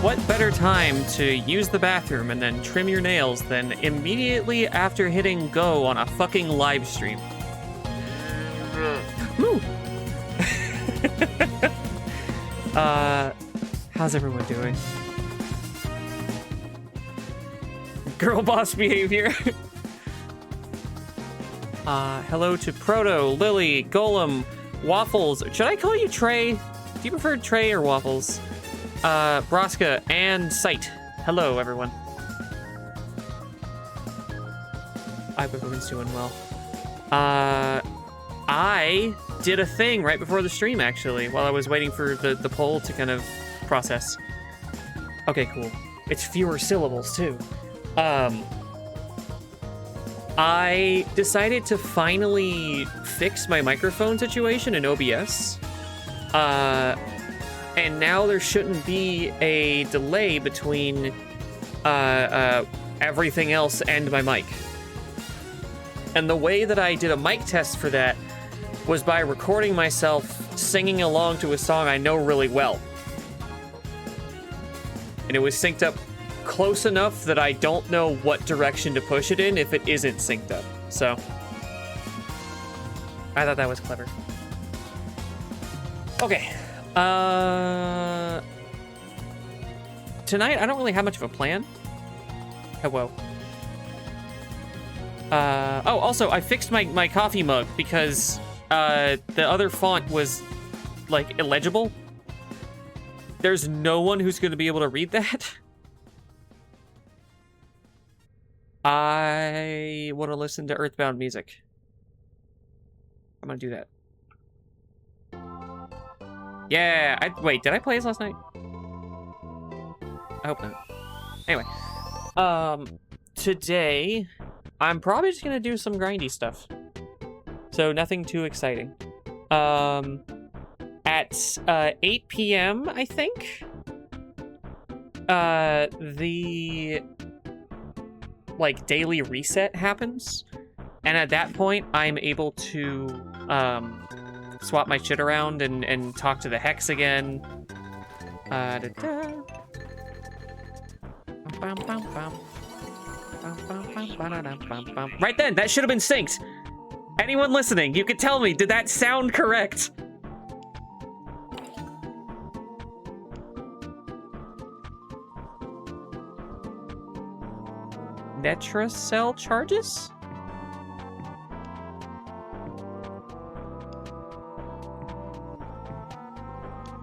what better time to use the bathroom and then trim your nails than immediately after hitting go on a fucking live stream? Moo! How's everyone doing? Girl boss behavior. Hello to Proto, Lily, Golem, Waffles. Should I call you Trey? Do you prefer Trey or Waffles? Braska and Sight. Hello, everyone. I hope everyone's doing well. I did a thing right before the stream, actually, while I was waiting for the poll to kind of process. Okay, cool. It's fewer syllables, too. I decided to finally fix my microphone situation in OBS. And now there shouldn't be a delay between everything else and my mic. And the way that I did a mic test for that was by recording myself singing along to a song I know really well. And it was synced up close enough that I don't know what direction to push it in if it isn't synced up. So I thought that was clever. Okay. Tonight I don't really have much of a plan. Hello. Oh, also I fixed my coffee mug because the other font was like illegible. There's no one who's going to be able to read that. I want to listen to Earthbound music. I'm going to do that. Yeah, wait, did I play this last night? I hope not. Anyway. Today, I'm probably just going to do some grindy stuff. So, nothing too exciting. At 8 p.m., I think, the daily reset happens, and at that point I'm able to swap my shit around and talk to the Hex again. Right then, that should have been synced. Anyone listening, you could tell me, did that sound correct? Netra cell charges?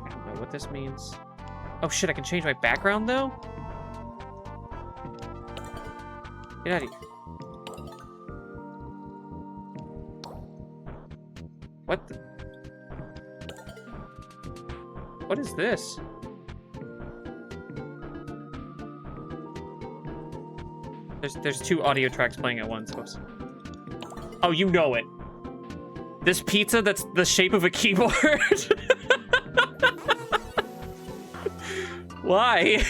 I don't know what this means. Oh shit, I can change my background though? Get out of here. What the? What is this? There's two audio tracks playing at once. Oops. Oh, you know it. This pizza that's the shape of a keyboard? Why?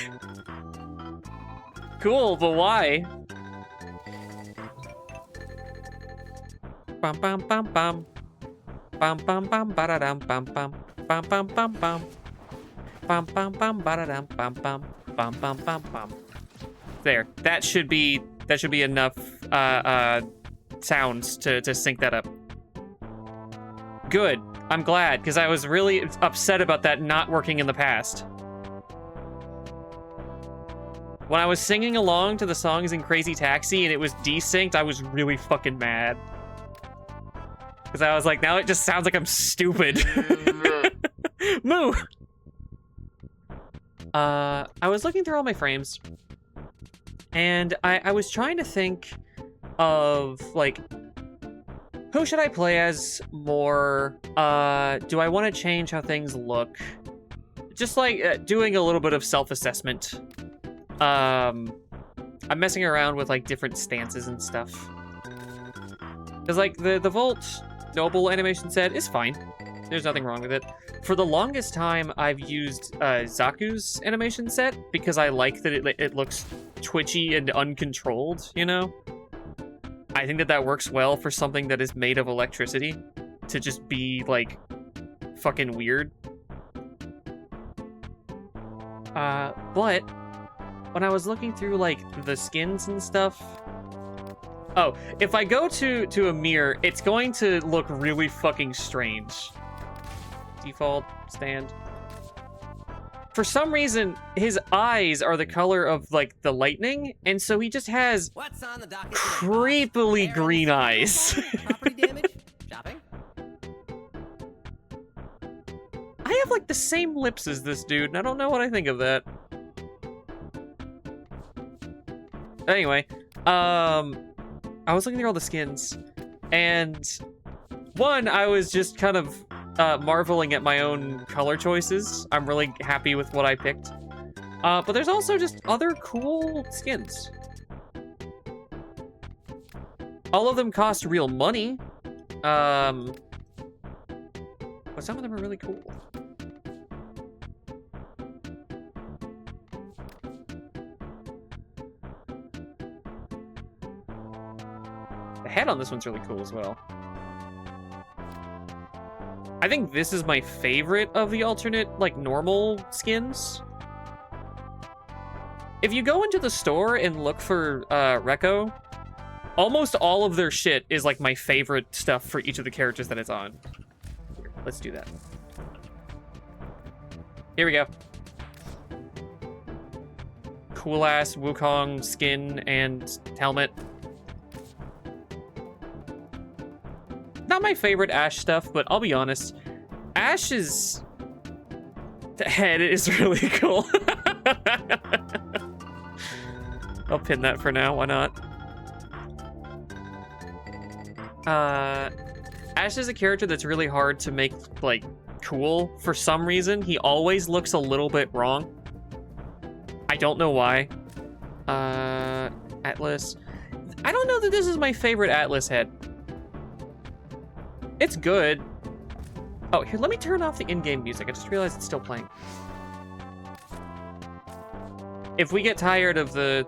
Cool, but why? Bum bum bum bum. Bum bum bum ba-da-dum bum bum. Bum bum bum bum. Bum bum bum ba-da-dum bum bum. Bum bum bum bum. There. That should be enough sounds to sync that up. Good. I'm glad, because I was really upset about that not working in the past. When I was singing along to the songs in Crazy Taxi and it was desynced, I was really fucking mad. Because I was like, now it just sounds like I'm stupid. Moo! I was looking through all my frames. And I was trying to think of, like, who should I play as more? Do I want to change how things look? Just, like, doing a little bit of self-assessment. I'm messing around with, like, different stances and stuff. Because, like, the Volt Noble animation set is fine. There's nothing wrong with it. For the longest time, I've used Zaku's animation set because I like that it looks twitchy and uncontrolled, you know? I think that works well for something that is made of electricity to just be, like, fucking weird. But when I was looking through, like, the skins and stuff... Oh, if I go to a mirror, it's going to look really fucking strange. Default, stand. For some reason, his eyes are the color of, like, the lightning, and so he just has creepily green eyes. Property damage? Shopping? I have, like, the same lips as this dude, and I don't know what I think of that. Anyway, I was looking through all the skins, and one, I was just kind of marveling at my own color choices. I'm really happy with what I picked. But there's also just other cool skins. All of them cost real money. But some of them are really cool. The head on this one's really cool as well. I think this is my favorite of the alternate, like, normal skins. If you go into the store and look for Reco, almost all of their shit is, like, my favorite stuff for each of the characters that it's on. Here, let's do that. Here we go. Cool-ass Wukong skin and helmet. Not my favorite Ash stuff, but I'll be honest, Ash's head is really cool. I'll pin that for now, why not? Ash is a character that's really hard to make, like, cool for some reason. He always looks a little bit wrong. I don't know why. Atlas. I don't know that this is my favorite Atlas head. It's good. Oh, here, let me turn off the in-game music. I just realized it's still playing. If we get tired of the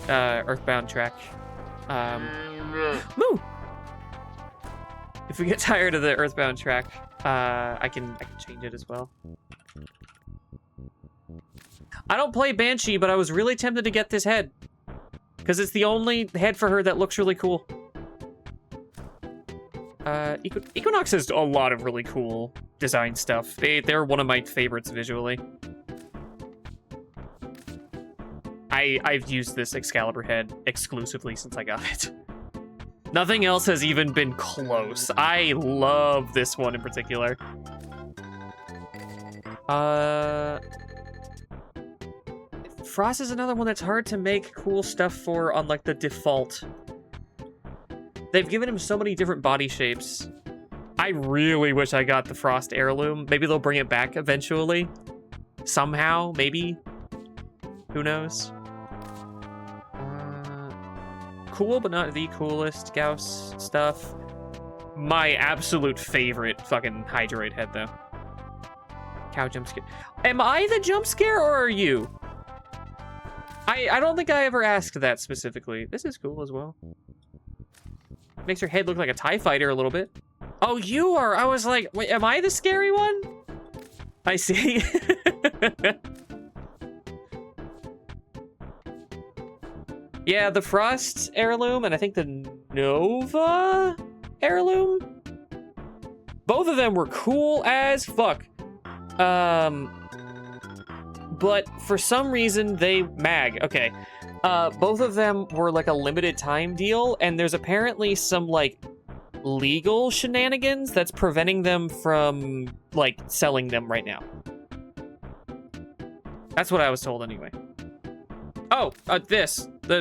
Earthbound track, moo! If we get tired of the Earthbound track, I can change it as well. I don't play Banshee, but I was really tempted to get this head, because it's the only head for her that looks really cool. Equinox has a lot of really cool design stuff. They're one of my favorites visually. I've used this Excalibur head exclusively since I got it. Nothing else has even been close. I love this one in particular. Frost is another one that's hard to make cool stuff for on, like, the default. They've given him so many different body shapes. I really wish I got the Frost heirloom. Maybe they'll bring it back eventually. Somehow, maybe. Who knows? Cool, but not the coolest Gauss stuff. My absolute favorite fucking Hydroid head, though. Cow jump scare. Am I the jump scare, or are you? I don't think I ever asked that specifically. This is cool as well. Makes her head look like a TIE fighter a little bit. Oh, you are. I was like, wait, am I the scary one? I see. Yeah, the Frost heirloom and I think the Nova heirloom. Both of them were cool as fuck. But for some reason they okay. Both of them were like a limited time deal, and there's apparently some like legal shenanigans that's preventing them from like selling them right now. That's what I was told anyway. Oh,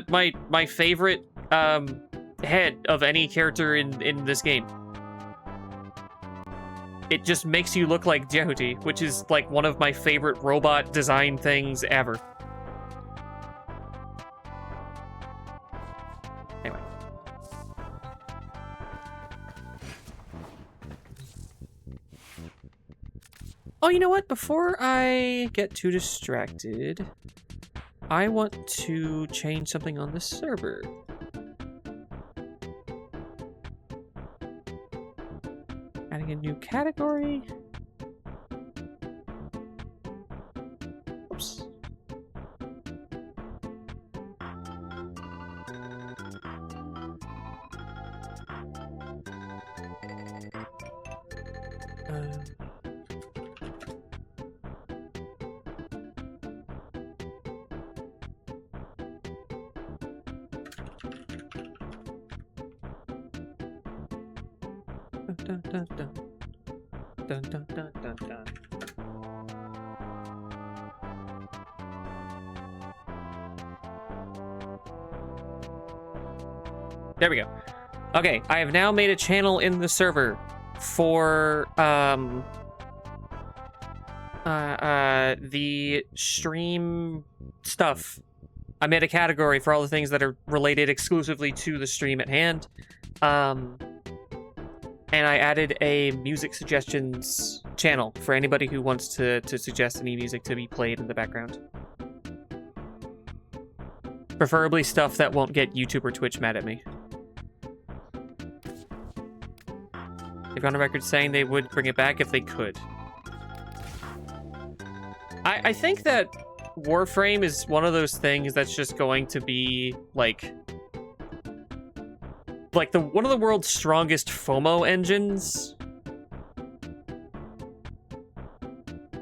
my favorite head of any character in this game. It just makes you look like Jehuti, which is like one of my favorite robot design things ever. Anyway. Oh, you know what? Before I get too distracted, I want to change something on the server. Adding a new category. Oops. Dun, dun, dun. Dun, dun, dun, dun, dun. There we go. Okay, I have now made a channel in the server for the stream stuff. I made a category for all the things that are related exclusively to the stream at hand. And I added a music suggestions channel for anybody who wants to suggest any music to be played in the background. Preferably stuff that won't get YouTube or Twitch mad at me. They've gone on record saying they would bring it back if they could. I think that Warframe is one of those things that's just going to be like one of the world's strongest FOMO engines.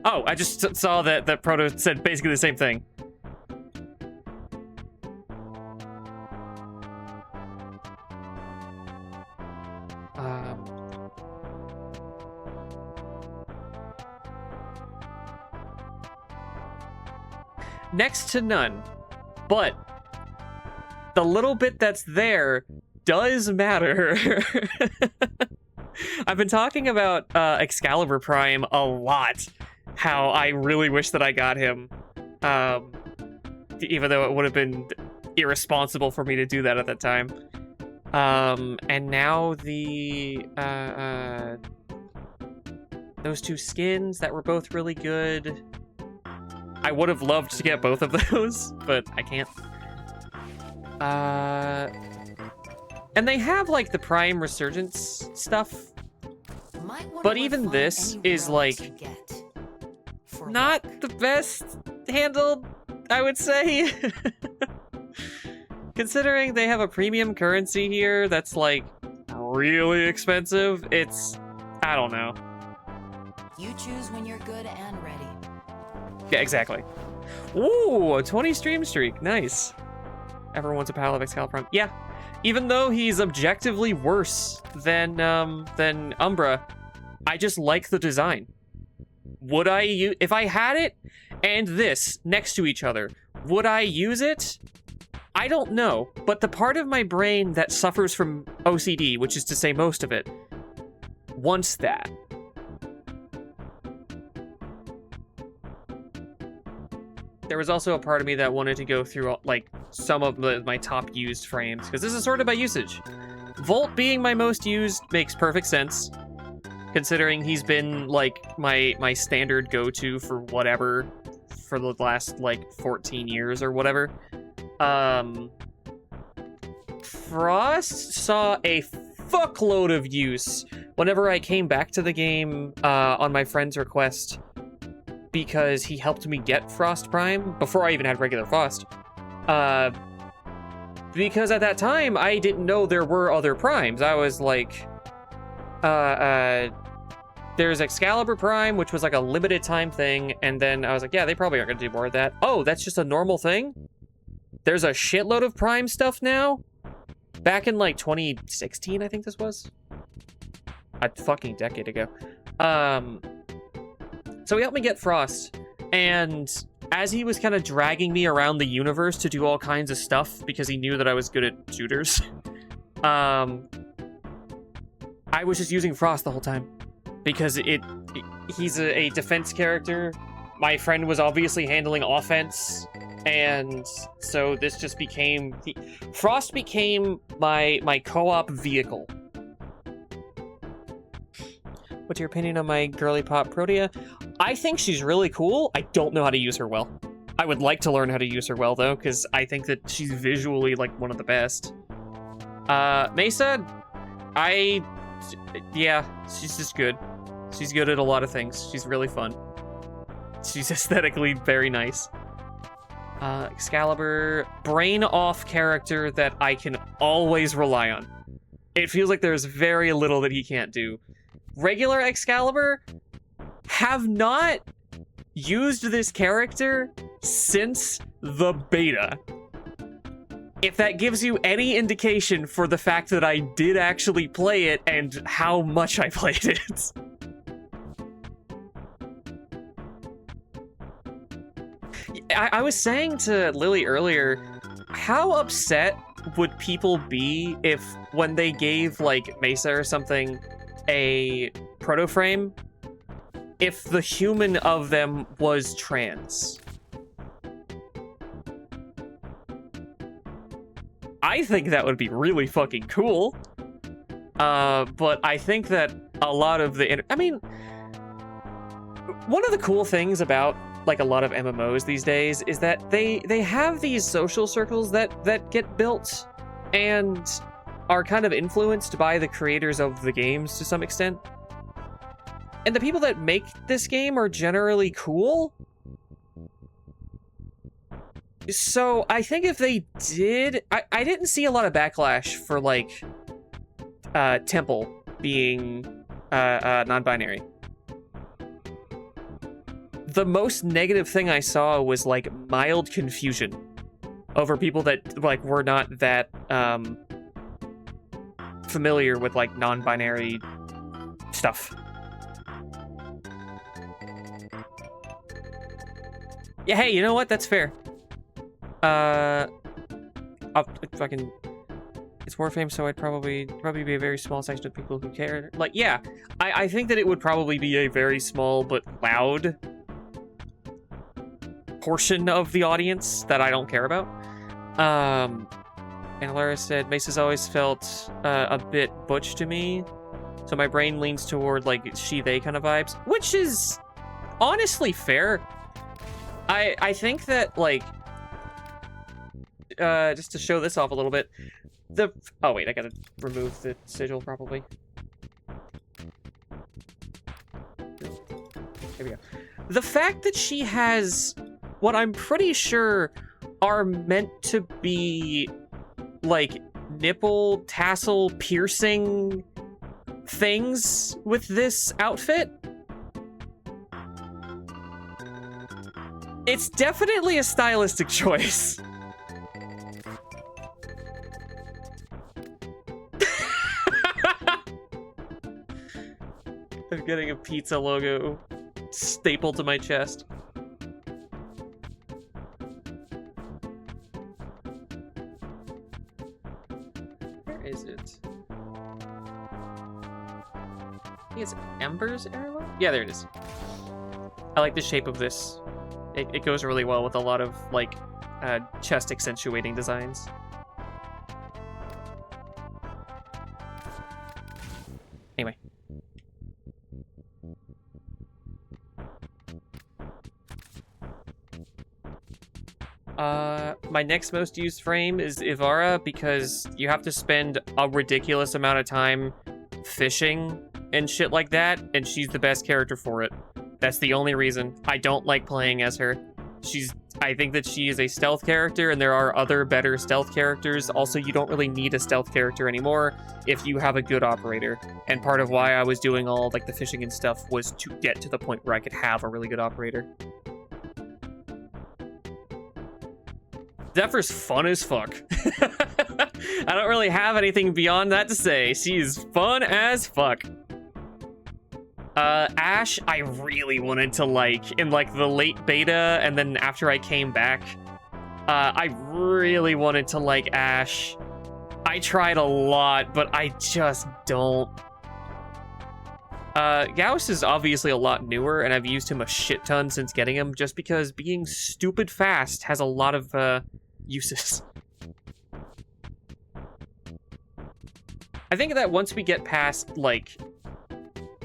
Oh, I just saw that Proto said basically the same thing. Next to none, but the little bit that's there does matter. I've been talking about Excalibur Prime a lot, how I really wish that I got him, even though it would have been irresponsible for me to do that at that time. And now those two skins that were both really good. I would have loved to get both of those, but I can't. And they have, like, the Prime Resurgence stuff. But even this is, like, not the best handled, I would say. Considering they have a premium currency here that's, like, really expensive, it's... I don't know. You choose when you're good and ready. Yeah, exactly. Ooh, a 20 stream streak. Nice. Everyone wants a pile of Excalibur Prime. Yeah. Even though he's objectively worse than Umbra, I just like the design. Would I use... If I had it and this next to each other, would I use it? I don't know. But the part of my brain that suffers from OCD, which is to say most of it, wants that. There was also a part of me that wanted to go through, like, some of my top used frames, because this is sorted by usage. Volt being my most used makes perfect sense, considering he's been, like, my standard go-to for whatever for the last, like, 14 years or whatever. Frost saw a fuckload of use whenever I came back to the game on my friend's request, because he helped me get Frost Prime before I even had regular Frost. Because at that time, I didn't know there were other Primes. I was like, there's Excalibur Prime, which was like a limited time thing, and then I was like, yeah, they probably aren't gonna do more of that. Oh, that's just a normal thing? There's a shitload of Prime stuff now? Back in like 2016, I think this was? A fucking decade ago. So he helped me get Frost, and as he was kind of dragging me around the universe to do all kinds of stuff because he knew that I was good at shooters, I was just using Frost the whole time because he's a defense character. My friend was obviously handling offense, and so this just became... Frost became my co-op vehicle. What's your opinion on my girly pop Protea? I think she's really cool. I don't know how to use her well. I would like to learn how to use her well, though, because I think that she's visually, like, one of the best. Mesa, yeah, she's just good. She's good at a lot of things. She's really fun. She's aesthetically very nice. Excalibur, brain-off character that I can always rely on. It feels like there's very little that he can't do. regular Excalibur have not used this character since the beta. If that gives you any indication for the fact that I did actually play it and how much I played it. I was saying to Lily earlier, how upset would people be if when they gave, like, Mesa or something a proto-frame, if the human of them was trans? I think that would be really fucking cool. But I think that a lot of the... I mean, one of the cool things about, like, a lot of MMOs these days is that they have these social circles that get built and are kind of influenced by the creators of the games to some extent. And the people that make this game are generally cool. So I think if they did... I didn't see a lot of backlash for, like, Temple being non-binary. The most negative thing I saw was, like, mild confusion over people that, like, were not that familiar with, like, non-binary stuff. Yeah, hey, you know what? That's fair. It's Warframe, so I'd probably be a very small section of people who care. Like, yeah, I think that it would probably be a very small but loud portion of the audience that I don't care about. And Lara said, Mesa's always felt a bit butch to me, so my brain leans toward, like, she-they kind of vibes, which is honestly fair. I think that, like, just to show this off a little bit, oh wait, I gotta remove the sigil probably. There we go. The fact that she has what I'm pretty sure are meant to be, like, nipple tassel piercing things with this outfit. It's definitely a stylistic choice. I'm getting a pizza logo stapled to my chest. Where is it? I think it's Ember's heirloom? Yeah, there it is. I like the shape of this. It goes really well with a lot of, like, chest accentuating designs. Anyway. My next most used frame is Ivara because you have to spend a ridiculous amount of time fishing and shit like that, and she's the best character for it. That's the only reason. I don't like playing as her. I think that she is a stealth character, and there are other better stealth characters. Also, you don't really need a stealth character anymore if you have a good operator. And part of why I was doing all, like, the fishing and stuff was to get to the point where I could have a really good operator. Zephyr's fun as fuck. I don't really have anything beyond that to say. She's fun as fuck. Ashe, I really wanted to like in like the late beta, and then after I came back, I really wanted to like Ashe. I tried a lot, but I just don't. Gauss is obviously a lot newer, and I've used him a shit ton since getting him, just because being stupid fast has a lot of, uses. I think that once we get past, like,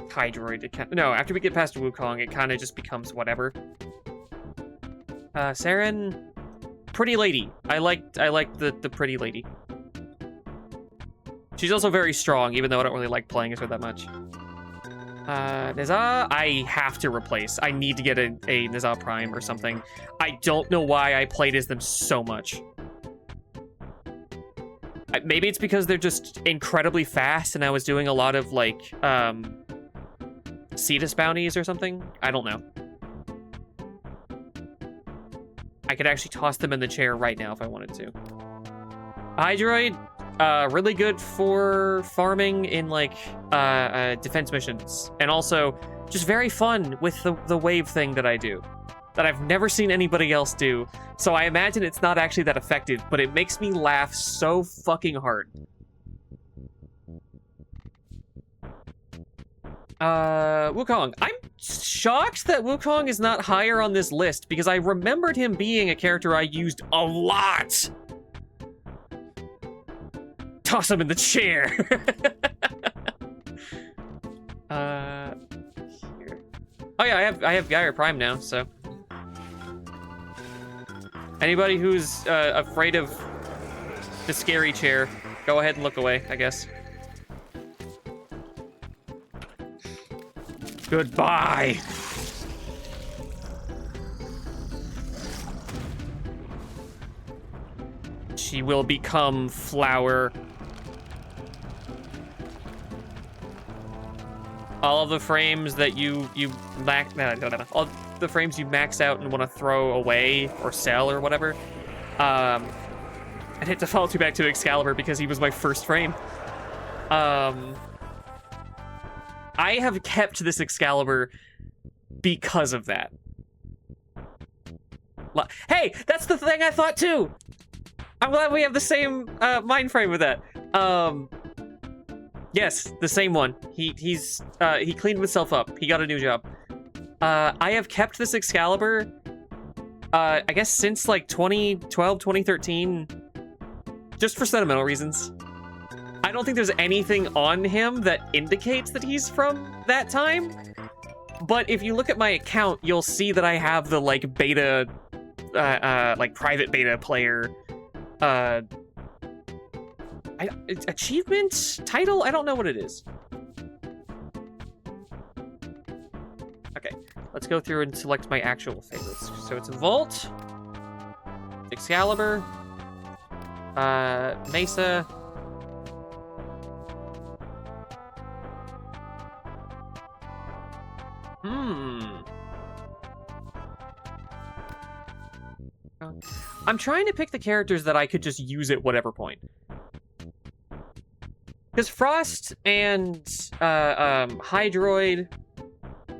Hydroid, no, after we get past Wukong, it kind of just becomes whatever. Saren, pretty lady. I like the pretty lady. She's also very strong, even though I don't really like playing as her that much. Nizza, I have to replace. I need to get a Nizza Prime or something. I don't know why I played as them so much. Maybe it's because they're just incredibly fast, and I was doing a lot of, like, Cetus bounties or something. I don't know. I could actually toss them in the chair right now if I wanted to. Hydroid, really good for farming in like defense missions, and also just very fun with the wave thing that I do, that I've never seen anybody else do. So I imagine it's not actually that effective, but it makes me laugh so fucking hard. Wukong. I'm shocked that Wukong is not higher on this list because I remembered him being a character I used a lot. Toss him in the chair. Here. Oh yeah, I have Gyre Prime now, so. Anybody who's afraid of the scary chair, go ahead and look away, I guess. Goodbye. She will become flower. All of the frames that you max, no, all the frames you max out and want to throw away or sell or whatever. I'd hate to default you back to Excalibur because he was my first frame. I have kept this Excalibur because of that. Hey, that's the thing I thought too. I'm glad we have the same mind frame with that. Yes, the same one. He cleaned himself up. He got a new job. I have kept this Excalibur, I guess since like 2012, 2013, just for sentimental reasons. I don't think there's anything on him that indicates that he's from that time. But if you look at my account, you'll see that I have the like beta, like private beta player, achievement title? I don't know what it is. Okay, let's go through and select my actual favorites. So it's Volt, Excalibur, Mesa, I'm trying to pick the characters that I could just use at whatever point. Because Frost and Hydroid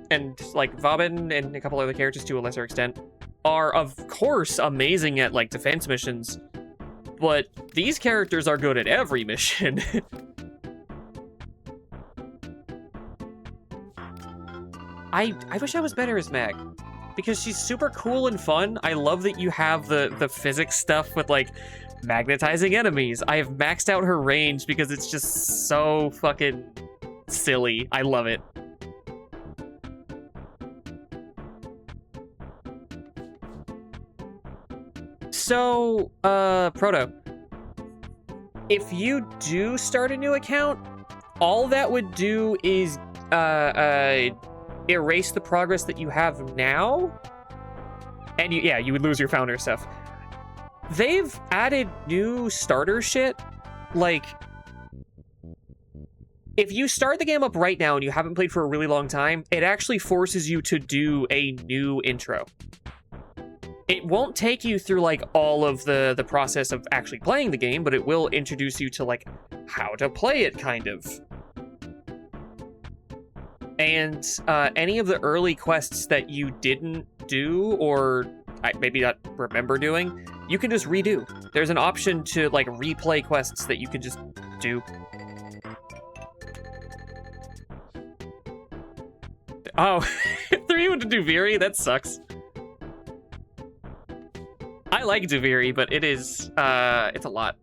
and like Vabin and a couple other characters to a lesser extent are of course amazing at like defense missions, but these characters are good at every mission. I wish I was better as Mag, because she's super cool and fun. I love that you have the physics stuff with like magnetizing enemies. I have maxed out her range because it's just so fucking silly. I love it. So, Proto, if you do start a new account, all that would do is erase the progress that you have now, and you would lose your founder stuff. They've added new starter shit. Like, if you start the game up right now and you haven't played for a really long time, it actually forces you to do a new intro. It won't take you through like all of the process of actually playing the game, but it will introduce you to like how to play it, kind of. And any of the early quests that you didn't do or maybe not remember doing, you can just redo. There's an option to like replay quests that you can just do. Oh, 3 went to Duviri? That sucks. I like Duviri, but it is, it's a lot.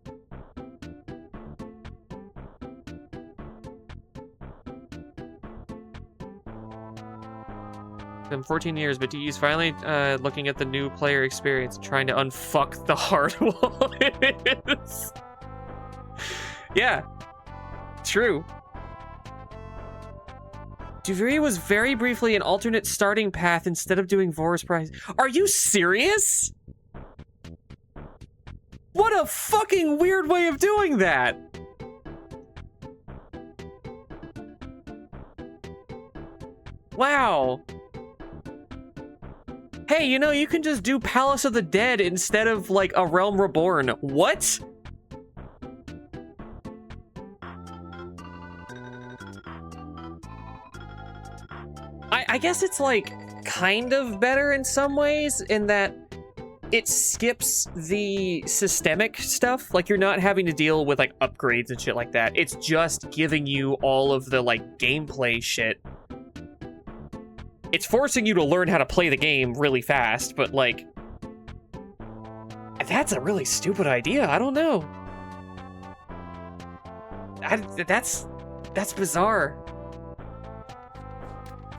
Been 14 years, but he's finally looking at the new player experience, trying to unfuck the hard wall it is. Yeah, true. Duviri was very briefly an alternate starting path instead of doing Vor's Prize. Are you serious? What a fucking weird way of doing that! Wow. Hey, you know, you can just do Palace of the Dead instead of, like, A Realm Reborn. What? I guess it's, like, kind of better in some ways in that it skips the systemic stuff. Like, you're not having to deal with, like, upgrades and shit like that. It's just giving you all of the, like, gameplay shit. It's forcing you to learn how to play the game really fast, but, like, that's a really stupid idea. I don't know. That's bizarre.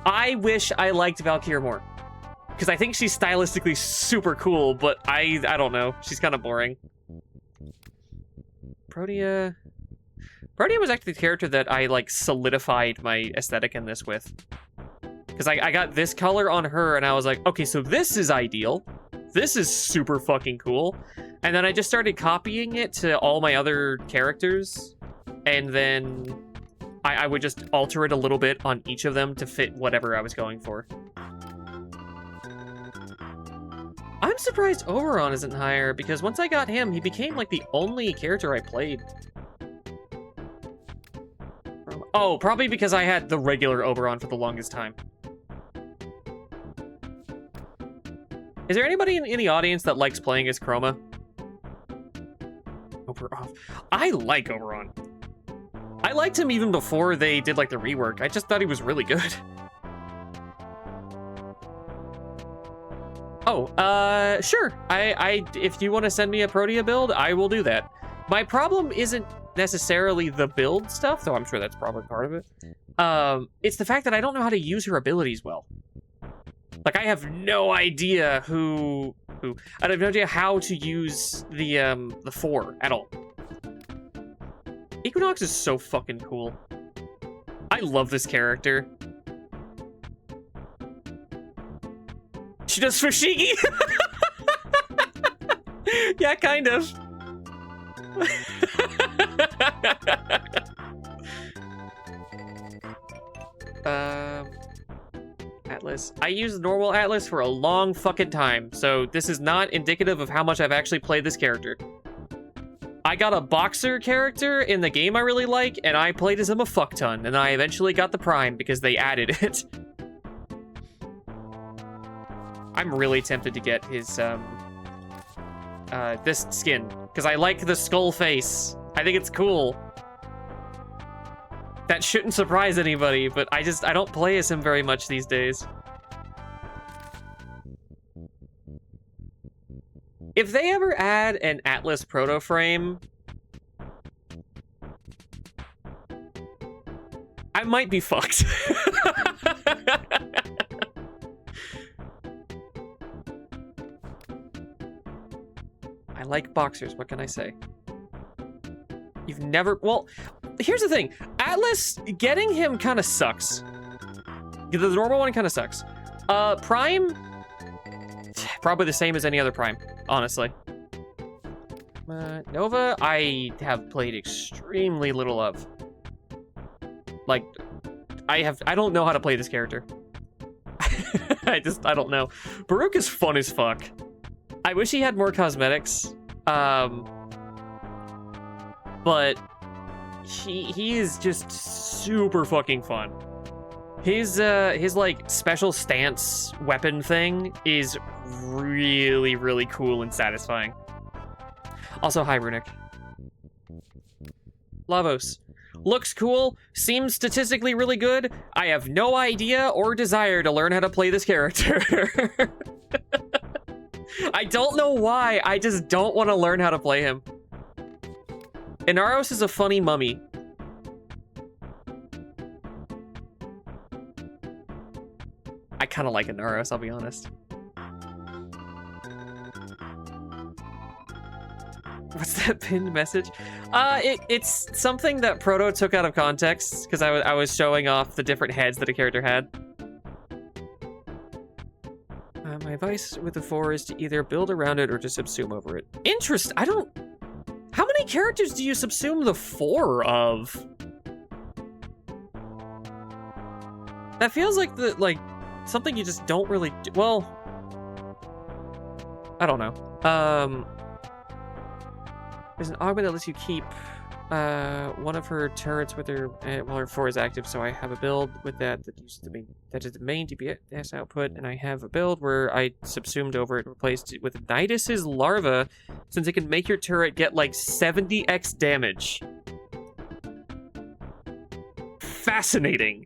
I wish I liked Valkyria more, because I think she's stylistically super cool, but I don't know. She's kind of boring. Protea was actually the character that I, like, solidified my aesthetic in this with. Because I got this color on her, and I was like, okay, so this is ideal. This is super fucking cool. And then I just started copying it to all my other characters, and then I would just alter it a little bit on each of them to fit whatever I was going for. I'm surprised Oberon isn't higher, because once I got him, he became, like, the only character I played. Oh, probably because I had the regular Oberon for the longest time. Is there anybody in the audience that likes playing as Chroma? Oberon. I like Oberon. I liked him even before they did, like, the rework. I just thought he was really good. Oh, sure. If you want to send me a Protea build, I will do that. My problem isn't necessarily the build stuff, though I'm sure that's probably part of it. It's the fact that I don't know how to use her abilities well. Like, I have no idea I have no idea how to use the 4 at all. Equinox is so fucking cool. I love this character. She does Fushigi? Yeah, kind of. Atlas. I used normal Atlas for a long fucking time, so this is not indicative of how much I've actually played this character. I got a boxer character in the game I really like, and I played as him a fuck ton, and I eventually got the Prime because they added it. I'm really tempted to get his, this skin, because I like the skull face. I think it's cool. That shouldn't surprise anybody, but I don't play as him very much these days. If they ever add an Atlas proto frame, I might be fucked. I like boxers, what can I say? You've never... Well, here's the thing. Atlas, getting him kind of sucks. The normal one kind of sucks. Prime, probably the same as any other Prime, honestly. Nova, I have played extremely little of. Like, I don't know how to play this character. I don't know. Baruch is fun as fuck. I wish he had more cosmetics. But he is just super fucking fun. His like special stance weapon thing is really, really cool and satisfying. Also, hi Runic. Lavos. Looks cool, seems statistically really good. I have no idea or desire to learn how to play this character. I don't know why, I just don't want to learn how to play him. Inaros is a funny mummy. I kind of like Inaros, I'll be honest. What's that pinned message? It's something that Proto took out of context, because I was showing off the different heads that a character had. My advice with the 4 is to either build around it or to subsume over it. I don't... How many characters do you subsume the 4 of? That feels like something you just don't really do. Well, I don't know. There's an augment that lets you keep one of her turrets with her while her 4 is active, so I have a build with that uses that is the main DPS output, and I have a build where I subsumed over it and replaced it with Nidus's larva, since it can make your turret get like 70x damage. Fascinating.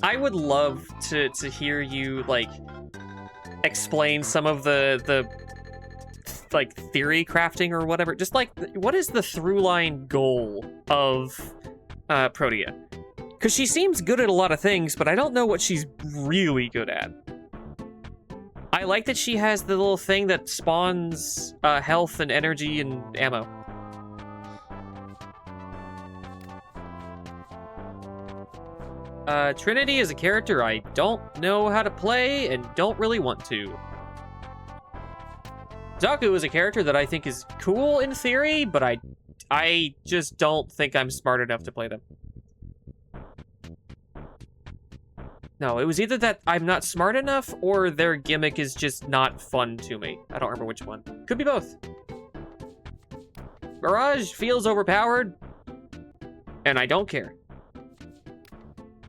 I would love to hear you like explain some of the like theory crafting or whatever. Just like, what is the through line goal of Protea? Because she seems good at a lot of things, but I don't know what she's really good at. I like that she has the little thing that spawns health and energy and ammo. Trinity is a character I don't know how to play and don't really want to. Zaku is a character that I think is cool in theory, but I just don't think I'm smart enough to play them. No, it was either that I'm not smart enough or their gimmick is just not fun to me. I don't remember which one. Could be both. Mirage feels overpowered, and I don't care.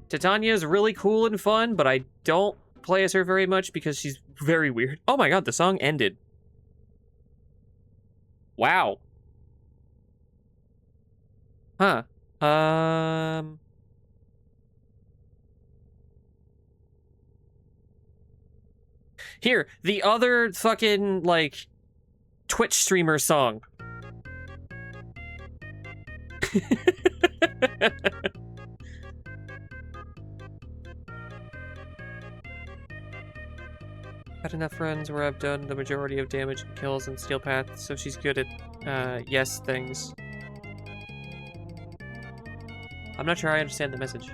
Titania is really cool and fun, but I don't play as her very much because she's very weird. Oh my god, the song ended. Wow. Huh. Here, the other fucking, like, Twitch streamer song. Had enough runs where I've done the majority of damage and kills and Steel Path, so she's good at, yes things. I'm not sure I understand the message.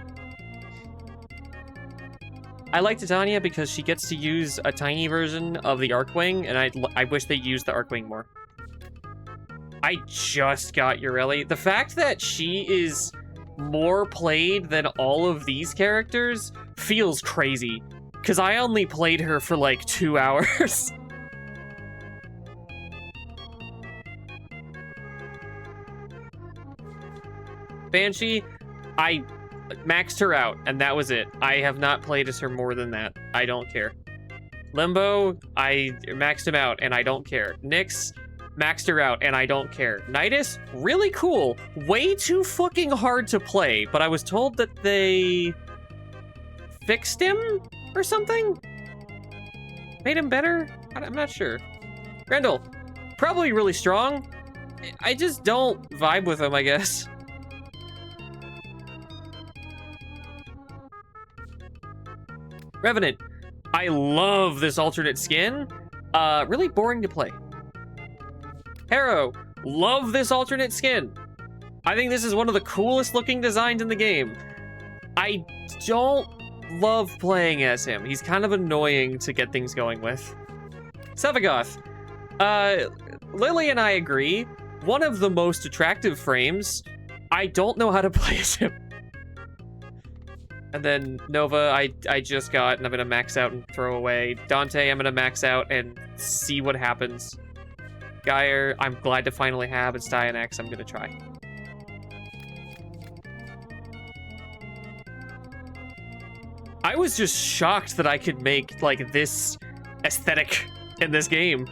I like Titania because she gets to use a tiny version of the Arcwing, and I wish they used the Arcwing more. I just got Ureli. The fact that she is more played than all of these characters feels crazy, because I only played her for like 2 hours. Banshee, I maxed her out, and that was it. I have not played as her more than that. I don't care. Limbo, I maxed him out, and I don't care. Nyx, maxed her out, and I don't care. Nidus, really cool. Way too fucking hard to play, but I was told that they fixed him or something? Made him better? I'm not sure. Grendel, probably really strong. I just don't vibe with him, I guess. Revenant, I love this alternate skin. Really boring to play. Harrow, love this alternate skin. I think this is one of the coolest looking designs in the game. I don't love playing as him. He's kind of annoying to get things going with. Sevagoth, Lily and I agree. One of the most attractive frames. I don't know how to play as him. And then Nova, I just got, and I'm gonna max out and throw away. Dante, I'm gonna max out and see what happens. Geyer, I'm glad to finally have, and Styanax, I'm gonna try. I was just shocked that I could make, like, this aesthetic in this game.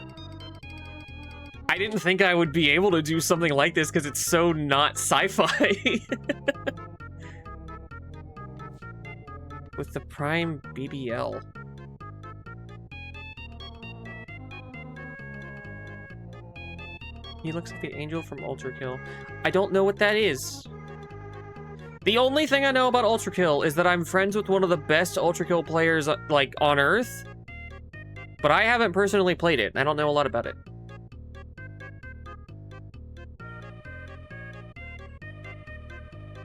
I didn't think I would be able to do something like this because it's so not sci-fi. With the Prime BBL. He looks like the angel from Ultra Kill. I don't know what that is. The only thing I know about Ultra Kill is that I'm friends with one of the best Ultra Kill players, like, on Earth. But I haven't personally played it, and I don't know a lot about it.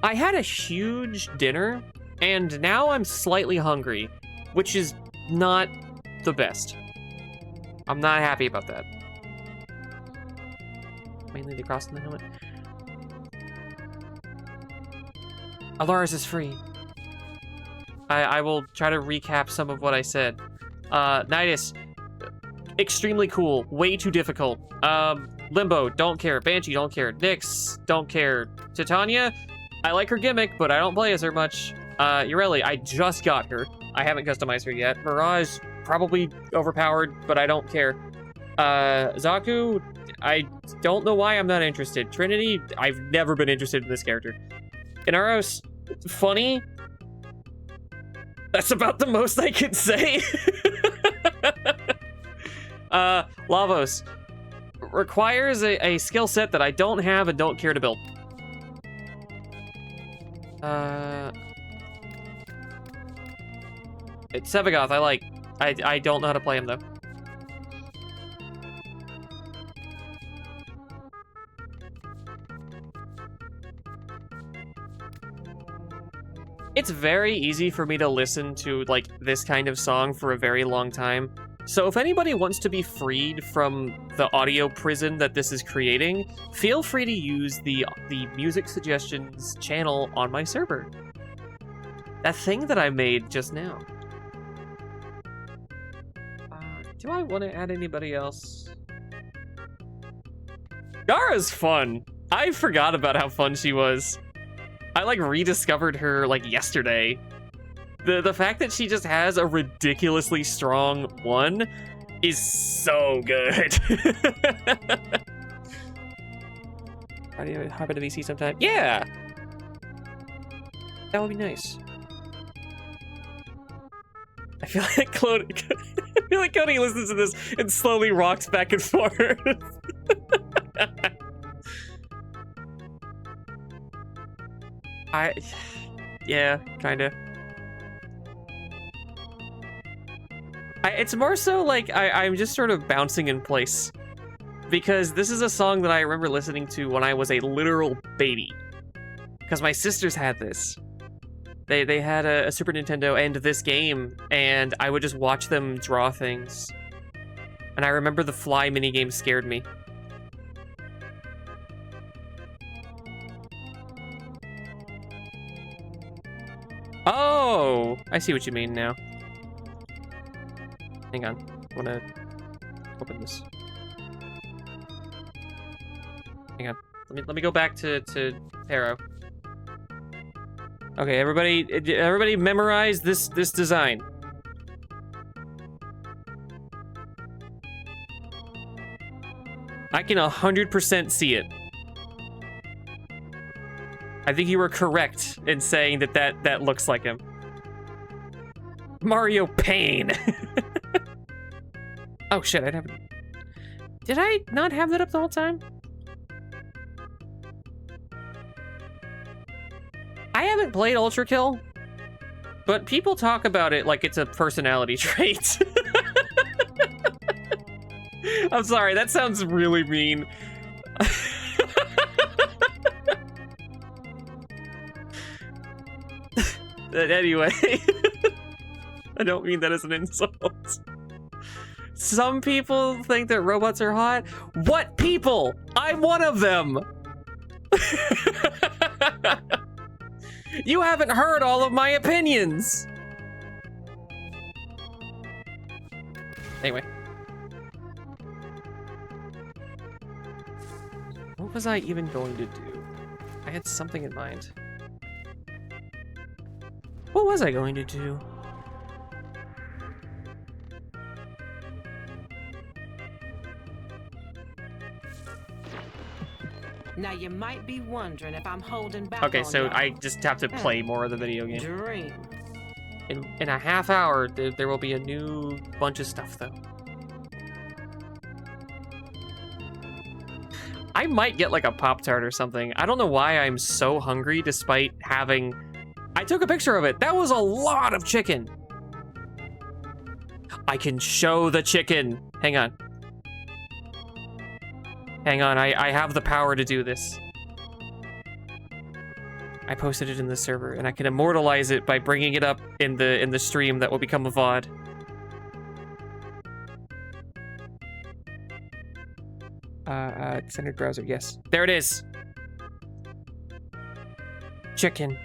I had a huge dinner, and now I'm slightly hungry, which is not the best. I'm not happy about that. Mainly the cross in the helmet. Alaris is free. I will try to recap some of what I said. Nidus, extremely cool. Way too difficult. Limbo, don't care. Banshee, don't care. Nyx, don't care. Titania, I like her gimmick, but I don't play as her much. Ureli, I just got her. I haven't customized her yet. Mirage, probably overpowered, but I don't care. Zaku, I don't know why I'm not interested. Trinity, I've never been interested in this character. Inaros, funny. That's about the most I can say. Lavos, requires a skill set that I don't have and don't care to build. It's Sevagoth, I like. I don't know how to play him, though. It's very easy for me to listen to, like, this kind of song for a very long time. So if anybody wants to be freed from the audio prison that this is creating, feel free to use the music suggestions channel on my server. That thing that I made just now. Do I want to add anybody else? Gara's fun. I forgot about how fun she was. I, like, rediscovered her, like, yesterday. The fact that she just has a ridiculously strong one is so good. How do you hop into VC sometime? Yeah! That would be nice. I feel like Cody listens to this and slowly rocks back and forth. Yeah, kinda. It's more so like I'm just sort of bouncing in place. Because this is a song that I remember listening to when I was a literal baby. Because my sisters had this. They had a Super Nintendo and this game, and I would just watch them draw things. And I remember the fly minigame scared me. Oh, I see what you mean now. Hang on, I wanna open this. Hang on, let me go back to Taro. Okay, everybody memorize this design. I can 100% see it. I think you were correct in saying that looks like him. Mario Pain. Oh shit, did I not have that up the whole time? I haven't played Ultra Kill, but people talk about it like it's a personality trait. I'm sorry, that sounds really mean. Anyway, I don't mean that as an insult. Some people think that robots are hot. What people? I'm one of them. You haven't heard all of my opinions. Anyway. What was I even going to do? I had something in mind. What was I going to do? Now you might be wondering if I'm holding back. Okay, on so y'all. I just have to play more of the video game. Dream. In a half hour, there will be a new bunch of stuff, though. I might get like a Pop-Tart or something. I don't know why I'm so hungry despite having... I took a picture of it. That was a lot of chicken. I can show the chicken. Hang on. Hang on, I have the power to do this. I posted it in the server, and I can immortalize it by bringing it up in the stream that will become a VOD. Centered browser, yes. There it is. Chicken.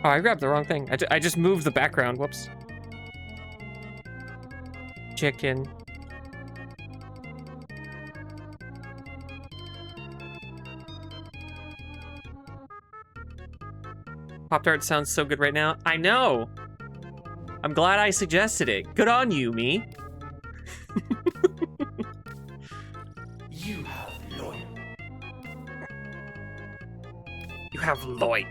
Oh, I grabbed the wrong thing. I just moved the background. Whoops. Chicken. Pop-Tart sounds so good right now. I know! I'm glad I suggested it. Good on you, me. You have loyal. You have Lloyd.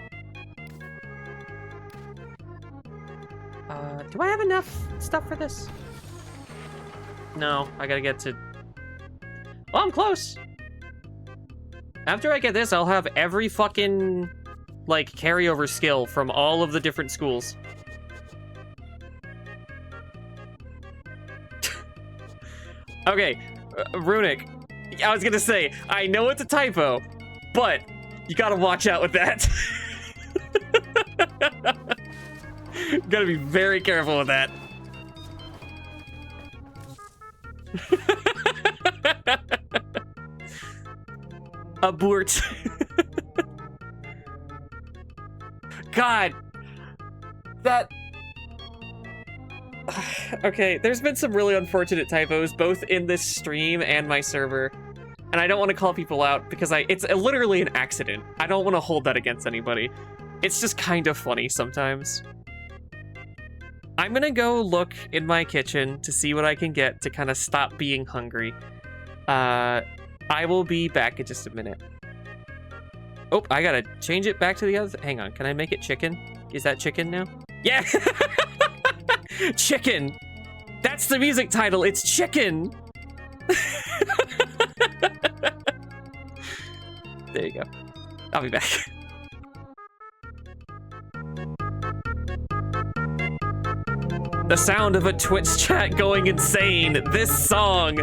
Do I have enough stuff for this? No, I gotta get to... Well, I'm close. After I get this, I'll have every fucking, like, carryover skill from all of the different schools. Okay, Runic. I was gonna say, I know it's a typo, but you gotta watch out with that. Gotta be very careful with that. Abort. God. That... Okay, there's been some really unfortunate typos, both in this stream and my server. And I don't want to call people out because it's literally an accident. I don't want to hold that against anybody. It's just kind of funny sometimes. I'm gonna go look in my kitchen to see what I can get to kind of stop being hungry. I will be back in just a minute. Oh, I gotta change it back to the other. Hang on, can I make it chicken? Is that chicken now? Yeah! Chicken! That's the music title, it's Chicken! There you go. I'll be back. The sound of a Twitch chat going insane. This song.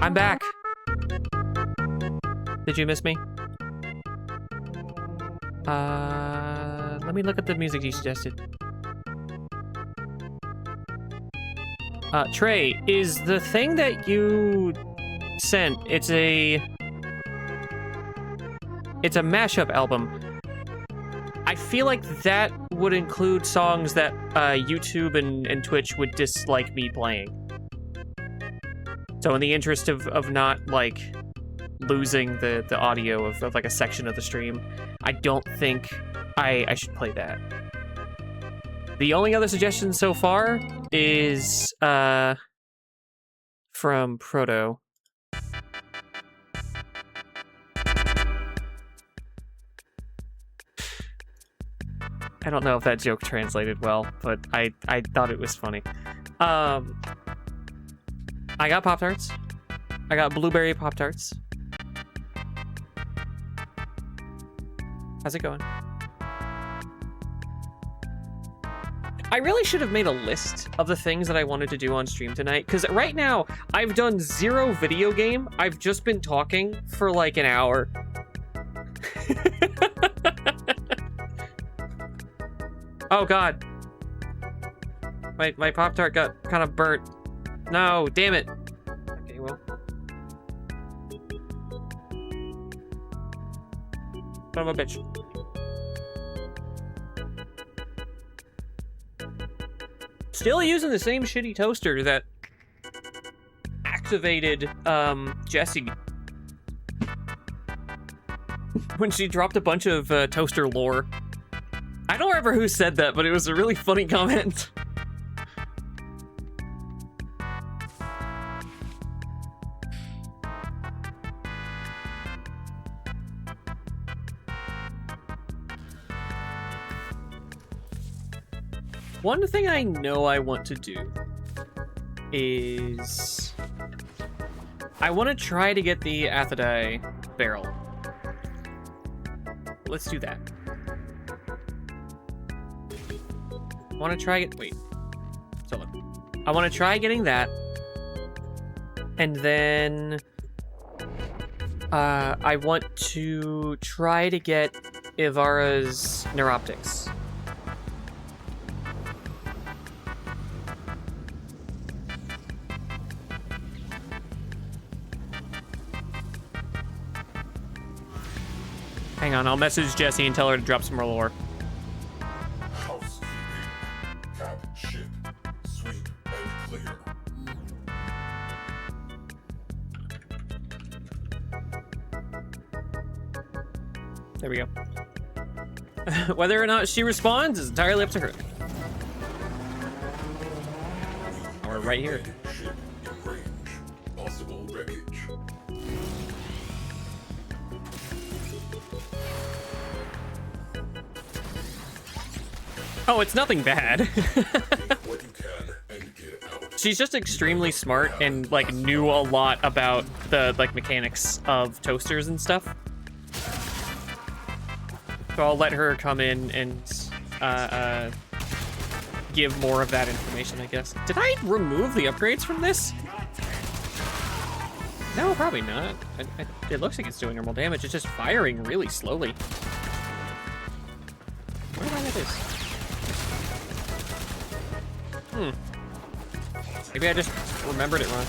I'm back. Did you miss me? Let me look at the music you suggested. Trey, is the thing that you sent, it's a mashup album. I feel like that would include songs that YouTube and Twitch would dislike me playing. So in the interest of not, like, losing the audio of like a section of the stream, I don't think I should play that. The only other suggestion so far is from Proto. I don't know if that joke translated well, but I thought it was funny. I got Pop-Tarts. I got blueberry Pop-Tarts. How's it going? I really should have made a list of the things that I wanted to do on stream tonight, because right now, I've done 0 video game. I've just been talking for like an hour. Oh god. My Pop-Tart got kind of burnt. No, damn it. Okay, well. Son of a bitch. Still using the same shitty toaster that activated Jessie when she dropped a bunch of toaster lore. I don't remember who said that, but it was a really funny comment. One thing I know I want to do is I want to try to get the Athidai barrel. Let's do that. I want to try it. Wait. So look. I want to try getting that. And then I want to try to get Ivara's Neuroptics. Hang on, I'll message Jessie and tell her to drop some more lore. Housekeeping. Cap ship. Sweep and clear. There we go. Whether or not she responds is entirely up to her. Or right here. Ship in range. Possible wreckage. Oh, it's nothing bad. Take what you can and get out. She's just extremely smart and like knew a lot about the like mechanics of toasters and stuff. So I'll let her come in and give more of that information, I guess. Did I remove the upgrades from this? No, probably not. It looks like it's doing normal damage. It's just firing really slowly. I wonder why that is. Maybe I just remembered it wrong.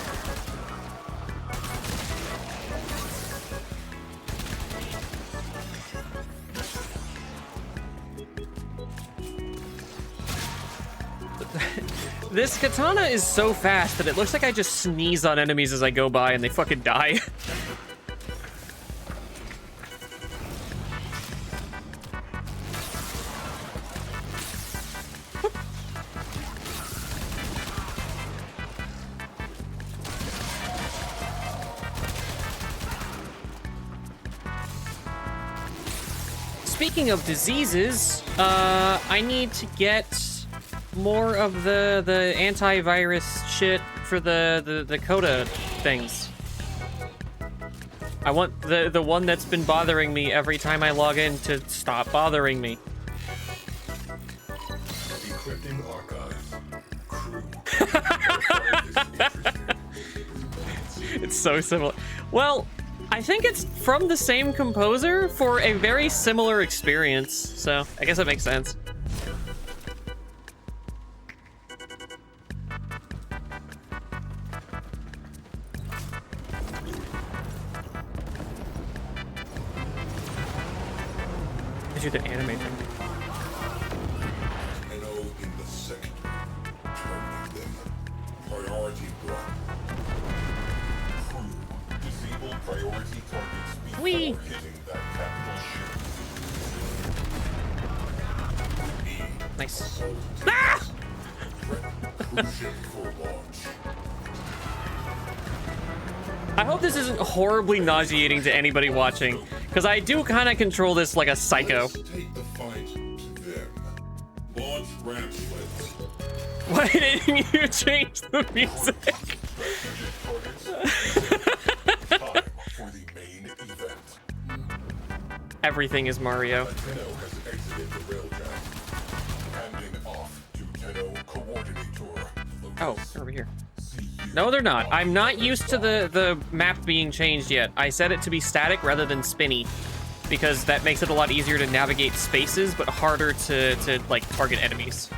This katana is so fast that it looks like I just sneeze on enemies as I go by and they fucking die. Speaking of diseases, I need to get more of the antivirus shit for the Coda things. I want the one that's been bothering me every time I log in to stop bothering me. Encrypting archive. Crew. It's so similar. Well, I think it's from the same composer for a very similar experience, so I guess that makes sense. Do the anime thing. Tenno in the sector. Target them. Priority 1. Crew, disable priority targets before Whee! hitting that capital ship. E. Nice. Assault. Ah! Prep crew ship for launch. I hope this isn't horribly nauseating to anybody watching, because I do kind of control this like a psycho. Let's take the fight to them. Launch ramp sleds. Why didn't you change the music? Time for the main event. Everything is Mario. Tenno has exited the rail jam. Handing off to Tenno Coordinator. Oh, Lucas. they're over here. See you No, they're not. on I'm not used to the map being changed yet. I set it to be static rather than spinny, because that makes it a lot easier to navigate spaces, but harder to like target enemies.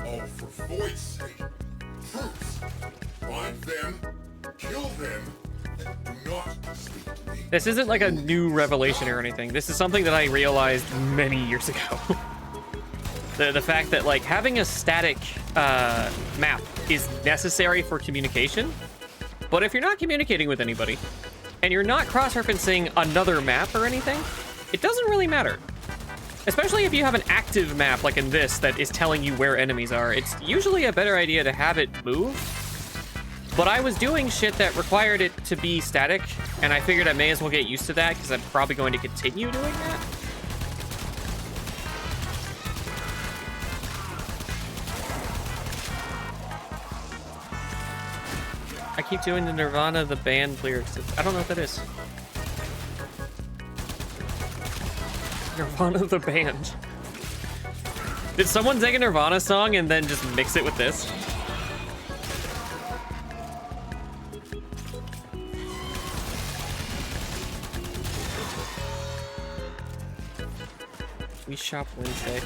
Oh, for Void's sake. Troops, find them, kill them, and do not speak to me. This isn't like a new revelation or anything. This is something that I realized many years ago. The fact that like having a static map is necessary for communication, but if you're not communicating with anybody and you're not cross-referencing another map or anything, it doesn't really matter. Especially if you have an active map like in this that is telling you where enemies are, it's usually a better idea to have it move. But I was doing shit that required it to be static, and I figured I may as well get used to that because I'm probably going to continue doing that. I keep doing the Nirvana the band lyrics. I don't know what that is. Nirvana the band. Did someone take a Nirvana song and then just mix it with this? We shop Wednesday.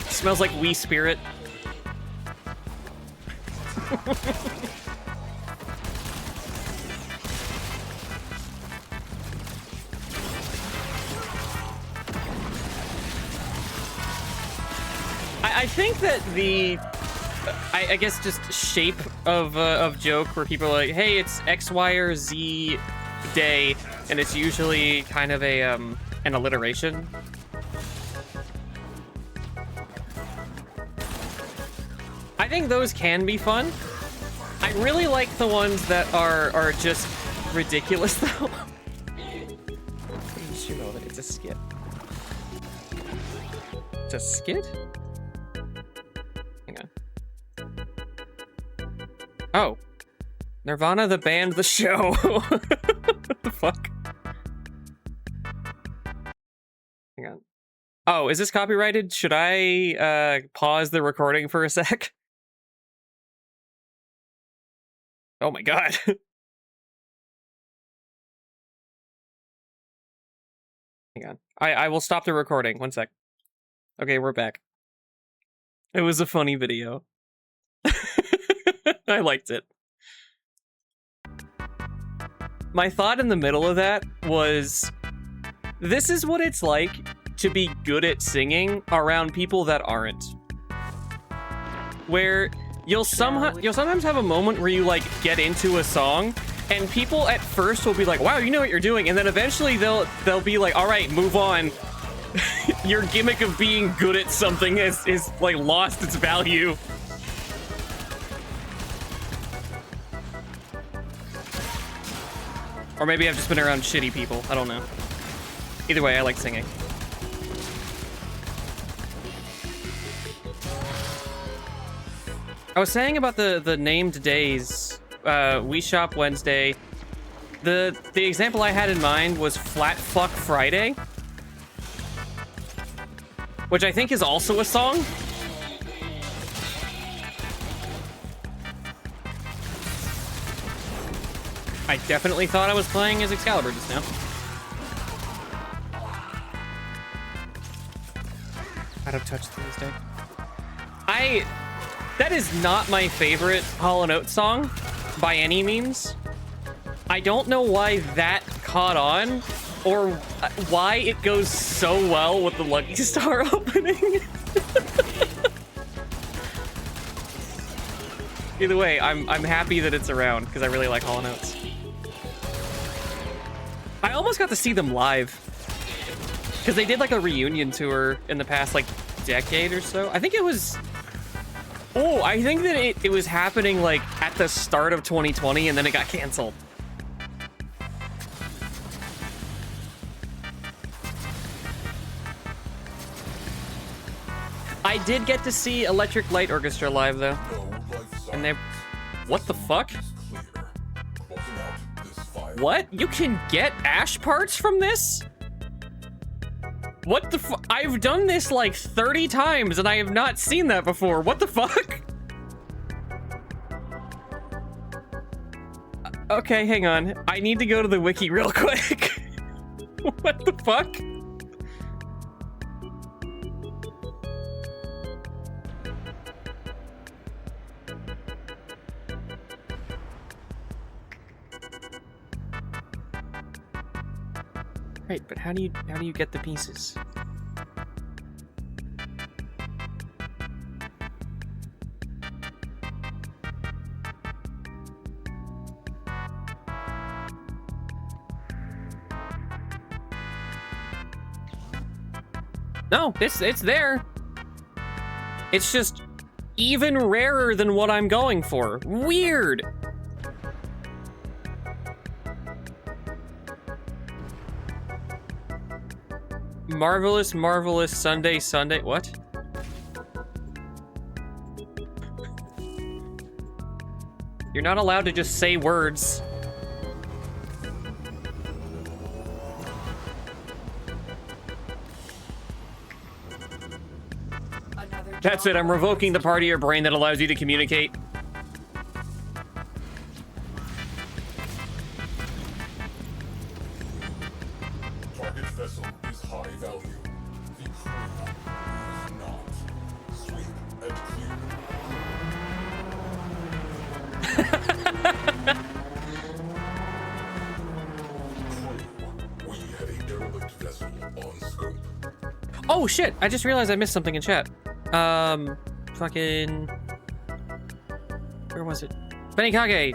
Smells like Wii Spirit. I think that the, I guess just shape of joke where people are like, hey, it's X, Y, or Z day, and it's usually kind of a an alliteration. I think those can be fun. I really like the ones that are just ridiculous though. You should know that it's a skit. It's a skit? Hang on. Oh. Nirvana the band, the show. What the fuck? Hang on. Oh, is this copyrighted? Should I pause the recording for a sec? Oh my god. Hang on. I will stop the recording. One sec. Okay, we're back. It was a funny video. I liked it. My thought in the middle of that was, this is what it's like to be good at singing around people that aren't. Where you'll sometimes have a moment where you like get into a song and people at first will be like, wow, you know what you're doing, and then eventually they'll be like, all right, move on. Your gimmick of being good at something is like lost its value. Or maybe I've just been around shitty people. I don't know. Either way, I like singing. I was saying about the named days, We Shop Wednesday. The example I had in mind was Flat Fuck Friday. which I think is also a song. I definitely thought I was playing as Excalibur just now. Out of touch Thursday. That is not my favorite Hall & Oates song by any means. I don't know why that caught on or why it goes so well with the Lucky Star opening. Either way, I'm happy that it's around because I really like Hall & Oates. I almost got to see them live because they did like a reunion tour in the past like decade or so. I think it was. Oh, I think that it was happening like at the start of 2020 and then it got canceled. I did get to see Electric Light Orchestra live though. And they. What the fuck? What? You can get ash parts from this? What the fuck? I've done this like 30 times and I have not seen that before. What the fuck? Okay, hang on. I need to go to the wiki real quick. What the fuck? Right, but how do you get the pieces? No, it's there. It's just even rarer than what I'm going for. Weird. Marvelous, marvelous Sunday, Sunday. What? You're not allowed to just say words. That's it. I'm revoking the part of your brain that allows you to communicate. Target vessel is high value. The crew is not. Sweep and clear. Crew, we have a derelict vessel on scope. Oh shit! I just realized I missed something in chat. Fucking... Where was it? Benny Kage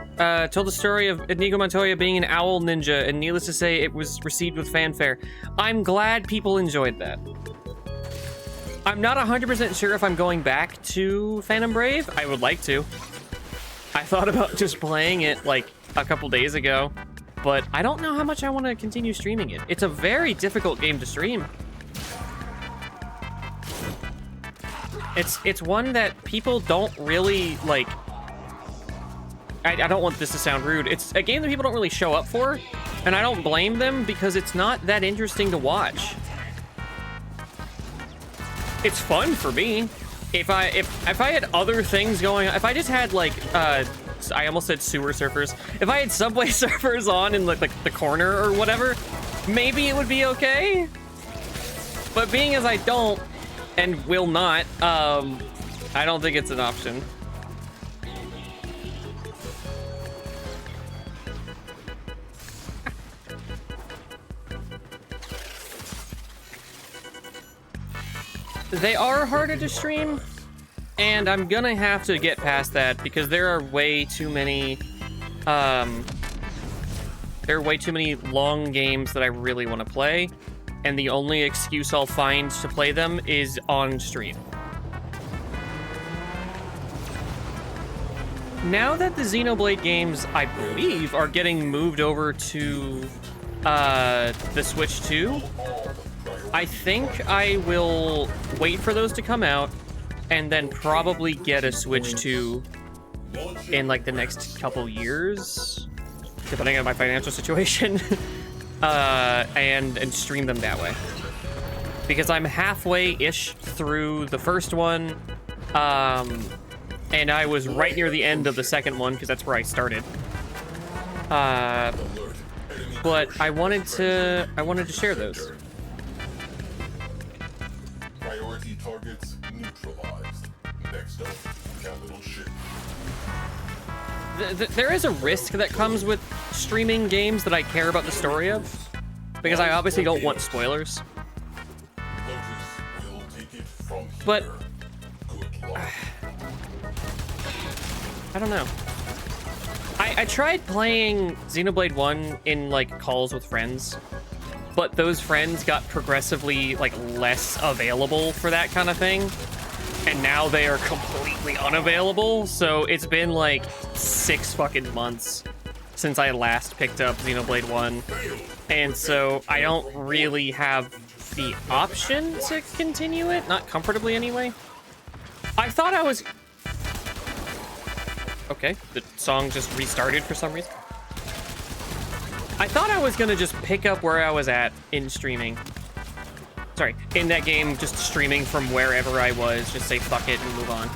told the story of Inigo Montoya being an owl ninja, and needless to say, it was received with fanfare. I'm glad people enjoyed that. I'm not 100% sure if I'm going back to Phantom Brave. I would like to. I thought about just playing it like a couple days ago, but I don't know how much I want to continue streaming it. It's a very difficult game to stream. It's one that people don't really like. I don't want this to sound rude. It's a game that people don't really show up for, and I don't blame them because it's not that interesting to watch. It's fun for me. If I had other things going on, if I just had like I almost said sewer surfers. If I had Subway Surfers on in like the corner or whatever, maybe it would be okay. But being as I don't and will not, I don't think it's an option. They are harder to stream, and I'm gonna have to get past that because there are way too many long games that I really want to play, and the only excuse I'll find to play them is on stream. Now that the Xenoblade games, I believe, are getting moved over to the Switch 2, I think I will wait for those to come out and then probably get a Switch 2 in like the next couple years, depending on my financial situation, and stream them that way. because I'm halfway-ish through the first one, and I was right near the end of the second one, because that's where I started. But I wanted to share those. Priority targets neutralized. Next up, capital ship. There is a risk that comes with streaming games that I care about the story of, because I obviously don't want spoilers. Lotus will take it from But here. Good luck. I don't know. I tried playing Xenoblade 1 in, like, calls with friends, but those friends got progressively, like, less available for that kind of thing, and now they are completely unavailable, so it's been, like, 6 fucking months since I last picked up Xenoblade 1, and so I don't really have the option to continue it, not comfortably anyway. I thought I was... Okay, the song just restarted for some reason. I thought I was gonna just pick up where I was at in streaming. Sorry, in that game, just streaming from wherever I was, just say fuck it and move on.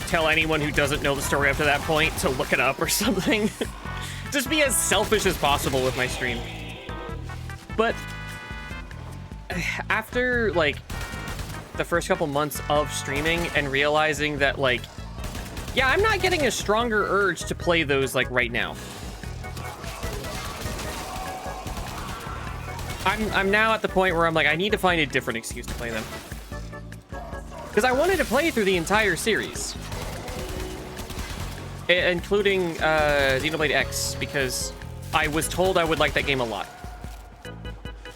Tell anyone who doesn't know the story up to that point to look it up or something. Just be as selfish as possible with my stream. But after, like, the first couple months of streaming and realizing that, like, yeah, I'm not getting a stronger urge to play those, like, right now. I'm now at the point where I'm like, I need to find a different excuse to play them. Because I wanted to play through the entire series. Including Xenoblade X, because I was told I would like that game a lot.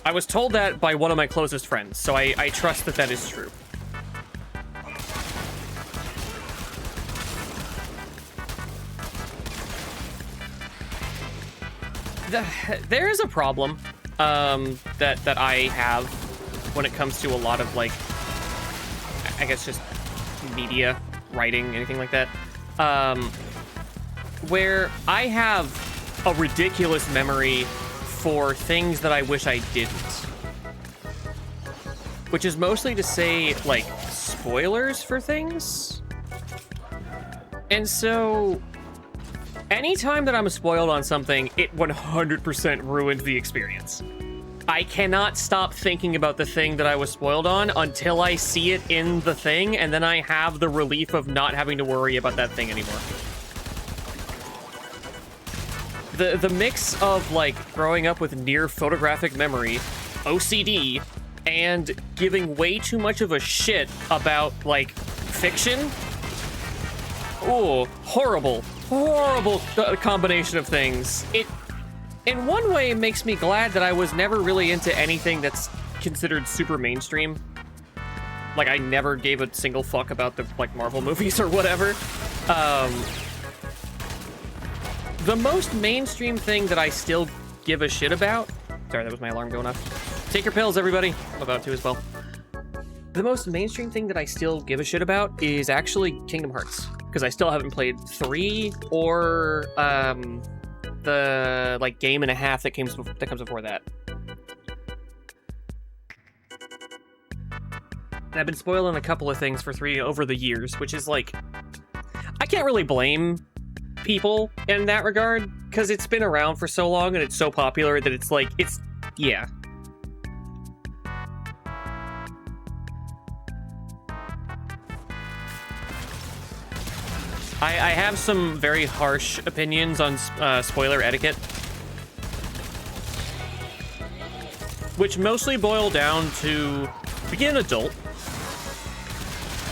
I was told that by one of my closest friends, so I trust that that is true. There is a problem that I have when it comes to a lot of, like, I guess just media, writing, anything like that, where I have a ridiculous memory for things that I wish I didn't. Which is mostly to say, like, spoilers for things. And so... anytime that I'm spoiled on something, it 100% ruins the experience. I cannot stop thinking about the thing that I was spoiled on until I see it in the thing, and then I have the relief of not having to worry about that thing anymore. The mix of, like, growing up with near photographic memory, OCD, and giving way too much of a shit about, like, fiction. Ooh, horrible combination of things. It, in one way, makes me glad that I was never really into anything that's considered super mainstream. Like, I never gave a single fuck about the, like, Marvel movies or whatever. The most mainstream thing that I still give a shit about... Sorry, that was my alarm going off. Take your pills, everybody. I'm about to as well. The most mainstream thing that I still give a shit about is actually Kingdom Hearts. Because I still haven't played 3 or the, like, game and a half that comes before that. And I've been spoiling a couple of things for 3 over the years, which is, like... I can't really blame people in that regard, because it's been around for so long and it's so popular that it's, like, it's... yeah. I have some very harsh opinions on spoiler etiquette, which mostly boil down to be an adult,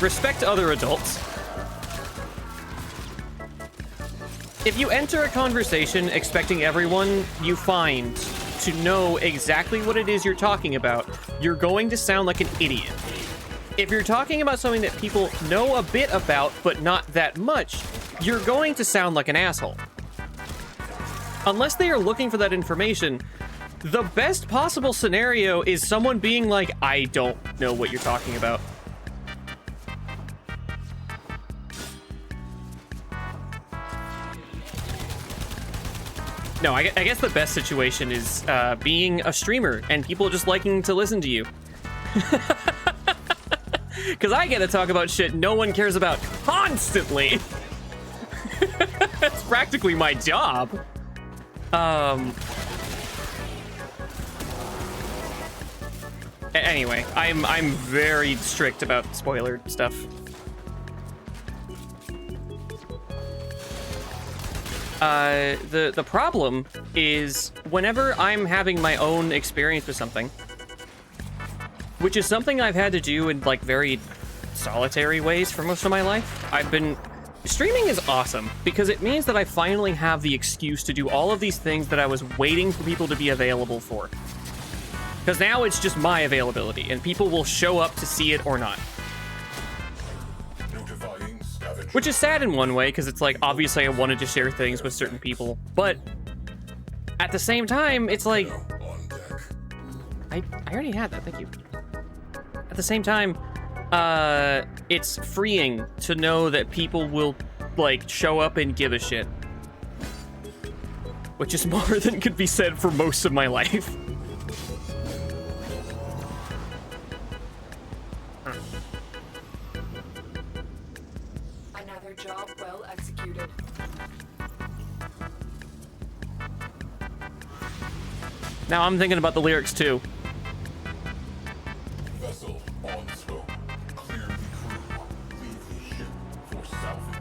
respect other adults. If you enter a conversation expecting everyone you find to know exactly what it is you're talking about, you're going to sound like an idiot. If you're talking about something that people know a bit about, but not that much, you're going to sound like an asshole. Unless they are looking for that information, the best possible scenario is someone being like, I don't know what you're talking about. No, I guess the best situation is being a streamer and people just liking to listen to you. Because I get to talk about shit no one cares about constantly. That's practically my job. Anyway, I'm very strict about spoiler stuff. The problem is whenever I'm having my own experience with something, which is something I've had to do in like very solitary ways for most of my life, streaming is awesome because it means that I finally have the excuse to do all of these things that I was waiting for people to be available for. Because now it's just my availability, and people will show up to see it or not. Which is sad in one way, because it's like, obviously I wanted to share things with certain people, but at the same time, it's like... I already had that, thank you. At the same time, it's freeing to know that people will, like, show up and give a shit. Which is more than could be said for most of my life. Another job well executed. Now I'm thinking about the lyrics too. Vessel on scope. Clear the crew. Leave the ship for salvage.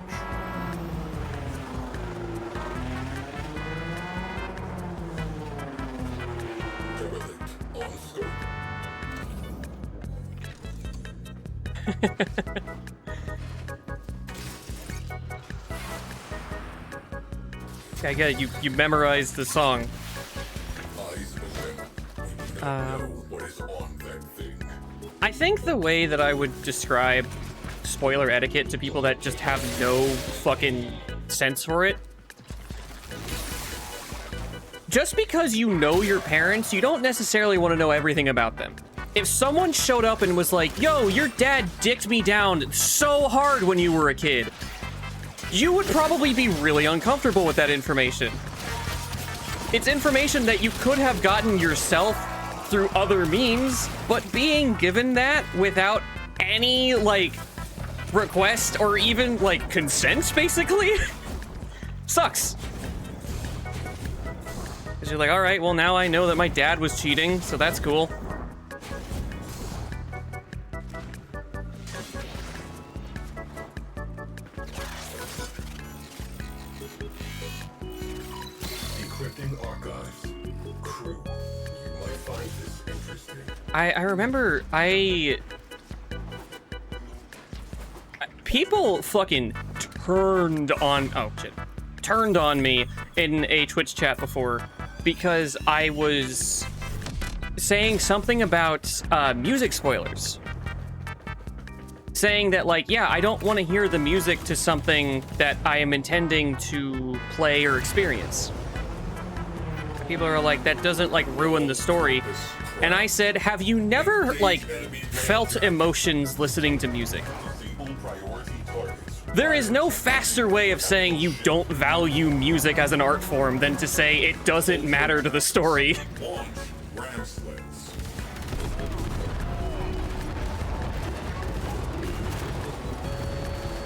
Derelict on scope. I get it, you memorized the song. Eyes open. We know what is on that thing. I think the way that I would describe spoiler etiquette to people that just have no fucking sense for it, just because you know your parents, you don't necessarily want to know everything about them. If someone showed up and was like, yo, your dad dicked me down so hard when you were a kid, you would probably be really uncomfortable with that information. It's information that you could have gotten yourself through other means, but being given that without any, like, request or even, like, consent, basically, sucks. Because you're like, all right, well, now I know that my dad was cheating, so that's cool. Encrypting archives. Crew, you might find this interesting. I remember people fucking turned on me in a Twitch chat before because I was saying something about music spoilers. Saying that, like, yeah, I don't want to hear the music to something that I am intending to play or experience. People are like, that doesn't, like, ruin the story. And I said, have you never, like, felt emotions listening to music? There is no faster way of saying you don't value music as an art form than to say it doesn't matter to the story.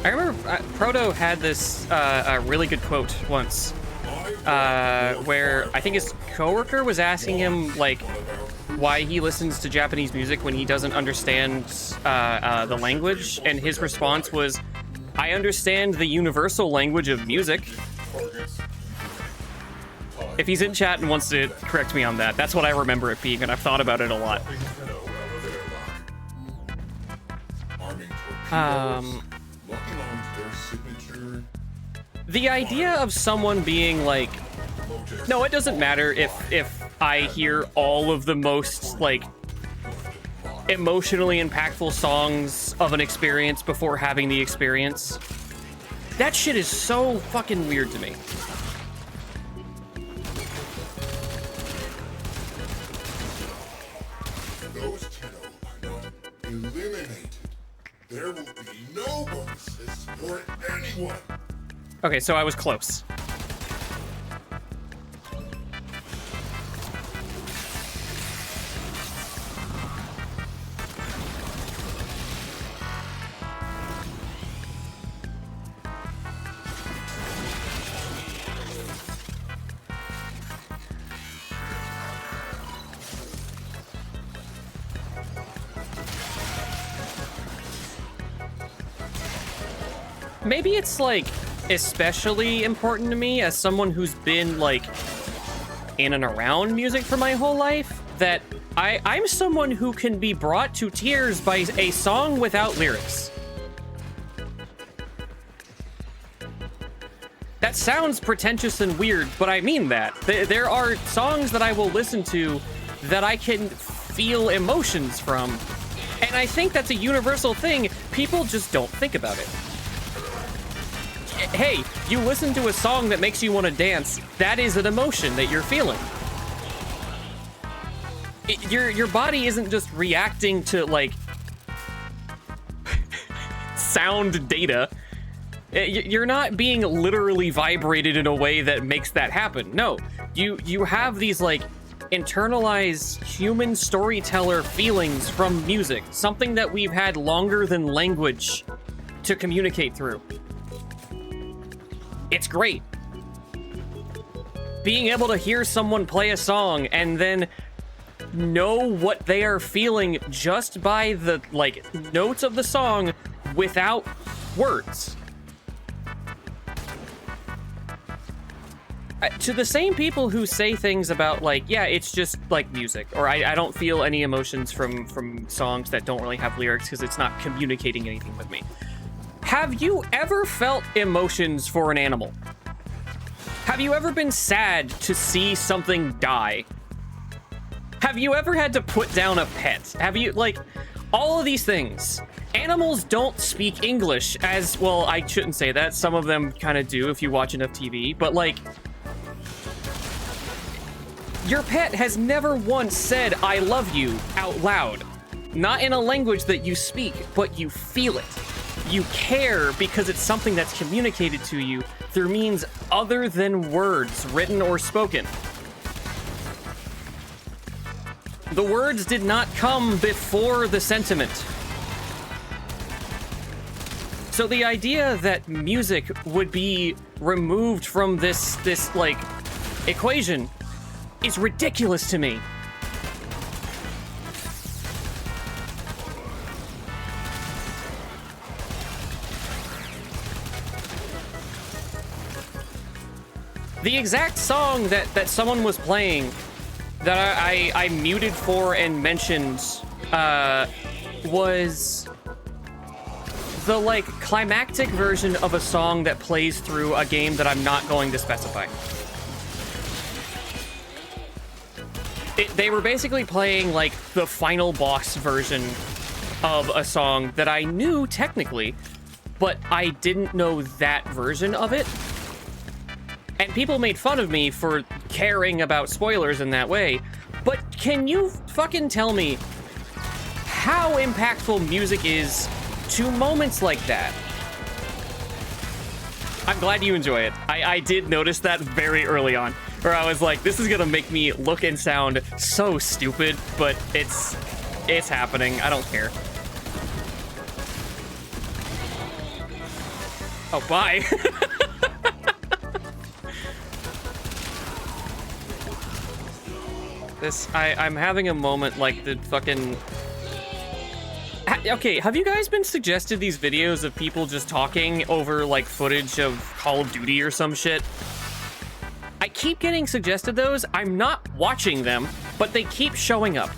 I remember Proto had this a really good quote once, where I think his coworker was asking him, like, why he listens to Japanese music when he doesn't understand the language, and his response was, I understand the universal language of music. If he's in chat and wants to correct me on that, that's what I remember it being, and I've thought about it a lot. The idea of someone being like, no, it doesn't matter if I hear all of the most, like, emotionally impactful songs of an experience before having the experience. That shit is so fucking weird to me. Those 10 are not eliminated. There will be no bonuses for anyone. Okay, so I was close. maybe it's like especially important to me as someone who's been like in and around music for my whole life, that I'm someone who can be brought to tears by a song without lyrics. That sounds pretentious and weird, but I mean that. There are songs that I will listen to that I can feel emotions from. And I think that's a universal thing. People just don't think about it. Hey, you listen to a song that makes you want to dance. That is an emotion that you're feeling. Your body isn't just reacting to, like, sound data. You're not being literally vibrated in a way that makes that happen. No, you have these, like, internalized human storyteller feelings from music, something that we've had longer than language to communicate through. It's great. Being able to hear someone play a song and then know what they are feeling just by the, like, notes of the song without words. To the same people who say things about, like, yeah, it's just like music, or I don't feel any emotions from songs that don't really have lyrics because it's not communicating anything with me. Have you ever felt emotions for an animal? Have you ever been sad to see something die? Have you ever had to put down a pet? Have you, like, all of these things? Animals don't speak English as, well, I shouldn't say that. Some of them kind of do if you watch enough TV, but, like, your pet has never once said, I love you, out loud. Not in a language that you speak, but you feel it. You care because it's something that's communicated to you through means other than words, written or spoken. The words did not come before the sentiment. So the idea that music would be removed from this like, equation is ridiculous to me. The exact song that someone was playing that I muted for and mentioned was the, like, climactic version of a song that plays through a game that I'm not going to specify. They were basically playing, like, the final boss version of a song that I knew technically, but I didn't know that version of it. And people made fun of me for caring about spoilers in that way. But can you fucking tell me how impactful music is to moments like that? I'm glad you enjoy it. I did notice that very early on, where I was like, this is gonna make me look and sound so stupid, but it's happening. I don't care. Oh, bye. I'm having a moment like the fucking... Okay, have you guys been suggested these videos of people just talking over, like, footage of Call of Duty or some shit? I keep getting suggested those. I'm not watching them, but they keep showing up.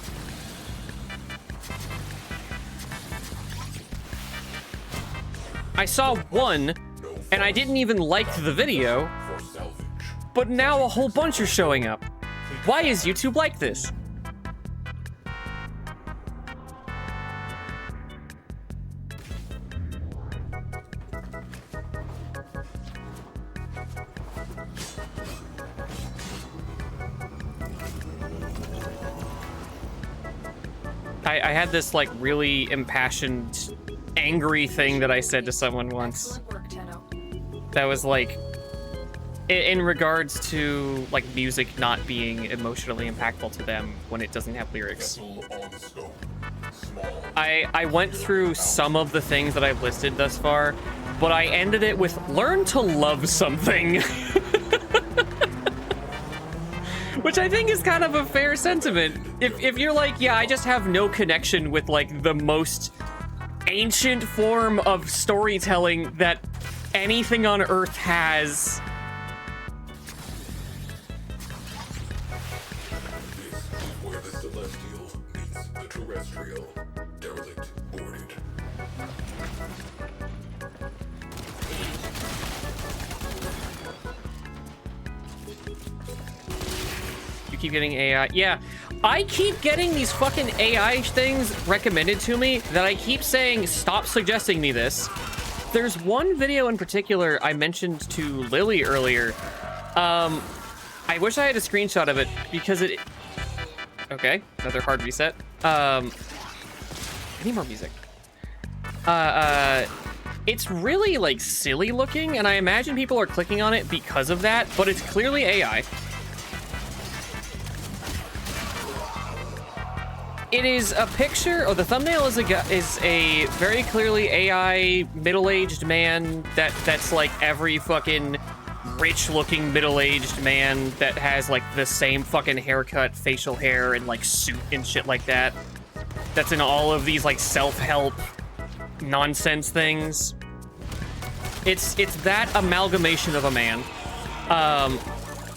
I saw one, and I didn't even like the video, but now a whole bunch are showing up. Why is YouTube like this? I had this, like, really impassioned, angry thing that I said to someone once. That was, like, in regards to, like, music not being emotionally impactful to them when it doesn't have lyrics. I went through some of the things that I've listed thus far, but I ended it with learn to love something. Which I think is kind of a fair sentiment. If you're like, yeah, I just have no connection with, like, the most ancient form of storytelling that anything on Earth has. This is where the celestial meets the terrestrial. Derelict boarded. You keep getting AI. Yeah, I keep getting these fucking AI things recommended to me that I keep saying, stop suggesting me this. There's one video in particular I mentioned to Lily earlier. I wish I had a screenshot of it because it... Okay, another hard reset. I need more music. It's really, like, silly looking, and I imagine people are clicking on it because of that, but it's clearly AI. It is a picture, the thumbnail is a very clearly AI middle-aged man that's like every fucking rich-looking middle-aged man that has like the same fucking haircut, facial hair, and like suit and shit like that. That's in all of these like self-help nonsense things. It's that amalgamation of a man.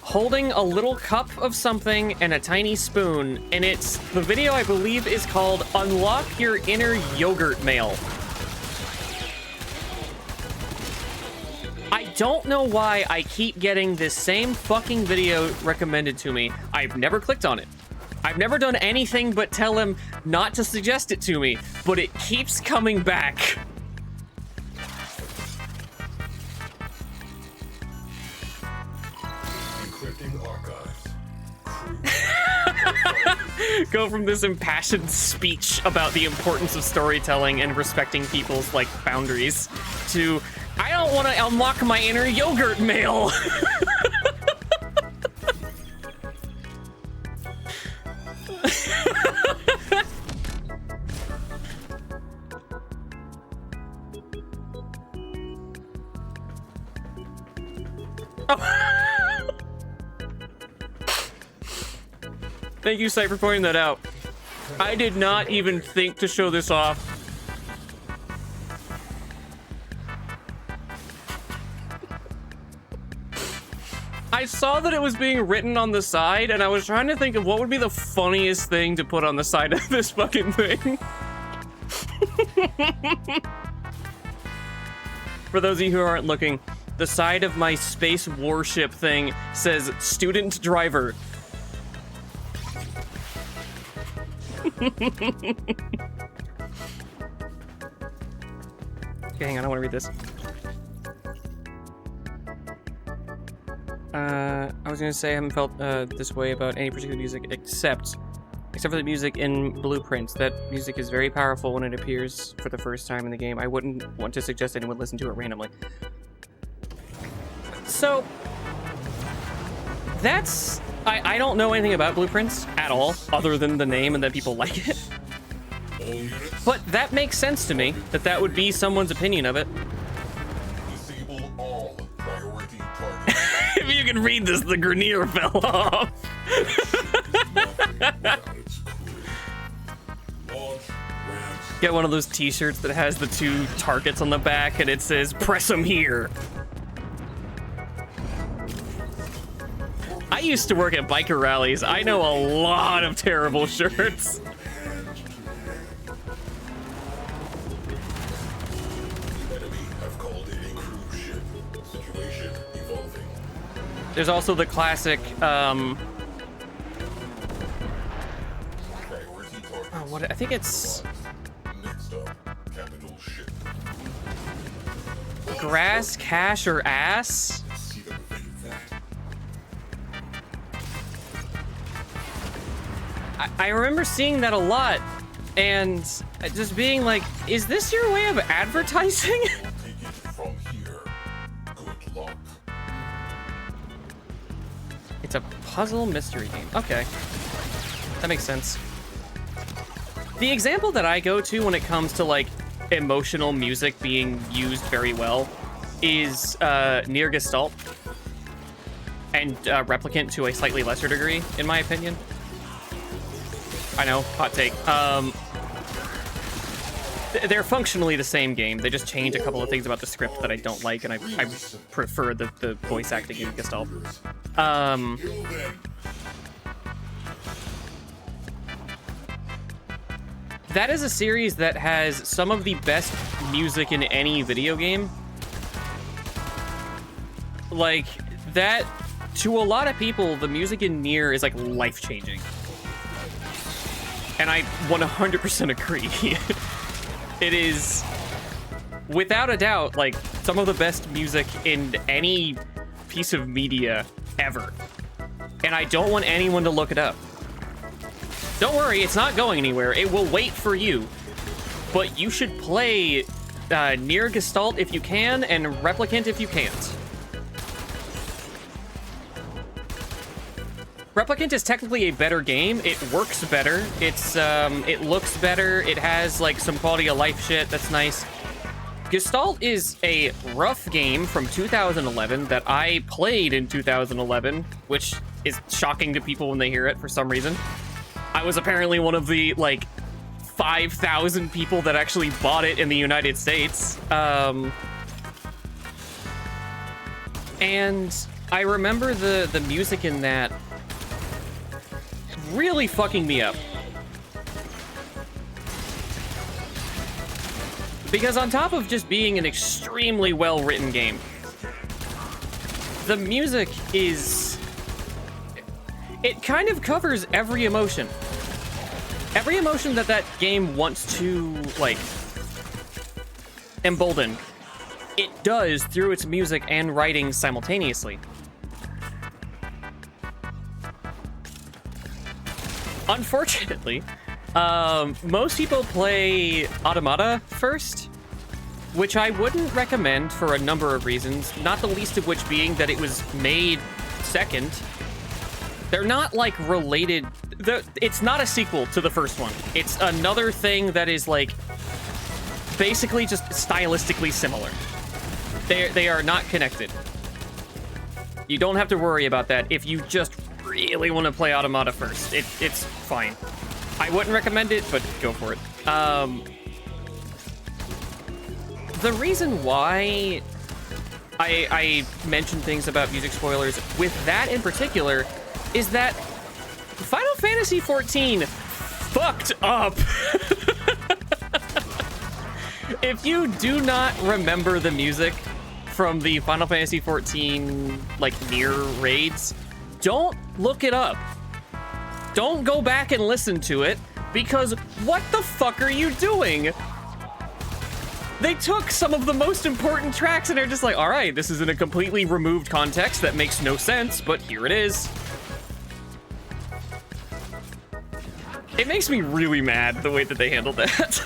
Holding a little cup of something and a tiny spoon, and the video I believe is called Unlock Your Inner Yogurt Male. I don't know why I keep getting this same fucking video recommended to me. I've never clicked on it. I've never done anything but tell him not to suggest it to me, but it keeps coming back. Go from this impassioned speech about the importance of storytelling and respecting people's like boundaries to I don't want to unlock my inner yogurt male. Thank you, Sight, for pointing that out. I did not even think to show this off. I saw that it was being written on the side, and I was trying to think of what would be the funniest thing to put on the side of this fucking thing. For those of you who aren't looking, the side of my space warship thing says student driver. Okay, hang on, I want to read this. I was gonna say I haven't felt this way about any particular music except for the music in Blueprints. That music is very powerful when it appears for the first time in the game. I wouldn't want to suggest anyone listen to it randomly. So, that's... I don't know anything about Blueprints at all, other than the name and that people like it. But that makes sense to me, that would be someone's opinion of it. Disable all priority targets. If you can read this, the Grenier fell off. Get one of those t-shirts that has the 2 targets on the back and it says, press them here. I used to work at biker rallies. I know a lot of terrible shirts. There's also the classic, what, I think it's... Grass, cash, or ass? I remember seeing that a lot, and just being like, is this your way of advertising? It's a puzzle mystery game. Okay. That makes sense. The example that I go to when it comes to, like, emotional music being used very well is Near Gestalt. And Replicant to a slightly lesser degree, in my opinion. I know, hot take. they're functionally the same game. They just change a couple of things about the script that I don't like, and I prefer the voice acting in Gestalt. Kill them. That is a series that has some of the best music in any video game. Like, that, to a lot of people, the music in Nier is like life-changing. And I 100% agree. It is, without a doubt, like, some of the best music in any piece of media ever. And I don't want anyone to look it up. Don't worry, it's not going anywhere. It will wait for you. But you should play Nier Gestalt if you can, and Replicant if you can't. Replicant is technically a better game. It works better. It looks better. It has like some quality of life shit that's nice. Gestalt is a rough game from 2011 that I played in 2011, which is shocking to people when they hear it for some reason. I was apparently one of the like 5,000 people that actually bought it in the United States. And I remember the music in that really fucking me up. Because on top of just being an extremely well-written game, the music is... it kind of covers every emotion. Every emotion that that game wants to, like, embolden, it does through its music and writing simultaneously. Unfortunately, most people play Automata first, which I wouldn't recommend for a number of reasons, not the least of which being that it was made second. They're not, like, related. It's not a sequel to the first one. It's another thing that is, like, basically just stylistically similar. They are not connected. You don't have to worry about that if you just really want to play Automata first. It's fine. I wouldn't recommend it, but go for it. The reason why I mention things about music spoilers with that in particular is that Final Fantasy XIV fucked up. If you do not remember the music from the Final Fantasy XIV, like, Nier raids, don't look it up. Don't go back and listen to it, because what the fuck are you doing? They took some of the most important tracks and are just like, all right, this is in a completely removed context that makes no sense, but here it is. It makes me really mad the way that they handled that.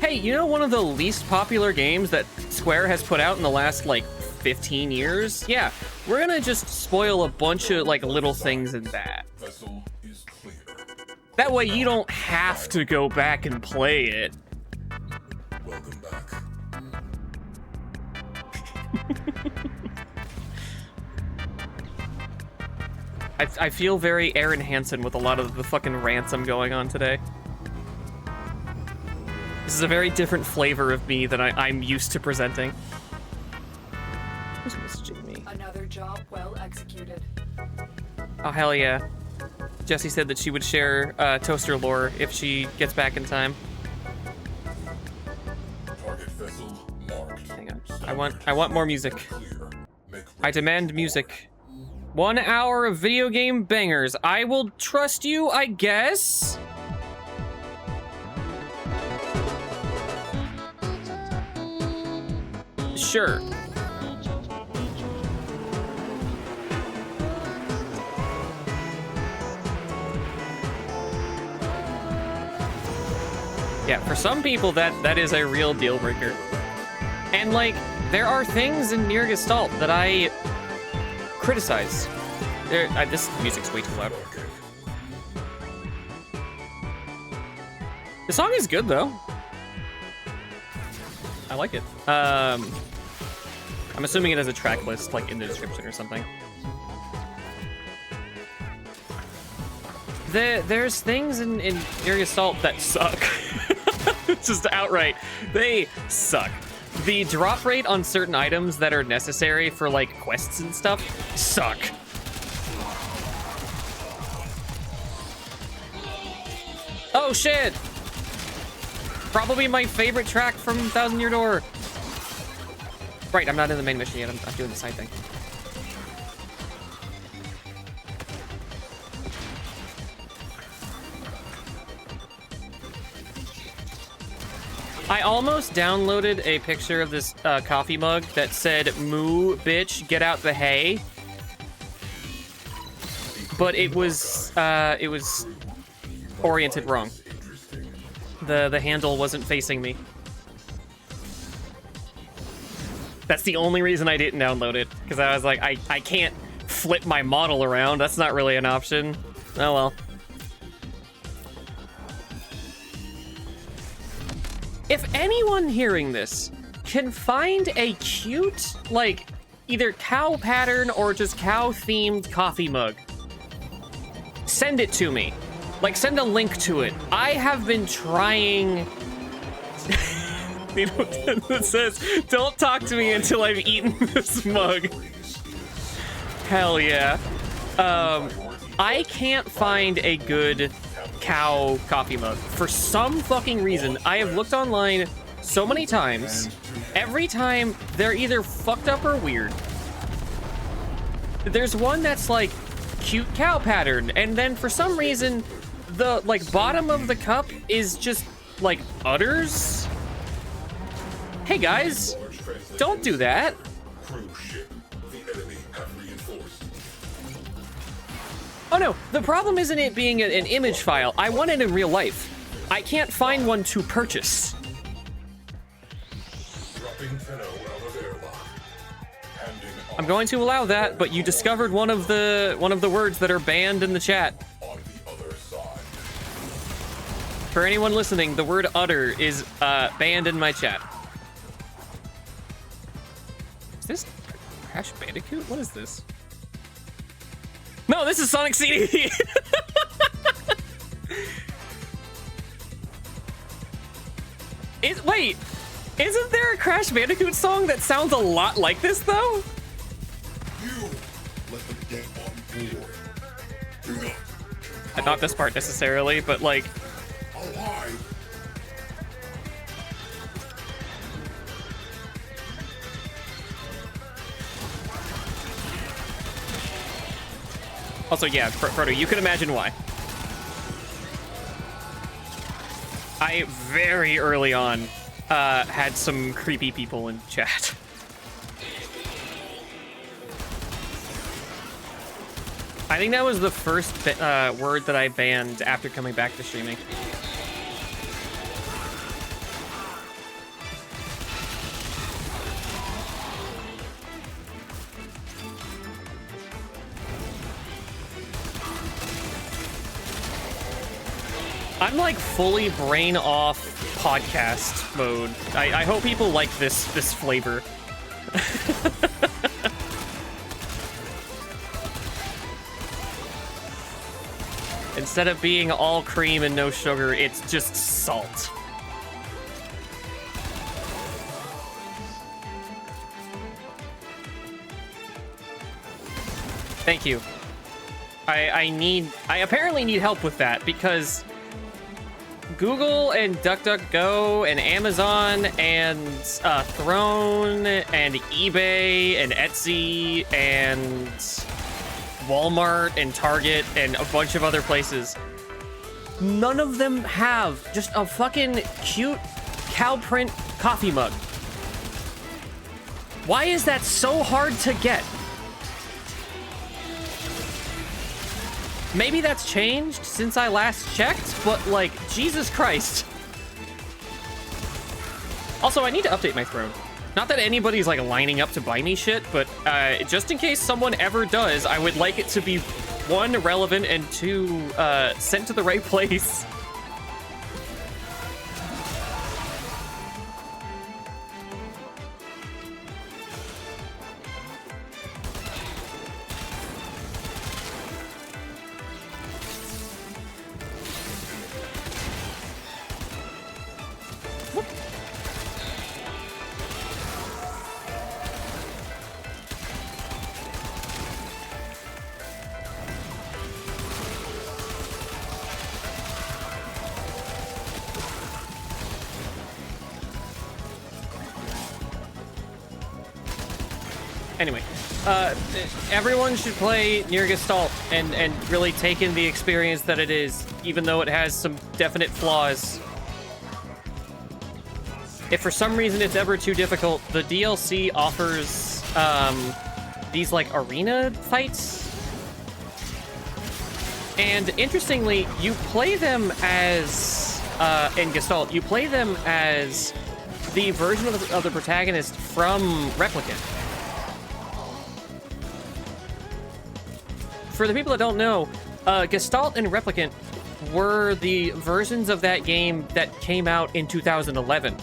Hey, you know one of the least popular games that Square has put out in the last, like, 15 years? Yeah, we're gonna just spoil a bunch of, like, little things in that. Vessel is clear. That way you don't have to go back and play it. Welcome back. I feel very Aaron Hansen with a lot of the fucking rants I'm going on today. This is a very different flavor of me than I'm used to presenting. Who's messaging me? Another job well executed. Oh, hell yeah. Jessie said that she would share Toaster lore if she gets back in time. Target vessel marked. Hang on. I want more music. Clear. Make I demand music. 1 hour of video game bangers. I will trust you, I guess. Sure. Yeah, for some people that is a real deal breaker. And like, there are things in Nier Gestalt that I criticize. This music's way too loud. The song is good though. I like it. I'm assuming it has a track list like in the description or something. There's things in Area Salt that suck. Just outright, they suck. The drop rate on certain items that are necessary for like quests and stuff suck. Oh shit! Probably my favorite track from Thousand Year Door. Right, I'm not in the main mission yet. I'm doing the side thing. I almost downloaded a picture of this coffee mug that said, "Moo, bitch, get out the hay." But it was oriented wrong. The handle wasn't facing me. That's the only reason I didn't download it, because I was like, I can't flip my model around. That's not really an option. Oh well. If anyone hearing this can find a cute, like, either cow pattern or just cow-themed coffee mug, send it to me. Like, send a link to it. I have been trying... You know, it says, "Don't talk to me until I've eaten this mug." Hell yeah. I can't find a good cow coffee mug. For some fucking reason, I have looked online so many times. Every time, they're either fucked up or weird. There's one that's like cute cow pattern, and then for some reason, the like bottom of the cup is just like udders. Hey guys, don't do that. Cruise ship. The enemy have reinforced. Oh no, the problem isn't it being an image file. I want it in real life. I can't find one to purchase. Dropping Tenno out of airlock. Handing I'm going to allow that, but you discovered one of the words that are banned in the chat. on the other side. For anyone listening, the word "utter" is banned in my chat. Is this Crash Bandicoot? What is this? No, this is Sonic CD! Wait, isn't there a Crash Bandicoot song that sounds a lot like this, though? You let them get on board. Do not. Not this part necessarily, but like... Alive. Also, yeah, Frodo, you can imagine why. I, very early on, had some creepy people in chat. I think that was the first word that I banned after coming back to streaming. I'm like fully brain off podcast mode. I hope people like this flavor. Instead of being all cream and no sugar, it's just salt. Thank you. I apparently need help with that because Google and DuckDuckGo and Amazon and Throne and eBay and Etsy and Walmart and Target and a bunch of other places, none of them have just a fucking cute cow print coffee mug. Why is that so hard to get? Maybe that's changed since I last checked, but like, Jesus Christ. Also, I need to update my Throne. Not that anybody's like lining up to buy me shit, but just in case someone ever does, I would like it to be, one, relevant, and two, sent to the right place. Anyway, everyone should play Near Gestalt and really take in the experience that it is, even though it has some definite flaws. If for some reason it's ever too difficult, the DLC offers these like arena fights. And interestingly, you play them as, in Gestalt, you play them as the version of the protagonist from Replicant. For the people that don't know, Gestalt and Replicant were the versions of that game that came out in 2011.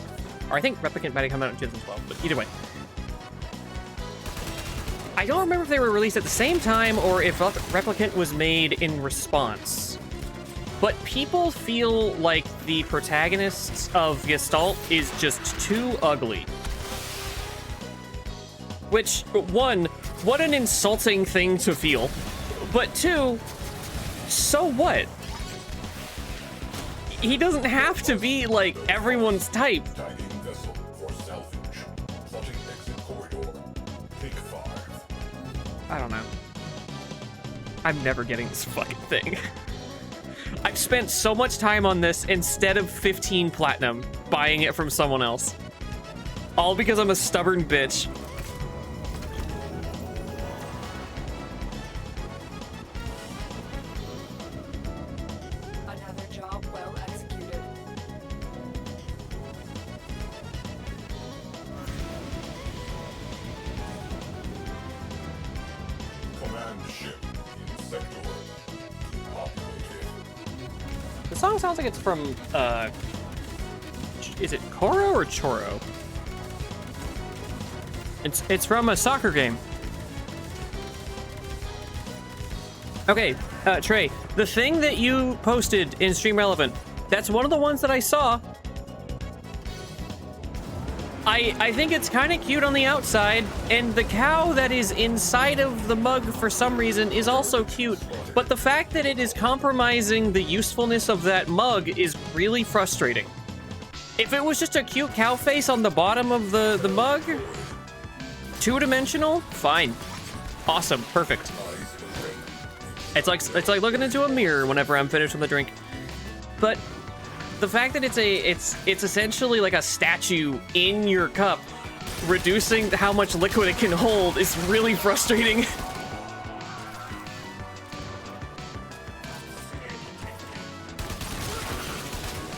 Or I think Replicant might have come out in 2012, but either way. I don't remember if they were released at the same time or if Replicant was made in response. But people feel like the protagonist of Gestalt is just too ugly. Which, one, what an insulting thing to feel. But two, so what? He doesn't have to be, like, everyone's type. I don't know. I'm never getting this fucking thing. I've spent so much time on this instead of 15 platinum buying it from someone else. All because I'm a stubborn bitch. Another job well executed. Command ship in sector populated. The song sounds like it's from, is it Koro or Choro? It's from a soccer game. Okay, Trey, the thing that you posted in Stream Relevant, that's one of the ones that I saw. I think it's kind of cute on the outside, and the cow that is inside of the mug for some reason is also cute, but the fact that it is compromising the usefulness of that mug is really frustrating. If it was just a cute cow face on the bottom of the mug, two-dimensional, fine. Awesome, perfect. It's like looking into a mirror whenever I'm finished with a drink. But the fact that it's essentially like a statue in your cup, reducing how much liquid it can hold is really frustrating.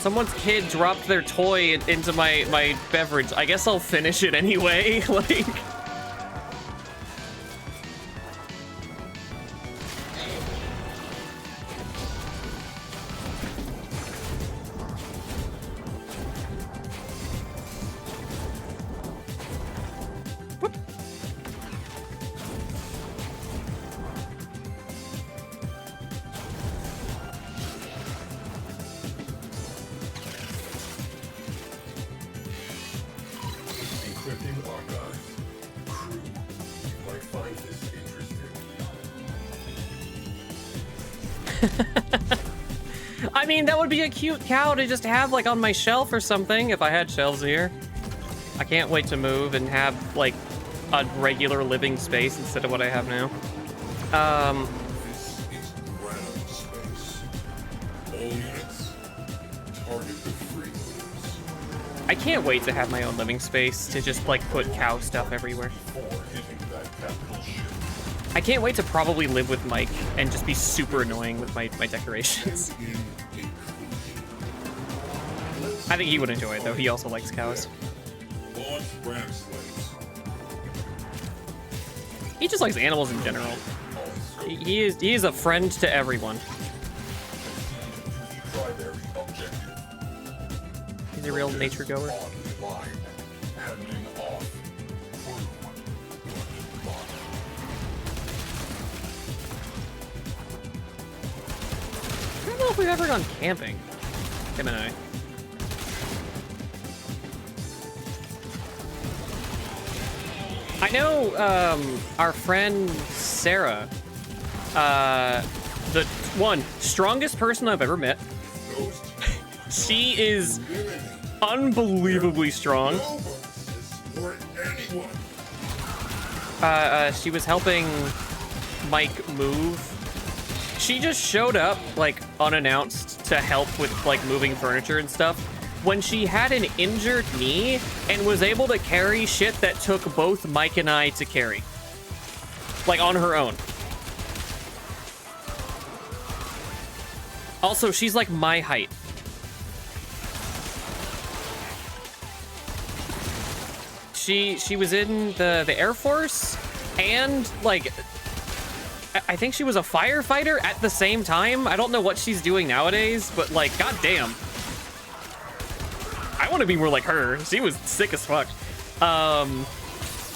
Someone's kid dropped their toy into my beverage. I guess I'll finish it anyway. Like, Encrypting archives. Crew, you might find this interesting. I mean, that would be a cute cow to just have like on my shelf or something if I had shelves here. I can't wait to move and have like a regular living space instead of what I have now. This is random space. All units, target the freeways. I can't wait to have my own living space to just like put cow stuff everywhere. Before hitting that capital ship. I can't wait to probably live with Mike and just be super annoying with my decorations. In a crew. I think he would enjoy it though. He also likes cows. Launch ram slaves. He just likes animals in general. He is a friend to everyone. Primary objective. He's a real nature goer. Online. Handing off. Crew. I don't know if we've ever gone camping, him and I. I know our friend Sarah, the strongest person I've ever met. Ghost. She is unbelievably strong. No bonuses for anyone. she was helping Mike move. She just showed up, like, unannounced to help with, like, moving furniture and stuff when she had an injured knee and was able to carry shit that took both Mike and I to carry. Like, on her own. Also, she's, like, my height. She was in the Air Force and, like, I think she was a firefighter at the same time. I don't know what she's doing nowadays, but, like, goddamn. I want to be more like her. She was sick as fuck.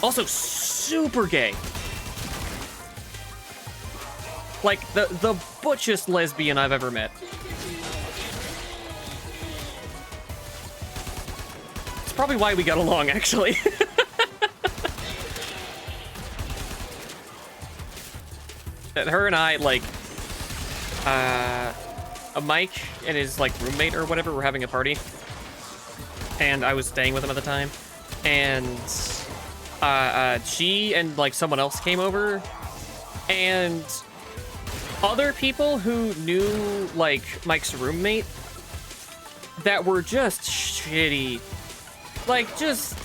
Also, super gay. Like, the butchest lesbian I've ever met. It's probably why we got along, actually. Her and I, like, Mike and his, like, roommate or whatever were having a party. And I was staying with him at the time. And, she and, like, someone else came over. And other people who knew, like, Mike's roommate that were just shitty. Like, just,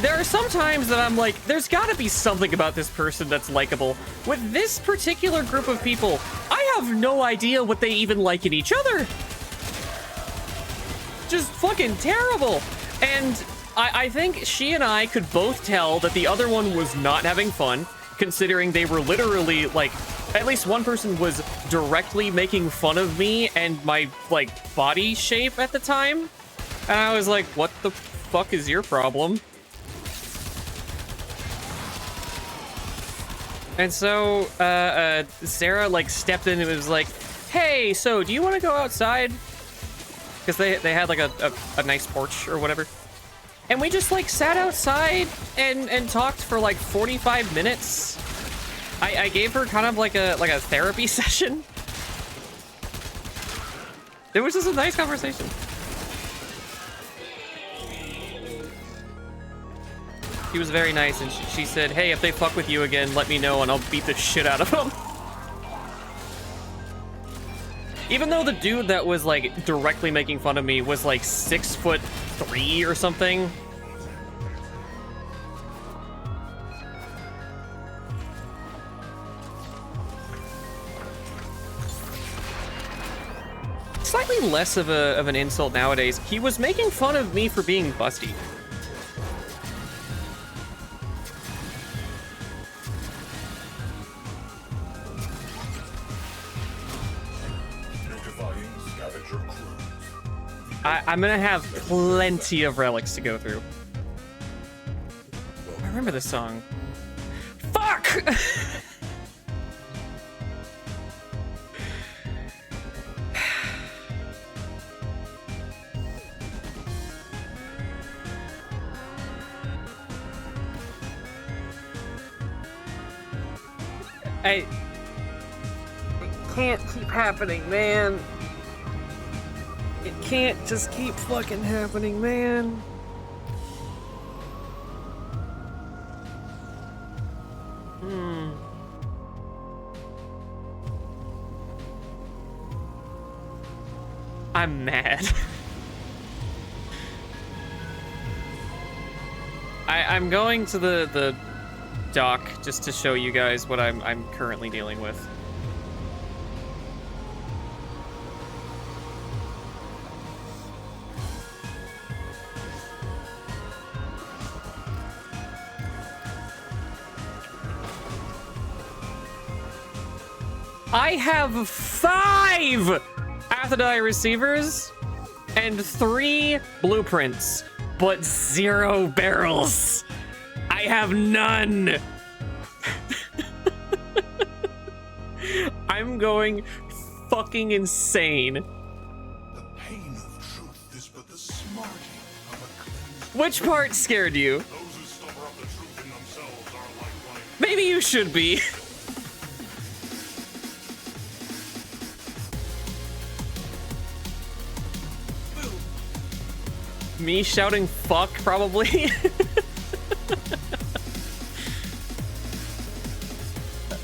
there are some times that I'm like, there's gotta be something about this person that's likable. With this particular group of people, I have no idea what they even like in each other. Just fucking terrible. And I think she and I could both tell that the other one was not having fun, considering they were literally, like, at least one person was directly making fun of me and my, like, body shape at the time. And I was like, what the fuck is your problem? And so, Sarah, like, stepped in and was like, hey, so do you want to go outside? Because they had, like, a nice porch or whatever. And we just, like, sat outside and talked for, like, 45 minutes. I gave her kind of like a therapy session. It was just a nice conversation. She was very nice, and she said, hey, if they fuck with you again, let me know and I'll beat the shit out of them. Even though the dude that was, like, directly making fun of me was, like, 6'3" or something. Slightly less of an insult nowadays. He was making fun of me for being busty. I'm gonna have plenty of relics to go through. I remember this song. Fuck! It can't keep happening, man. It can't just keep fucking happening, man. I'm mad. I'm going to the dock just to show you guys what I'm currently dealing with. I have 5 Athodai receivers and 3 blueprints, but 0 barrels. I have none. I'm going fucking insane. The pain of truth is but the smarting of a cleansed. Which part scared you? Those who stubber up the truth in themselves are like wine. Maybe you should be. Me shouting fuck, probably.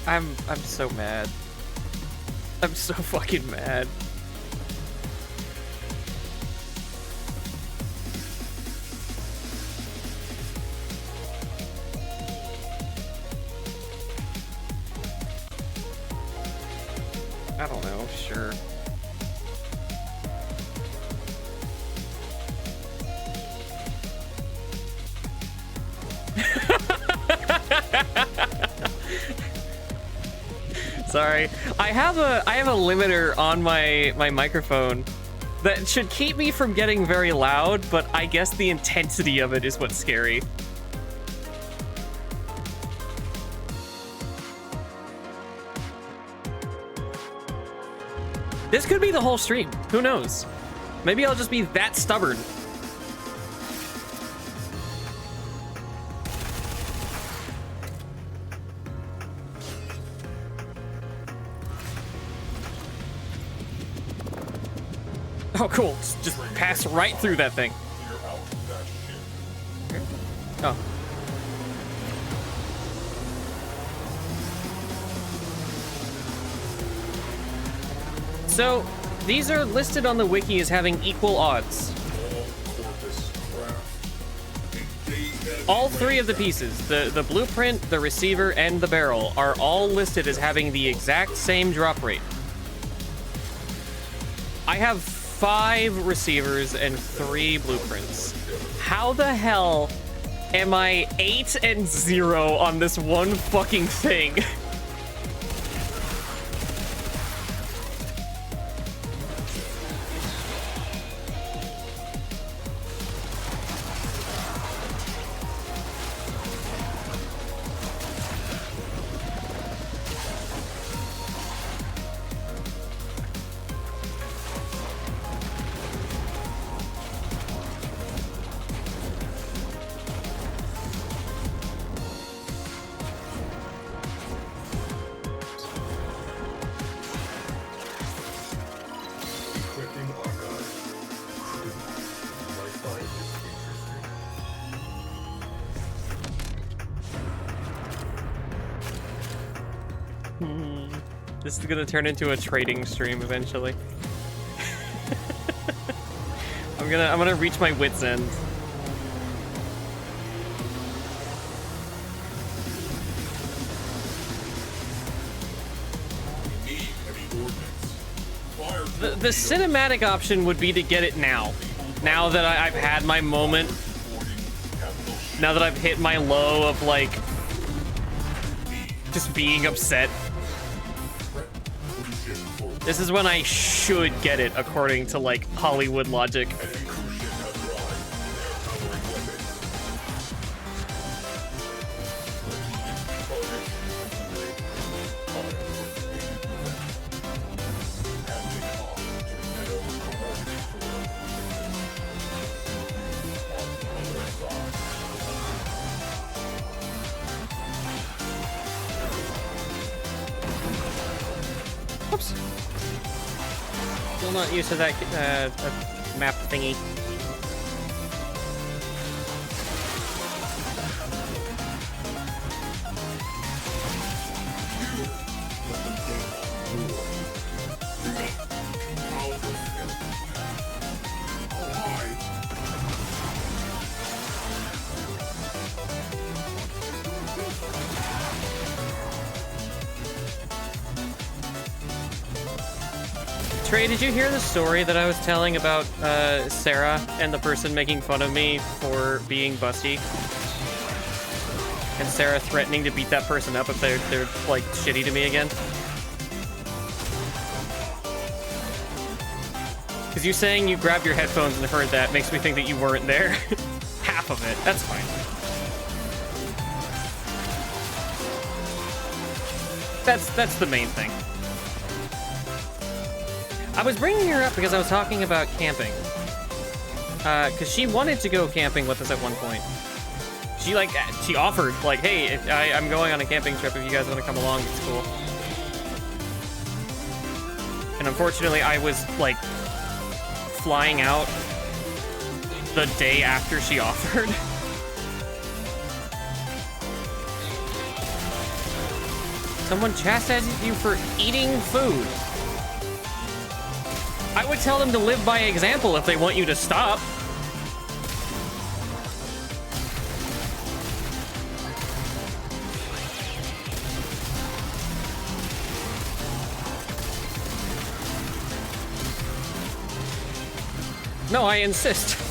I'm so mad. I'm so fucking mad. I don't know, sure. Sorry. I have a limiter on my microphone that should keep me from getting very loud, but I guess the intensity of it is what's scary. This could be the whole stream. Who knows? Maybe I'll just be that stubborn. Oh, cool. Just pass right through that thing. Oh. So, these are listed on the wiki as having equal odds. All three of the pieces, the blueprint, the receiver, and the barrel, are all listed as having the exact same drop rate. I have 5 receivers and 3 blueprints. How the hell am I 8 and 0 on this one fucking thing? This is gonna turn into a trading stream eventually. I'm gonna reach my wit's end. The cinematic option would be to get it now. Now that I've had my moment. Now that I've hit my low of like just being upset. This is when I should get it, according to, like, Hollywood logic. Oops. Still not used to that map thingy. Trey, did you hear the story that I was telling about Sarah and the person making fun of me for being busty? And Sarah threatening to beat that person up if they're like shitty to me again? Because you saying you grabbed your headphones and heard that makes me think that you weren't there. Half of it. That's fine. That's the main thing. I was bringing her up because I was talking about camping. Because she wanted to go camping with us at one point. She offered, like, hey, I'm going on a camping trip. If you guys want to come along, it's cool. And unfortunately, I was, like, flying out the day after she offered. Someone chastises you for eating food. I would tell them to live by example if they want you to stop. No, I insist.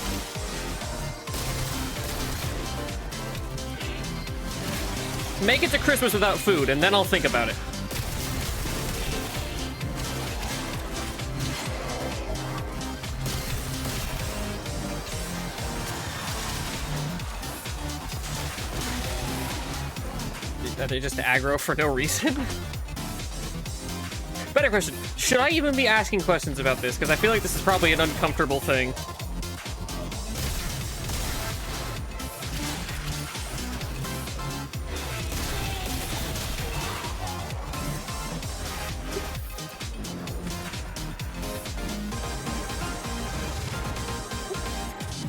Make it to Christmas without food, and then I'll think about it. Are they just aggro for no reason? Better question. Should I even be asking questions about this? Because I feel like this is probably an uncomfortable thing.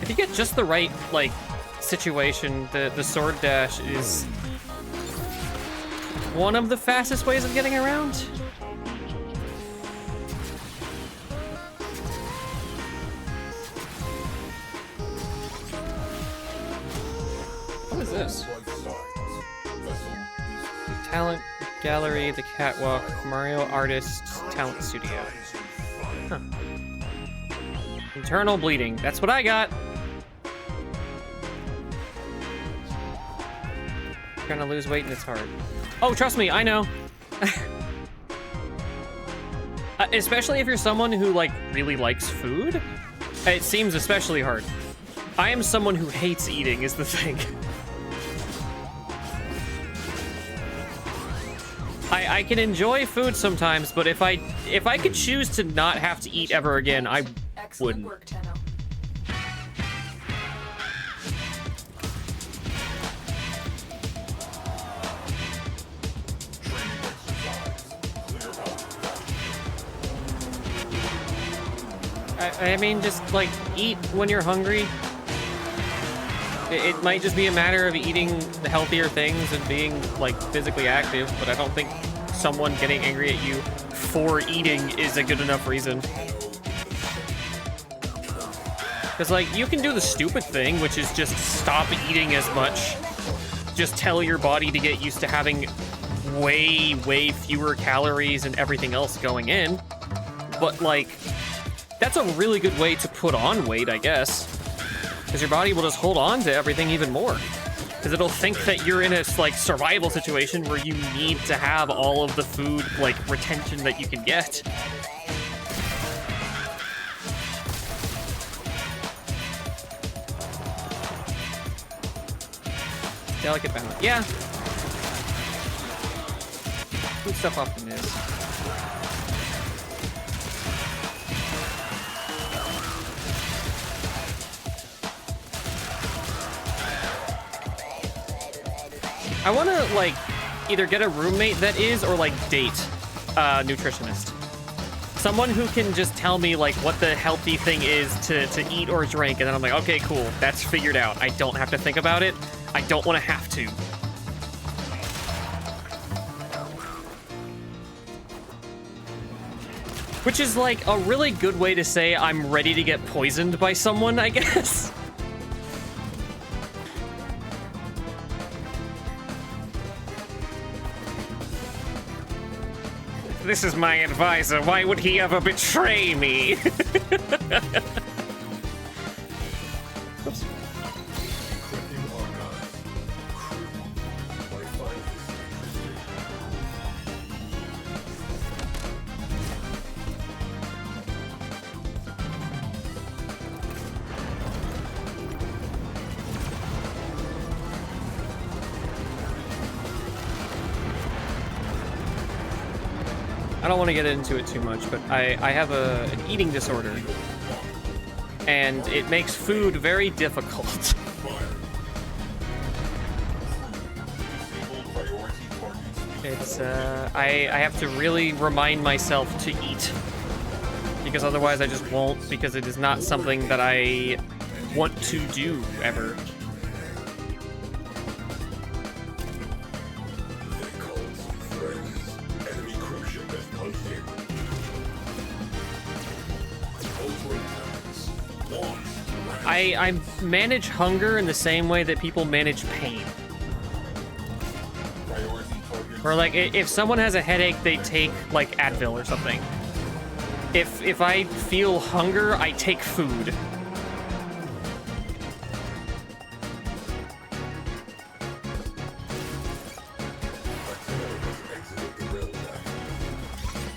If you get just the right, like, situation, the sword dash is one of the fastest ways of getting around. What is this? Talent Gallery, the Catwalk, Mario Artist, Talent Studio. Huh. Internal bleeding. That's what I got. Trying to lose weight and it's hard. Oh, trust me, I know. Especially if you're someone who, like, really likes food, it seems especially hard. I am someone who hates eating, is the thing. I can enjoy food sometimes, but if I could choose to not have to eat ever again, I Excellent wouldn't. work, Tenno. I mean, just, like, eat when you're hungry. It might just be a matter of eating the healthier things and being, like, physically active, but I don't think someone getting angry at you for eating is a good enough reason. Because, like, you can do the stupid thing, which is just stop eating as much. Just tell your body to get used to having way, way fewer calories and everything else going in. But, like, that's a really good way to put on weight, I guess. Because your body will just hold on to everything even more. Because it'll think that you're in a, like, survival situation where you need to have all of the food, like, retention that you can get. Delicate balance. Yeah. Food stuff often is. I want to, like, either get a roommate that is or, like, date a nutritionist. Someone who can just tell me, like, what the healthy thing is to eat or drink, and then I'm like, okay, cool, that's figured out. I don't have to think about it. I don't want to have to. Which is, like, a really good way to say I'm ready to get poisoned by someone, I guess. This is my advisor. Why would he ever betray me? Oops. I don't want to get into it too much, but I have an eating disorder, and it makes food very difficult. It's, I have to really remind myself to eat, because otherwise I just won't, because it is not something that I want to do, ever. They call us friends. I manage hunger in the same way that people manage pain. Or like, if someone has a headache, they take like Advil or something. If I feel hunger, I take food.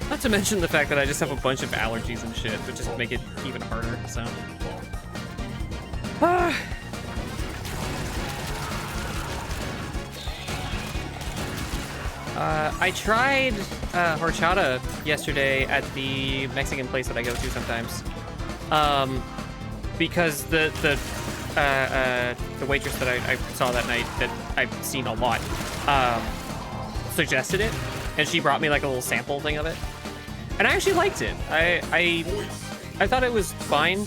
Not to mention the fact that I just have a bunch of allergies and shit, which just make it even harder, so. I tried horchata yesterday at the Mexican place that I go to sometimes, because the waitress that I saw that night that I've seen a lot suggested it, and she brought me like a little sample thing of it, and I actually liked it. I thought it was fine.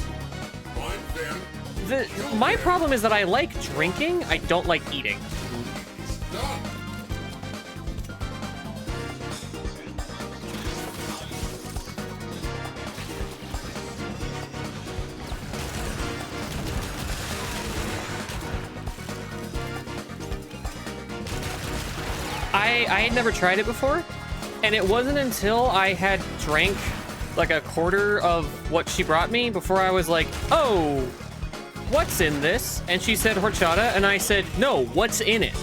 My problem is that I like drinking, I don't like eating. I had never tried it before, and it wasn't until I had drank like a quarter of what she brought me before I was like, oh, what's in this? And she said horchata, and I said, no, what's in it?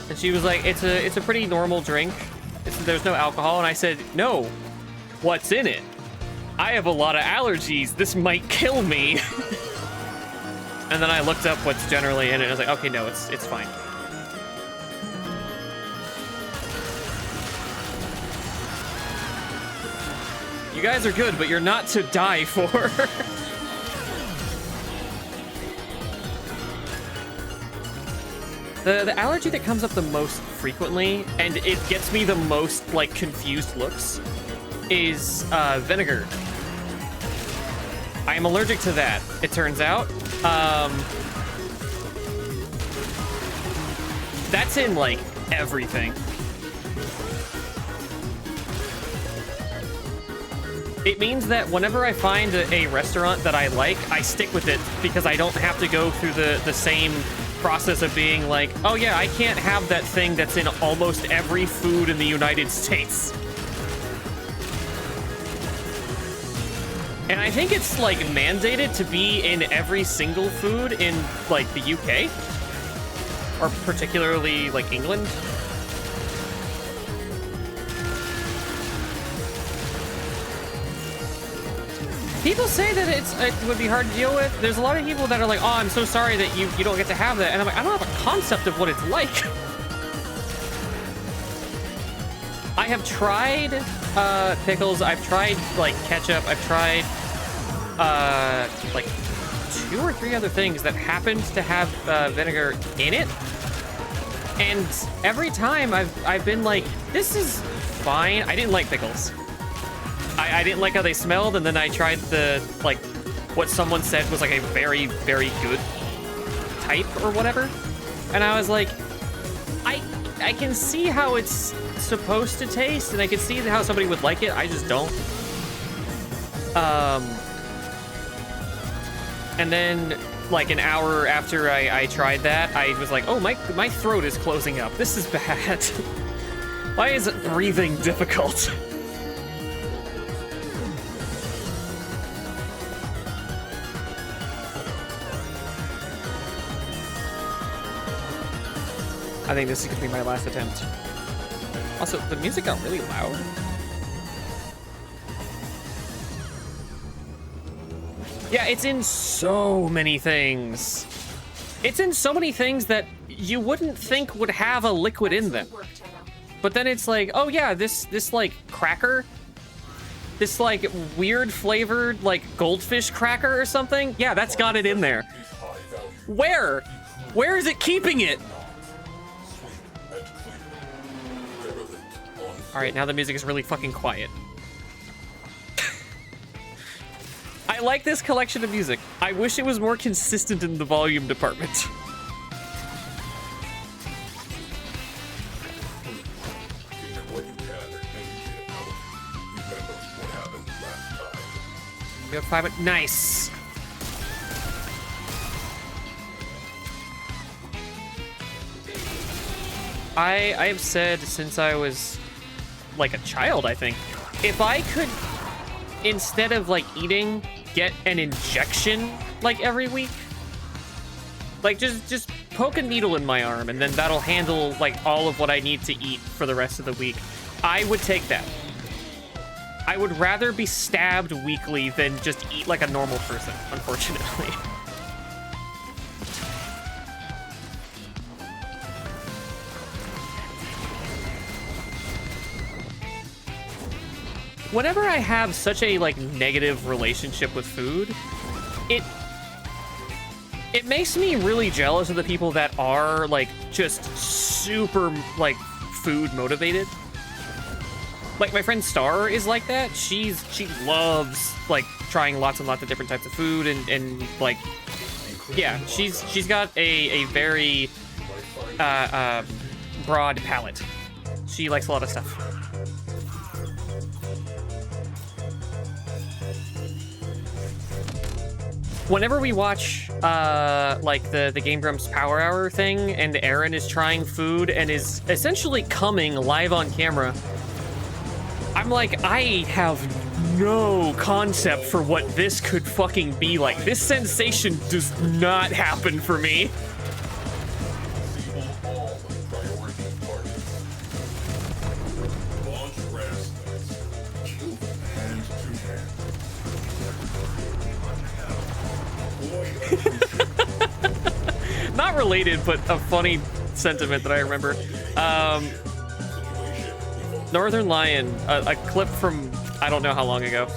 And she was like, it's a pretty normal drink. There's no alcohol. And I said, no, what's in it? I have a lot of allergies. This might kill me. And then I looked up what's generally in it, and I was like, okay, no, it's fine. You guys are good, but you're not to die for. The allergy that comes up the most frequently, and it gets me the most, like, confused looks, is vinegar. I am allergic to that, it turns out. That's in, like, everything. It means that whenever I find a restaurant that I like, I stick with it because I don't have to go through the same process of being like, oh yeah, I can't have that thing that's in almost every food in the United States. And I think it's like mandated to be in every single food in like the UK, or particularly like England. People say that it would be hard to deal with. There's a lot of people that are like, oh, I'm so sorry that you don't get to have that. And I'm like, I don't have a concept of what it's like. I have tried pickles. I've tried like ketchup. I've tried like 2 or 3 other things that happened to have vinegar in it. And every time I've been like, this is fine. I didn't like pickles. I didn't like how they smelled, and then I tried the, like, what someone said was like a very, very good type or whatever. And I was like, I can see how it's supposed to taste, and I can see how somebody would like it. I just don't. And then, like, an hour after I tried that, I was like, oh, my throat is closing up. This is bad. Why is breathing difficult? I think this is gonna be my last attempt. Also, the music got really loud. Yeah, it's in so many things. It's in so many things that you wouldn't think would have a liquid in them. But then it's like, oh yeah, this like cracker, this like weird flavored like goldfish cracker or something. Yeah, that's got it in there. Where? Where is it keeping it? All right, now the music is really fucking quiet. I like this collection of music. I wish it was more consistent in the volume department. You have 5 minutes. Nice. I have said since I was like a child, I think, if I could, instead of like eating, get an injection like every week, like just poke a needle in my arm and then that'll handle like all of what I need to eat for the rest of the week, I would take that. I would rather be stabbed weekly than just eat like a normal person, unfortunately. Whenever I have such a like negative relationship with food, it makes me really jealous of the people that are like just super like food motivated. Like my friend Star is like that. She loves like trying lots and lots of different types of food and like, yeah, she's got a very broad palate. She likes a lot of stuff. Whenever we watch like the Game Grumps Power Hour thing and Aaron is trying food and is essentially coming live on camera, I'm like, I have no concept for what this could fucking be like. This sensation does not happen for me. Disable all priority targets. Launch rest. Kill them hand to hand. Not related, but a funny sentiment that I remember. Northern Lion, a clip from I don't know how long ago.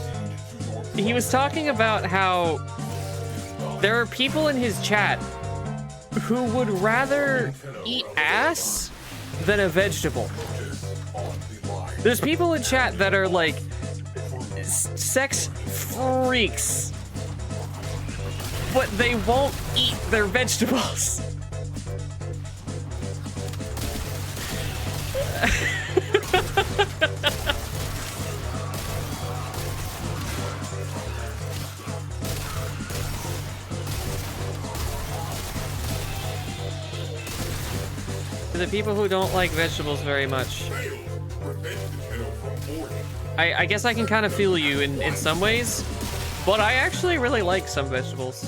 He was talking about how there are people in his chat who would rather eat ass than a vegetable. There's people in chat that are like sex freaks, but they won't eat their vegetables. The people who don't like vegetables very much. I guess I can kind of feel you in some ways, but I actually really like some vegetables.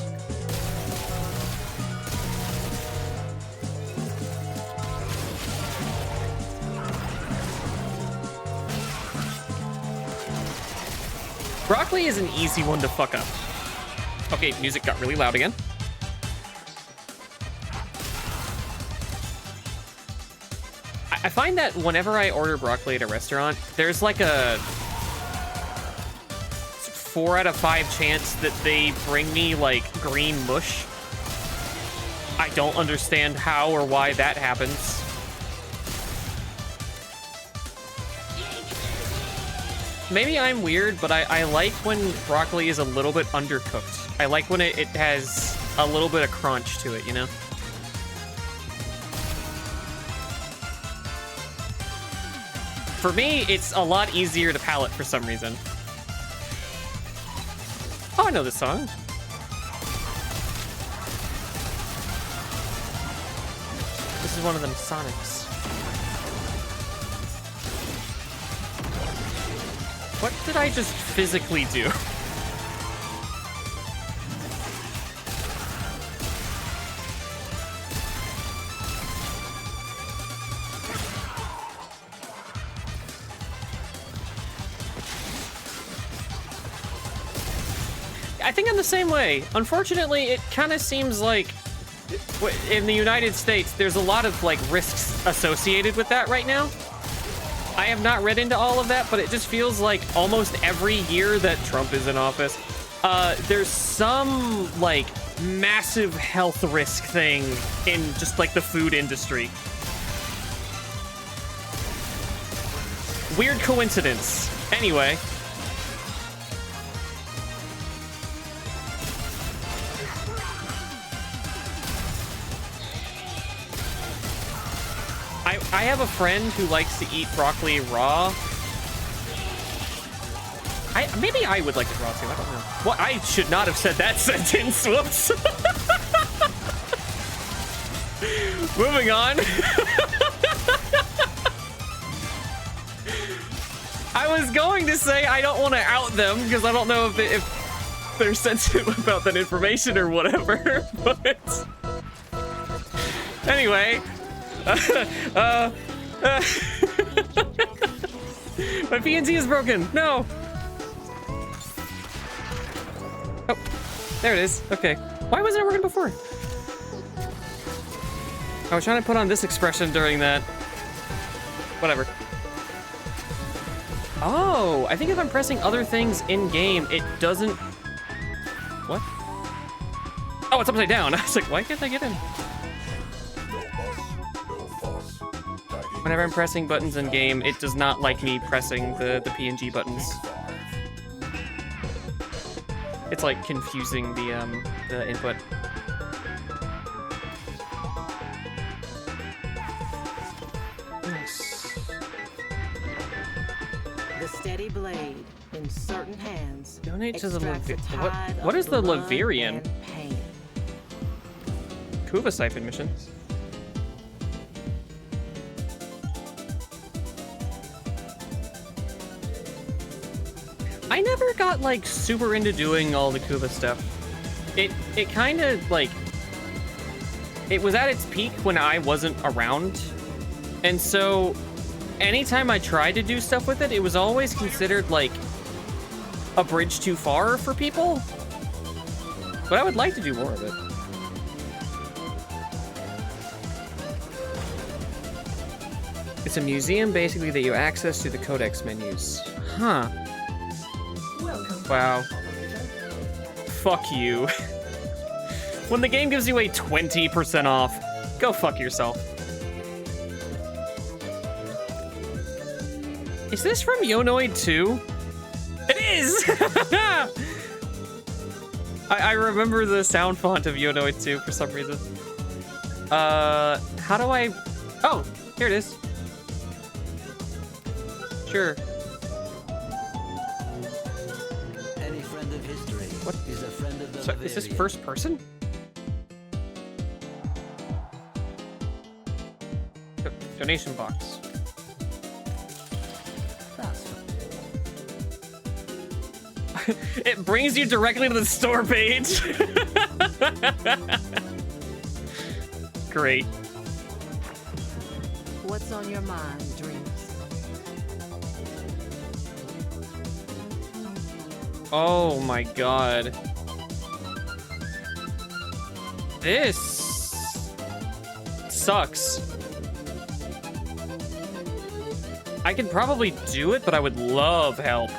Broccoli is an easy one to fuck up. Okay, music got really loud again. I find that whenever I order broccoli at a restaurant, there's like a 4 out of 5 chance that they bring me like green mush. I don't understand how or why that happens. Maybe I'm weird, but I like when broccoli is a little bit undercooked. I like when it has a little bit of crunch to it, you know? For me, it's a lot easier to palate for some reason. Oh, I know this song. This is one of them Sonics. What did I just physically do? I think I'm the same way. Unfortunately, it kind of seems like in the United States, there's a lot of like risks associated with that right now. I have not read into all of that, but it just feels like almost every year that Trump is in office, there's some like massive health risk thing in just like the food industry. Weird coincidence. Anyway. I have a friend who likes to eat broccoli raw. Maybe I would like it raw too, I don't know. Well, I should not have said that sentence, whoops. Moving on. I was going to say I don't want to out them because I don't know if they're sensitive about that information or whatever, but anyway, my PNG is broken. No. Oh, there it is. Okay. Why wasn't it working before? I was trying to put on this expression during that. Whatever. Oh, I think if I'm pressing other things in game, it doesn't. What? Oh, it's upside down. I was like, why can't I get in? Whenever I'm pressing buttons in game, it does not like me pressing the PNG buttons. It's like confusing the input. Nice. The steady blade in certain hands. Donate to the extracts a tide what of is the blood Laverian? and pain. Kuva siphon mission. I never got like super into doing all the Kuva stuff. It kind of like it was at its peak when I wasn't around, and so anytime I tried to do stuff with it, it was always considered like a bridge too far for people. But I would like to do more of it. It's a museum basically that you access through the codex menus. Huh. Wow. Fuck you. When the game gives you a 20% off, go fuck yourself. Is this from Yonoid 2? It is! I remember the sound font of Yonoid 2 for some reason. How do I... Oh, here it is. Sure. Any friend of history What? is a friend of the So, is this first person? Donation box. That's It brings you directly to the store page. Great. What's on your mind, dreams? Oh my god. This sucks. I could probably do it, but I would love help.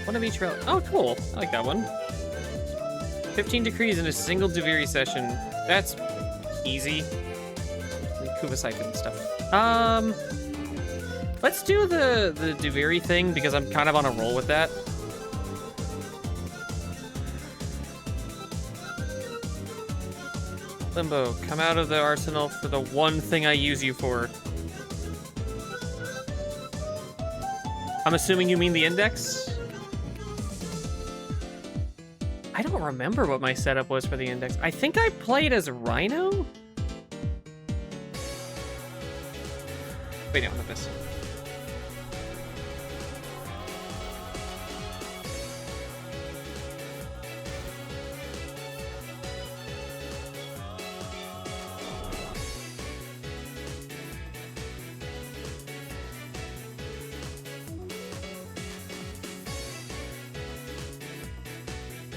One of each relic. Oh, cool. I like that one. 15 decrees in a single Duviri session. That's easy. And Kuva siphon stuff. Let's do the Duviri thing because I'm kind of on a roll with that. Limbo, come out of the arsenal for the one thing I use you for. I'm assuming you mean the index? I don't remember what my setup was for the index. I think I played as Rhino? Wait, no, not this.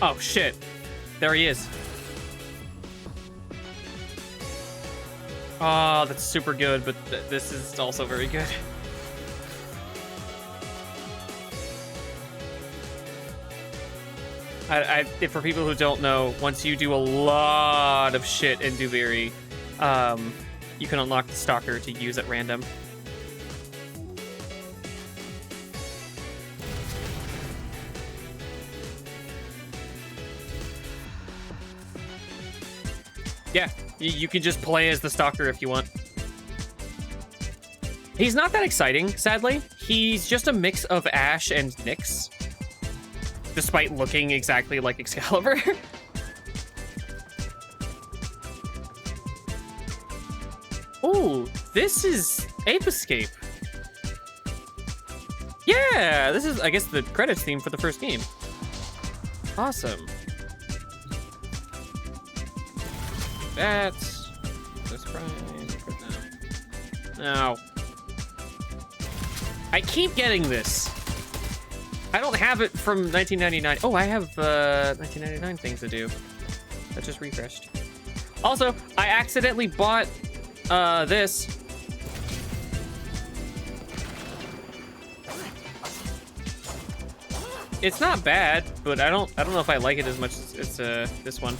Oh, shit. There he is. Oh, that's super good, but this is also very good. For people who don't know, once you do a lot of shit in Duviri, you can unlock the Stalker to use at random. Yeah, you can just play as the Stalker if you want. He's not that exciting, sadly. He's just a mix of Ash and Nyx, despite looking exactly like Excalibur. Oh, this is Ape Escape. yeah, this is, I guess, the credits theme for the first game. Awesome. That's right. No. I keep getting this. I don't have it from 1999. Oh, I have 1999 things to do. That just refreshed. Also, I accidentally bought this. It's not bad, but I don't know if I like it as much as this one.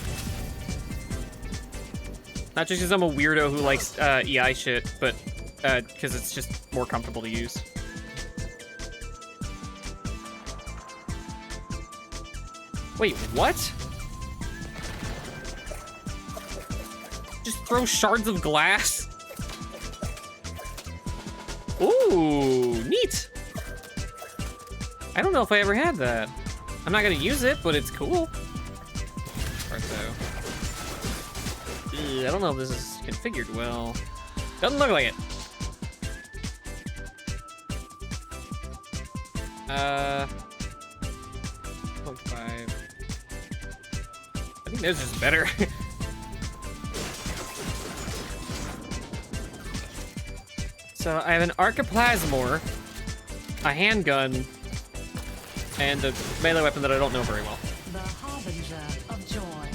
Not just because I'm a weirdo who likes EI shit, but because it's just more comfortable to use. Wait, what? Just throw shards of glass? Ooh, neat. I don't know if I ever had that. I'm not gonna use it, but it's cool. Or so. I don't know if this is configured well. Doesn't look like it. 0.5. I think those is better. So I have an Archiplasmor, a handgun, and a melee weapon that I don't know very well. The harbinger of joy.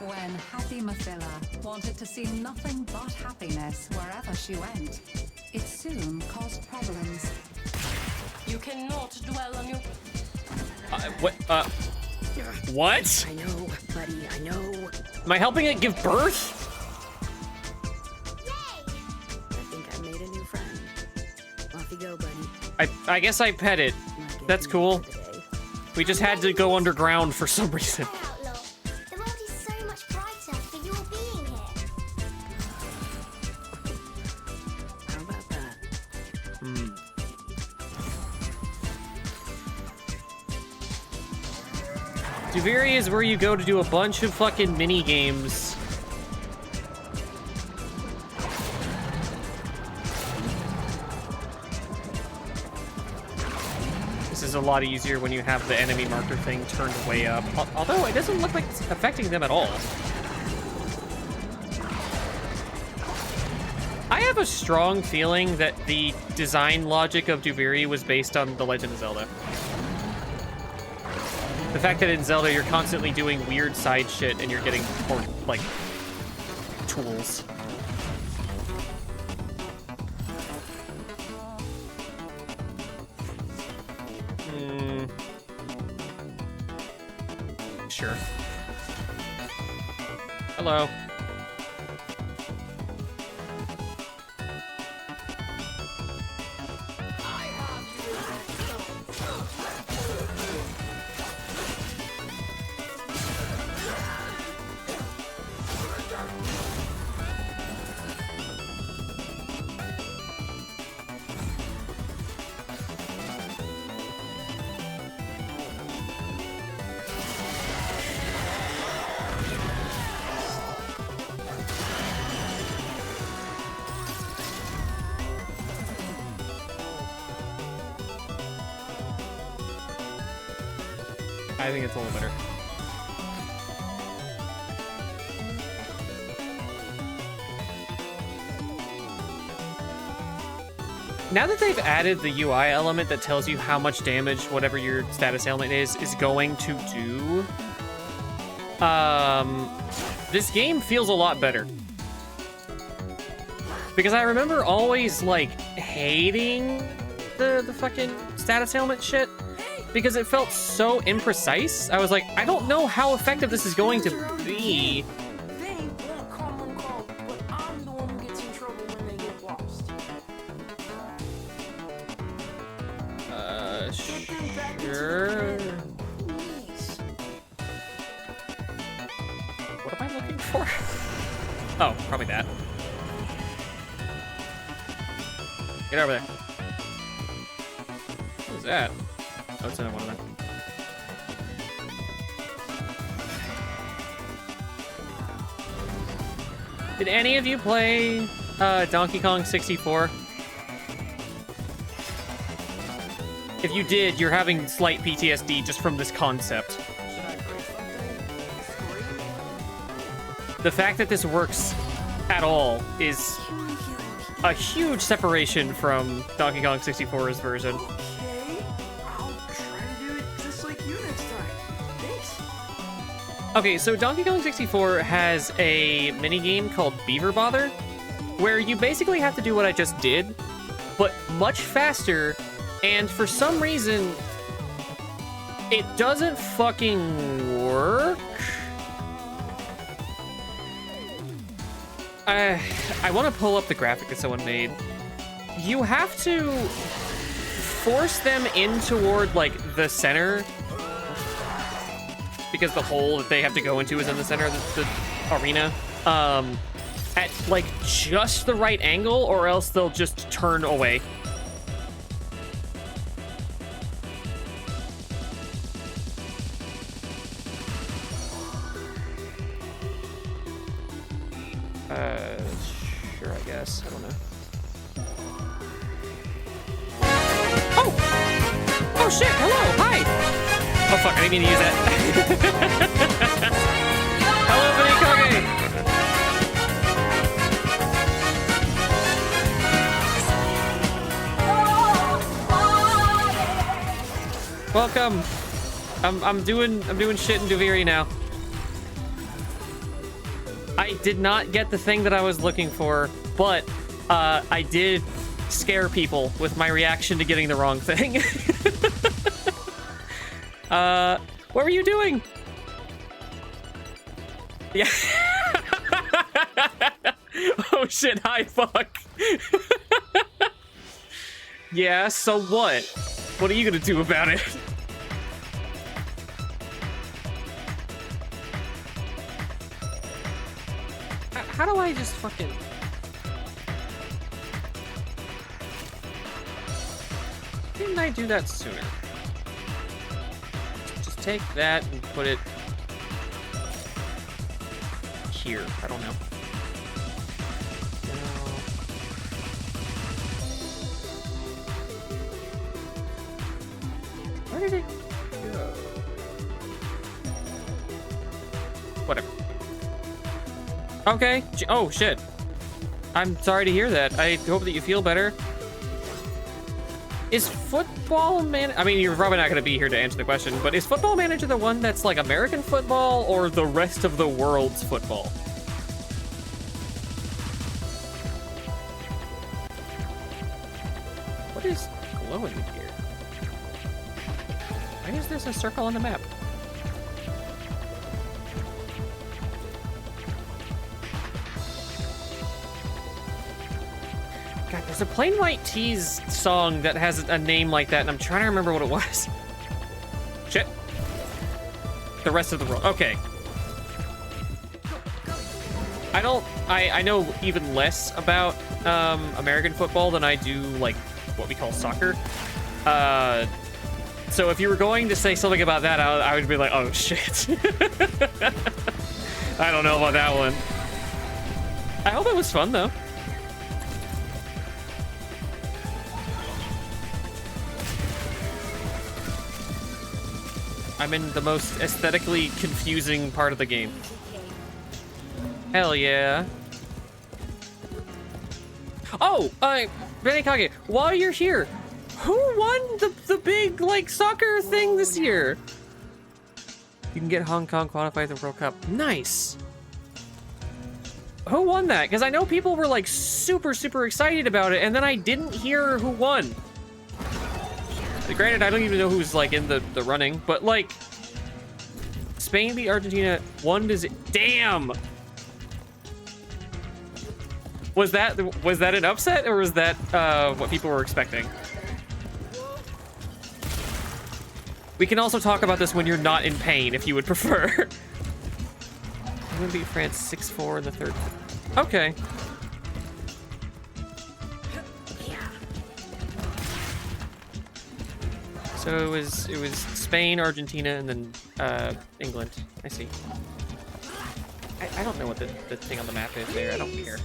When happy Mathila wanted to see nothing but happiness wherever she went, it soon caused problems. You cannot dwell on your... What? What? I know, buddy, I know. Am I helping it give birth? I think I made a new friend. Off you go, buddy. I guess I pet it. Might get That's you cool. today. We just had to go underground for some reason. Outlaw. The world is so much brighter for your being here. How about that? Duviri is where you go to do a bunch of fucking mini games. This is a lot easier when you have the enemy marker thing turned way up. Although it doesn't look like it's affecting them at all. I have a strong feeling that the design logic of Duviri was based on The Legend of Zelda. The fact that in Zelda you're constantly doing weird side shit and you're getting more, like, tools. Sure. Hello. I think it's a little better. Now that they've added the UI element that tells you how much damage whatever your status ailment is going to do, this game feels a lot better. Because I remember always, like, hating the fucking status ailment shit. Because it felt so imprecise. I was like, I don't know how effective this is going to be. They won't come on call, but I'm the one who gets in trouble when they get lost. Sure. What am I looking for? Oh, probably that. Get over there. What was that? Oh, it's another one of them. Did any of you play Donkey Kong 64? If you did, you're having slight PTSD just from this concept. Should I break something? Scream? The fact that this works at all is a huge separation from Donkey Kong 64's version. Okay, I'll try to do it just like you next time. Thanks. Okay, so Donkey Kong 64 has a minigame called Beaver Bother, where you basically have to do what I just did, but much faster, and for some reason, it doesn't fucking work. I want to pull up the graphic that someone made. You have to force them in toward, like, the center, because the hole that they have to go into is in the center of the arena, at, like, just the right angle, or else they'll just turn away. Sure, I guess. I don't know. Oh! Oh, shit! Hello! Hi! Oh, fuck, I didn't mean to use that. Hello, Vinny Kage! Welcome! I'm doing shit in Duviri now. I did not get the thing that I was looking for, but I did scare people with my reaction to getting the wrong thing. What were you doing? Yeah. Oh shit, hi, fuck. Yeah, so what? What are you gonna do about it? How do I just fucking... Didn't I do that sooner? Just take that and put it here. I don't know. Where did it go? Whatever. Okay. Oh, shit. I'm sorry to hear that. I hope that you feel better. Is Football Man... I mean, you're probably not going to be here to answer the question, but is Football Manager the one that's like American football or the rest of the world's football? What is glowing here? Why is this a circle on the map? God, there's a Plain White Tees song that has a name like that, and I'm trying to remember what it was. Shit. The rest of the world. Okay. I know even less about American football than I do, like, what we call soccer. So if you were going to say something about that, I would be like, oh, shit. I don't know about that one. I hope it was fun, though. I'm in the most aesthetically confusing part of the game. Hell yeah. Oh, Benny Kage, while you're here, who won the big, like, soccer thing this year? You can get Hong Kong qualified for the World Cup. Nice. Who won that? Because I know people were, like, super, super excited about it, and then I didn't hear who won. Granted, I don't even know who's, like, in the running, but, like, Spain beat Argentina 1-0. Damn! Was that an upset, or was that what people were expecting? We can also talk about this when you're not in pain, if you would prefer. I'm gonna beat France 6-4 in the third. Okay. So it was Spain, Argentina, and then England. I see. I don't know what the thing on the map is there. I don't care.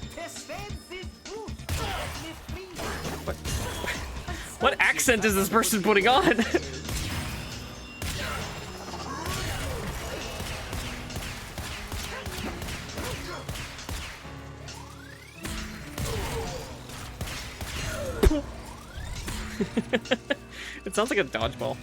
What? What accent is this person putting on? It sounds like a dodgeball.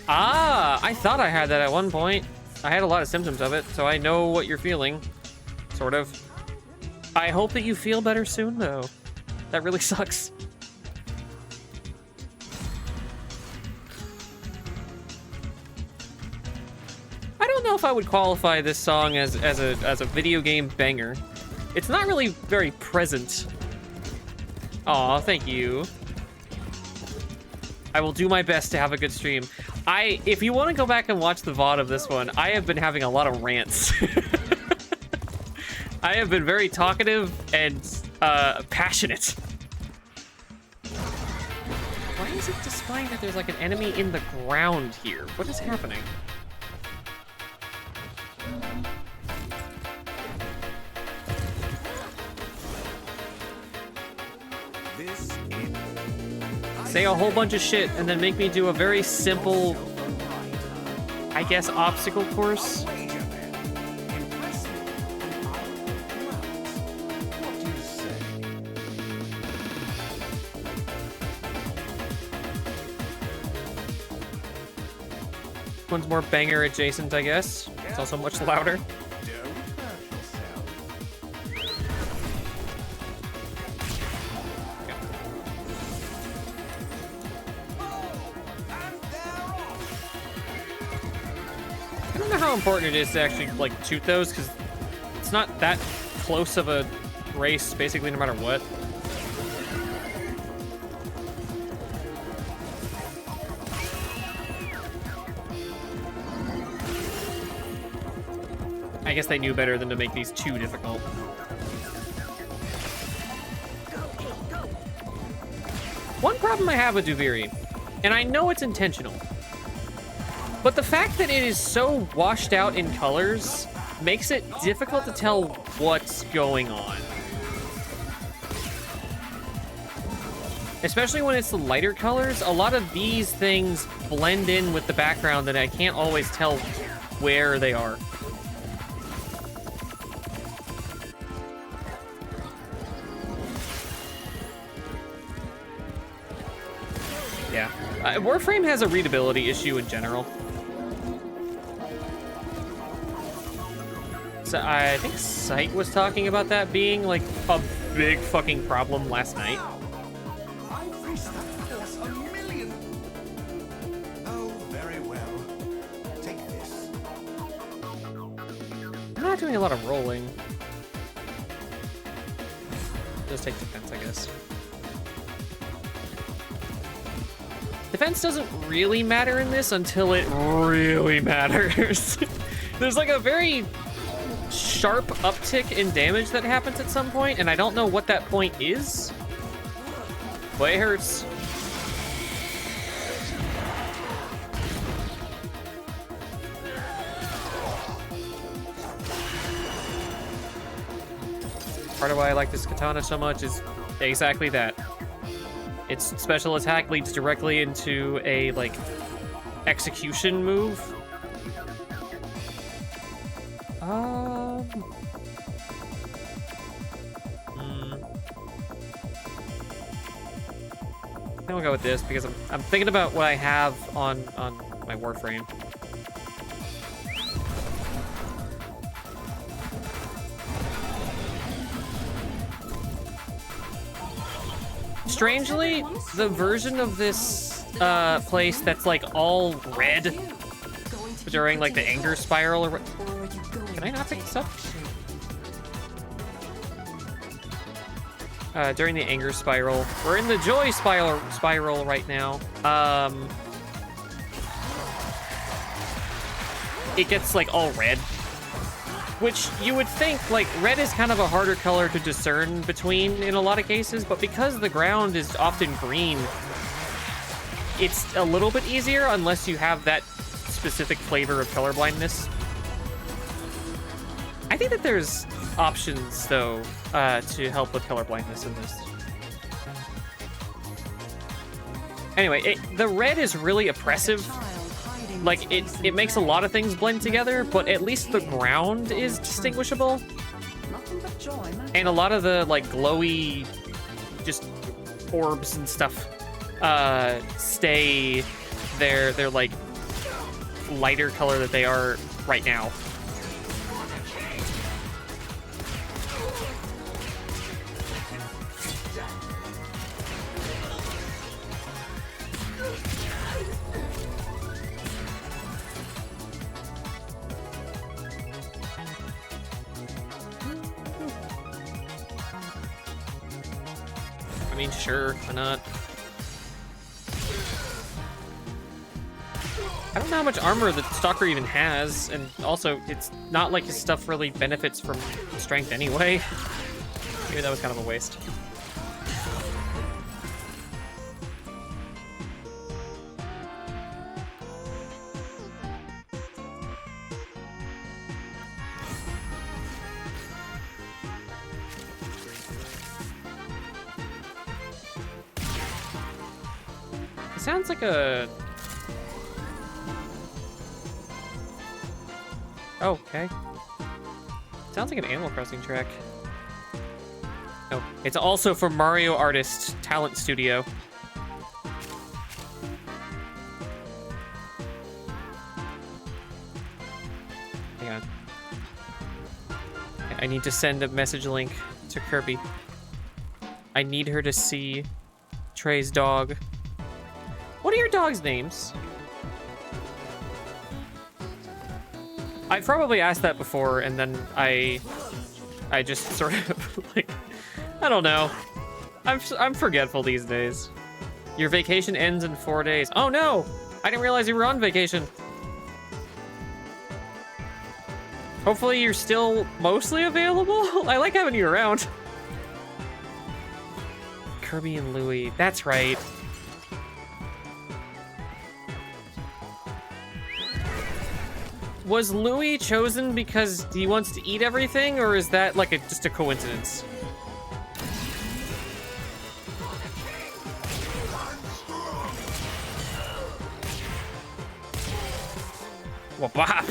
Ah, I thought I had that at one point. I had a lot of symptoms of it, so I know what you're feeling. Sort of. I hope that you feel better soon, though. That really sucks. I don't know if I would qualify this song as a video game banger. It's not really very present. Aw, thank you. I will do my best to have a good stream. If you want to go back and watch the VOD of this one, I have been having a lot of rants. I have been very talkative and passionate. Why is it displaying that there's like an enemy in the ground here? What is happening? Say a whole bunch of shit and then make me do a very simple, I guess, obstacle course. One's more banger adjacent, I guess. It's also much louder. I don't know how important it is to actually like shoot those, because it's not that close of a race, basically, no matter what. I guess they knew better than to make these too difficult. One problem I have with Duviri, and I know it's intentional, but the fact that it is so washed out in colors makes it difficult to tell what's going on. Especially when it's the lighter colors, a lot of these things blend in with the background and I can't always tell where they are. Yeah. Warframe has a readability issue in general. So I think Sight was talking about that being like a big fucking problem last night. I've reached that course a million. Oh, very well. Take this. I'm not doing a lot of rolling. Just take defense, I guess. Defense doesn't really matter in this until it really matters. There's like a very sharp uptick in damage that happens at some point, and I don't know what that point is, but it hurts. Part of why I like this katana so much is exactly that. Its special attack leads directly into a, like, execution move. I think we'll go with this because I'm thinking about what I have on my Warframe. Strangely, the version of this place that's like all red during like the anger spiral, or can I not pick this up? During the anger spiral, we're in the joy spiral right now. It gets like all red, which you would think like red is kind of a harder color to discern between in a lot of cases, but because the ground is often green, it's a little bit easier unless you have that specific flavor of colorblindness. I think that there's options, though, to help with colorblindness in this. Anyway, the red is really oppressive. Like, it makes a lot of things blend together, but at least the ground is distinguishable. And a lot of the, like, glowy, just orbs and stuff stay their like, lighter color that they are right now. I mean, sure, why not? I don't know how much armor the Stalker even has, and also, it's not like his stuff really benefits from strength anyway. Maybe that was kind of a waste. It sounds like a... Oh, okay. Sounds like an Animal Crossing track. Oh, it's also from Mario Artist Talent Studio. Hang on. I need to send a message link to Kirby. I need her to see Trey's dog. What are your dog's names? I've probably asked that before, and then I just sort of like, I don't know. I'm forgetful these days. Your vacation ends in 4 days. Oh no! I didn't realize you were on vacation. Hopefully you're still mostly available. I like having you around. Kirby and Louie. That's right. Was Louis chosen because he wants to eat everything, or is that like just a coincidence? Well, bop.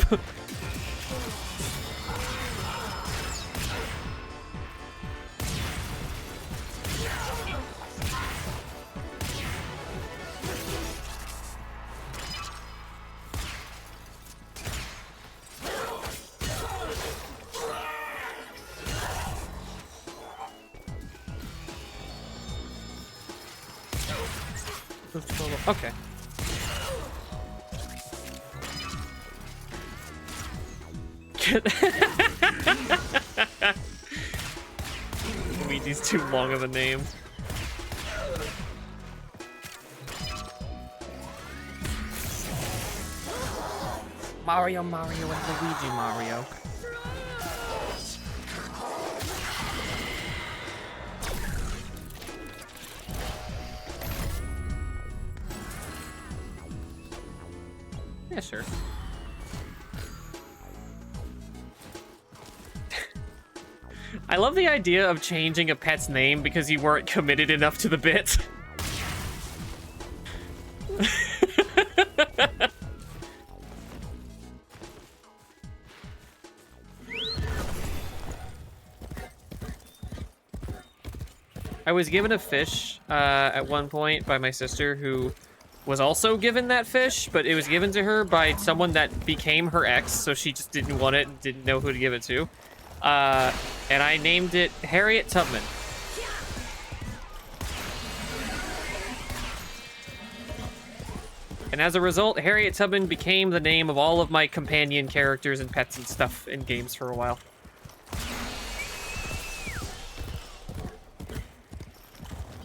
Okay. Luigi's too long of a name. Mario, and Luigi Mario. Yeah, sure. I love the idea of changing a pet's name because you weren't committed enough to the bit. I was given a fish at one point by my sister, who was also given that fish, but it was given to her by someone that became her ex, so she just didn't want it and didn't know who to give it to. And I named it Harriet Tubman. And as a result, Harriet Tubman became the name of all of my companion characters and pets and stuff in games for a while.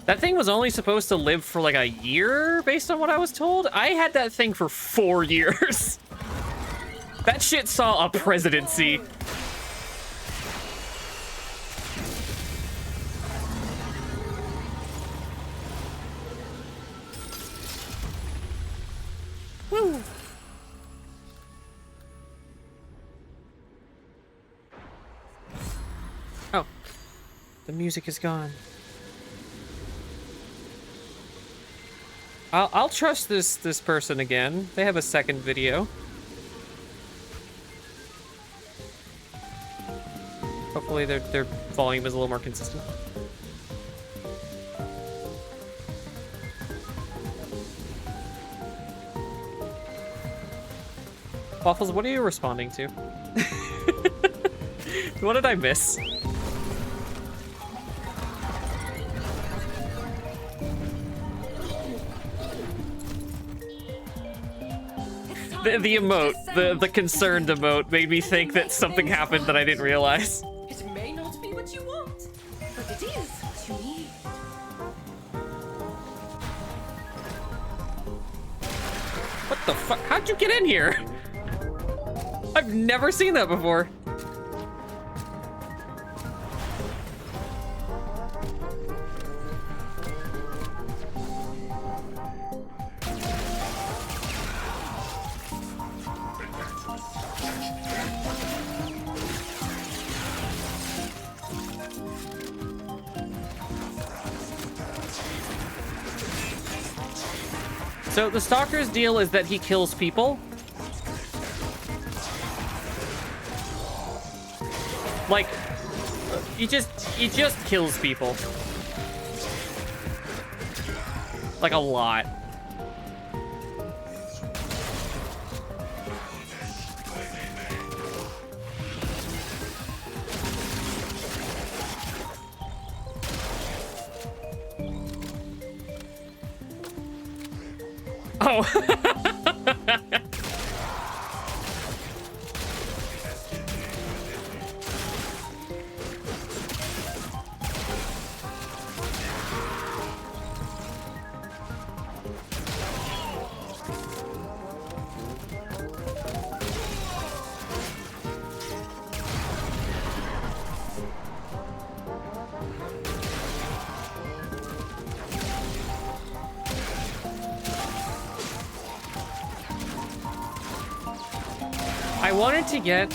That thing was only supposed to live for like a year, based on what I was told. I had that thing for 4 years. That shit saw a presidency. Oh. The music is gone. I'll trust this person again. They have a second video. Hopefully their volume is a little more consistent. Waffles, what are you responding to? What did I miss? The emote, the concerned emote made me think that something happened that I didn't realize. It may not be what you want, but it is what you need. What the fuck? How'd you get in here? I've never seen that before. So the Stalker's deal is that he kills people. Like, he just kills people. Like a lot. Oh. I wanted to get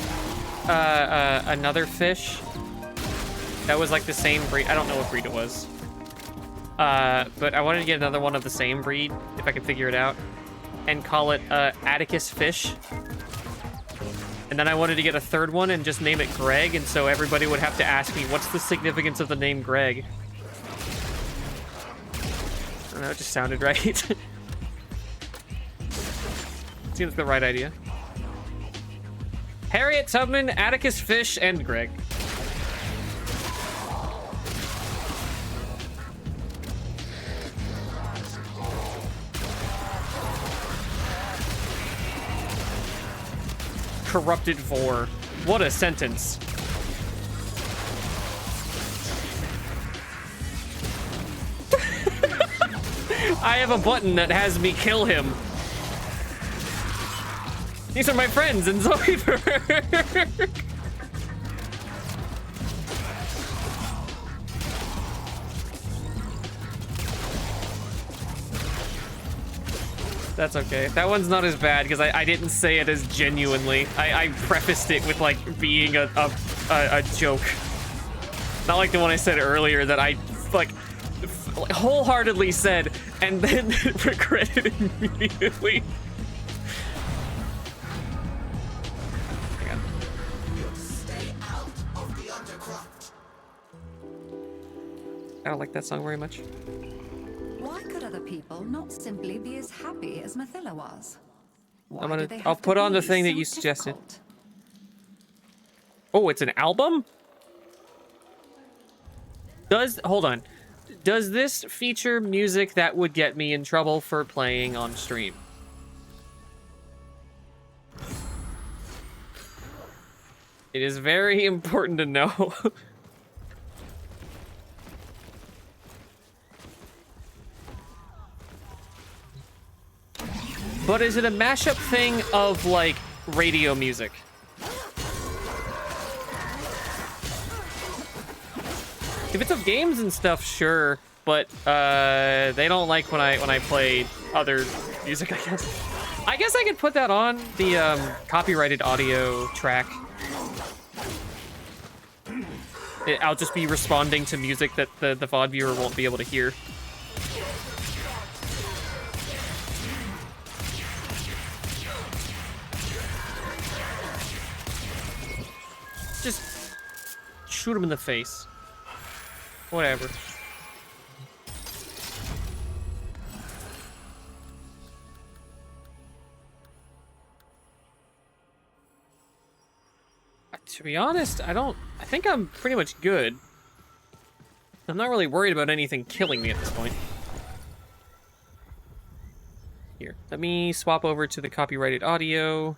another fish that was like the same breed. I don't know what breed it was. But I wanted to get another one of the same breed, if I could figure it out, and call it Atticus fish. And then I wanted to get a third one and just name it Greg, and so everybody would have to ask me, what's the significance of the name Greg? I don't know, it just sounded right. Seems the right idea. Harriet Tubman, Atticus Fish, and Greg. Corrupted Vor. What a sentence. I have a button that has me kill him. These are my friends in Zoidberg. That's okay. That one's not as bad because I didn't say it as genuinely. I prefaced it with like being a joke. Not like the one I said earlier that I like wholeheartedly said and then regretted immediately. I don't like that song very much. Why could other people not simply be as happy as Mathila was? Why do they have I'll to put on the be thing that so you suggested. difficult? Oh, it's an album? Hold on. Does this feature music that would get me in trouble for playing on stream? It is very important to know. But is it a mashup thing of, like, radio music? If it's of games and stuff, sure. But, they don't like when I play other music, I guess. I guess I could put that on the, copyrighted audio track. I'll just be responding to music that the VOD viewer won't be able to hear. Just shoot him in the face. Whatever. To be honest, I think I'm pretty much good. I'm not really worried about anything killing me at this point. Here, let me swap over to the copyrighted audio.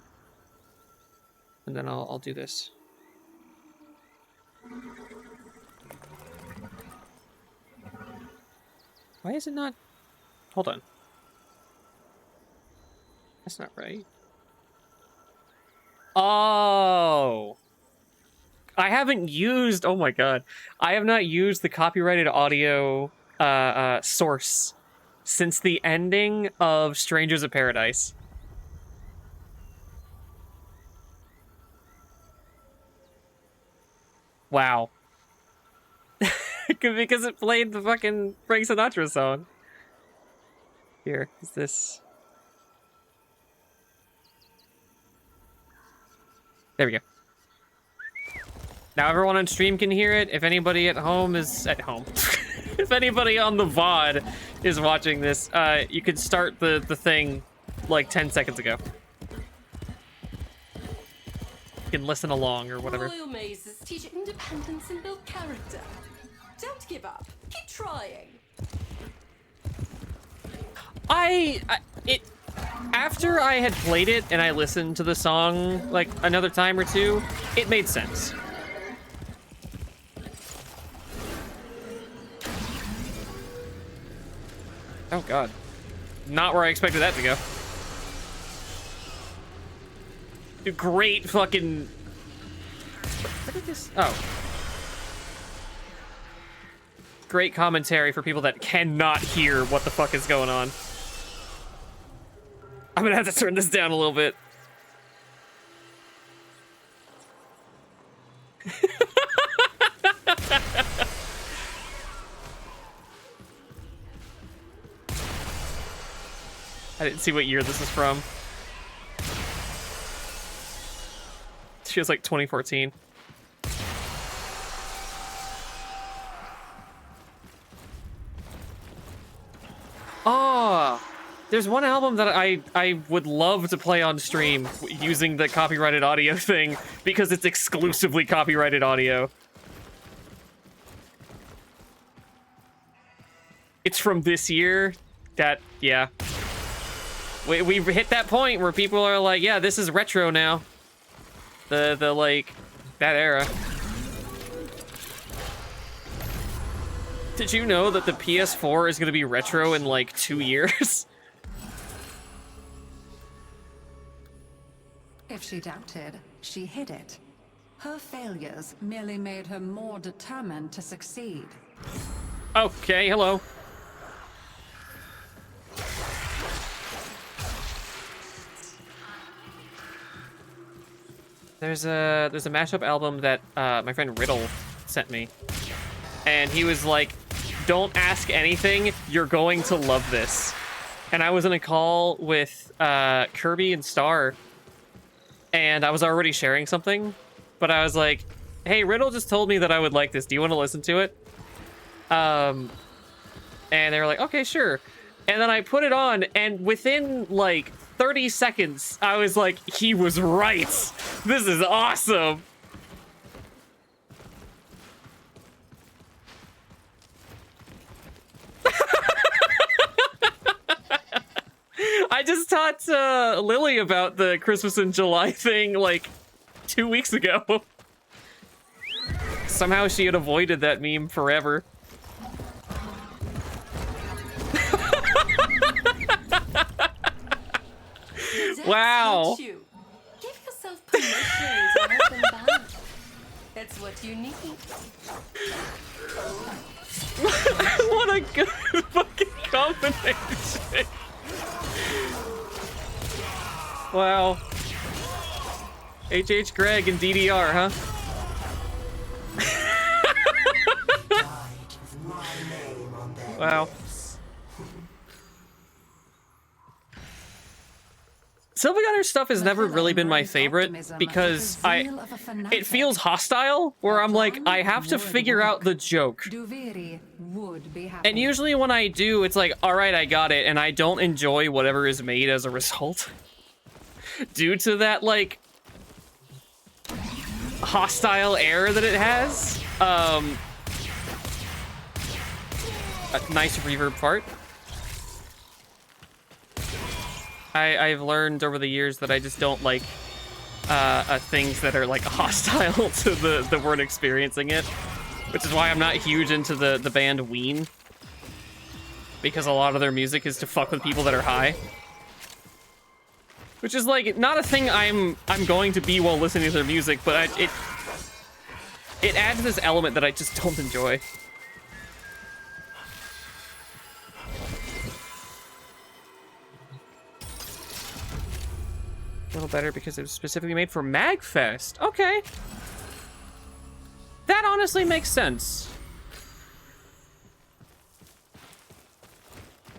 And then I'll do this. Why is it not? Hold on. That's not right. Oh. I haven't used, oh my god. I have not used the copyrighted audio source since the ending of Strangers of Paradise. Wow. Because it played the fucking Frank Sinatra song. Here, is this... There we go. Now everyone on stream can hear it. If anybody at home is at home, if anybody on the VOD is watching this, you could start the thing like 10 seconds ago. You can listen along or whatever. Royal mazes teach independence and build character. Don't give up. Keep trying. After I had played it and I listened to the song like another time or two, it made sense. Oh god. Not where I expected that to go. Great fucking... What did this... Oh. Great commentary for people that cannot hear what the fuck is going on. I'm gonna have to turn this down a little bit. I didn't see what year this is from. It feels like 2014. Oh, there's one album that I would love to play on stream using the copyrighted audio thing because it's exclusively copyrighted audio. It's from this year. That, yeah. We've hit that point where people are like, yeah, this is retro now. The like, that era. Did you know that the PS4 is gonna be retro in like 2 years? If she doubted, she hid it. Her failures merely made her more determined to succeed. Okay, hello. There's a mashup album that my friend Riddle sent me. And he was like, don't ask anything, you're going to love this. And I was in a call with Kirby and Star, and I was already sharing something, but I was like, hey, Riddle just told me that I would like this. Do you want to listen to it? And they were like, okay, sure. And then I put it on, and within like 30 seconds, I was like, he was right. This is awesome. I just taught Lily about the Christmas in July thing like 2 weeks ago. Somehow she had avoided that meme forever. Wow. You. Give yourself permission to hold them back. That's what you need. What a good fucking combination. Wow. H.H. Gregg and DDR, huh? Wow. Sylvie Gunner stuff has never really been my favorite because it feels hostile, where I'm like, I have to figure out the joke. And usually when I do, it's like, all right, I got it, and I don't enjoy whatever is made as a result. Due to that, like, hostile air that it has. A nice reverb fart. I've learned over the years that I just don't like things that are like hostile to the word experiencing it, which is why I'm not huge into the band Ween, because a lot of their music is to fuck with people that are high, which is like not a thing I'm going to be while listening to their music, but it adds this element that I just don't enjoy. A little better because it was specifically made for MagFest. Okay. That honestly makes sense.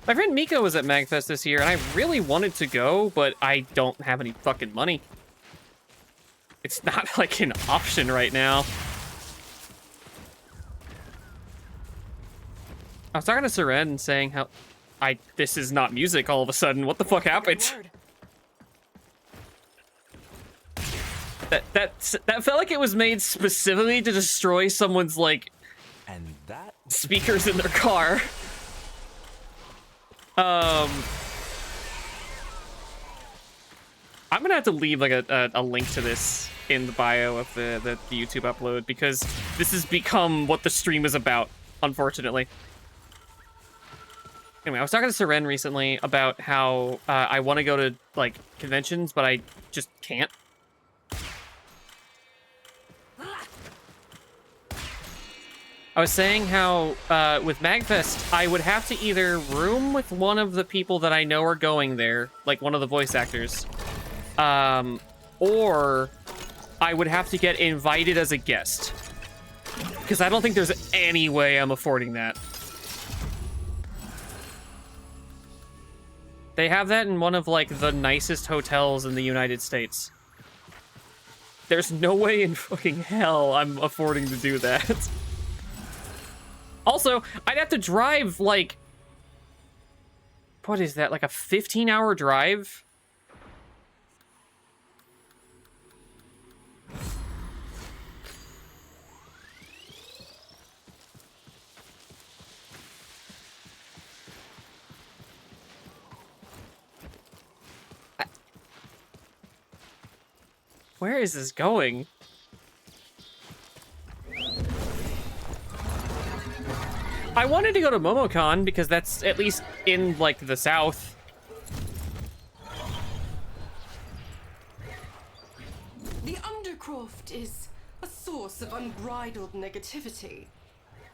My friend Miko was at MagFest this year, and I really wanted to go, but I don't have any fucking money. It's not like an option right now. I was talking to Seren and saying how this is not music all of a sudden. What the fuck happened? That felt like it was made specifically to destroy someone's, like, speakers in their car. I'm gonna have to leave, like, a link to this in the bio of the YouTube upload, because this has become what the stream is about, unfortunately. Anyway, I was talking to Seren recently about how I want to go to, like, conventions, but I just can't. I was saying how, with MagFest, I would have to either room with one of the people that I know are going there, like one of the voice actors, or I would have to get invited as a guest, because I don't think there's any way I'm affording that. They have that in one of, like, the nicest hotels in the United States. There's no way in fucking hell I'm affording to do that. Also, I'd have to drive, like, what is that, like a 15-hour drive? Where is this going? I wanted to go to MomoCon because that's at least in, like, the South. The Undercroft is a source of unbridled negativity.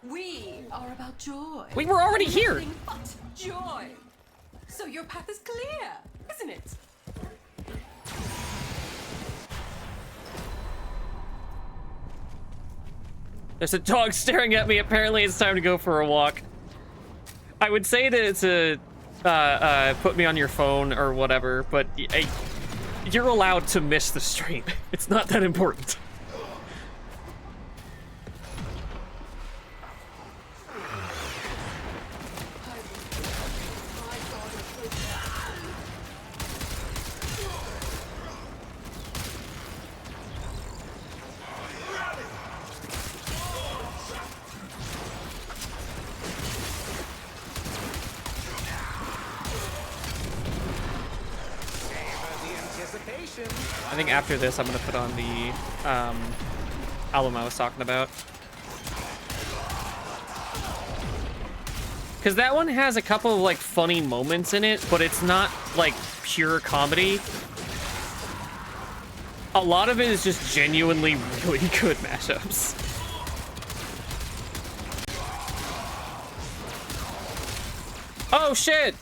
We are about joy. We were already here. Nothing but joy. So your path is clear, isn't it? There's a dog staring at me. Apparently it's time to go for a walk. I would say to put me on your phone or whatever, but you're allowed to miss the stream. It's not that important. I think after this, I'm gonna put on the album I was talking about. Because that one has a couple of, like, funny moments in it, but it's not, like, pure comedy. A lot of it is just genuinely really good mashups. Oh, shit!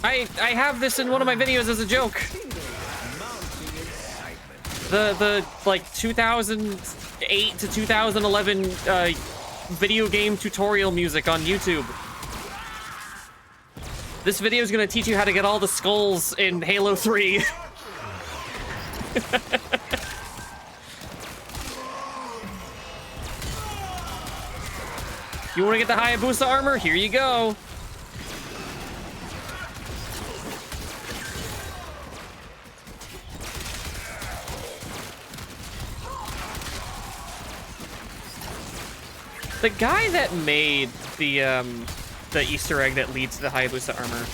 I have this in one of my videos as a joke. The like 2008 to 2011 video game tutorial music on YouTube. This video is gonna teach you how to get all the skulls in Halo 3. You wanna get the Hayabusa armor? Here you go. The guy that made the Easter egg that leads to the Hayabusa armor,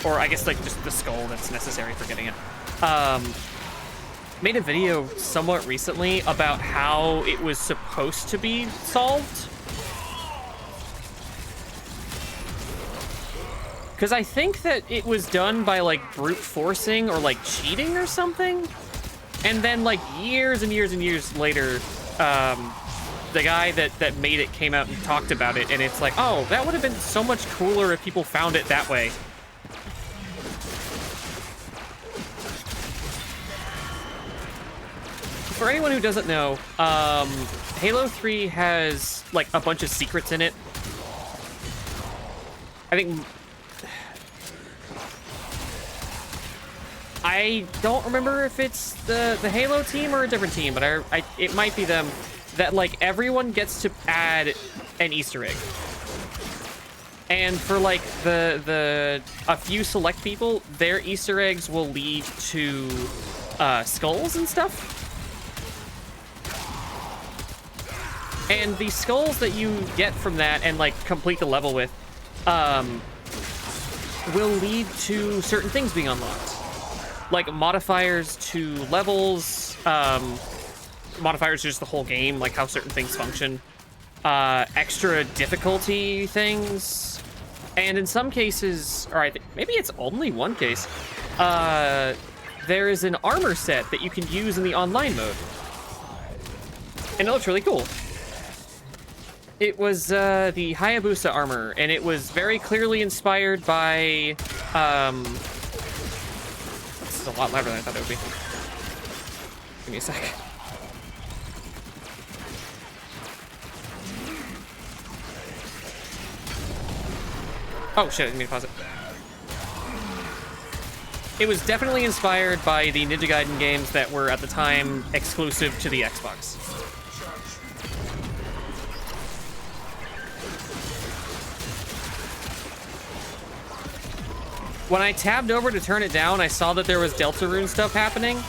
or I guess like just the skull that's necessary for getting it, made a video somewhat recently about how it was supposed to be solved. Because I think that it was done by like brute forcing or like cheating or something. And then like years and years and years later, the guy that made it came out and talked about it, and it's like, oh, that would have been so much cooler if people found it that way. For anyone who doesn't know, Halo 3 has like a bunch of secrets in it. I don't remember if it's the Halo team or a different team, but it might be them, that like everyone gets to add an Easter egg. And for like a few select people, their Easter eggs will lead to skulls and stuff. And the skulls that you get from that and like complete the level with will lead to certain things being unlocked. Like modifiers to levels, modifiers to just the whole game, like how certain things function, extra difficulty things, and in some cases, or I think maybe it's only one case, there is an armor set that you can use in the online mode, and it looks really cool. It was the Hayabusa armor, and it was very clearly inspired by, this is a lot louder than I thought it would be. Give me a sec. Oh shit, I didn't mean to pause it. It was definitely inspired by the Ninja Gaiden games that were at the time exclusive to the Xbox. When I tabbed over to turn it down, I saw that there was Deltarune stuff happening.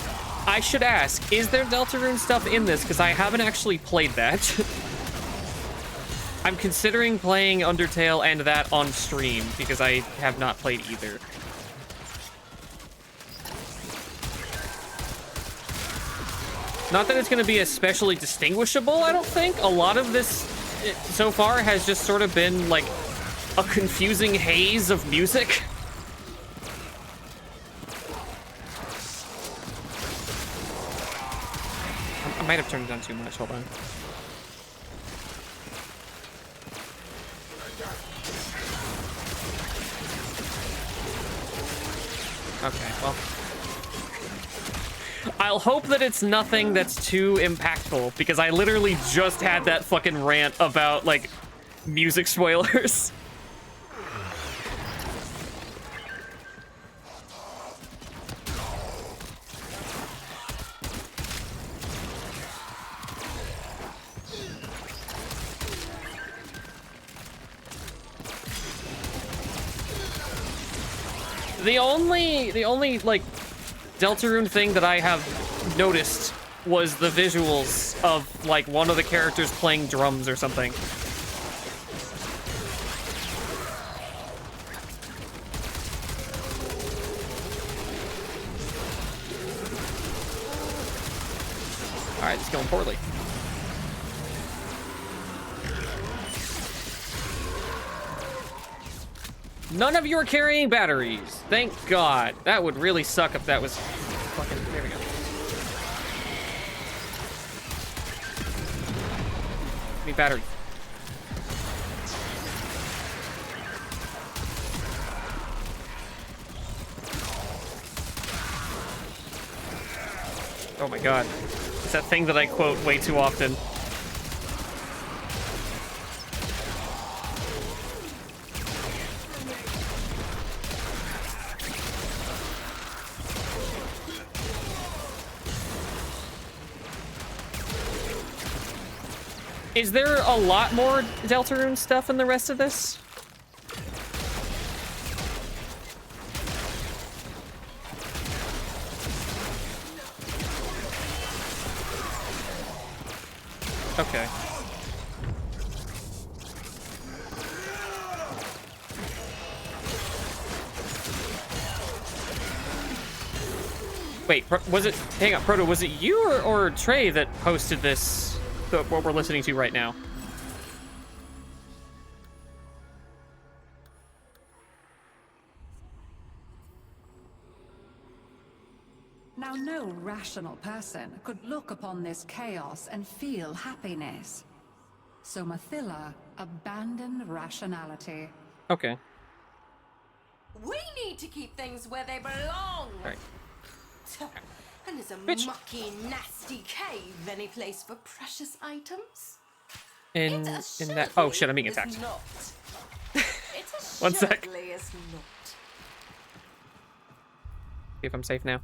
I should ask, is there Deltarune stuff in this? Because I haven't actually played that. I'm considering playing Undertale and that on stream, because I have not played either. Not that it's going to be especially distinguishable, I don't think. A lot of this so far has just sort of been like a confusing haze of music. I might have turned it down too much, hold on. Okay, well. I'll hope that it's nothing that's too impactful, because I literally just had that fucking rant about, like, music spoilers. The only like Deltarune thing that I have noticed was the visuals of like one of the characters playing drums or something. All right, it's going poorly. None of you are carrying batteries. Thank God. That would really suck if that was fucking... There we go. Give me battery. Oh my God. It's that thing that I quote way too often. Is there a lot more Deltarune stuff in the rest of this? Okay. Wait, was it... Hang on, Proto, was it you or Trey that posted this, what we're listening to right now? Now, no rational person could look upon this chaos and feel happiness. So Mathila abandoned rationality. Okay. We need to keep things where they belong. Right. And is a Bitch. mucky, nasty cave any place for precious items? In It that... Oh, shit, I'm being assuredly attacked. is not. It One sec. assuredly is not. See if I'm safe now.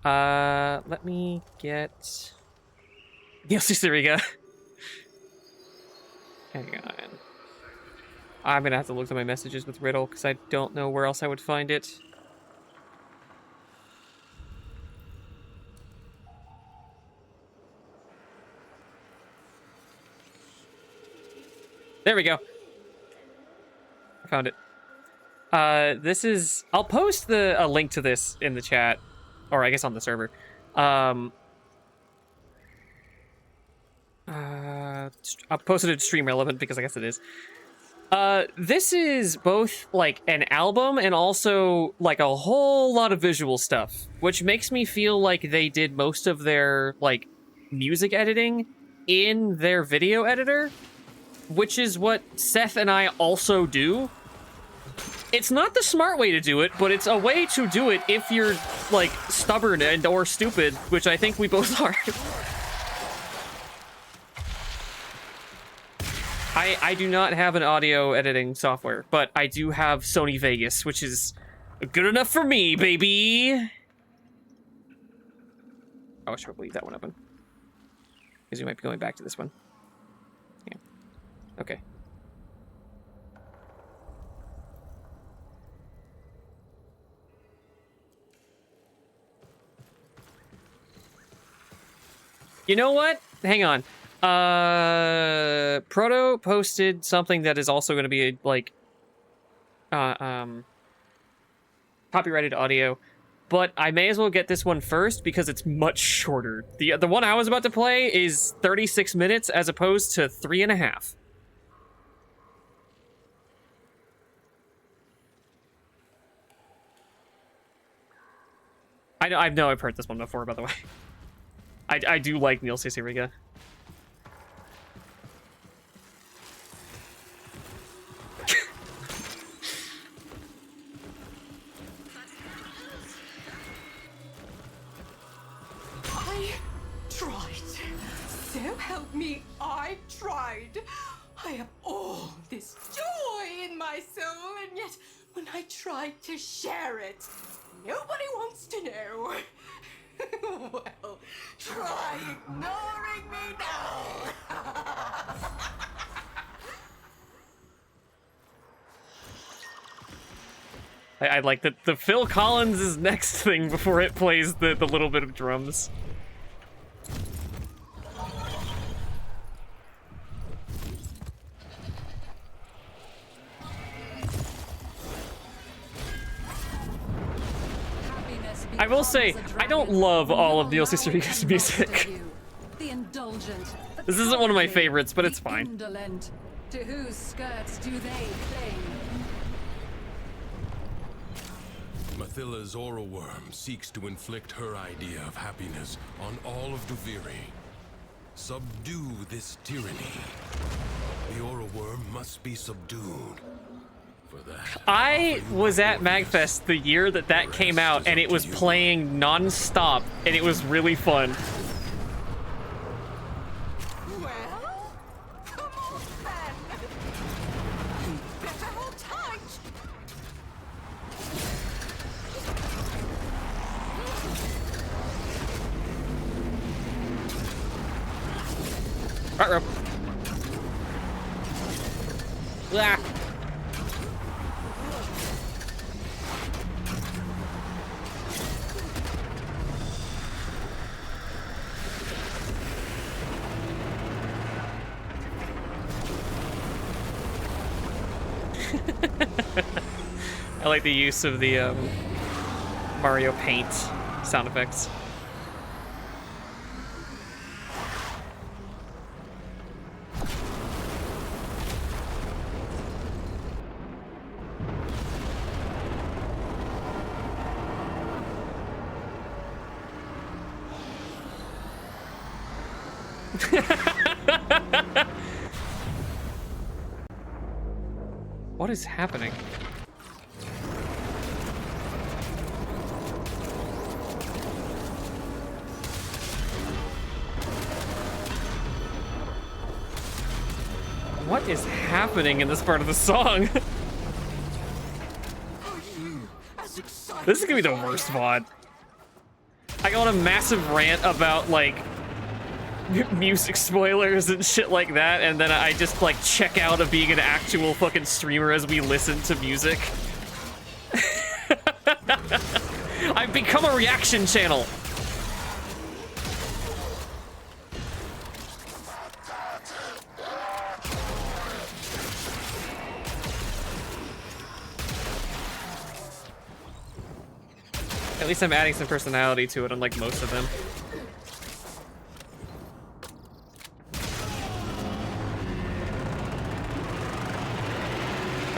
Let me get... DLC Siriga. Hang on. I'm gonna have to look through my messages with Riddle, because I don't know where else I would find it. There we go. I found it. This is... I'll post a link to this in the chat. Or I guess on the server. I'll post it at Stream Relevant because I guess it is. This is both, like, an album and also, like, a whole lot of visual stuff. Which makes me feel like they did most of their, like, music editing in their video editor. Which is what Seth and I also do. It's not the smart way to do it, but it's a way to do it if you're, like, stubborn and or stupid, which I think we both are. I do not have an audio editing software, but I do have Sony Vegas, which is good enough for me, baby! Oh, I should leave that one open. Because we might be going back to this one. Yeah. Okay. You know what? Hang on. Proto posted something that is also going to be like copyrighted audio, but I may as well get this one first because it's much shorter. The one I was about to play is 36 minutes as opposed to 3.5. I know I've heard this one before, by the way. I do like Neil Ciceriga. I tried. So help me, I tried. I have all this joy in my soul, and yet when I try to share it, nobody wants to know. Well, try ignoring me now. I like the Phil Collins is next thing before it plays the little bit of drums. I will say, I don't love all of Neil Ciceriga's music. The indulgent, This isn't one of my favorites, but it's fine. indolent. To whose skirts do they cling? Mathila's aura worm seeks to inflict her idea of happiness on all of Duviri. Subdue this tyranny. The aura worm must be subdued. For that, I was at MagFest the year that came out, and it was playing non-stop, and it was really fun. Well, come on then. Better hold tight. Right, rope. Ah. I like the use of the Mario Paint sound effects. What is happening? What is happening in this part of the song? This is gonna be the worst VOD. I go on a massive rant about, like, music spoilers and shit like that, and then I just, like, check out of being an actual fucking streamer as we listen to music. I've become a reaction channel. At least I'm adding some personality to it, unlike most of them.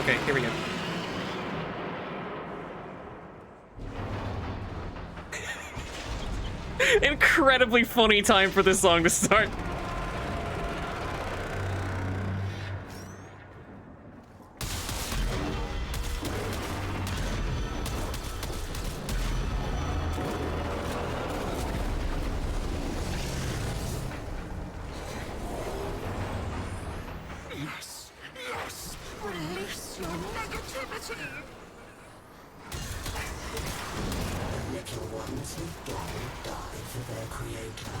Okay, here we go. Incredibly funny time for this song to start. Yes, yes, release your negativity. Little ones who don't die for their creator.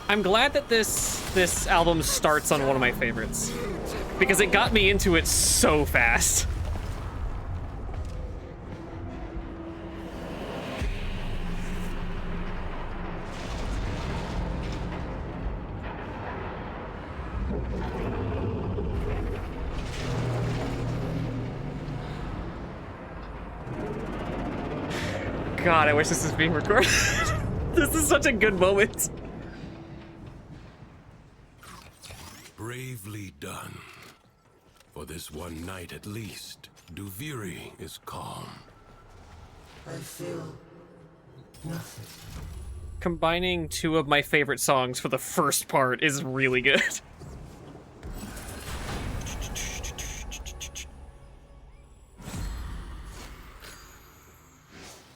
I'm glad that this album starts on one of my favorites, because it got me into it so fast. God, I wish this was being recorded. This is such a good moment. Bravely done. For this one night at least, Duviri is calm. I feel nothing. Combining two of my favorite songs for the first part is really good. Is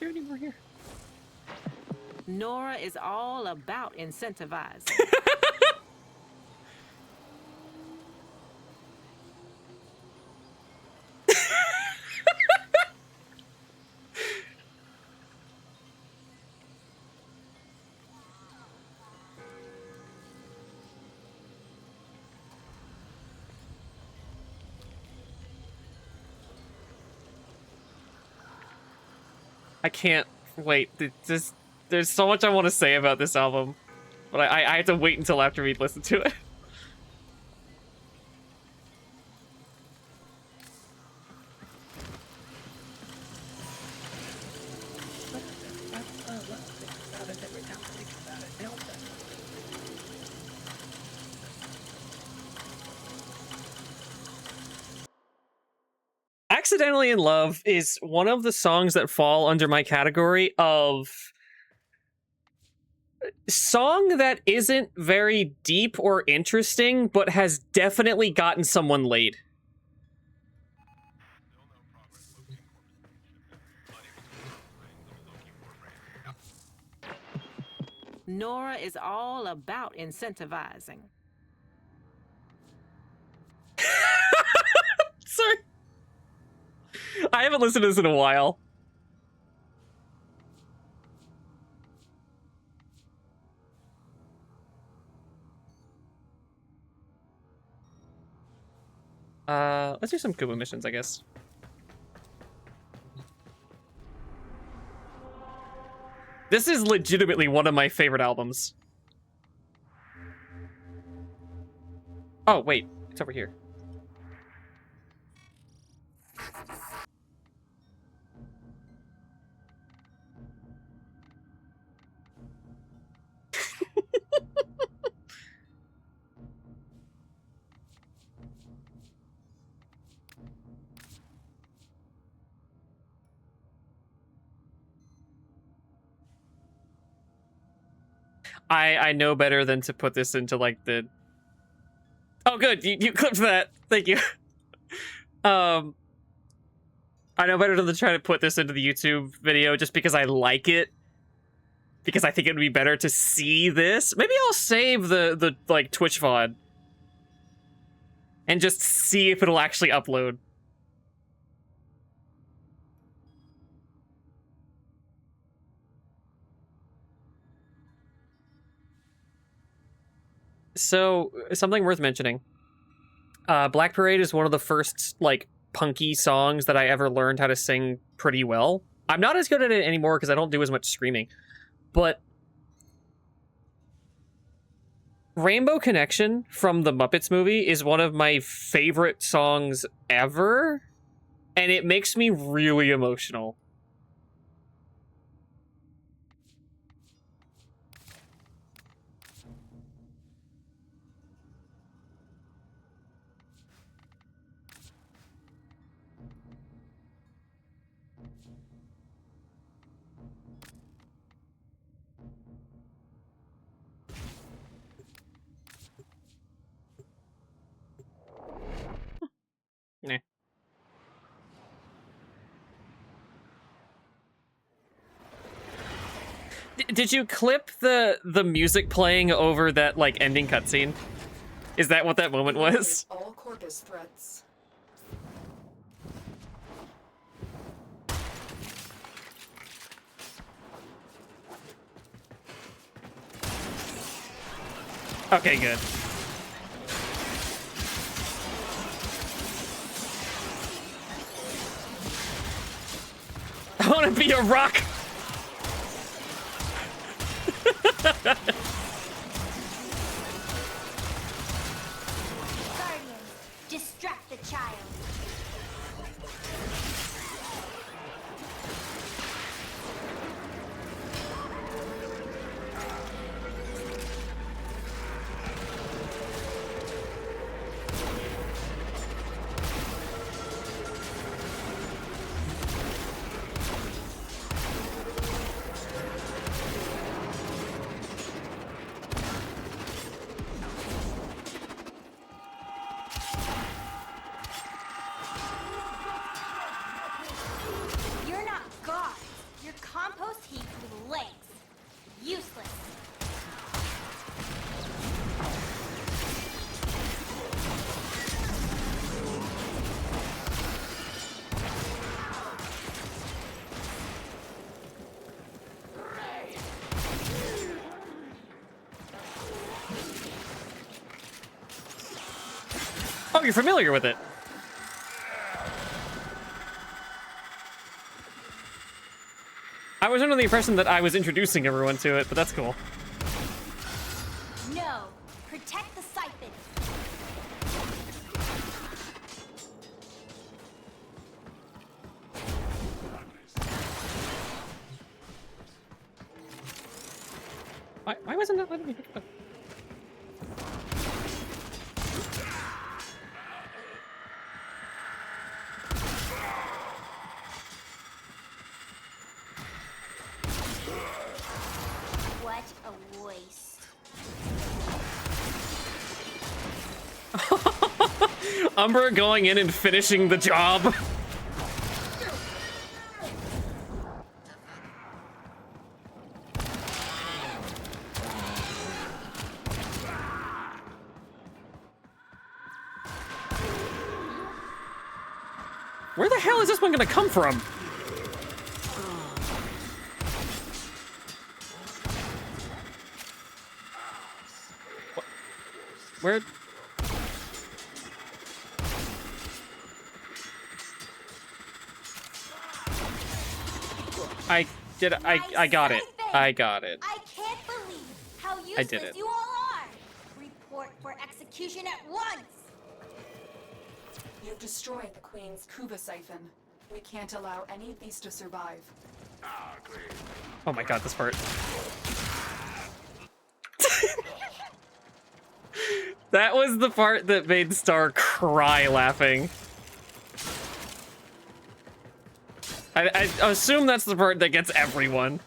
there any more here? Nora is all about incentivizing. I can't wait. There's so much I want to say about this album, but I have to wait until after we listen to it. Accidentally in Love is one of the songs that fall under my category of song that isn't very deep or interesting, but has definitely gotten someone laid. Nora is all about incentivizing. Sorry. I haven't listened to this in a while. Let's do some Kubo missions, I guess. This is legitimately one of my favorite albums. Oh, wait. It's over here. I know better than to put this into, like, the... Oh, good. You clipped that. Thank you. I know better than to try to put this into the YouTube video just because I like it. Because I think it would be better to see this. Maybe I'll save the like, Twitch VOD. And just see if it'll actually upload. So, something worth mentioning. Black Parade is one of the first, like, punky songs that I ever learned how to sing pretty well. I'm not as good at it anymore because I don't do as much screaming. But Rainbow Connection from the Muppets movie is one of my favorite songs ever. And it makes me really emotional. Nah. Did you clip the music playing over that, like, ending cutscene? Is that what that moment was? All Corpus threats. Okay, good. I want to be a rock. Guardians, distract the child. You're not gods. You're compost heaps with legs. Useless. Oh, you're familiar with it. I was under the impression that I was introducing everyone to it, but that's cool. No. Protect the siphon. Why wasn't that letting me pick it up? What a waste. Umber going in and finishing the job. Where the hell is this one gonna come from? Where? I got it. I got it. I can't believe how I did useless it. you all are. Report for execution at once. You've destroyed the Queen's Kuva siphon. We can't allow any of these to survive. Oh my god, this part. That was the part that made Star cry laughing. I assume that's the part that gets everyone.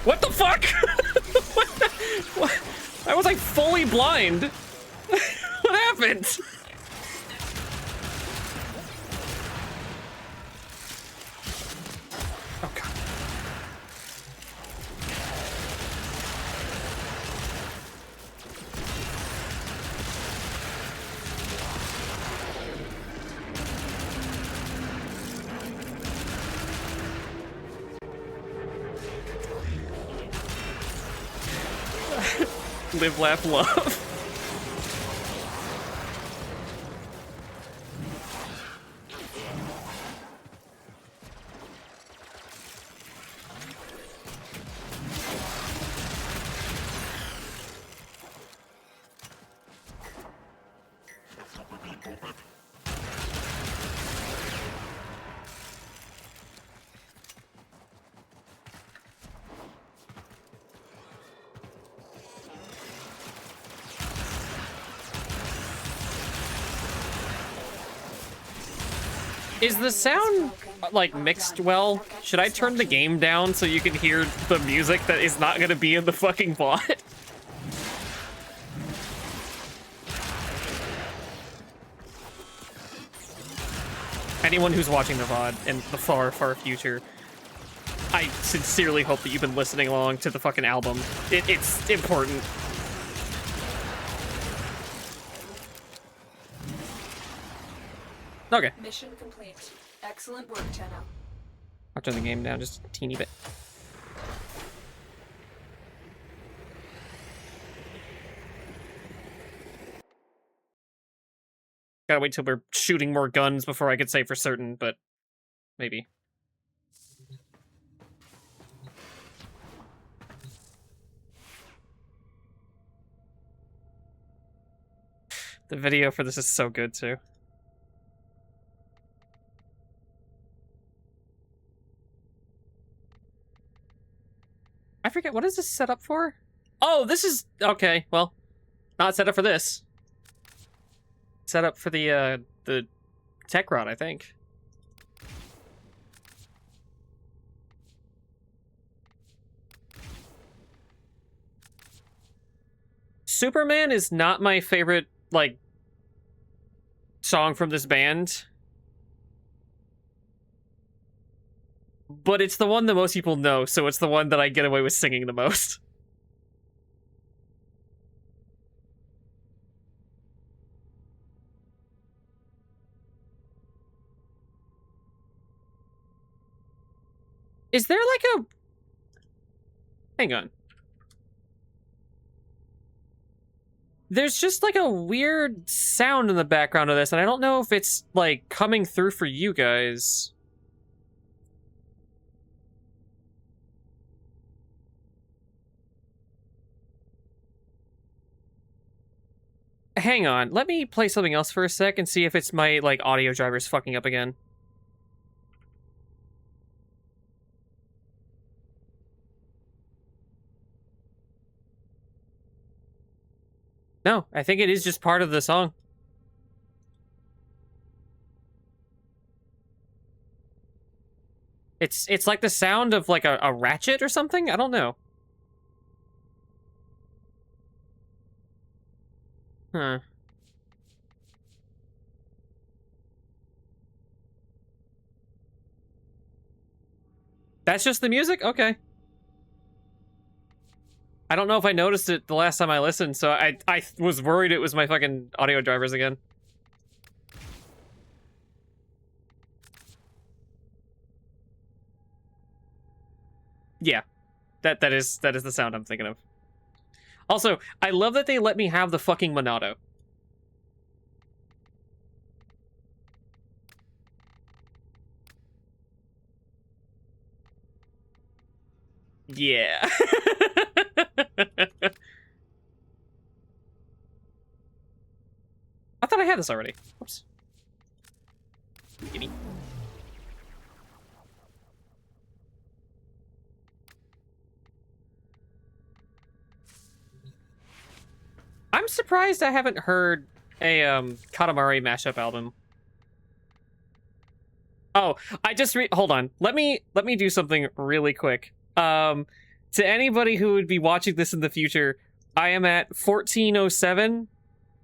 What the fuck? What? I was like fully blind. What happened? Oh god. Live, laugh, love. Is the sound, like, mixed well? Should I turn the game down so you can hear the music that is not gonna be in the fucking VOD? Anyone who's watching the VOD in the far, far future, I sincerely hope that you've been listening along to the fucking album. It's important. Okay. Mission complete. Excellent work, Tenno. I'll turn the game down just a teeny bit. Gotta wait till we're shooting more guns before I could say for certain, but maybe. The video for this is so good too. I forget, what is this set up for? Oh, this is, okay, well, not set up for this. Set up for the tech rod, I think. Superman is not my favorite, like, song from this band. But it's the one that most people know, so it's the one that I get away with singing the most. Is there like a... Hang on. There's just like a weird sound in the background of this, and I don't know if it's like coming through for you guys. Hang on, let me play something else for a sec and see if it's my, like, audio drivers fucking up again. No, I think it is just part of the song. It's like the sound of, like, a ratchet or something? I don't know. Huh. That's just the music? Okay. I don't know if I noticed it the last time I listened, so I was worried it was my fucking audio drivers again. Yeah. That is the sound I'm thinking of. Also, I love that they let me have the fucking Monado. Yeah. I thought I had this already. Oops. Gimme. I'm surprised I haven't heard a Katamari mashup album. Oh, I just hold on. Let me do something really quick. To anybody who would be watching this in the future, I am at 14:07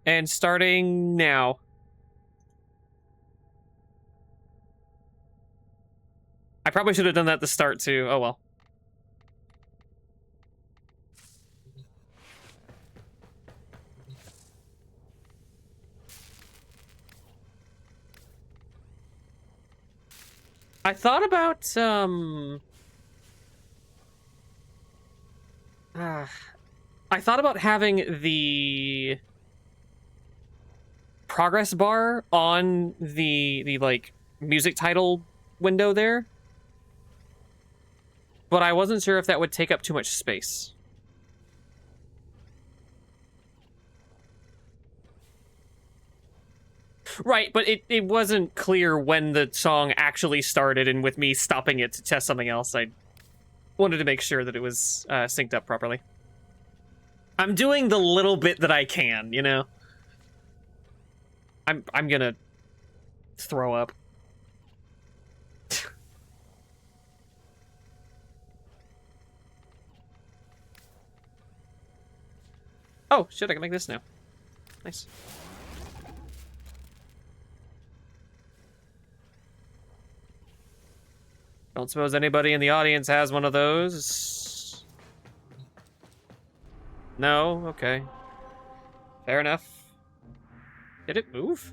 and starting now. I probably should have done that at the start too. Oh well. I thought about I thought about having the progress bar on the like music title window there, but I wasn't sure if that would take up too much space. Right, but it wasn't clear when the song actually started, and with me stopping it to test something else, I wanted to make sure that it was synced up properly. I'm doing the little bit that I can, you know? I'm gonna throw up. Oh, shit, I can make this now. Nice. Don't suppose anybody in the audience has one of those. No? Okay. Fair enough. Did it move?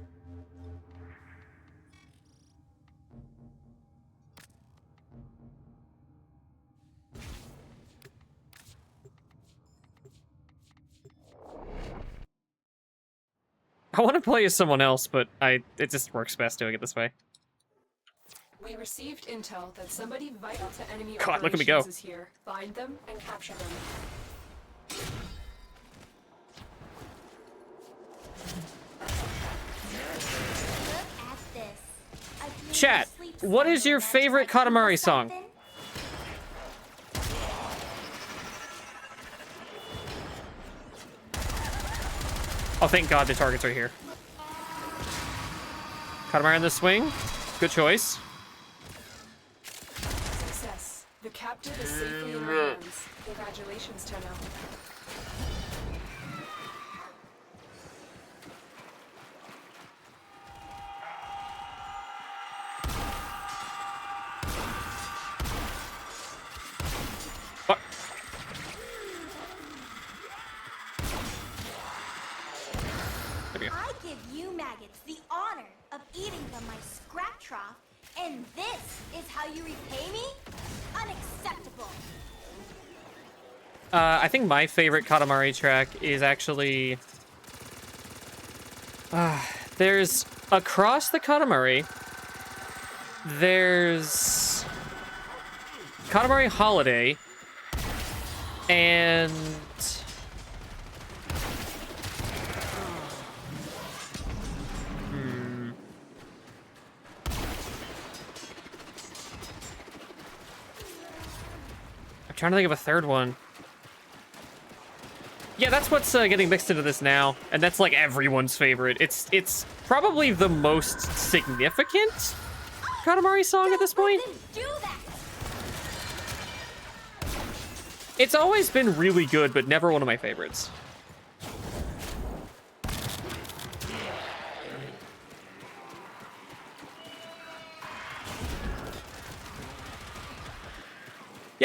I want to play as someone else, but it just works best doing it this way. We received intel that somebody vital to enemy God, look at me go. operations is here. Find them and capture them. Look at this. I feel Chat, you sleep what is cycle your match favorite my Katamari song? siphon. Oh, thank God the target's right here. Katamari in the swing. Good choice. Success. The captive is safely in your hands. Congratulations, Tenno. What? I give you maggots the honor of eating from my scrap trough, and this is how you repay me? Unacceptable. I think my favorite Katamari track is actually... there's Across the Katamari. There's Katamari Holiday. And... I'm trying to think of a third one. Yeah, that's what's getting mixed into this now, and that's like everyone's favorite. It's probably the most significant Katamari song at this point. Do that. It's always been really good, but never one of my favorites.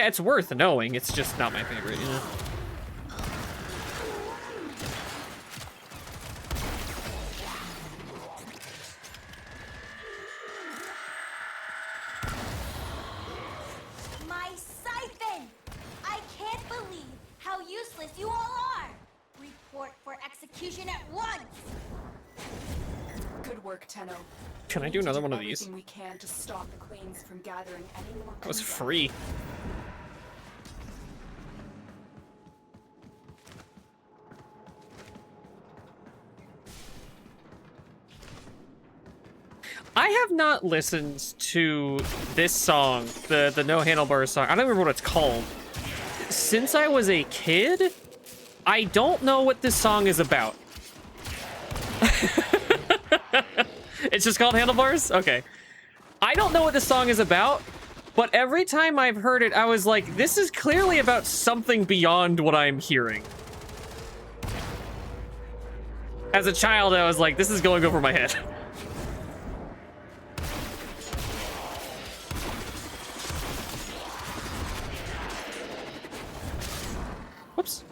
Yeah, it's worth knowing. It's just not my favorite, you know? My siphon! I can't believe how useless you all are! Report for execution at once! Good work, Tenno. Can I do another one of these? Everything we can to stop the queens from gathering any more. That was Kuva. free. I have not listened to this song, the No Handlebars song. I don't remember what it's called. Since I was a kid, I don't know what this song is about. It's just called Handlebars? Okay. I don't know what this song is about, but every time I've heard it, I was like, this is clearly about something beyond what I'm hearing. As a child, I was like, this is going over my head. Whoops.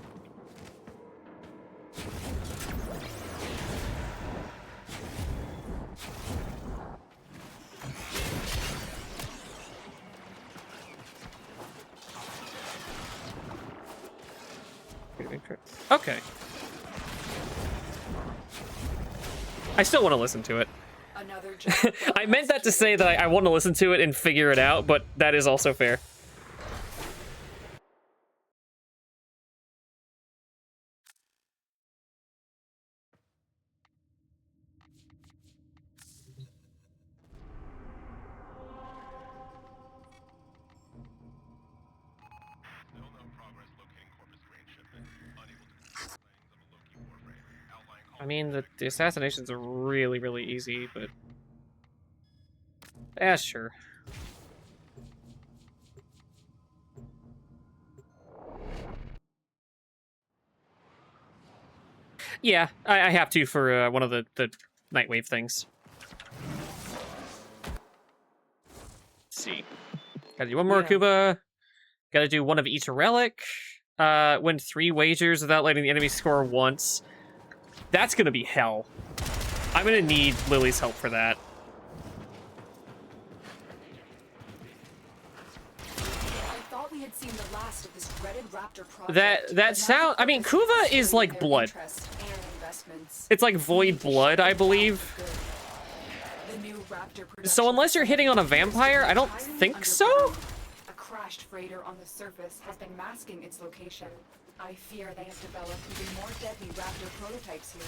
Okay. I still want to listen to it. Another job. I meant that to say that I want to listen to it and figure it out, but that is also fair. I mean, the assassinations are really, really easy, but... yeah, sure. Yeah, I have to for one of the Nightwave things. Let's see. Gotta do one more Kuba. Gotta do one of each relic. Win 3 wagers without letting the enemy score once. That's gonna be hell. I'm gonna need Lily's help for that. I thought we had seen the last of this dreaded raptor project. That sound. I mean, Kuva is like blood. It's like void blood, I believe. So unless you're hitting on a vampire, I don't think so. A crashed freighter on the surface has been masking its location. I fear they have developed even more deadly raptor prototypes here.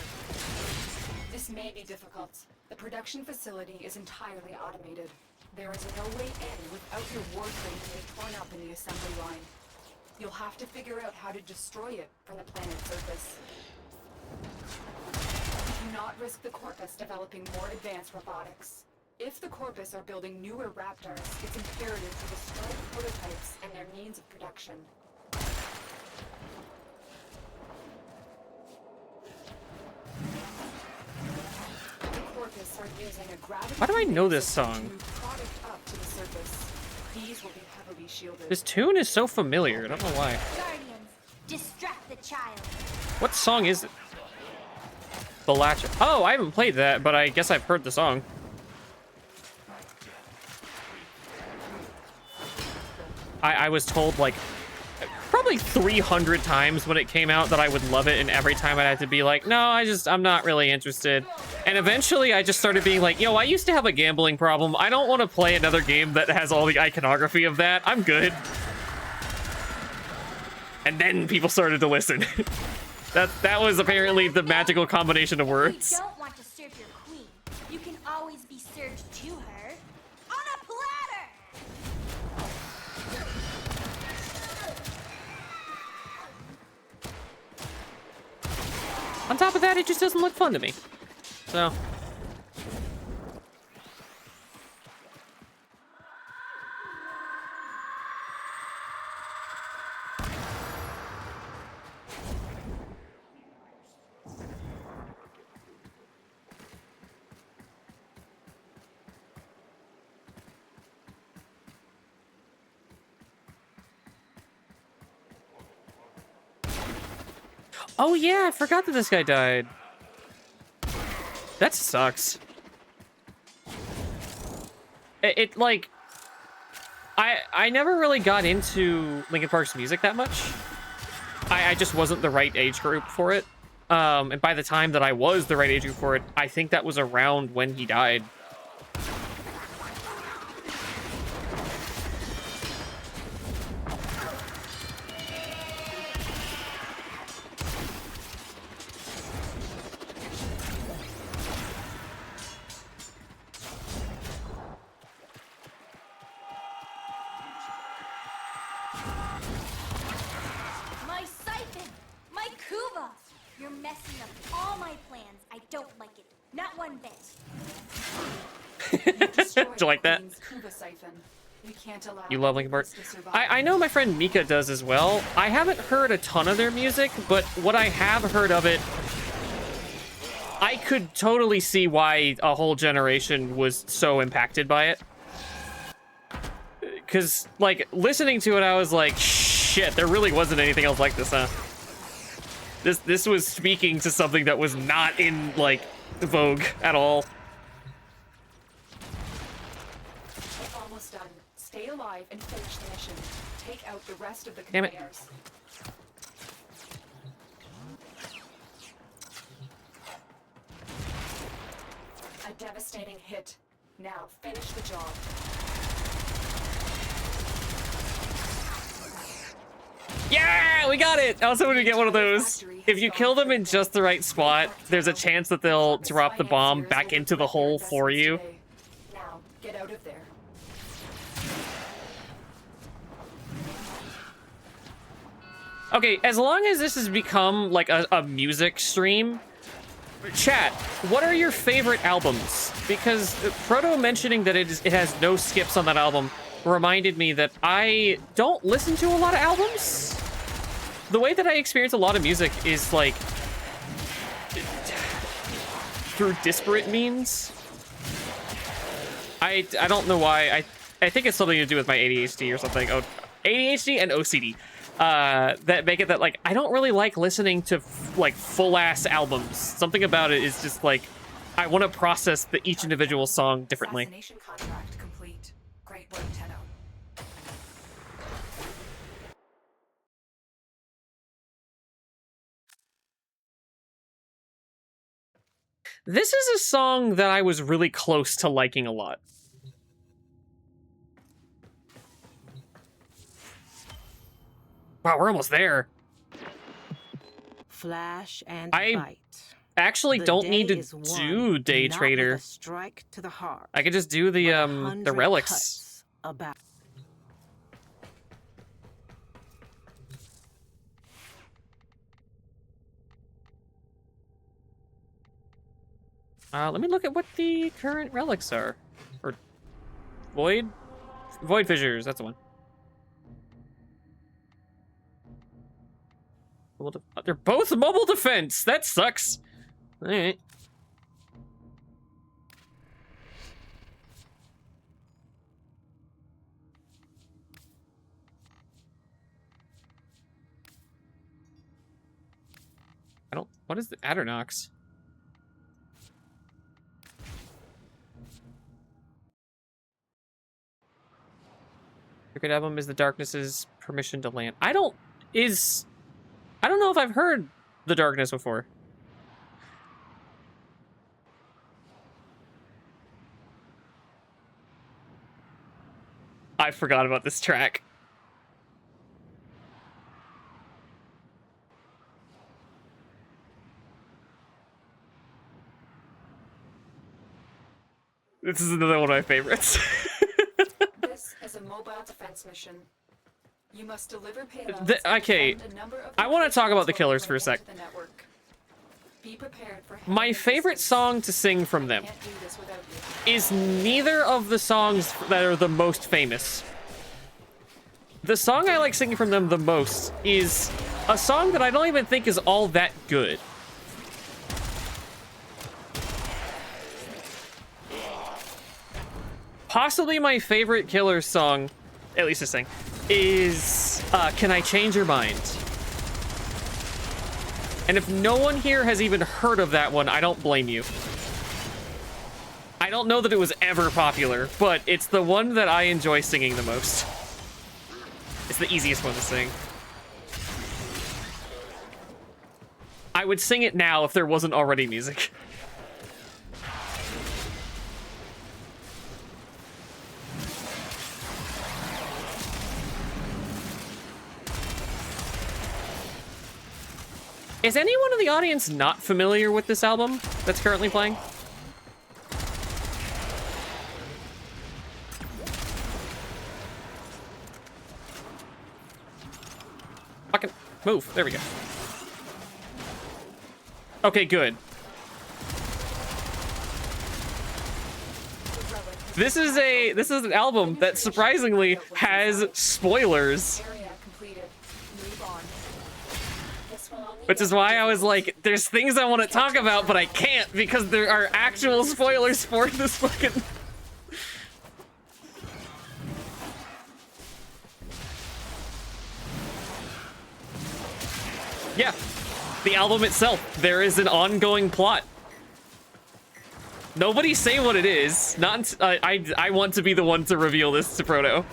This may be difficult. The production facility is entirely automated. There is no way in without your Warframe being torn up in the assembly line. You'll have to figure out how to destroy it from the planet's surface. Do not risk the Corpus developing more advanced robotics. If the Corpus are building newer raptors, it's imperative to destroy the prototypes and their means of production. Why do I know this song? This tune is so familiar. I don't know why. Guardians, distract the child. What song is it? The Latch. Oh, I haven't played that, but I guess I've heard the song. I was told like probably 300 times when it came out that I would love it, and every time I'd have to be like, no, I'm not really interested. And eventually I just started being like, yo, I used to have a gambling problem. I don't want to play another game that has all the iconography of that. I'm good. And then people started to listen. That was apparently the magical combination of words. You don't want to serve your queen. You can always be served to her on a platter. On top of that, it just doesn't look fun to me. So... Oh yeah, I forgot that this guy died. That sucks. It like... I never really got into Linkin Park's music that much. I just wasn't the right age group for it. And by the time that I was the right age group for it, I think that was around when he died. My siphon! My Kuva! You're messing up all my plans. I don't like it. Not one bit. Do you like that? Kuva siphon. We can't allow You love Linkin Park? to survive. I know my friend Mika does as well. I haven't heard a ton of their music, but what I have heard of it, I could totally see why a whole generation was so impacted by it. Because, like, listening to it, I was like, shit, there really wasn't anything else like this, huh? This was speaking to something that was not in, like, vogue at all. We're almost done. Stay alive and finish the mission. Take out the rest of the Damn it. conveyors. A devastating hit. Now finish the job. Yeah, we got it! I was hoping to get one of those. If you kill them in just the right spot, there's a chance that they'll drop the bomb back into the hole for you. Now get out of there. Okay, as long as this has become like a music stream, chat, what are your favorite albums? Because Proto mentioning that it has no skips on that album reminded me that I don't listen to a lot of albums. The way that I experience a lot of music is like through disparate means. I don't know why. I think it's something to do with my ADHD or something. Oh, ADHD and OCD. That make it that like I don't really like listening to like full ass albums. Something about it is just like I want to process each individual song differently. Assassination contract complete. Great work, Tenno. This is a song that I was really close to liking a lot. Wow, we're almost there. Flash and I bite. actually The don't need day to is won, do Day not Trader. with a strike to the heart. I could just do the 100 relics. cuts about. Let me look at what the current relics are. Or Void Fissures, that's the one. They're both mobile defense. That sucks. All right. What is the Addernox? Sacred Album is the Darkness's permission to land. I don't know if I've heard the Darkness before. I forgot about this track. This is another one of my favorites. This is a mobile defense mission. You must deliver payloads. Okay, I want to talk about the Killers for a sec. Be prepared for My favorite song to sing from them is neither of the songs that are the most famous. The song I like singing from them the most is a song that I don't even think is all that good. Possibly my favorite Killers song, at least to sing, is Can I Change Your Mind? And if no one here has even heard of that one, I don't blame you. I don't know that it was ever popular, but it's the one that I enjoy singing the most. It's the easiest one to sing. I would sing it now if there wasn't already music. Is anyone in the audience not familiar with this album that's currently playing? Fucking move. There we go. Okay, good. This is an album that surprisingly has spoilers. Which is why I was like, there's things I want to talk about, but I can't because there are actual spoilers for this fucking... Yeah, the album itself, there is an ongoing plot. Nobody say what it is. Not I want to be the one to reveal this to Proto.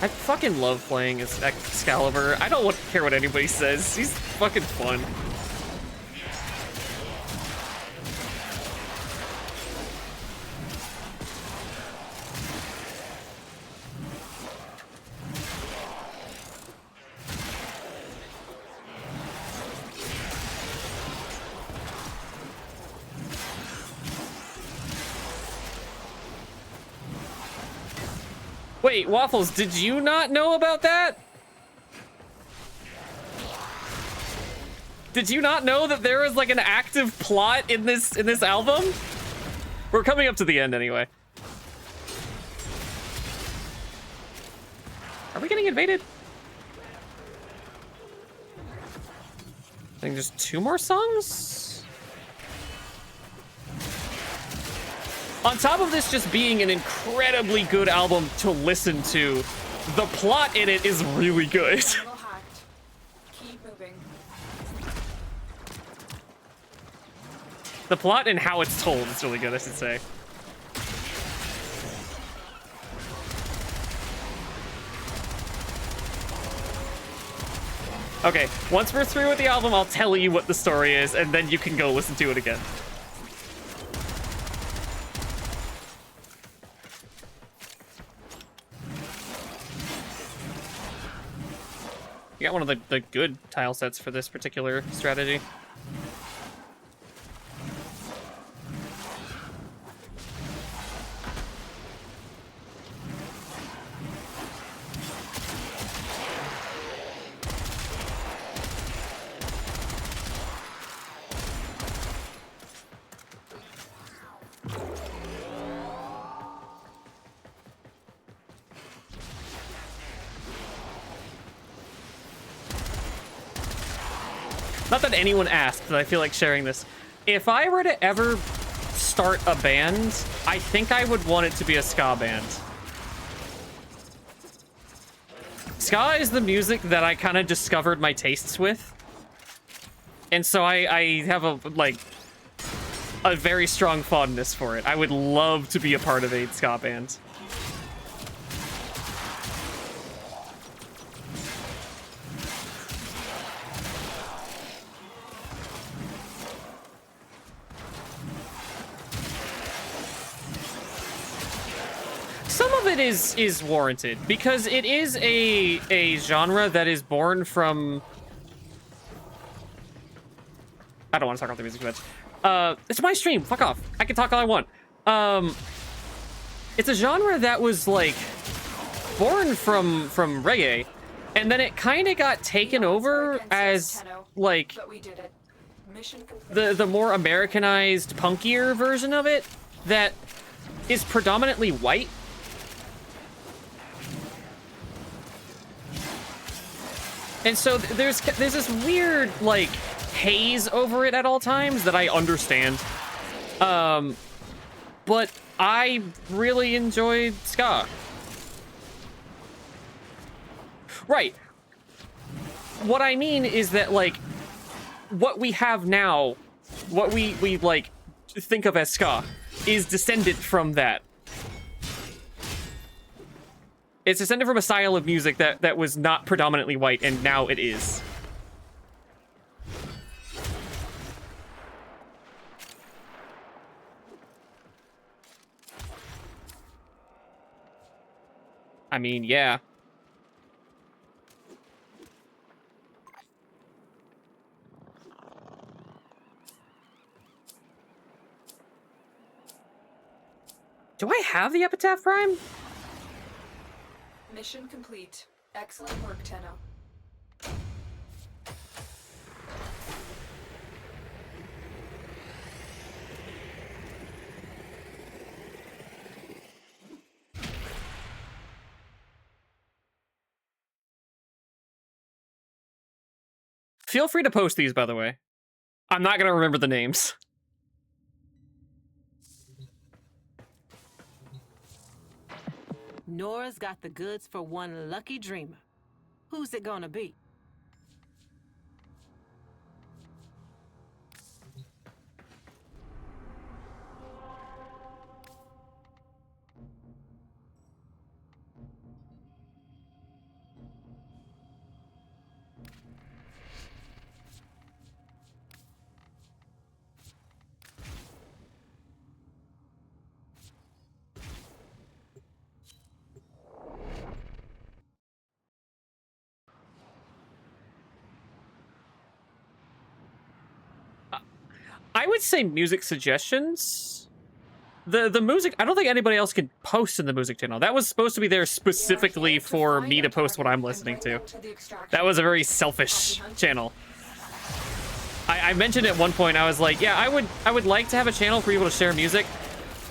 I fucking love playing as Excalibur. I don't care what anybody says. He's fucking fun. Wait, Waffles, did you not know about that? Did you not know that there was like an active plot in this album? We're coming up to the end anyway. Are we getting invaded? I think just 2 more songs? On top of this just being an incredibly good album to listen to, the plot in it is really good. Keep moving. The plot and how it's told is really good, I should say. Okay, once we're through with the album, I'll tell you what the story is, and then you can go listen to it again. You got one of the good tile sets for this particular strategy. Not that anyone asked, but I feel like sharing this. If I were to ever start a band, I think I would want it to be a ska band. Ska is the music that I kind of discovered my tastes with. And so I have a very strong fondness for it. I would love to be a part of a ska band. Is warranted because it is a genre that is born from... I don't want to talk about the music too much. It's my stream. Fuck off. I can talk all I want. It's a genre that was like born from reggae, and then it kind of got taken over as like the more Americanized, punkier version of it that is predominantly white. And so there's this weird, like, haze over it at all times that I understand. But I really enjoyed ska. Right. What I mean is that, like, what we have now, what we like, think of as ska, is descended from that. It's descended from a style of music that was not predominantly white, and now it is. I mean, yeah. Do I have the Epitaph Prime? Mission complete. Excellent work, Tenno. Feel free to post these, by the way. I'm not gonna remember the names. Nora's got the goods for one lucky dreamer. Who's it gonna be? I would say music suggestions. The music, I don't think anybody else can post in the music channel. That was supposed to be there specifically for me to post what I'm listening to. That was a very selfish channel. I mentioned at one point, I was like, yeah, I would like to have a channel for people to share music,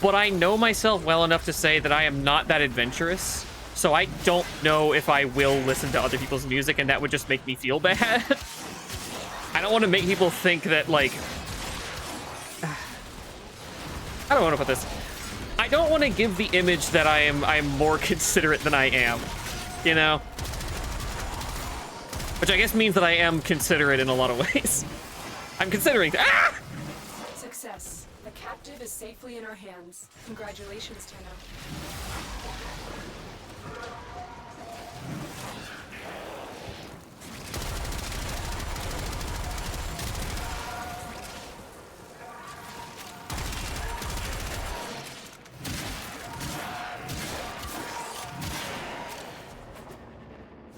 but I know myself well enough to say that I am not that adventurous. So I don't know if I will listen to other people's music, and that would just make me feel bad. I don't want to make people think that, like, I don't want to put this. I don't want to give the image that I'm more considerate than I am, you know? Which I guess means that I am considerate in a lot of ways. I'm considering. Ah! Success. The captive is safely in our hands. Congratulations, Tenno.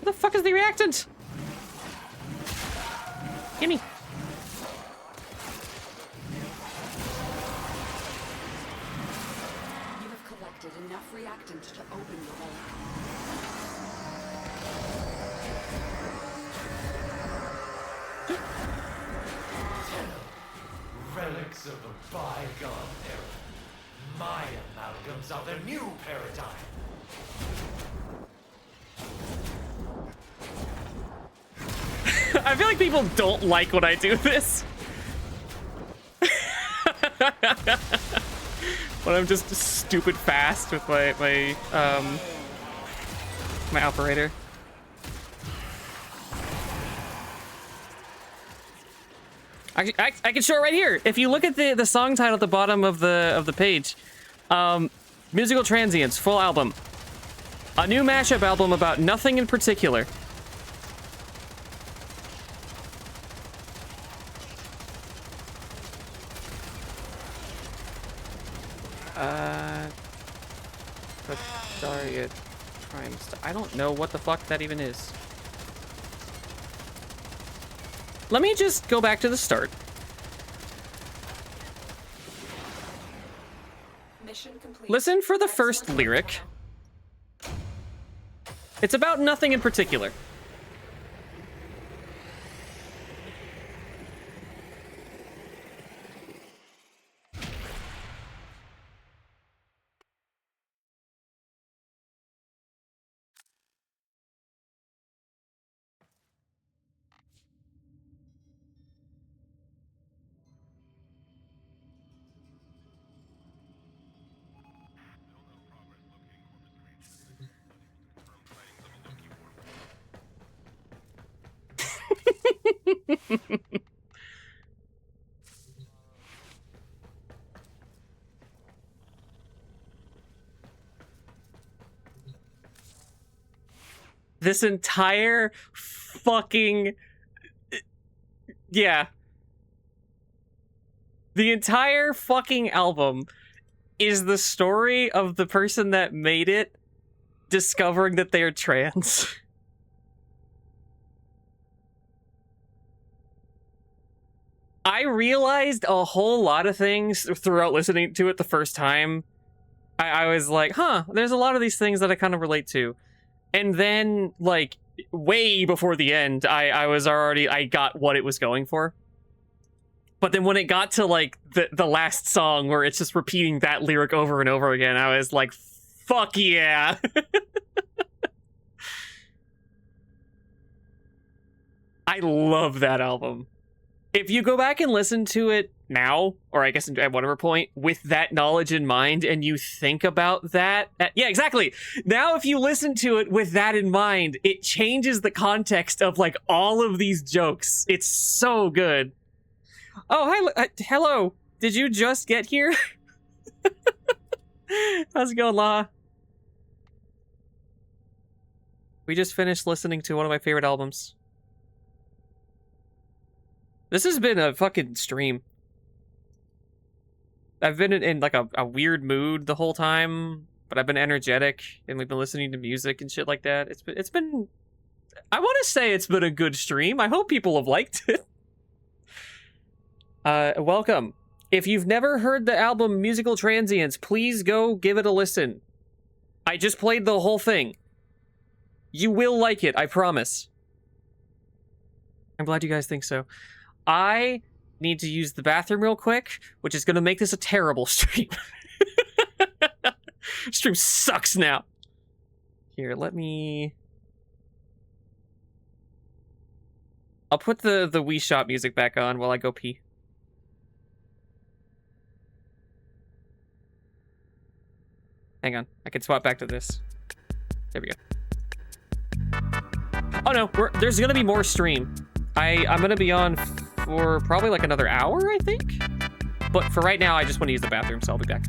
Where the fuck is the reactant? Gimme. You have collected enough reactant to open the hole. Relics of a bygone era. My amalgams are the new paradigm. I feel like people don't like when I do this. When I'm just stupid fast with my operator. I can show it right here. If you look at the song title at the bottom of the page, Musical Transients, full album. A new mashup album about nothing in particular. Daria Prime. I don't know what the fuck that even is. Let me just go back to the start. Mission complete. Listen for the first lyric. It's about nothing in particular. This entire fucking... Yeah. The entire fucking album is the story of the person that made it discovering that they're trans. I realized a whole lot of things throughout listening to it the first time. I was like, huh, there's a lot of these things that I kind of relate to. And then, like, way before the end, I got what it was going for. But then when it got to, like, the last song where it's just repeating that lyric over and over again, I was like, fuck yeah. I love that album. If you go back and listen to it now, or I guess at whatever point, with that knowledge in mind, and you think about that... yeah, exactly! Now if you listen to it with that in mind, it changes the context of, like, all of these jokes. It's so good. Oh, hi, hello. Did you just get here? How's it going, La? We just finished listening to one of my favorite albums. This has been a fucking stream. I've been in like a weird mood the whole time, but I've been energetic, and we've been listening to music and shit like that. It's been I want to say it's been a good stream. I hope people have liked it. Welcome. If you've never heard the album Musical Transients, please go give it a listen. I just played the whole thing. You will like it, I promise. I'm glad you guys think so. I need to use the bathroom real quick, which is going to make this a terrible stream. Stream sucks now. Here, let me... I'll put the Wii Shop music back on while I go pee. Hang on, I can swap back to this. There we go. Oh no, there's going to be more stream. I'm going to be on for probably like another hour, I think. But for right now, I just want to use the bathroom, so I'll be back.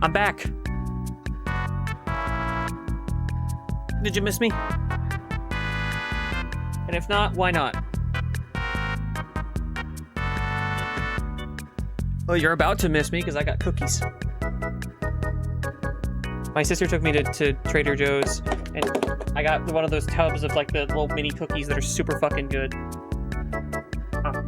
I'm back. Did you miss me? And if not, why not? Well, you're about to miss me because I got cookies. My sister took me to Trader Joe's, and I got one of those tubs of like the little mini cookies that are super fucking good. Huh.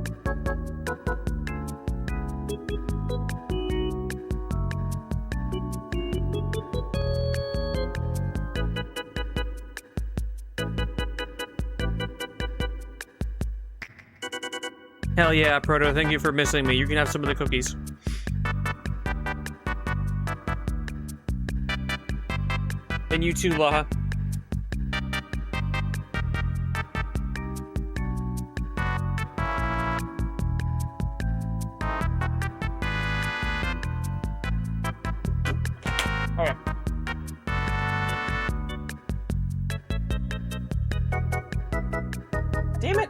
Hell yeah, Proto, thank you for missing me. You can have some of the cookies. And you too, Laha. Okay. Damn it!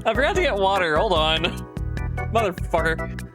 I forgot to get water. Hold on. Motherfucker.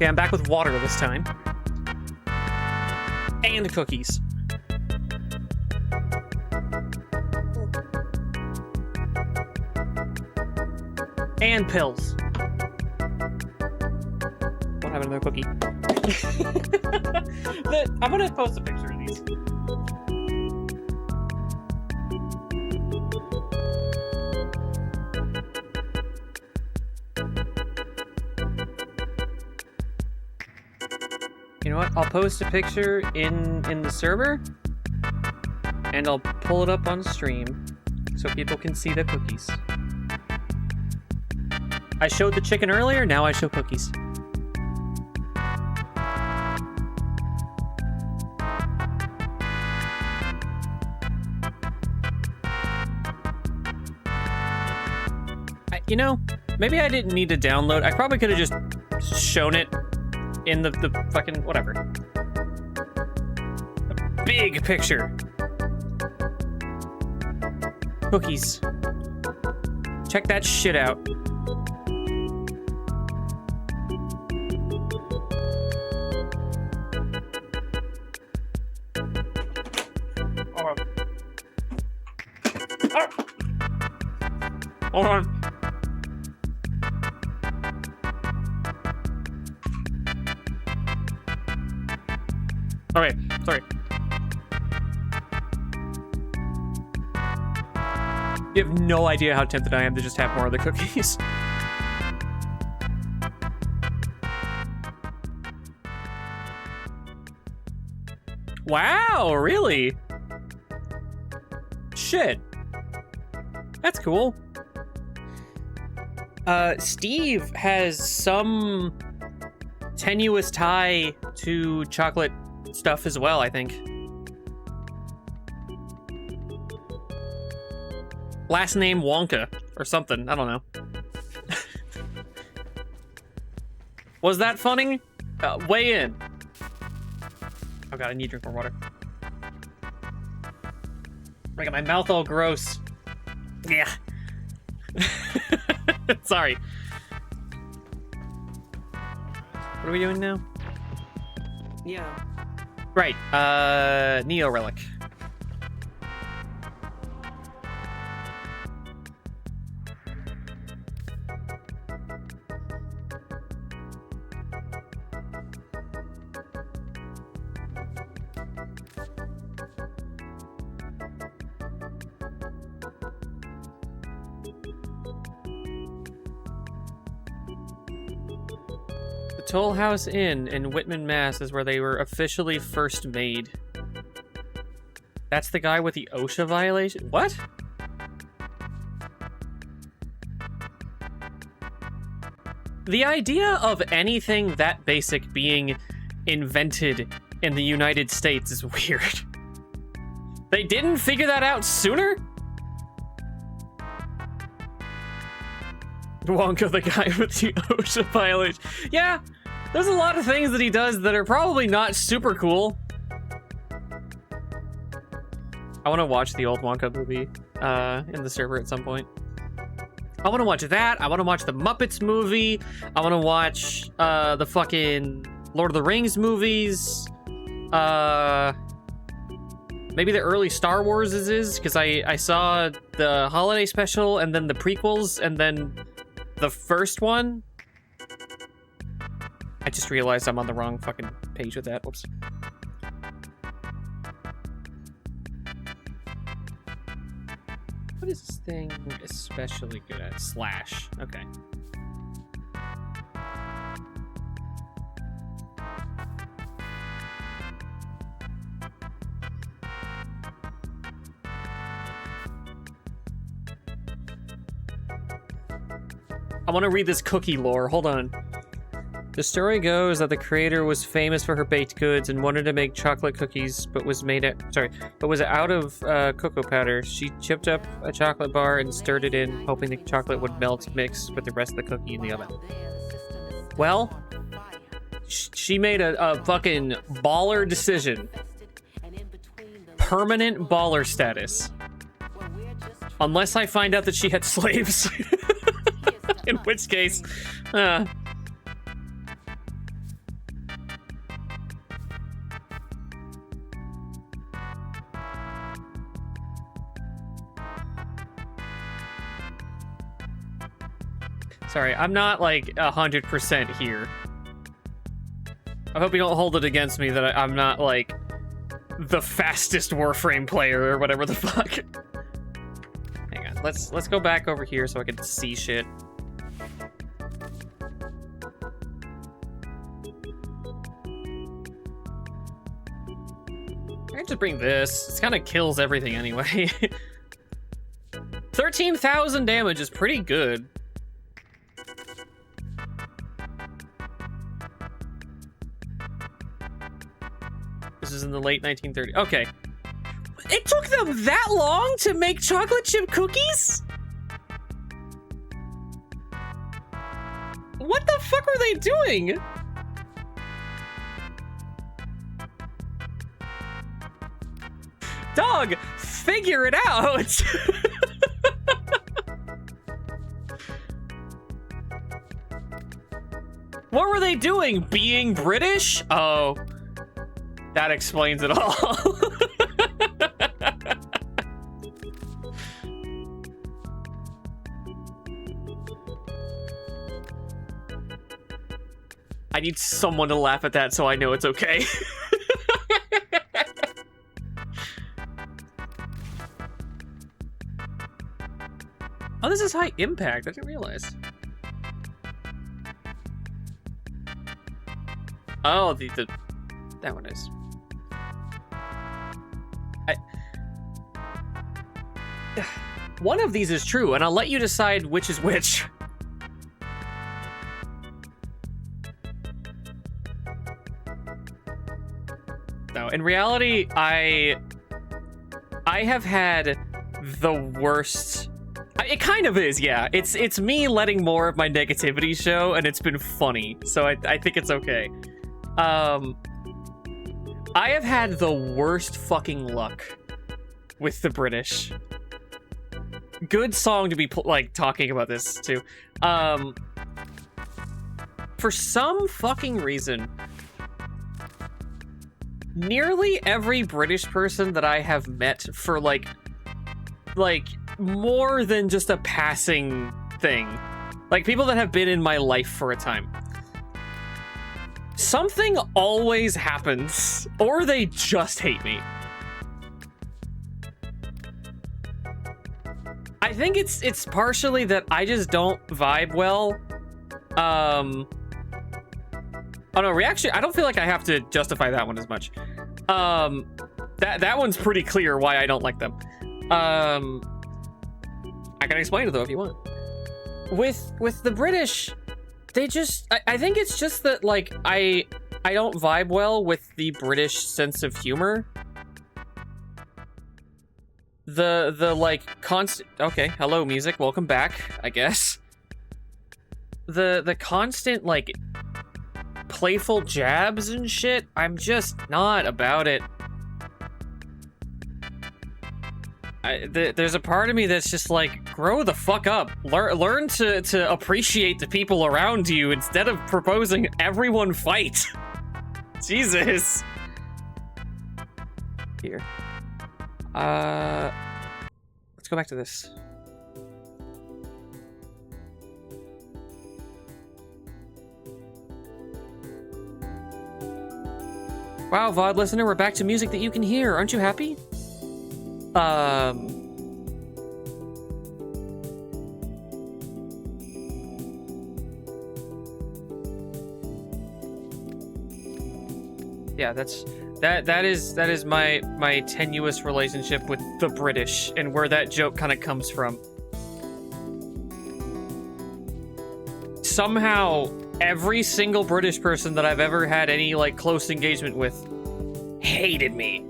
Okay, I'm back with water this time. And cookies. And pills. Don't have another cookie. I'm gonna post a picture of these. You know what? I'll post a picture in the server, and I'll pull it up on stream so people can see the cookies. I showed the chicken earlier, now I show cookies. You know, maybe I didn't need to download. I probably could have just shown it in the fucking whatever. A big picture. Cookies. Check that shit out. Hold on. Okay, sorry. You have no idea how tempted I am to just have more of the cookies. Wow, really? Shit. That's cool. Steve has some tenuous tie to chocolate stuff as well, I think. Last name Wonka or something, I don't know. Was that funny? Weigh in. god, I need to drink more water. I got my mouth all gross. Yeah. Sorry. What are we doing now? Yeah. Right, Neo Relic. Toll House Inn in Whitman, Mass. is where they were officially first made. That's the guy with the OSHA violation? What? The idea of anything that basic being invented in the United States is weird. They didn't figure that out sooner? Wonka, the guy with the OSHA violation. Yeah, there's a lot of things that he does that are probably not super cool. I want to watch the old Wonka movie in the server at some point. I want to watch that. I want to watch the Muppets movie. I want to watch the fucking Lord of the Rings movies. Maybe the early Star Wars is, because I saw the holiday special and then the prequels and then the first one. I just realized I'm on the wrong fucking page with that. Whoops. What is this thing especially good at? Slash. Okay. I want to read this cookie lore. Hold on. The story goes that the creator was famous for her baked goods and wanted to make chocolate cookies, but was out of cocoa powder. She chipped up a chocolate bar and stirred it in, hoping the chocolate would melt, mix with the rest of the cookie in the oven. Well, she made a fucking baller decision. Permanent baller status. Unless I find out that she had slaves. In which case, sorry, I'm not like 100% here. I hope you don't hold it against me that I'm not like the fastest Warframe player or whatever the fuck. Hang on, let's go back over here so I can see shit. I can just bring this. It kind of kills everything anyway. 13,000 damage is pretty good. This is in the late 1930s. Okay. It took them that long to make chocolate chip cookies? What the fuck were they doing? Dog, figure it out. What were they doing? Being British? Oh, that explains it all. I need someone to laugh at that so I know it's okay. Oh, this is high impact. I didn't realize. Oh, that one is. One of these is true, and I'll let you decide which is which. No, in reality, I have had the worst. It kind of is, yeah. It's me letting more of my negativity show, and it's been funny, so I think it's okay. I have had the worst fucking luck with the British. Good song to be like talking about this too. For some fucking reason, nearly every British person that I have met for like more than just a passing thing, like people that have been in my life for a time, something always happens, or they just hate me. I think it's partially that I just don't vibe well. Oh no, reaction. I don't feel like I have to justify that one as much. That one's pretty clear why I don't like them. I can explain it though if you want. With the British, they just I think it's just that like I don't vibe well with the British sense of humor. The like constant. Okay, hello music, welcome back, I guess. The constant like playful jabs and shit, I'm just not about it. There's a part of me that's just like, grow the fuck up. Learn to appreciate the people around you instead of proposing everyone fight. Jesus. Here. Let's go back to this. Wow, VOD listener, we're back to music that you can hear. Aren't you happy? Yeah, that is my tenuous relationship with the British and where that joke kind of comes from. Somehow every single British person that I've ever had any like close engagement with hated me.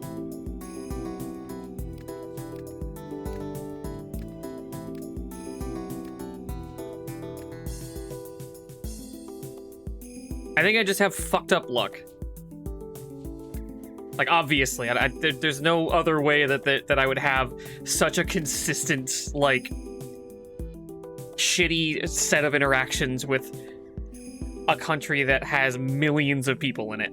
I think I just have fucked up luck. Like, obviously, there's no other way that I would have such a consistent, like, shitty set of interactions with a country that has millions of people in it.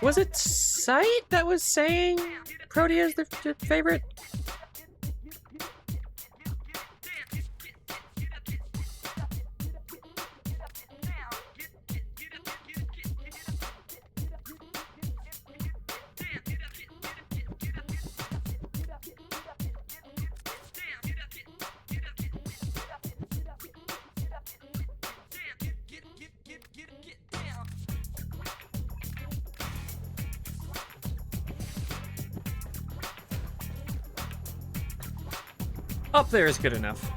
Was it Sight that was saying Protea's their favorite? Up there is good enough.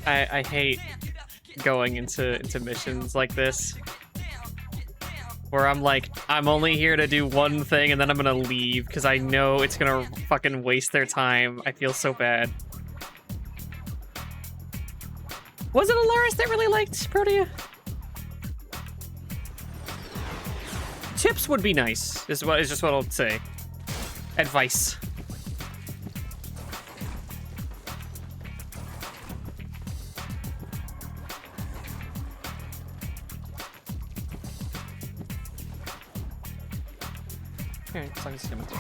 I hate going into missions like this, where I'm like, I'm only here to do one thing and then I'm gonna leave because I know it's gonna fucking waste their time. I feel so bad. Was it Alaris that really liked Protea? Chips would be nice, is just what I'll say. Advice. Okay, it's like a scimitar.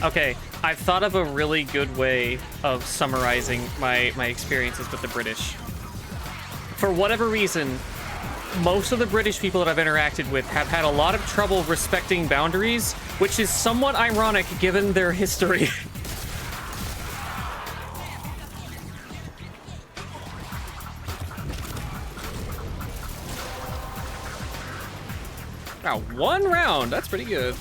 Okay, I've thought of a really good way of summarizing my experiences with the British. For whatever reason, most of the British people that I've interacted with have had a lot of trouble respecting boundaries, which is somewhat ironic given their history. Wow, 1 round. That's pretty good.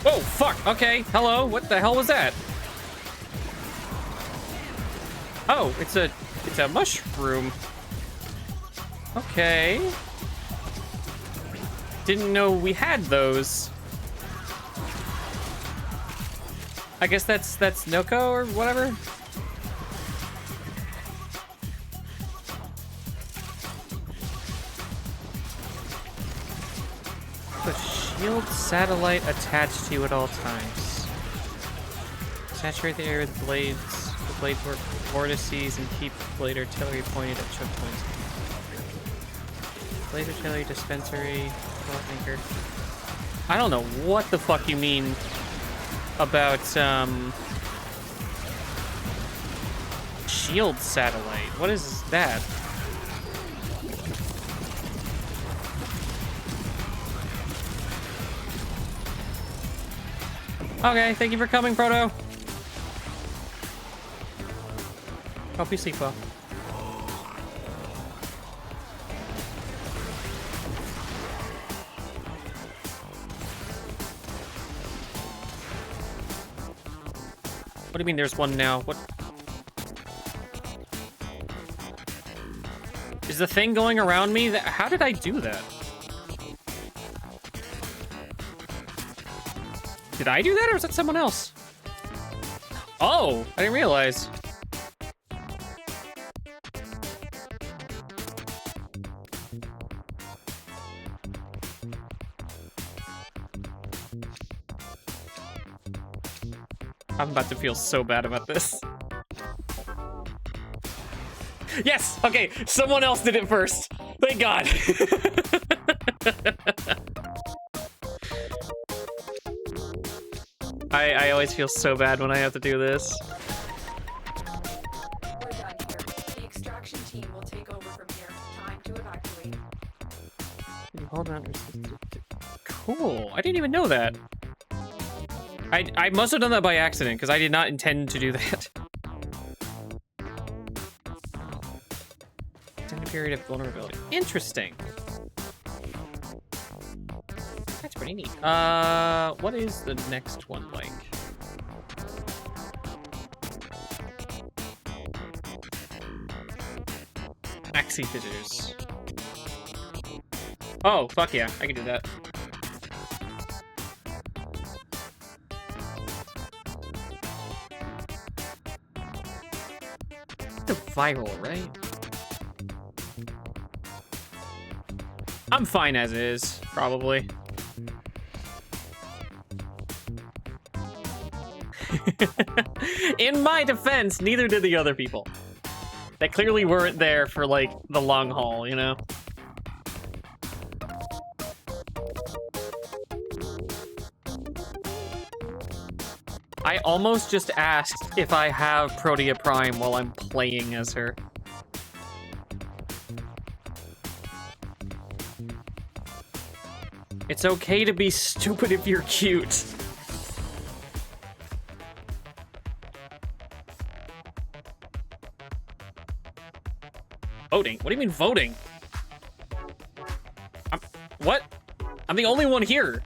Oh, fuck. Okay. Hello. What the hell was that? Oh, it's a mushroom. Okay. Didn't know we had those. I guess that's Noko or whatever. Shield satellite attached to you at all times. Saturate the air with blades, the blade vortices, and keep blade artillery pointed at choke points. Blade artillery dispensary, maker. I don't know what the fuck you mean about shield satellite. What is that? Okay, thank you for coming, Proto. Hope you sleep well. What do you mean there's one now? What? Is the thing going around me? How did I do that? Did I do that, or was that someone else? Oh, I didn't realize. I'm about to feel so bad about this. Yes! Okay, someone else did it first. Thank God. I always feel so bad when I have to do this. We're done here. The extraction team will take over from here. Time to evacuate. Hold on. Cool. I didn't even know that. I must have done that by accident, because I did not intend to do that. Extended period of vulnerability. Interesting. That's pretty neat. What is the next one like? Maxi fitters. Oh, fuck yeah, I can do that. The viral, right? I'm fine as is, probably. In my defense, neither did the other people. They clearly weren't there for, like, the long haul, you know? I almost just asked if I have Protea Prime while I'm playing as her. It's okay to be stupid if you're cute. Voting? What do you mean voting? What? I'm the only one here.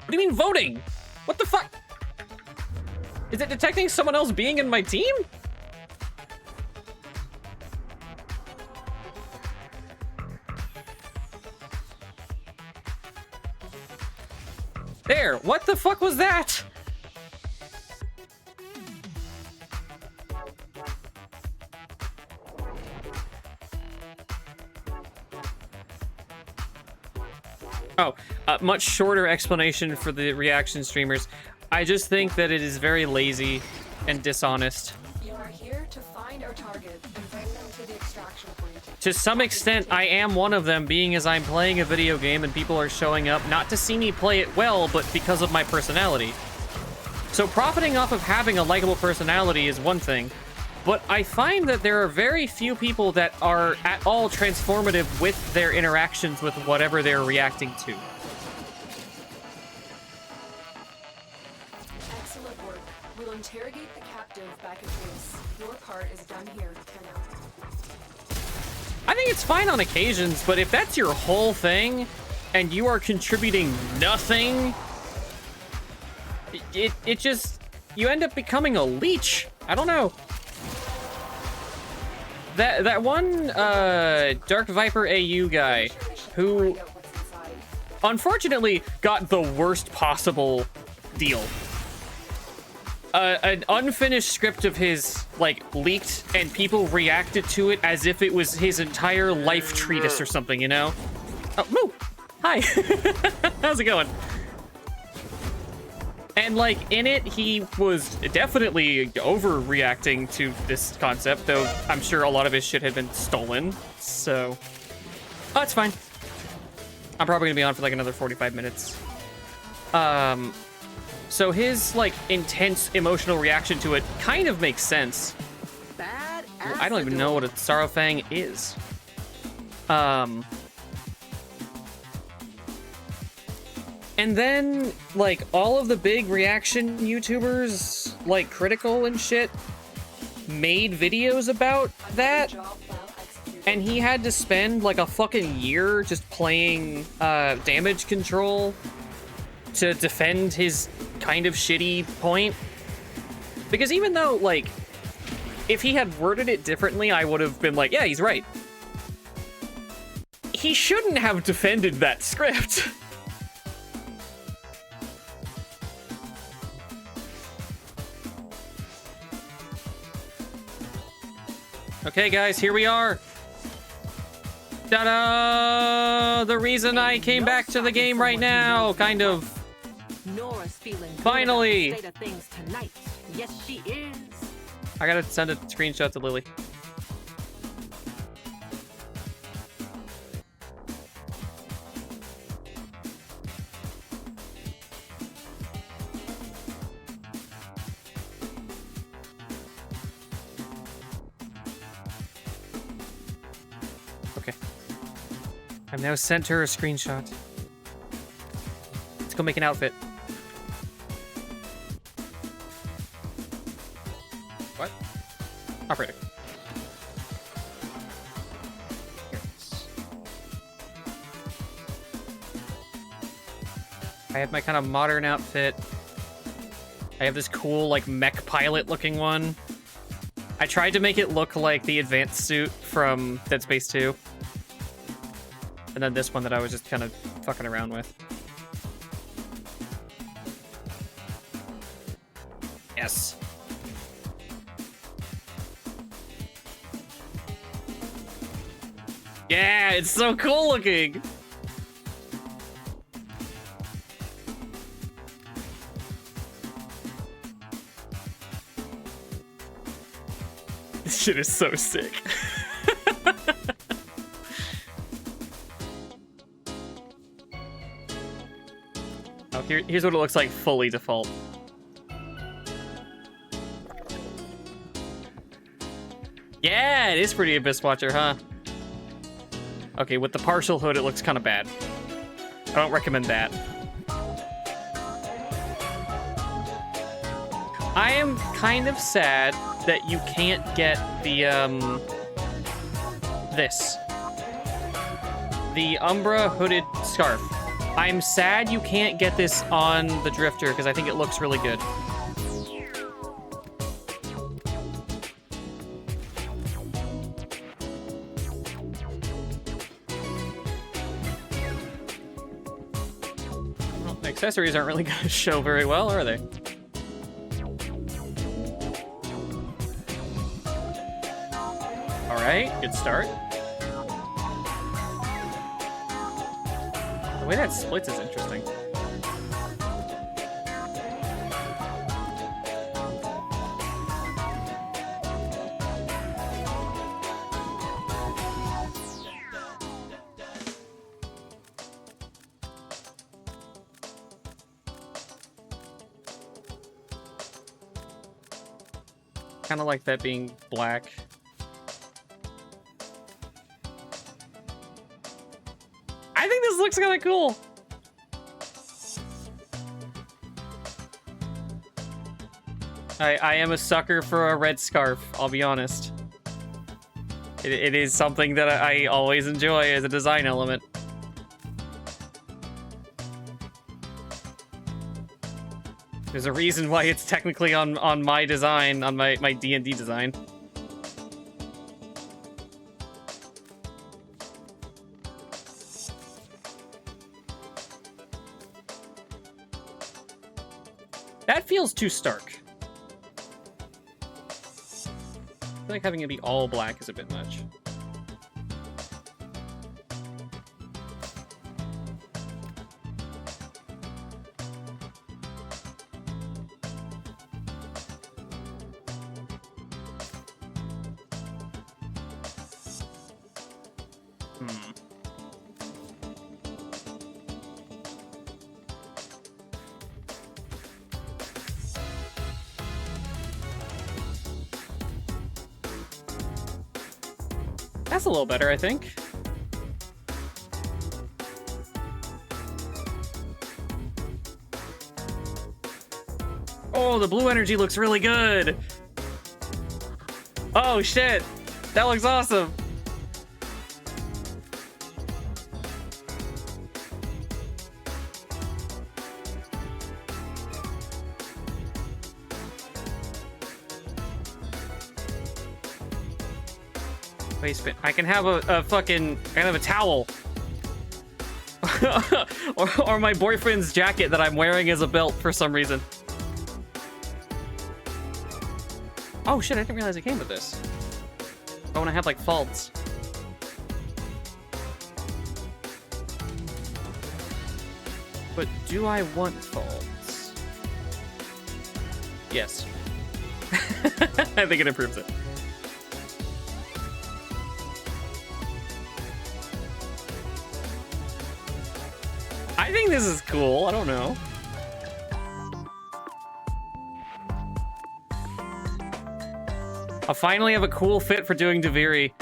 What do you mean voting? What the fuck? Is it detecting someone else being in my team? There, what the fuck was that? Oh, much shorter explanation for the reaction streamers. I just think that it is very lazy and dishonest. You are here to find our target and bring them to the extraction point. To some extent, I am one of them, being as I'm playing a video game and people are showing up not to see me play it well, but because of my personality. So profiting off of having a likable personality is one thing, but I find that there are very few people that are at all transformative with their interactions with whatever they're reacting to. Excellent work. We'll interrogate the captive back at base. Your part is done here for now. I think it's fine on occasions, but if that's your whole thing and you are contributing nothing, it just, you end up becoming a leech. I don't know. That one Dark Viper AU guy who unfortunately got the worst possible deal. An unfinished script of his, like, leaked, and people reacted to it as if it was his entire life treatise or something, you know? Oh, Moo! Hi! How's it going? And, like, in it, he was definitely overreacting to this concept, though I'm sure a lot of his shit had been stolen, so... Oh, it's fine. I'm probably gonna be on for, like, another 45 minutes. So his, like, intense emotional reaction to it kind of makes sense. I don't even know what a Sorrowfang is. And then, like, all of the big reaction YouTubers, like Critical and shit, made videos about that. And he had to spend, like, a fucking year just playing damage control to defend his kind of shitty point. Because even though, like, if he had worded it differently, I would have been like, yeah, he's right. He shouldn't have defended that script. Okay, guys, here we are. Ta-da! The reason I came back to the game right now, kind of. Nora's feeling good Finally! about the state of things tonight. Yes, she is. I gotta send a screenshot to Lily. Okay. I've now sent her a screenshot. Let's go make an outfit. What? Operator. Here it is. I have my kind of modern outfit. I have this cool, like, mech pilot looking one. I tried to make it look like the advanced suit from Dead Space 2. And then this one that I was just kind of fucking around with. Yes. Yeah, it's so cool looking. This shit is so sick. Oh, here's what it looks like fully default. Yeah, it is pretty Abyss Watcher, huh? Okay, with the partial hood, it looks kind of bad. I don't recommend that. I am kind of sad that you can't get the, this. The Umbra hooded scarf. I'm sad you can't get this on the Drifter, because I think it looks really good. Accessories aren't really gonna show very well, are they? Alright, good start. The way that splits is interesting. Kind of like that being black. I think this looks kind of cool. I am a sucker for a red scarf, I'll be honest. It is something that I always enjoy as a design element. There's a reason why it's technically on my design, on my D&D design. That feels too stark. I feel like having it be all black is a bit much. That's a little better, I think. Oh, the blue energy looks really good. Oh, shit. That looks awesome. Waistband. I can have a fucking... I can have a towel. or my boyfriend's jacket that I'm wearing as a belt for some reason. Oh shit, I didn't realize it came with this. I want to have like faults. But do I want faults? Yes. I think it improves it. I think this is cool. I don't know. I finally have a cool fit for doing Duviri.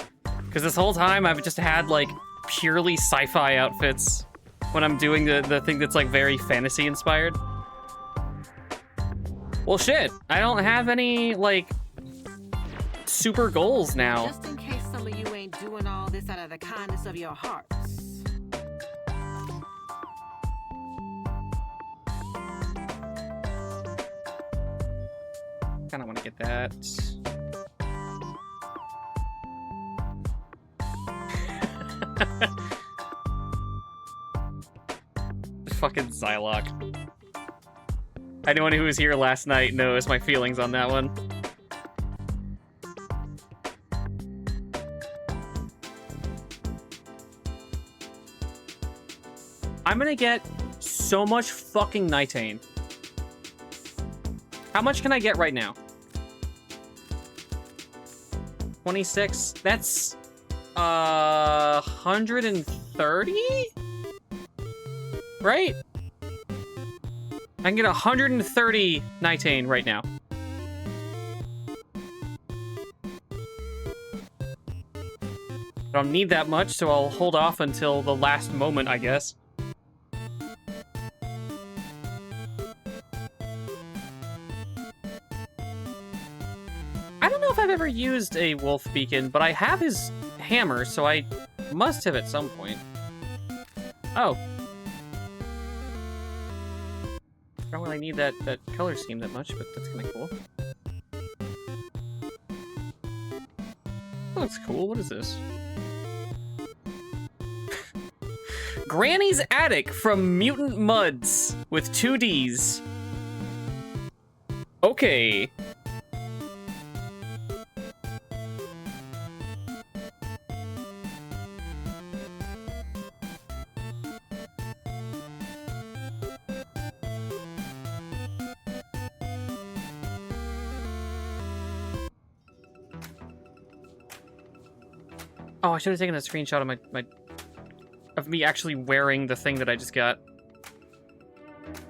Because this whole time I've just had like purely sci-fi outfits when I'm doing the thing that's like very fantasy inspired. Well shit, I don't have any like super goals now. Just in case some of you ain't doing all this out of the kindness of your hearts. Kinda wanna get that. Fucking Psylocke. Anyone who was here last night knows my feelings on that one. I'm gonna get so much fucking Nitane. How much can I get right now? 26? That's 130? Right? I can get 130 Nitane right now. I don't need that much, so I'll hold off until the last moment, I guess. I don't know if I've ever used a wolf beacon, but I have his hammer, so I must have at some point. Oh. I don't really need that color scheme that much, but that's kind of cool. That looks cool. What is this? Granny's Attic from Mutant Muds with 2 Ds. Okay. Oh, I should have taken a screenshot of of me actually wearing the thing that I just got.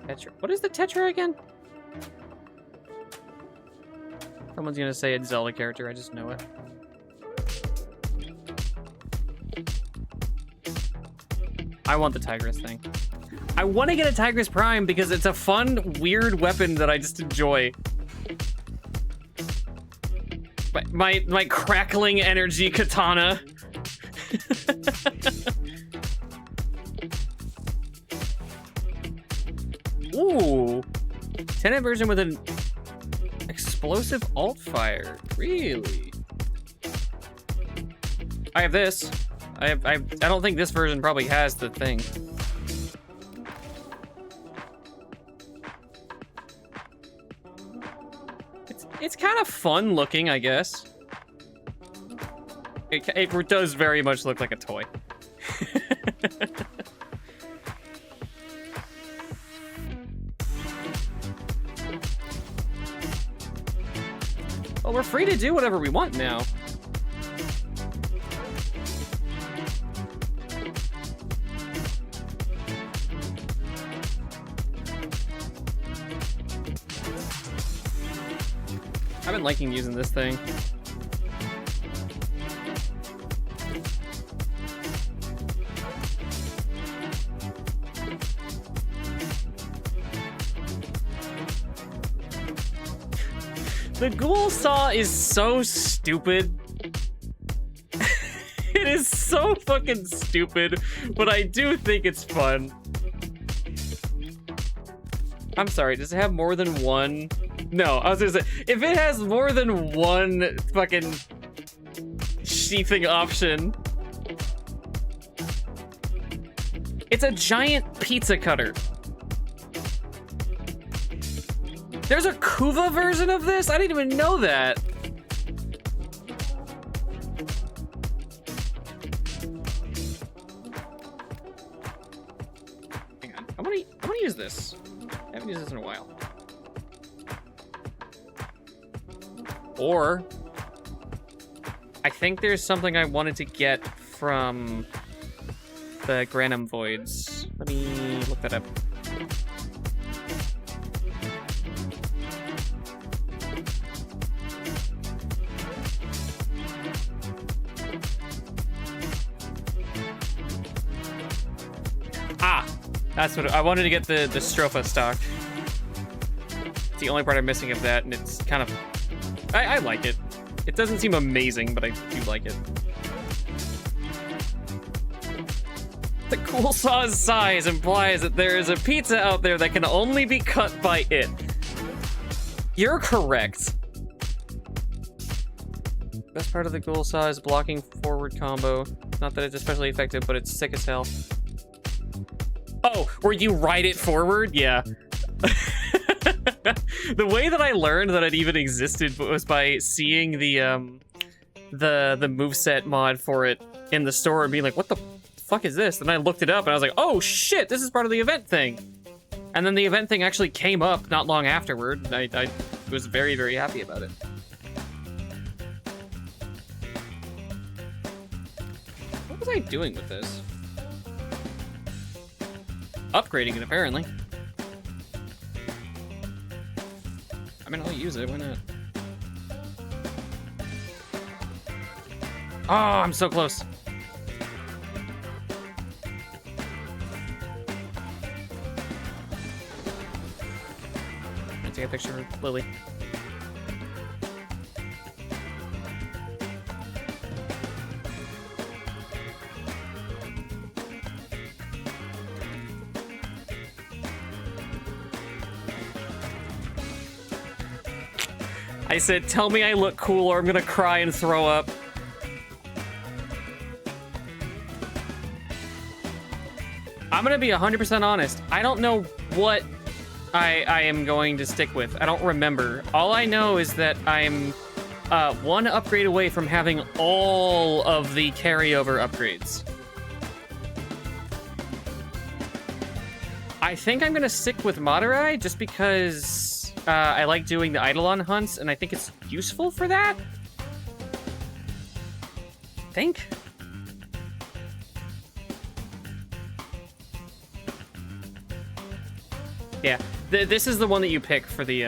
Tetra. What is the Tetra again? Someone's gonna say it's Zelda character, I just know it. I want the Tigress thing. I want to get a Tigress Prime because it's a fun, weird weapon that I just enjoy. My crackling energy katana. Ooh. 10 version with an explosive alt fire. Really? I have this. I don't think this version probably has the thing. It's kind of fun looking, I guess. It does very much look like a toy. Well, we're free to do whatever we want now. I've been liking using this thing. The ghoul saw is so stupid. It is so fucking stupid, but I do think it's fun. I'm sorry, does it have more than one? No, I was gonna say, if it has more than one fucking sheathing option, it's a giant pizza cutter. There's a Kuva version of this? I didn't even know that. Hang on, I wanna use this. I haven't used this in a while. Or, I think there's something I wanted to get from the Granum Voids. Let me look that up. Ah, that's what I wanted to get the Stropha stock. It's the only part I'm missing of that, and it's kind of I like it. It doesn't seem amazing, but I do like it. The cool saw's size implies that there is a pizza out there that can only be cut by it. You're correct. Best part of the ghoul saw is blocking forward combo. Not that it's especially effective, but it's sick as hell. Oh, where you ride it forward? Yeah. The way that I learned that it even existed was by seeing the moveset mod for it in the store and being like, what the fuck is this? And I looked it up and I was like, oh shit, this is part of the event thing. And then the event thing actually came up not long afterward. And I was very, very happy about it. What was I doing with this? Upgrading it, apparently. I mean, I'll use it, why not? Oh, I'm so close. I'm gonna take a picture of Lily. I said, tell me I look cool or I'm gonna cry and throw up. I'm gonna be 100% honest. I don't know what I am going to stick with. I don't remember. All I know is that I'm one upgrade away from having all of the carryover upgrades. I think I'm gonna stick with Madurai just because I like doing the Eidolon hunts, and I think it's useful for that. I think. Yeah, this is the one that you pick for the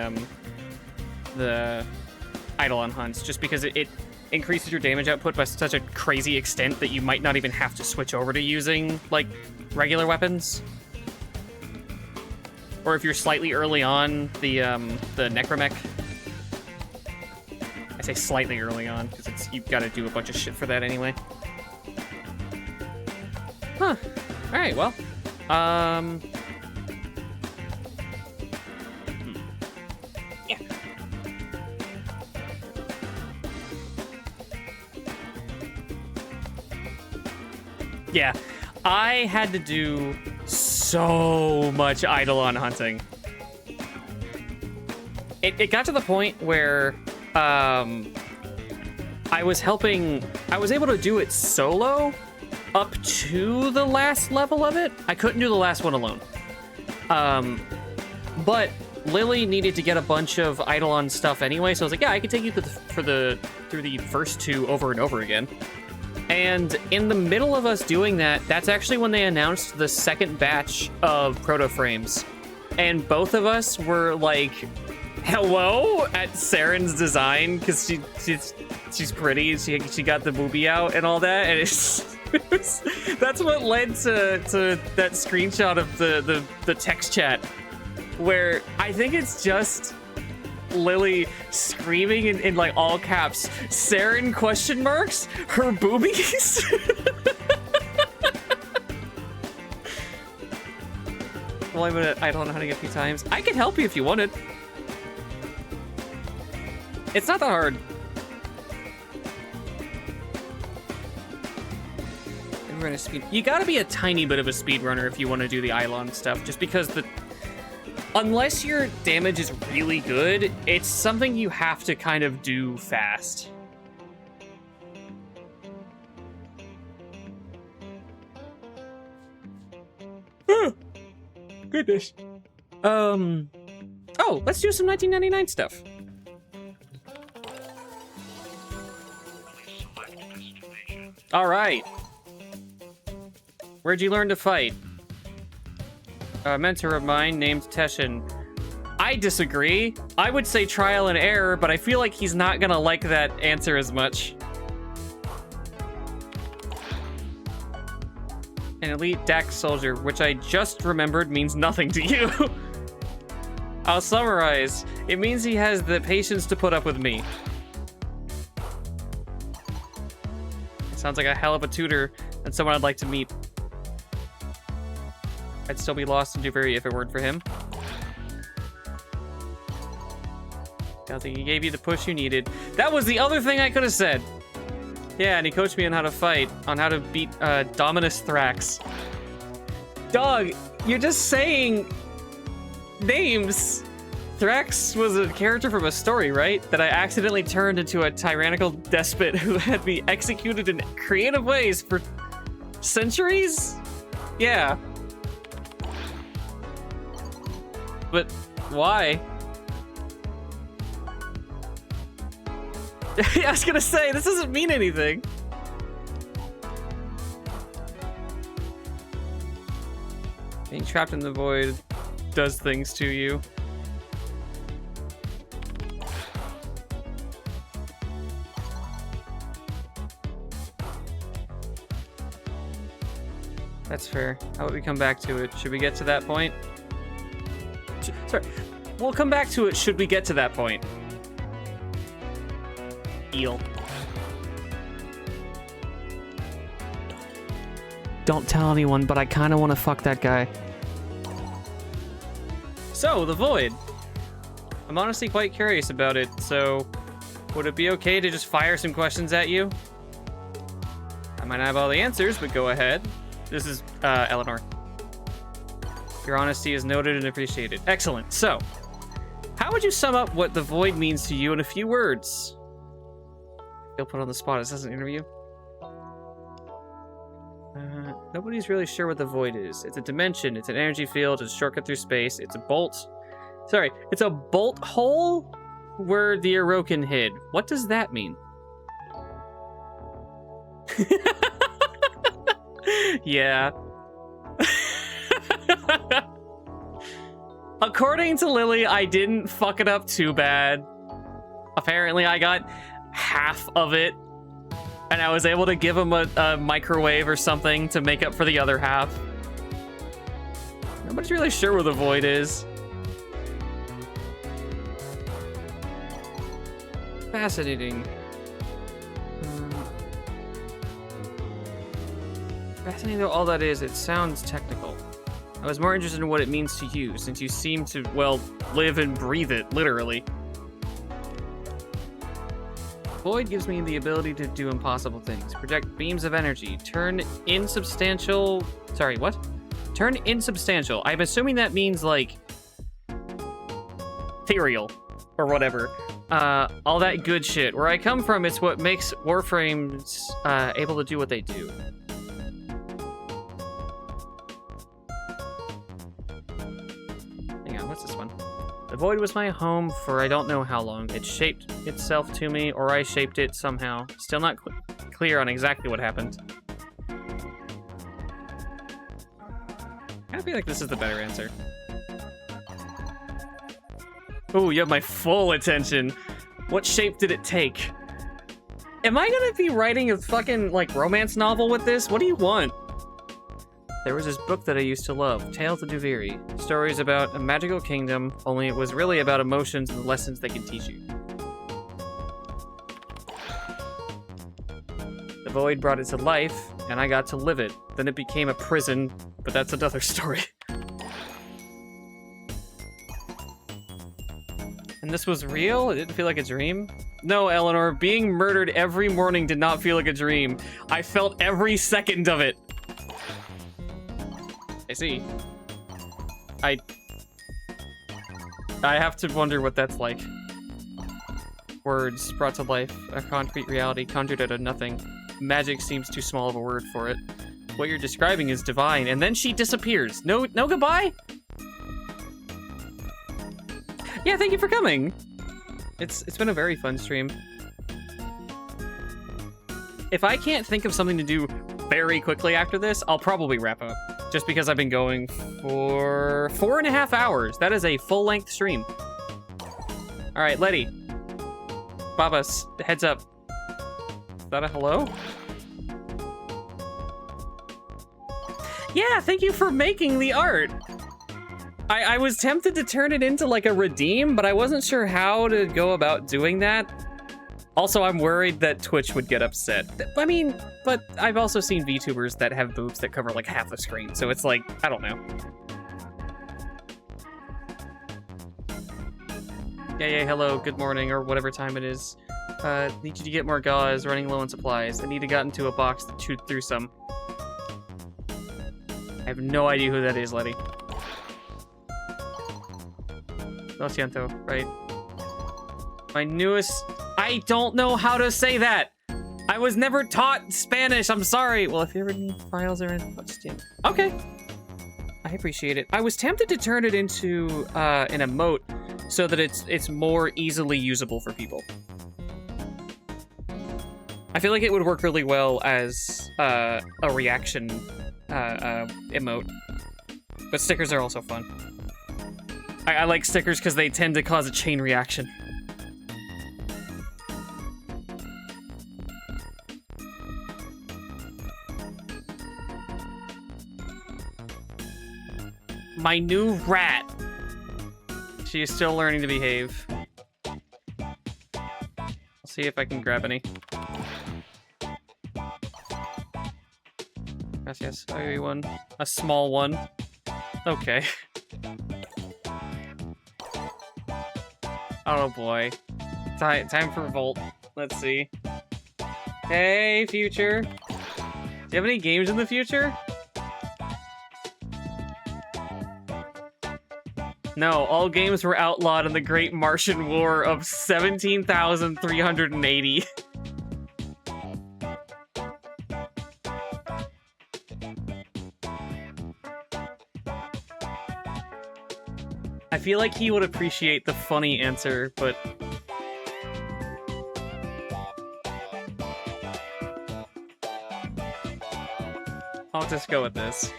Eidolon hunts, just because it increases your damage output by such a crazy extent that you might not even have to switch over to using, like, regular weapons. Or if you're slightly early on, the Necromech. I say slightly early on, because you've got to do a bunch of shit for that anyway. Huh. Alright, well. Yeah. Yeah. I had to do so much Eidolon hunting. It got to the point where I was able to do it solo up to the last level of it. I couldn't do the last one alone. But Lily needed to get a bunch of Eidolon stuff anyway, so I was like, yeah, I can take you through the first two over and over again. And in the middle of us doing that, that's actually when they announced the second batch of proto frames. And both of us were like, hello at Saren's design, because she's pretty, she got the boobie out and all that, and that's what led to that screenshot of the text chat, where I think it's just Lily screaming in like all caps, Saren question marks, her boobies. Well, I don't know how to get a few times. I can help you if you wanted. It's not that hard. We're gonna speed. You gotta be a tiny bit of a speedrunner if you want to do the Eidolon stuff, just because unless your damage is really good, it's something you have to kind of do fast. Goodness. Oh, let's do some 1999 stuff. All right. Where'd you learn to fight? A mentor of mine named Teshin. I disagree. I would say trial and error, but I feel like he's not gonna like that answer as much. An elite Dax soldier, which I just remembered means nothing to you. I'll summarize. It means he has the patience to put up with me. It sounds like a hell of a tutor and someone I'd like to meet. I'd still be lost in Duviri if it weren't for him. Don't think he gave you the push you needed. That was the other thing I could have said. Yeah, and he coached me on how to fight, on how to beat Dominus Thrax. Dog, you're just saying names. Thrax was a character from a story, right? That I accidentally turned into a tyrannical despot who had me executed in creative ways for centuries? Yeah. But why? I was gonna say, this doesn't mean anything. Being trapped in the void does things to you. That's fair. How about we come back to it? Should we get to that point? Sorry. We'll come back to it should we get to that point. Eel. Don't tell anyone, but I kind of want to fuck that guy. So, the Void. I'm honestly quite curious about it, so would it be okay to just fire some questions at you? I might not have all the answers, but go ahead. This is Eleanor. Your honesty is noted and appreciated. Excellent. So, how would you sum up what the void means to you in a few words? Feel put on the spot. Is this an interview? Nobody's really sure what the void is. It's a dimension. It's an energy field. It's a shortcut through space. It's a bolt. Sorry, it's a bolt hole where the Orokin hid. What does that mean? Yeah. According to Lily, I didn't fuck it up too bad. Apparently, I got half of it, and I was able to give him a microwave or something to make up for the other half. Nobody's really sure where the void is. Fascinating. Fascinating though all that is, it sounds technical. I was more interested in what it means to you, since you seem to, well, live and breathe it, literally. Void gives me the ability to do impossible things. Project beams of energy. Turn insubstantial... Sorry, what? Turn insubstantial. I'm assuming that means, like... ethereal. Or whatever. All that good shit. Where I come from, it's what makes Warframes able to do what they do. Hang on, what's this one? The void was my home for I don't know how long. It shaped itself to me, or I shaped it somehow. Still not clear on exactly what happened. I feel like this is the better answer. Oh, you have my full attention. What shape did it take? Am I gonna be writing a fucking, like, romance novel with this? What do you want? There was this book that I used to love, Tales of Duviri. Stories about a magical kingdom, only it was really about emotions and the lessons they can teach you. The void brought it to life, and I got to live it. Then it became a prison, but that's another story. And this was real? It didn't feel like a dream? No, Eleanor, being murdered every morning did not feel like a dream. I felt every second of it. I see. I have to wonder what that's like. Words brought to life, a concrete reality conjured out of nothing. Magic seems too small of a word for it. What you're describing is divine, and then she disappears. No goodbye? Yeah, thank you for coming. It's been a very fun stream. If I can't think of something to do very quickly after this, I'll probably wrap up. Just because I've been going for 4.5 hours. That is a full-length stream. All right, Letty. Babas, heads up. Is that a hello? Yeah, thank you for making the art. I was tempted to turn it into like a redeem, but I wasn't sure how to go about doing that. Also, I'm worried that Twitch would get upset. I mean, but I've also seen VTubers that have boobs that cover like half the screen, so it's like, I don't know. Yeah, hello, good morning, or whatever time it is. Need you to get more gauze, running low on supplies. I need to get into a box to chew through some. I have no idea who that is, Letty. Lo siento, right? My newest... I don't know how to say that! I was never taught Spanish, I'm sorry! Well, if you ever need files or input, okay. I appreciate it. I was tempted to turn it into an emote so that it's more easily usable for people. I feel like it would work really well as a reaction emote. But stickers are also fun. I like stickers because they tend to cause a chain reaction. My new rat. She is still learning to behave. I'll see if I can grab any. Yes, I'll give you one. A small one. Okay. Oh boy. Time for Volt. Let's see. Hey, future. Do you have any games in the future? No, all games were outlawed in the Great Martian War of 17,380. I feel like he would appreciate the funny answer, but... I'll just go with this.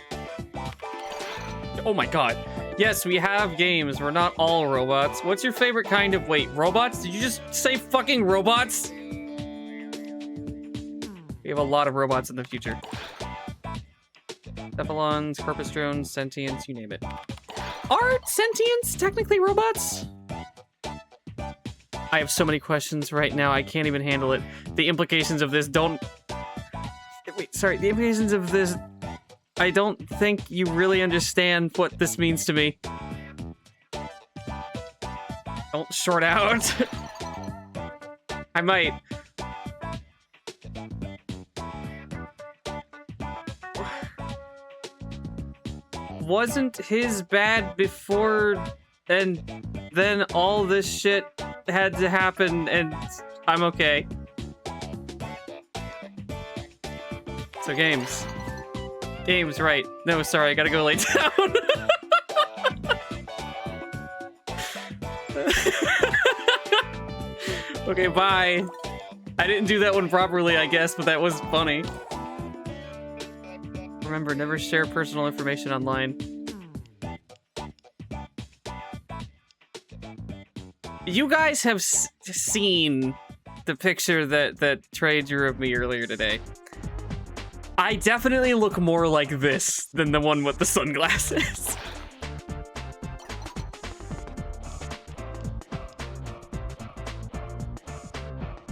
Oh my god. Yes, we have games. We're not all robots. What's your favorite kind of... Wait, robots? Did you just say fucking robots? We have a lot of robots in the future. Cephalons, corpus drones, sentients, you name it. Are sentients technically robots? I have so many questions right now, I can't even handle it. The implications of this don't... Wait, sorry, the implications of this... I don't think you really understand what this means to me. Don't short out. I might. Wasn't his bad before, and then all this shit had to happen, and I'm okay. So games. Games, right. No, sorry, I gotta go lay down. Okay, bye. I didn't do that one properly, I guess, but that was funny. Remember, never share personal information online. You guys have seen the picture that Trey drew of me earlier today. I definitely look more like this than the one with the sunglasses.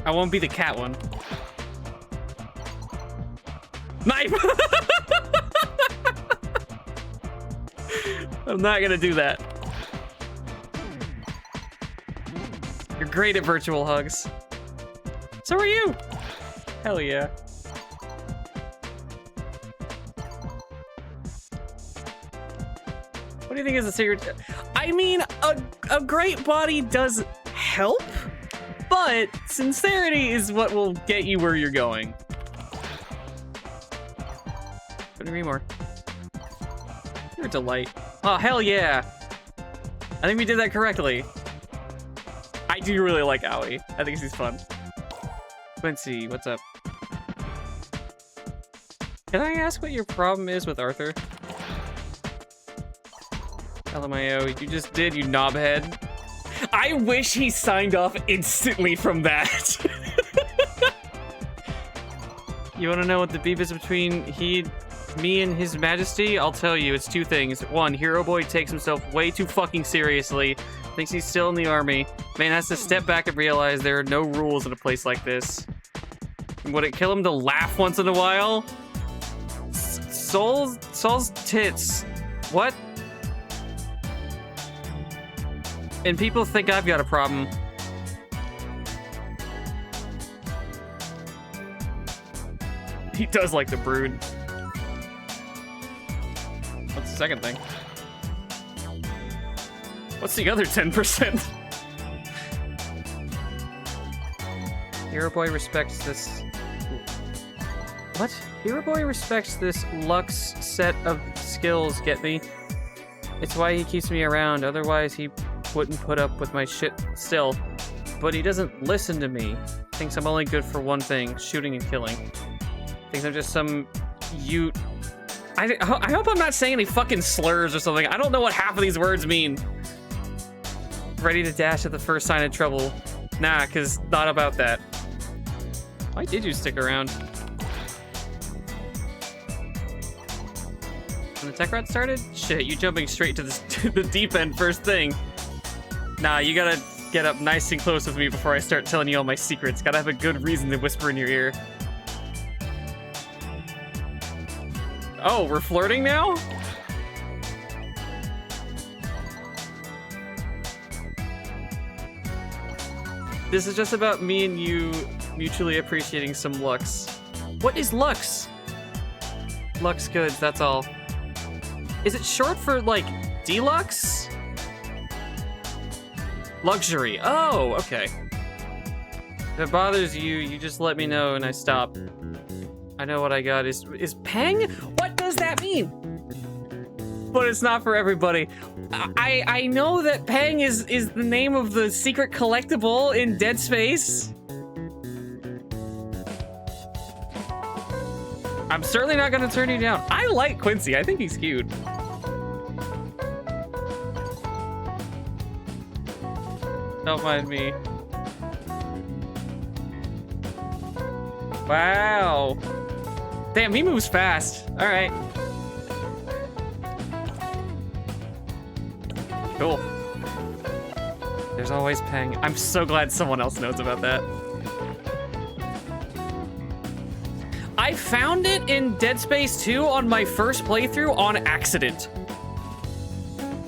I won't be the cat one. Knife! I'm not gonna do that. You're great at virtual hugs. So are you! Hell yeah. What do you think is the secret? I mean, a great body does help, but sincerity is what will get you where you're going. Couldn't agree more. You're a delight. Oh, hell yeah. I think we did that correctly. I do really like Owie. I think he's fun. Quincy, what's up? Can I ask what your problem is with Arthur? LMIO, you just did, you knobhead. I wish he signed off instantly from that. You want to know what the beef is between me and His Majesty? I'll tell you, it's two things. One, Hero Boy takes himself way too fucking seriously, thinks he's still in the army. Man has to step back and realize there are no rules in a place like this. Would it kill him to laugh once in a while? Soul's tits. What? And people think I've got a problem. He does like the brood. What's the second thing? What's the other 10%? Hero Boy respects this... What? Hero Boy respects this Lux set of skills, get me? It's why he keeps me around, otherwise he wouldn't put up with my shit still. But he doesn't listen to me. Thinks I'm only good for one thing, shooting and killing. Thinks I'm just some Ute. I hope I'm not saying any fucking slurs or something. I don't know what half of these words mean. Ready to dash at the first sign of trouble. Nah, cause not about that. Why did you stick around? When the tech rot started? Shit, you jumping straight to the deep end first thing. Nah, you gotta get up nice and close with me before I start telling you all my secrets. Gotta have a good reason to whisper in your ear. Oh, we're flirting now? This is just about me and you mutually appreciating some Lux. What is Lux? Lux goods, that's all. Is it short for, like, deluxe? Luxury. Oh, okay. If it bothers you, you just let me know and I stop. I know what I got is Peng? What does that mean? But it's not for everybody. I know that Peng is the name of the secret collectible in Dead Space. I'm certainly not gonna turn you down. I like Quincy, I think he's cute. Don't mind me. Wow. Damn, he moves fast. All right. Cool. There's always Peng. I'm so glad someone else knows about that. I found it in Dead Space 2 on my first playthrough on accident.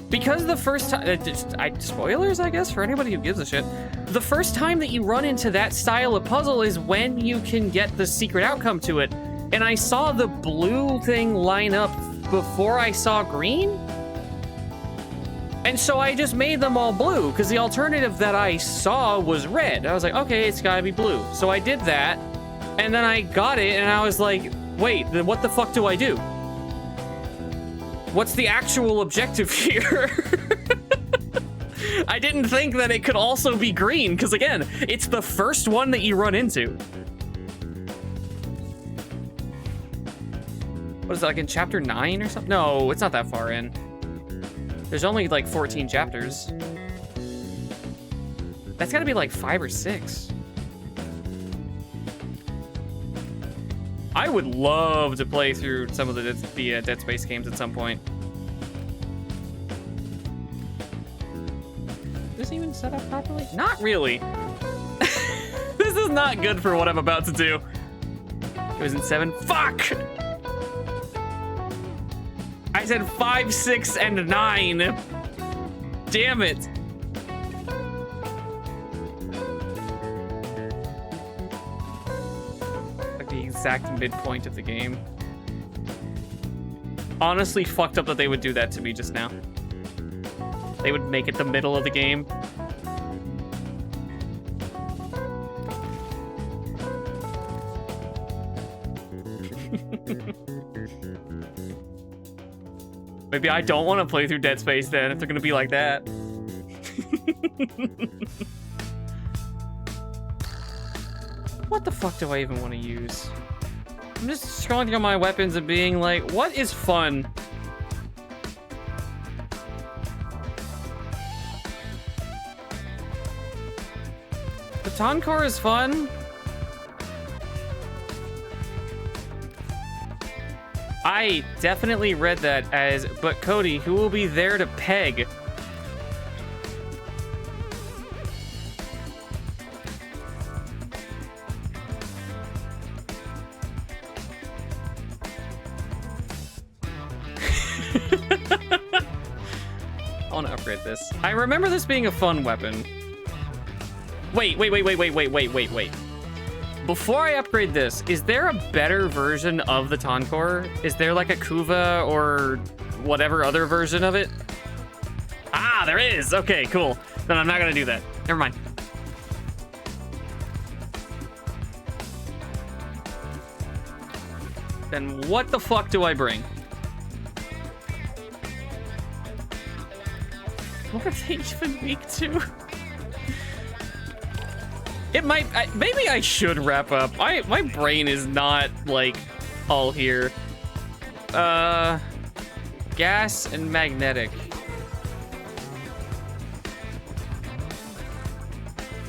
Because the first time, spoilers, I guess, for anybody who gives a shit. The first time that you run into that style of puzzle is when you can get the secret outcome to it. And I saw the blue thing line up before I saw green. And so I just made them all blue, because the alternative that I saw was red. I was like, okay, it's gotta be blue. So I did that, and then I got it, and I was like, wait, then what the fuck do I do? What's the actual objective here? I didn't think that it could also be green, because again, it's the first one that you run into. What is it, like in chapter 9 or something? No, it's not that far in. There's only like 14 chapters. That's gotta be like 5 or 6. I would love to play through some of the Dead Space games at some point. Is this even set up properly? Not really. This is not good for what I'm about to do. It was in 7. Fuck! I said 5, 6, and 9. Damn it. Like the exact midpoint of the game. Honestly fucked up that they would do that to me just now. They would make it the middle of the game. Maybe I don't want to play through Dead Space then, if they're gonna be like that. What the fuck do I even want to use? I'm just scrolling through my weapons and being like, what is fun? Baton Core is fun. I definitely read that as, but Cody, who will be there to peg? I want to upgrade this. I remember this being a fun weapon. Wait. Before I upgrade this, is there a better version of the Tonkor? Is there like a Kuva or whatever other version of it? Ah, there is. Okay, cool. Then I'm not gonna do that. Never mind. Then what the fuck do I bring? What are they even weak to? It might, maybe I should wrap up. My brain is not, like, all here. Gas and magnetic.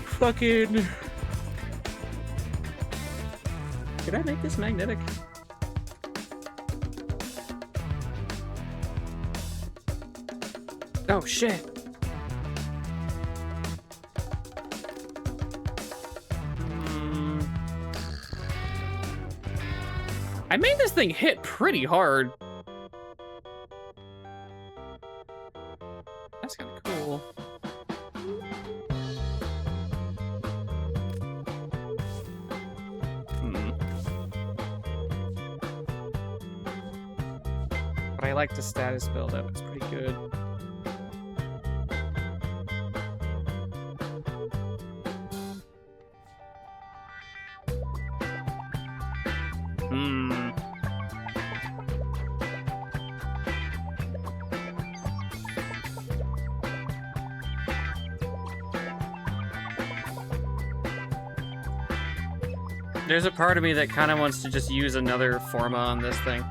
Fucking... Could I make this magnetic? Oh, shit. I made this thing hit pretty hard. That's kind of cool. But I like the status build up. It's pretty good. Hmm. There's a part of me that kind of wants to just use another Forma on this thing.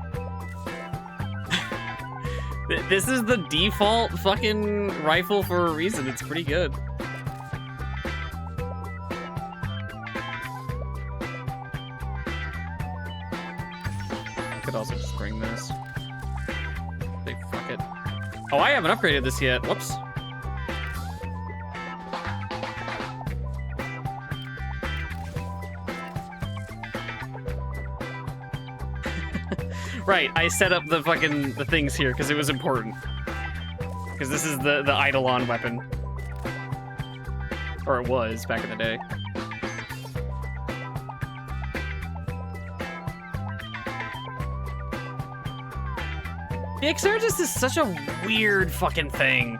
This is the default fucking rifle for a reason. It's pretty good. I could also just bring this. They fuck it. Oh, I haven't upgraded this yet. Whoops. Right, I set up the things here because it was important. Because this is the Eidolon weapon. Or it was back in the day. The Exergis is such a weird fucking thing.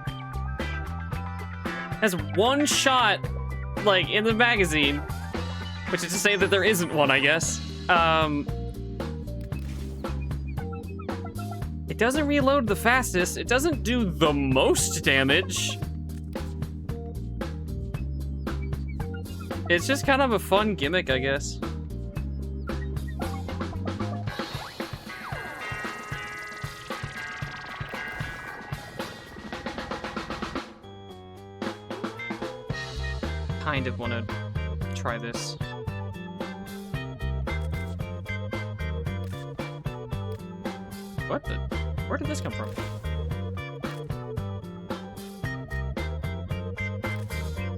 Has one shot, like, in the magazine. Which is to say that there isn't one, I guess. It doesn't reload the fastest. It doesn't do the most damage. It's just kind of a fun gimmick, I guess. Kind of want to try this. What the? Where did this come from?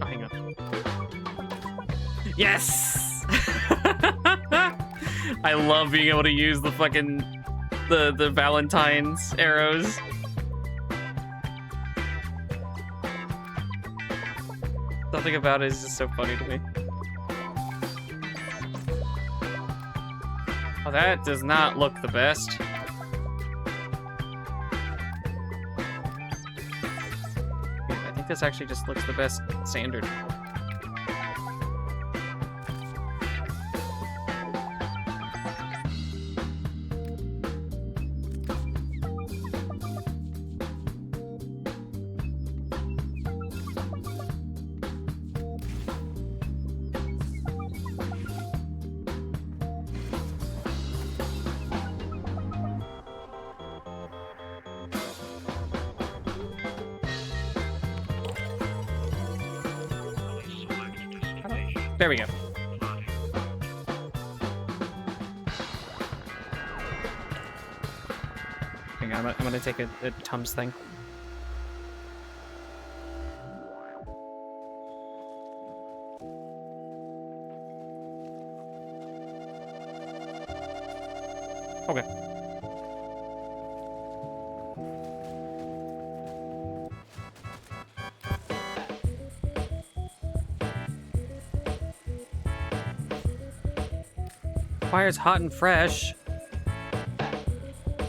Oh, hang on. Yes! I love being able to use the fucking the Valentine's arrows. Something about it is just so funny to me. Oh, that does not look the best. This actually just looks the best standard. There we go. Hang on, I'm gonna take a Tums thing. Okay. Fire's hot and fresh.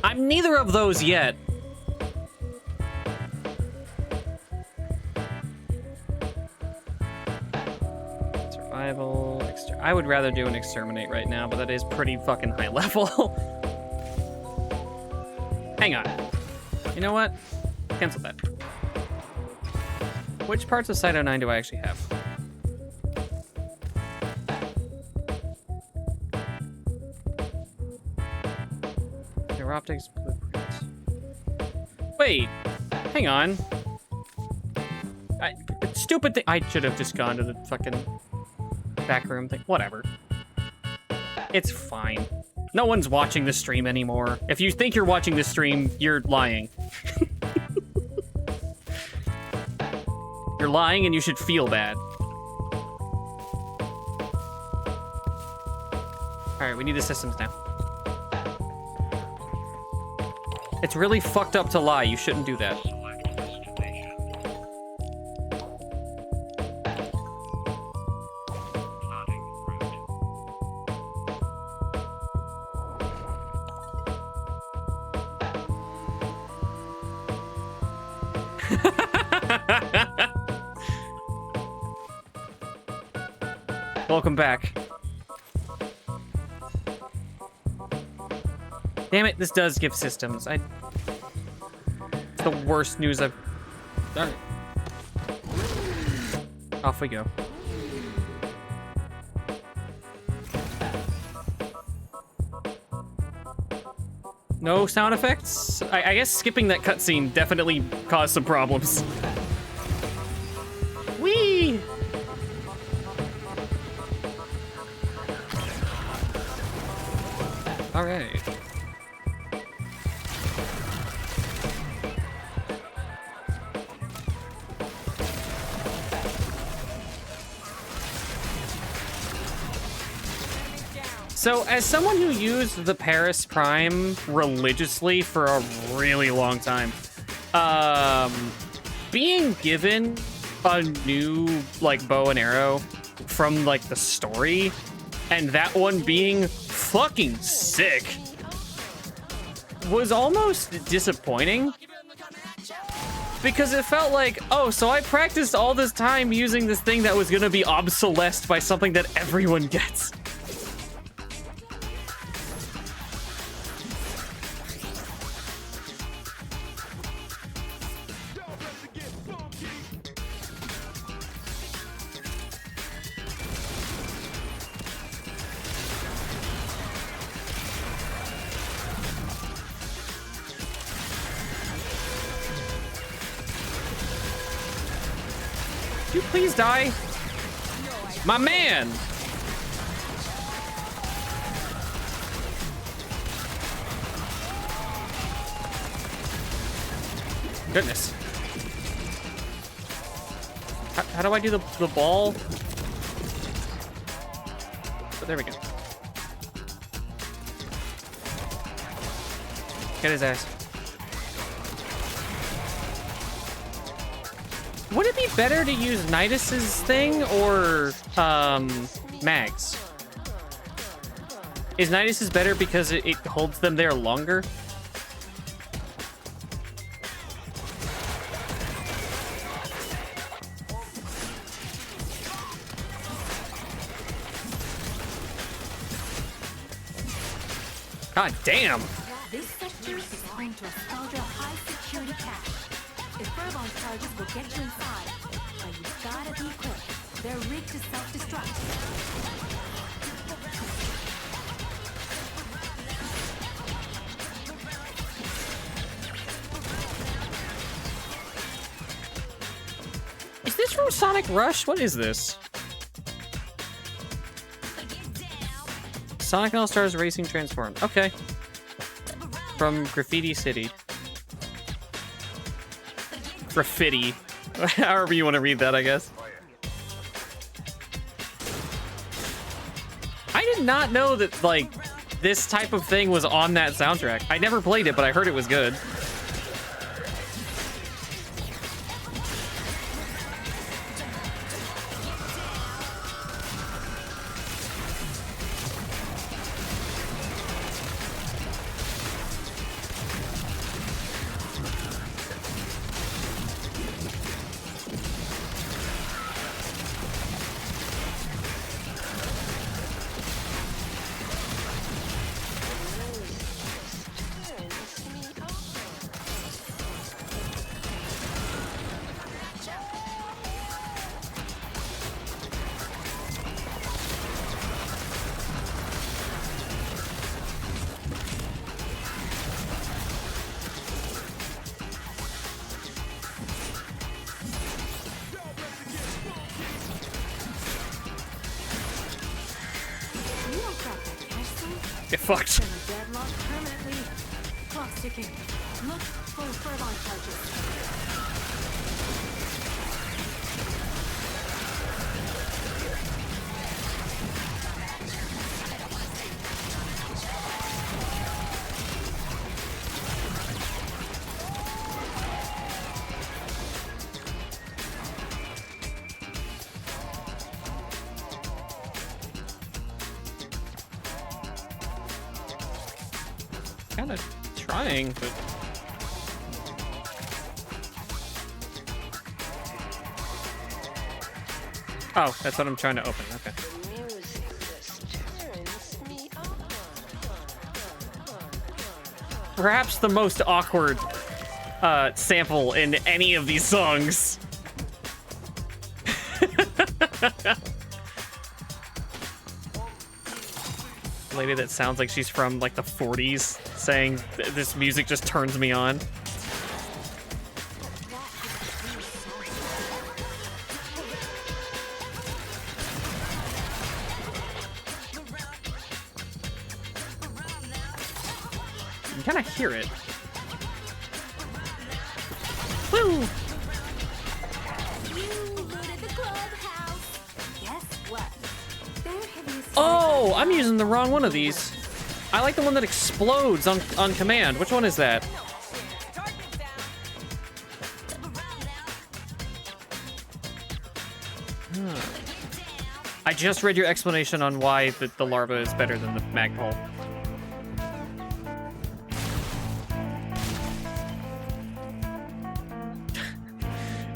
I'm neither of those yet. Survival. I would rather do an exterminate right now, but that is pretty fucking high level. Hang on. You know what? Cancel that. Which parts of Site 09 do I actually have? Optics blueprints. Wait, hang on. Stupid thing. I should have just gone to the fucking back room thing. Whatever. It's fine. No one's watching the stream anymore. If you think you're watching the stream, you're lying. You're lying and you should feel bad. Alright, we need the systems now. It's really fucked up to lie. You shouldn't do that. Welcome back. Damn it, this does give systems. It's the worst news I've... Alright. Off we go. No sound effects? I guess skipping that cutscene definitely caused some problems. Whee! Alright. So, as someone who used the Paris Prime religiously for a really long time, being given a new, like, bow and arrow from, like, the story, and that one being fucking sick, was almost disappointing. Because it felt like, oh, so I practiced all this time using this thing that was gonna be obsolesced by something that everyone gets. Could you please die? My man! Goodness. How do I do the ball? Oh, there we go. Get his ass. Would it be better to use Nidus's thing or Mag's? Is Nidus's better because it holds them there longer? God damn! This sector is home to a Scoundrel high-security cache. If Furball charges will get you inside, but you've gotta be quick. They're rigged to self-destruct. Is this from Sonic Rush? What is this? Sonic All-Stars Racing Transformed. Okay. From Graffiti City. Graffiti. However you want to read that, I guess. I did not know that, like, this type of thing was on that soundtrack. I never played it, but I heard it was good. Get fucked. Deadlock permanently. Clock ticking. Look for Furball charges. Kind of trying, but... Oh, that's what I'm trying to open. Okay. perhaps the most awkward sample in any of these songs. Lady that sounds like she's from like the 40s saying this music just turns me on. You kind of hear it. Woo! Oh, I'm using the wrong one of these. I like the one that explodes on command. Which one is that? I just read your explanation on why the larva is better than the magpul.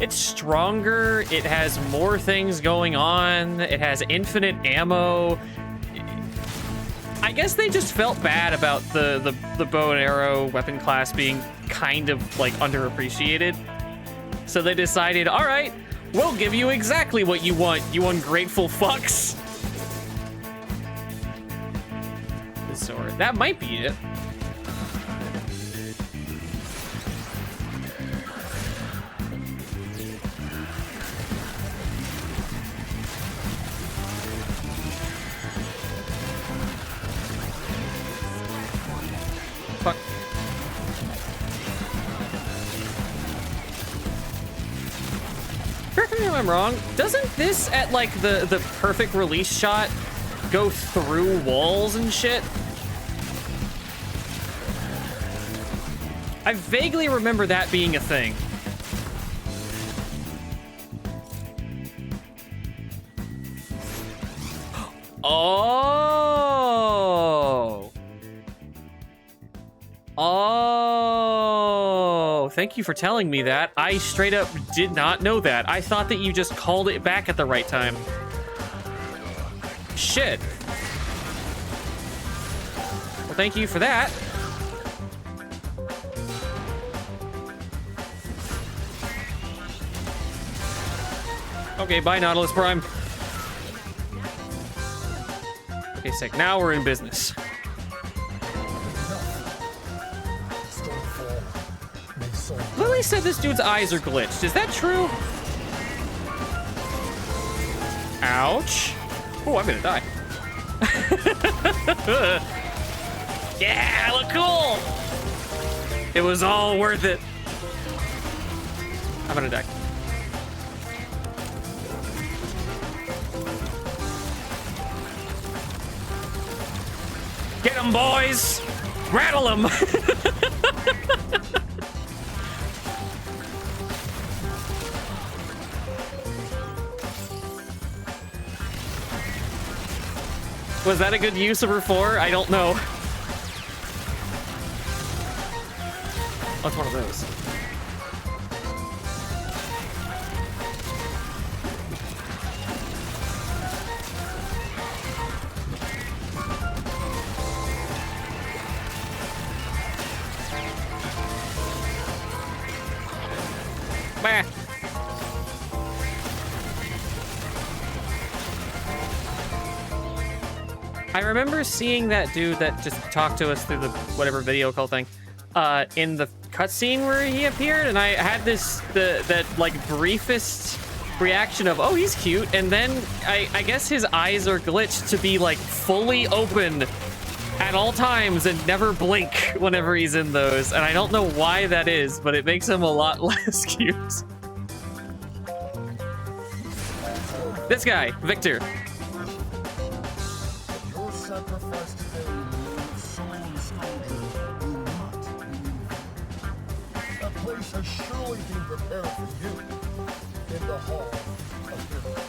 It's stronger, it has more things going on, it has infinite ammo. I guess they just felt bad about the bow and arrow weapon class being kind of like underappreciated. So they decided, all right, we'll give you exactly what you want, you ungrateful fucks. The sword, that might be it. Fuck. Correct me if I'm wrong, doesn't this at like the perfect release shot go through walls and shit? I vaguely remember that being a thing. Oh. Oh, thank you for telling me that. I straight up did not know that. I thought that you just called it back at the right time. Shit. Well, thank you for that. Okay, bye, Nautilus Prime. Okay, sick. Now we're in business. Lily said this dude's eyes are glitched. Is that true? Ouch. Oh, I'm gonna die. Yeah, I look cool. It was all worth it. I'm gonna die. Get 'em, boys! Rattle 'em! Was that a good use of her 4? I don't know. What's one of those? Bah. I remember seeing that dude that just talked to us through the whatever video call thing, in the cutscene where he appeared, and I had that like briefest reaction of, oh, he's cute, and then I guess his eyes are glitched to be like fully open at all times and never blink whenever he's in those, and I don't know why that is, but it makes him a lot less cute. This guy, Victor. Your sacrifice today means so strangely will not be easy. That place has surely been prepared for you in the hall of heroes.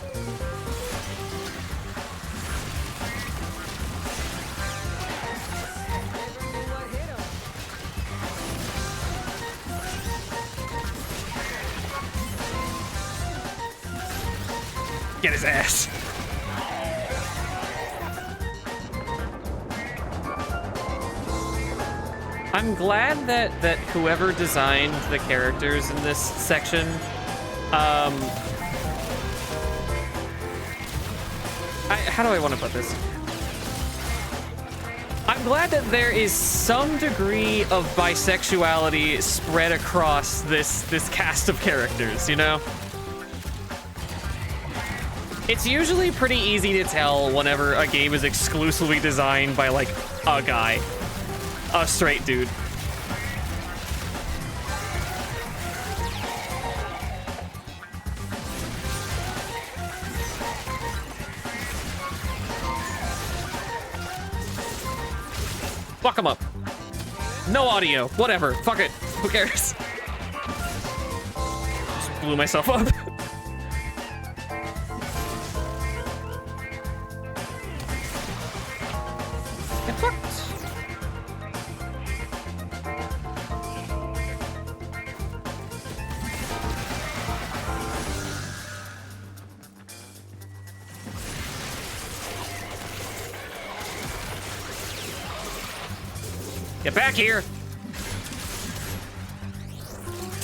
Get his ass. I'm glad that whoever designed the characters in this section, how do I want to put this? I'm glad that there is some degree of bisexuality spread across this cast of characters, you know? It's usually pretty easy to tell whenever a game is exclusively designed by, like, a guy. A straight dude. Fuck him up. No audio. Whatever. Fuck it. Who cares? Just blew myself up. Get fucked. Get back here!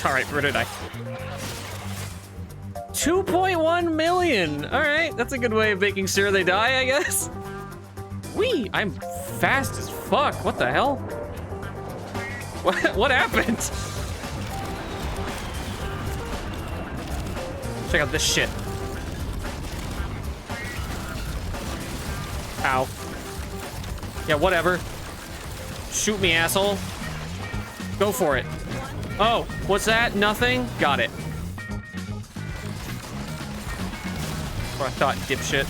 Alright, where did I? 2.1 million! Alright, that's a good way of making sure they die, I guess. Whee! I'm fast as fuck. What the hell? What happened? Check out this shit. Ow. Yeah, whatever. Shoot me, asshole. Go for it. Oh, what's that? Nothing? Got it. What I thought, dipshit.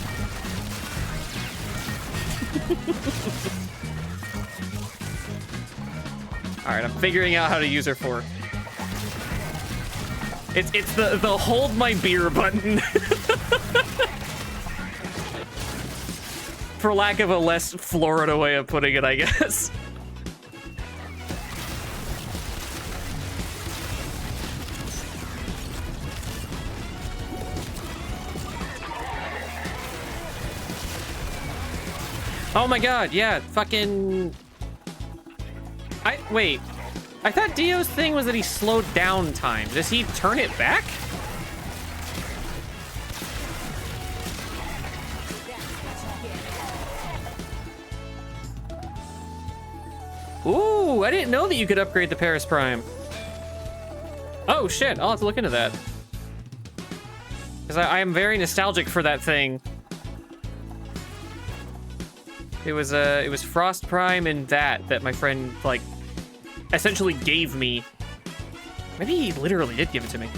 Alright, I'm figuring out how to use her for. It's the hold my beer button. For lack of a less Florida way of putting it, I guess. Oh my god, yeah, fucking... Wait. I thought Dio's thing was that he slowed down time. Does he turn it back? Ooh, I didn't know that you could upgrade the Paris Prime. Oh shit, I'll have to look into that. Because I am very nostalgic for that thing. It was Frost Prime and that my friend, like, essentially gave me. Maybe he literally did give it to me.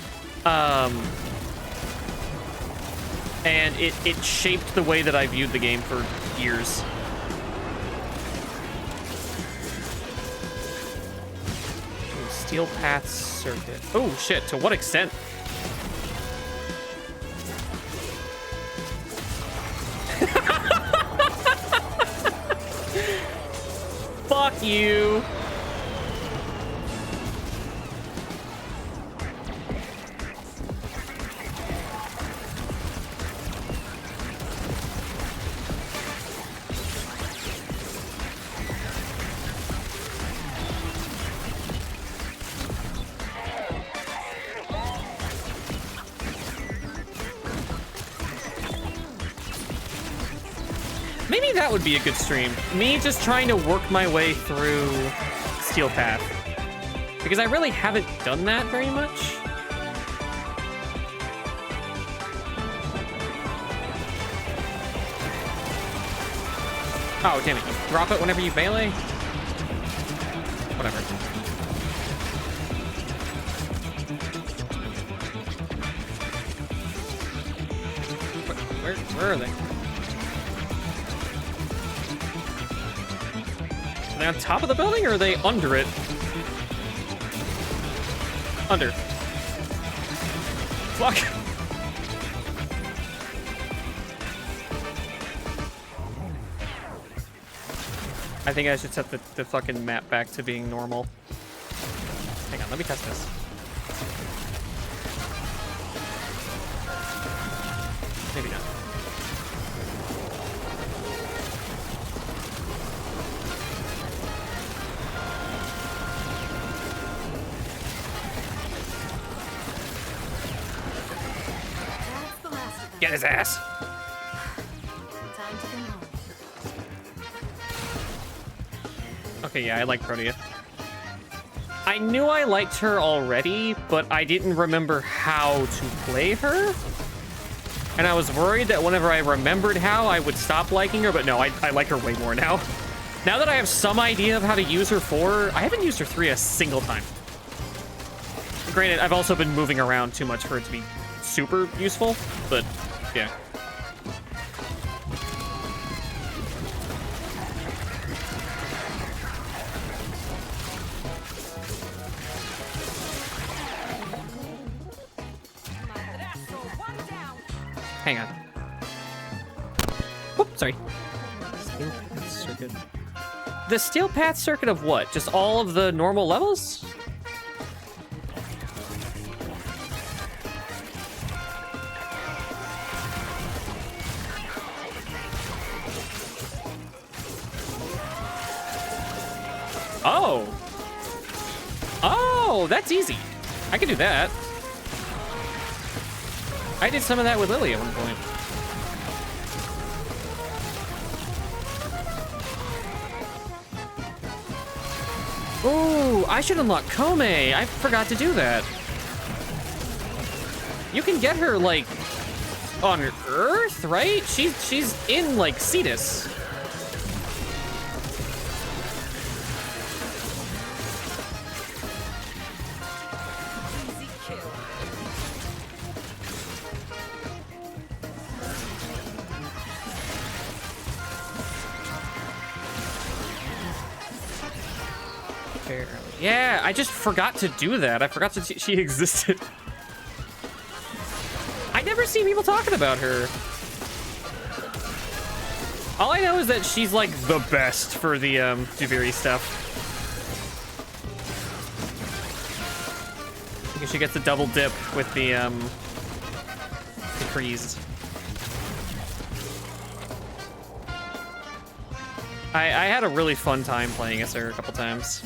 And it shaped the way that I viewed the game for years. Ooh, Steel Path Circuit. Oh shit, to what extent? Fuck you. Maybe that would be a good stream. Me just trying to work my way through Steel Path. Because I really haven't done that very much. Oh, damn it. You drop it whenever you melee? Whatever. Where are they? Are they on top of the building, or are they under it? Under. Fuck. I think I should set the fucking map back to being normal. Hang on, let me test this. Maybe not. Get his ass. Time to come home. Okay, yeah, I like Protea. I knew I liked her already, but I didn't remember how to play her. And I was worried that whenever I remembered how, I would stop liking her, but no, I like her way more now. Now that I have some idea of how to use her 4, I haven't used her 3 a single time. Granted, I've also been moving around too much for it to be super useful, but yeah. Hang on. Whoop, sorry. Steel path circuit. The steel path circuit of what? Just all of the normal levels? Oh. Oh, that's easy. I can do that. I did some of that with Lily at one point. Ooh, I should unlock Kome. I forgot to do that. You can get her, like, on Earth, right? She's in, like, Cetus. Yeah, I just forgot to do that. I forgot that she existed. I never see people talking about her. All I know is that she's like the best for the Duviri stuff. Because she gets a double dip with the freeze. I had a really fun time playing as her a couple times.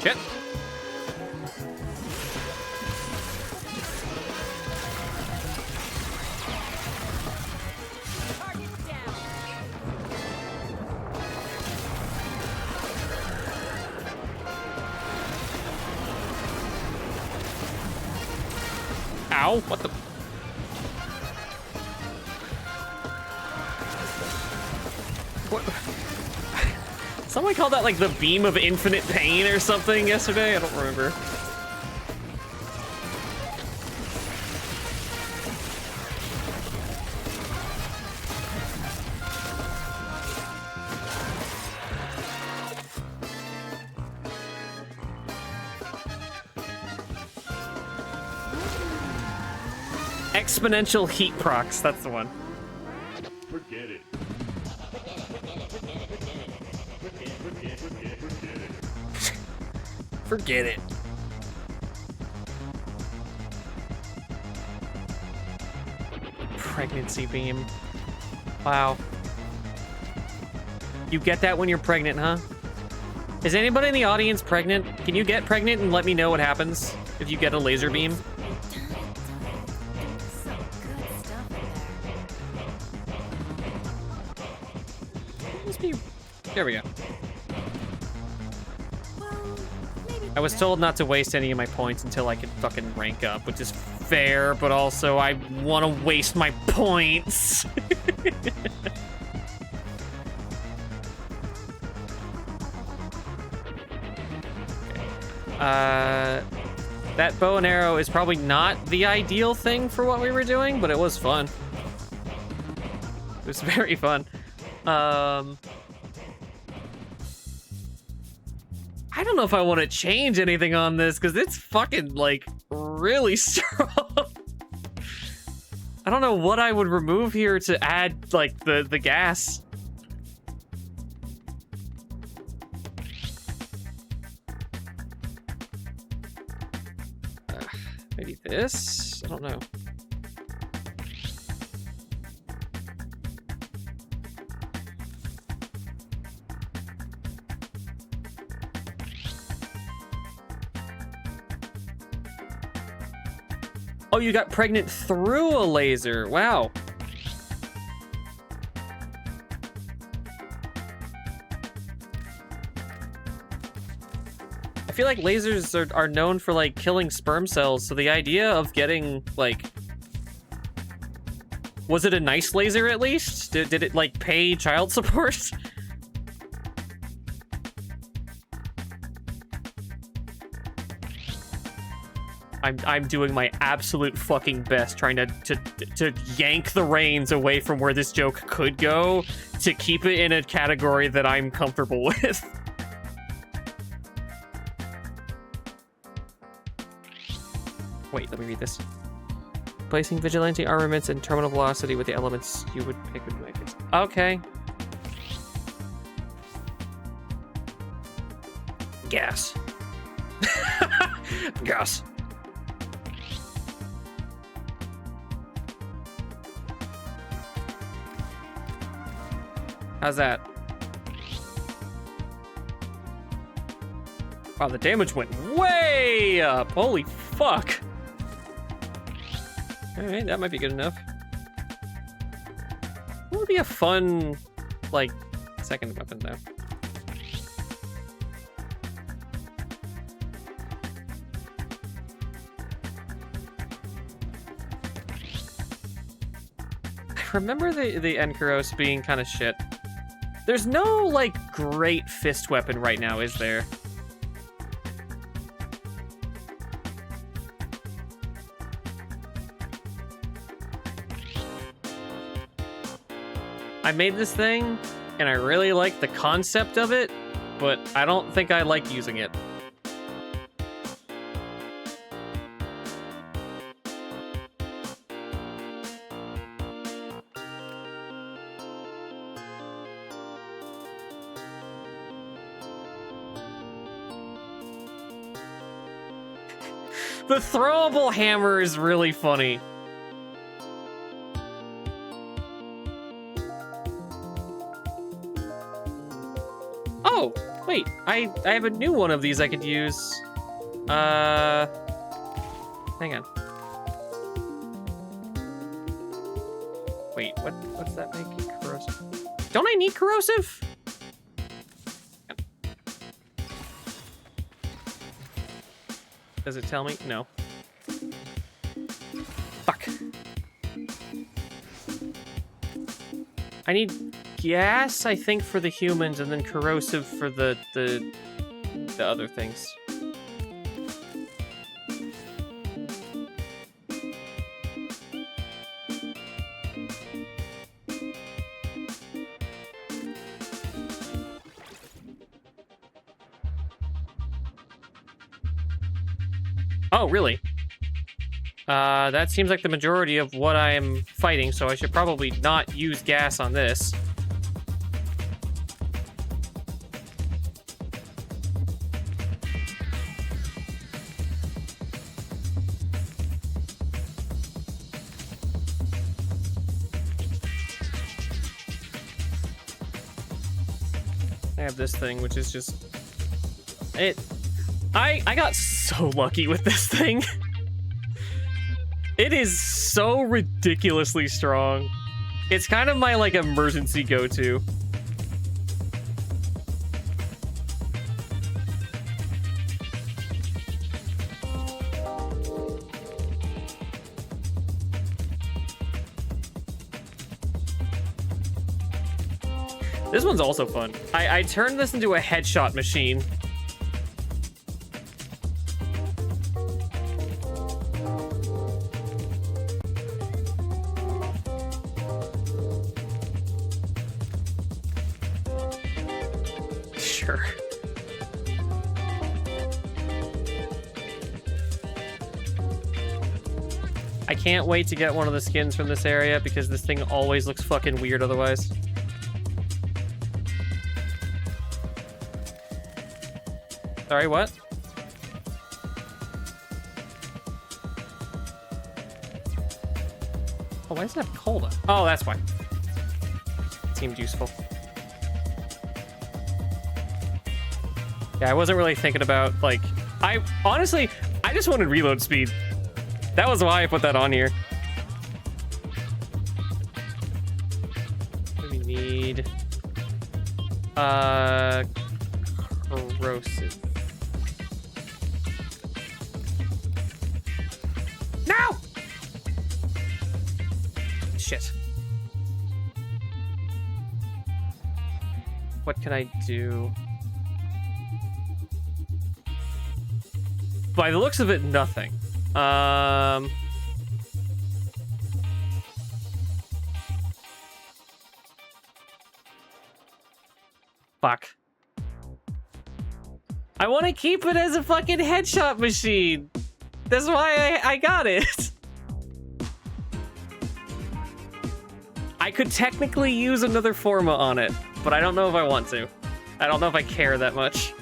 Shit. Ow, what the? What? Someone called that like the beam of infinite pain or something yesterday. I don't remember. Exponential heat procs, that's the one. Forget it. Forget it. Pregnancy beam. Wow. You get that when you're pregnant, huh? Is anybody in the audience pregnant? Can you get pregnant and let me know what happens if you get a laser beam? Must be... There we go. I was told not to waste any of my points until I could fucking rank up, which is fair, but also I want to waste my points. That bow and arrow is probably not the ideal thing for what we were doing, but it was fun. It was very fun. I don't know if I want to change anything on this because it's fucking like really strong. I don't know what I would remove here to add like the gas. Maybe this? I don't know. Oh, you got pregnant through a laser. Wow. I feel like lasers are known for, like, killing sperm cells, so the idea of getting, like... Was it a nice laser, at least? Did it, like, pay child support? I'm doing my absolute fucking best trying to yank the reins away from where this joke could go to keep it in a category that I'm comfortable with. Wait, let me read this. Placing vigilante armaments and terminal velocity with the elements you would pick would make it. Okay. Gas. Gas. How's that? Wow, the damage went way up. Holy fuck. Alright, that might be good enough. What would be a fun, like, second weapon, though? I remember the Enkaros being kind of shit. There's no, like, great fist weapon right now, is there? I made this thing, and I really like the concept of it, but I don't think I like using it. The throwable hammer is really funny. Oh, wait, I have a new one of these I could use. Hang on. Wait, what's that make? Corrosive. Don't I need corrosive? Does it tell me? No. Fuck. I need gas, I think, for the humans, and then corrosive for the other things. Oh, really? That seems like the majority of what I am fighting, so I should probably not use gas on this. I have this thing, which is just... I got so lucky with this thing. It is so ridiculously strong. It's kind of my, like, emergency go-to. This one's also fun. I turned this into a headshot machine. Sure. I can't wait to get one of the skins from this area because this thing always looks fucking weird otherwise. Sorry, what? Oh, why does it have cola? Oh, that's why. Seemed useful. Yeah, I wasn't really thinking about, like... honestly, I just wanted reload speed. That was why I put that on here. What do we need? Corrosive. No! Shit. What can I do? By the looks of it, nothing. Fuck. I want to keep it as a fucking headshot machine. That's why I got it. I could technically use another Forma on it, but I don't know if I want to. I don't know if I care that much.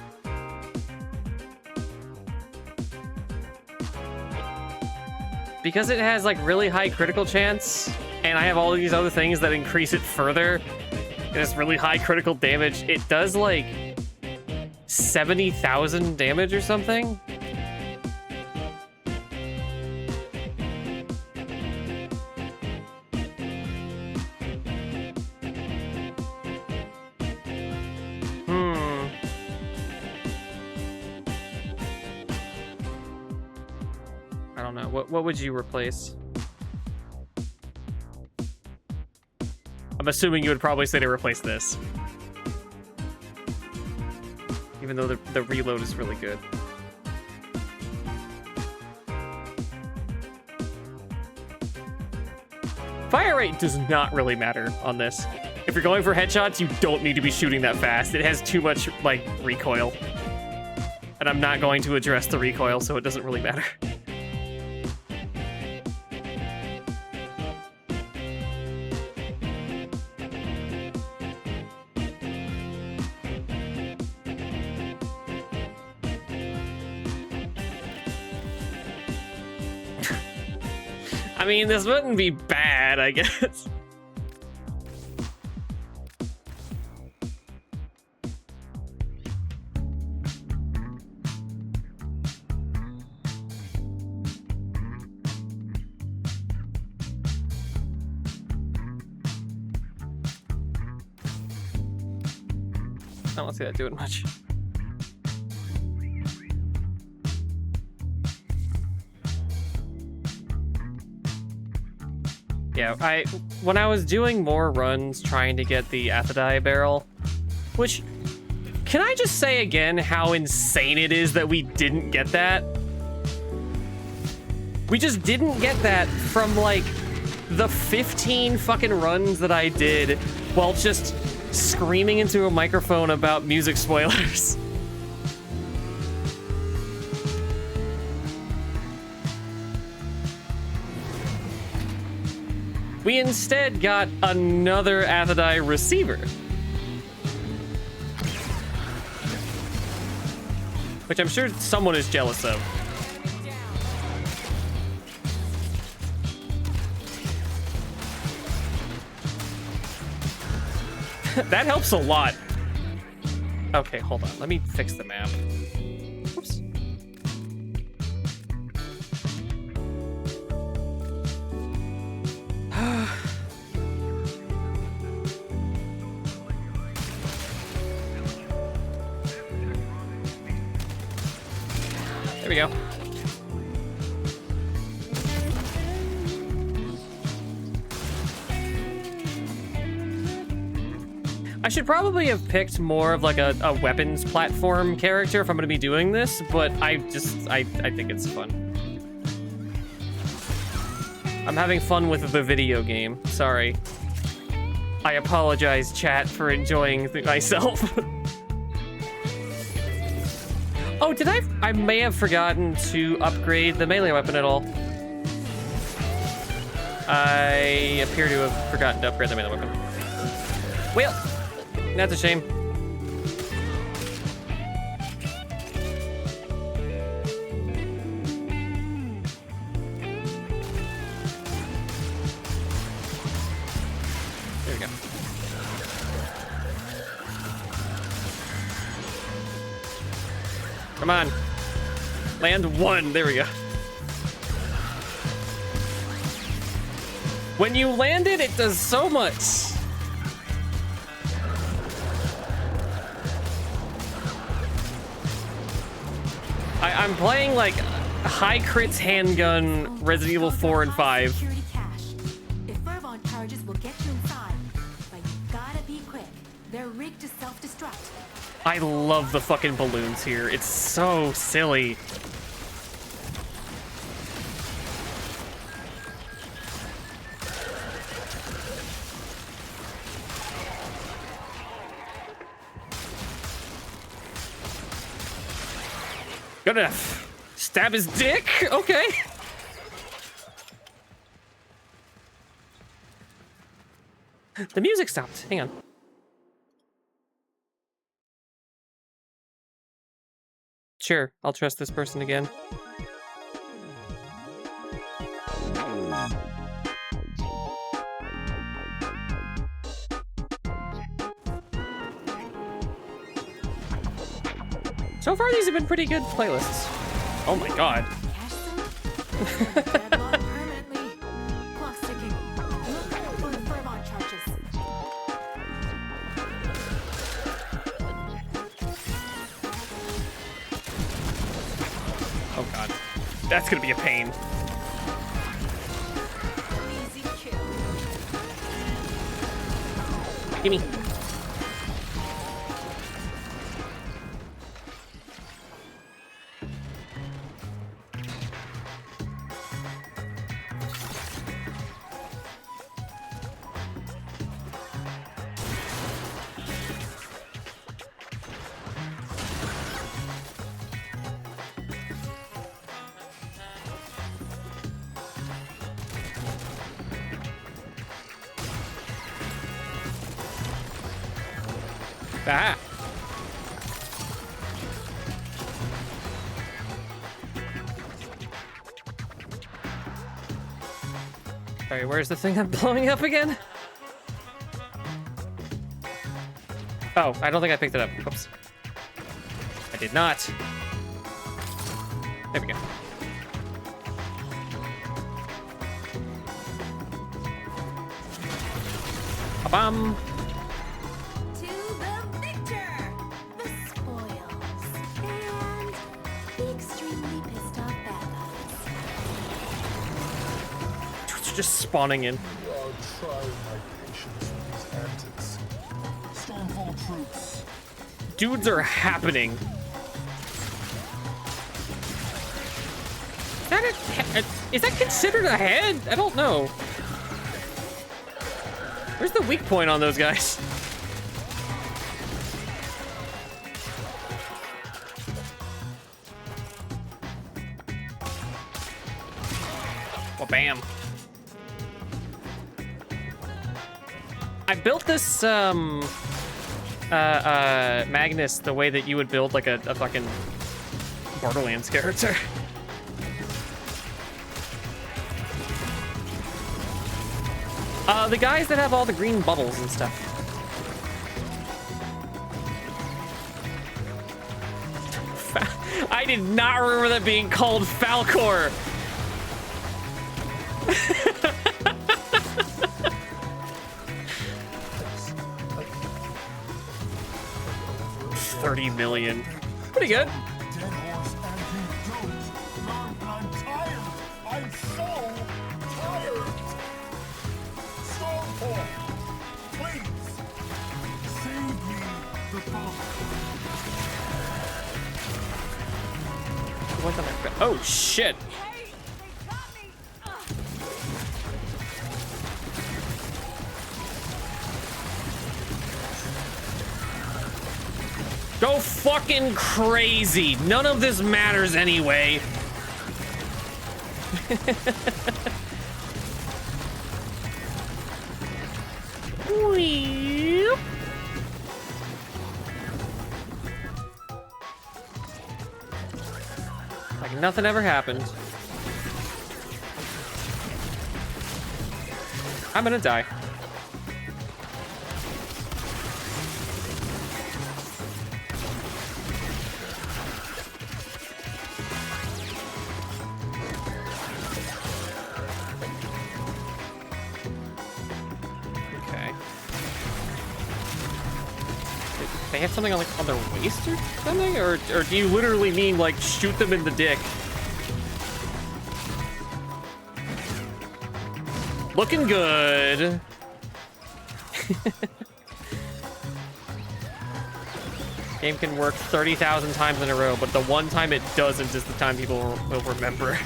Because it has like really high critical chance, and I have all these other things that increase it further, it has really high critical damage. It does like 70,000 damage or something. I don't know. What would you replace? I'm assuming you would probably say to replace this. Even though the reload is really good. Fire rate does not really matter on this. If you're going for headshots, you don't need to be shooting that fast. It has too much, like, recoil. And I'm not going to address the recoil, so it doesn't really matter. I mean, this wouldn't be bad, I guess. I don't see that doing much. Yeah, when I was doing more runs trying to get the Aphrodite barrel, which, can I just say again how insane it is that we didn't get that? We just didn't get that from like the 15 fucking runs that I did while just screaming into a microphone about music spoilers. We instead got another Aphrodite receiver. Which I'm sure someone is jealous of. That helps a lot. Okay, hold on. Let me fix the map. Oops. There we go. I should probably have picked more of like a weapons platform character if I'm going to be doing this, but I think it's fun. I'm having fun with the video game. Sorry. I apologize, chat, for enjoying myself. Oh, did I may have forgotten to upgrade the melee weapon at all. I appear to have forgotten to upgrade the melee weapon. Well, that's a shame. There we go. Come on. Land one. There we go. When you land it, it does so much. I'm playing like high crits handgun Resident Evil 4 and 5. Security cache. If Furball charges will get you inside, but you gotta be quick. They're rigged to self-destruct. I love the fucking balloons here. It's so silly. Good enough. Stab his dick? Okay. The music stopped. Hang on. Sure, I'll trust this person again. So far, these have been pretty good playlists. Oh my god. Permanently. Clock's ticking. Look for the Furball charges. Oh god. That's gonna be a pain. Easy kill. Gimme. Ah. Sorry, where's the thing I'm blowing up again? Oh, I don't think I picked it up. Whoops. I did not. There we go. Ba-bam. Just spawning in. You are trying my patience with these antics. Stormfall troops. Dudes are happening. Is that considered a head? I don't know. Where's the weak point on those guys? Well, bam. I built this Magnus the way that you would build like a fucking Borderlands character. The guys that have all the green bubbles and stuff. I did not remember that being called Falcor. $30 million. Pretty good. Dead horse and you don't learn, and I'm tired. I'm so tired. Stormfall, please save me the book. Oh shit. Go fucking crazy. None of this matters anyway. Like nothing ever happened. I'm gonna die. They have something on, like, on their waist or something? Or do you literally mean, like, shoot them in the dick? Looking good. Game can work 30,000 times in a row, but the one time it doesn't is the time people will remember.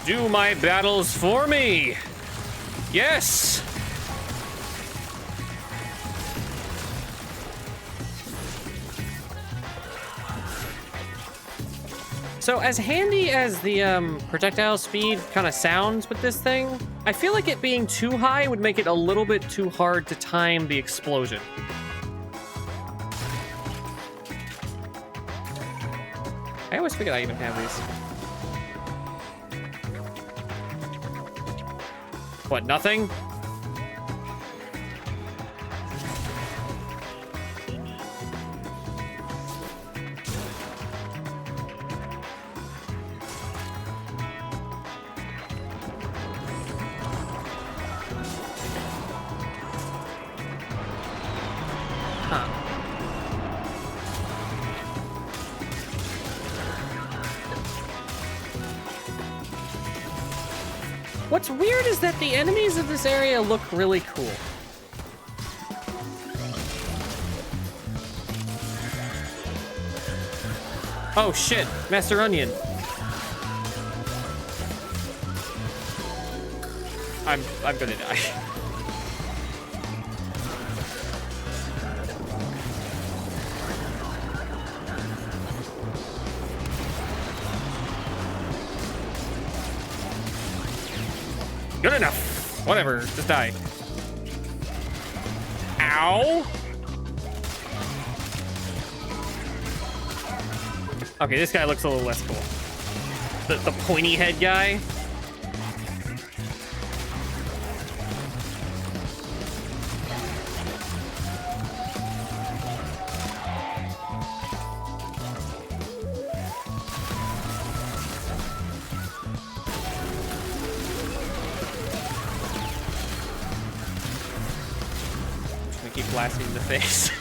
Do my battles for me. Yes. So as handy as the projectile speed kind of sounds with this thing, I feel like it being too high would make it a little bit too hard to time the explosion. I always forget I even have these. What, nothing? What's weird is that the enemies of this area look really cool. Oh shit, Master Onion. I'm gonna die. Good enough. Whatever, just die. Ow. Okay, this guy looks a little less cool. The pointy head guy. Keep blasting in the face.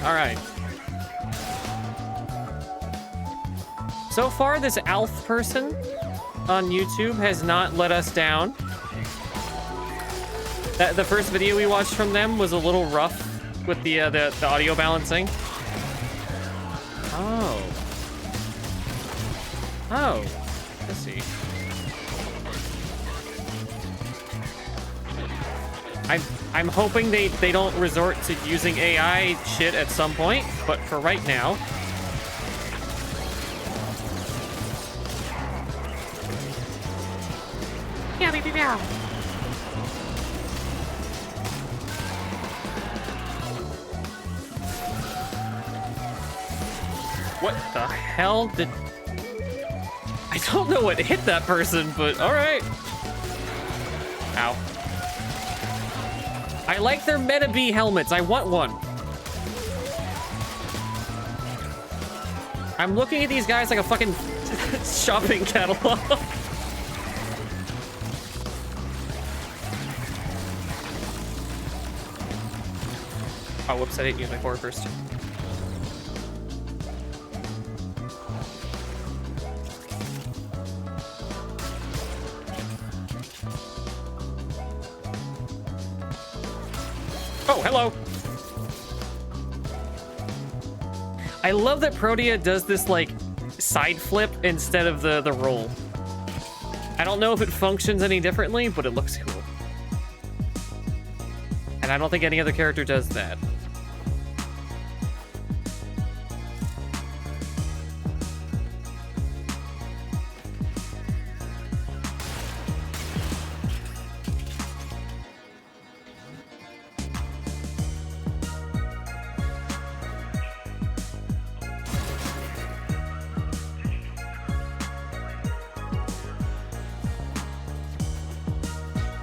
All right. So far, this Alf person on YouTube has not let us down. The first video we watched from them was a little rough with the audio balancing. Oh. Oh. Let's see. I'm hoping they don't resort to using AI shit at some point, but for right now. Meow. What the hell did... I don't know what hit that person, but alright. Ow. I like their Meta Bee helmets. I want one. I'm looking at these guys like a fucking shopping catalog. Oh, whoops, I didn't use my forward first. Oh, hello! I love that Protea does this, like, side flip instead of the roll. I don't know if it functions any differently, but it looks cool. And I don't think any other character does that.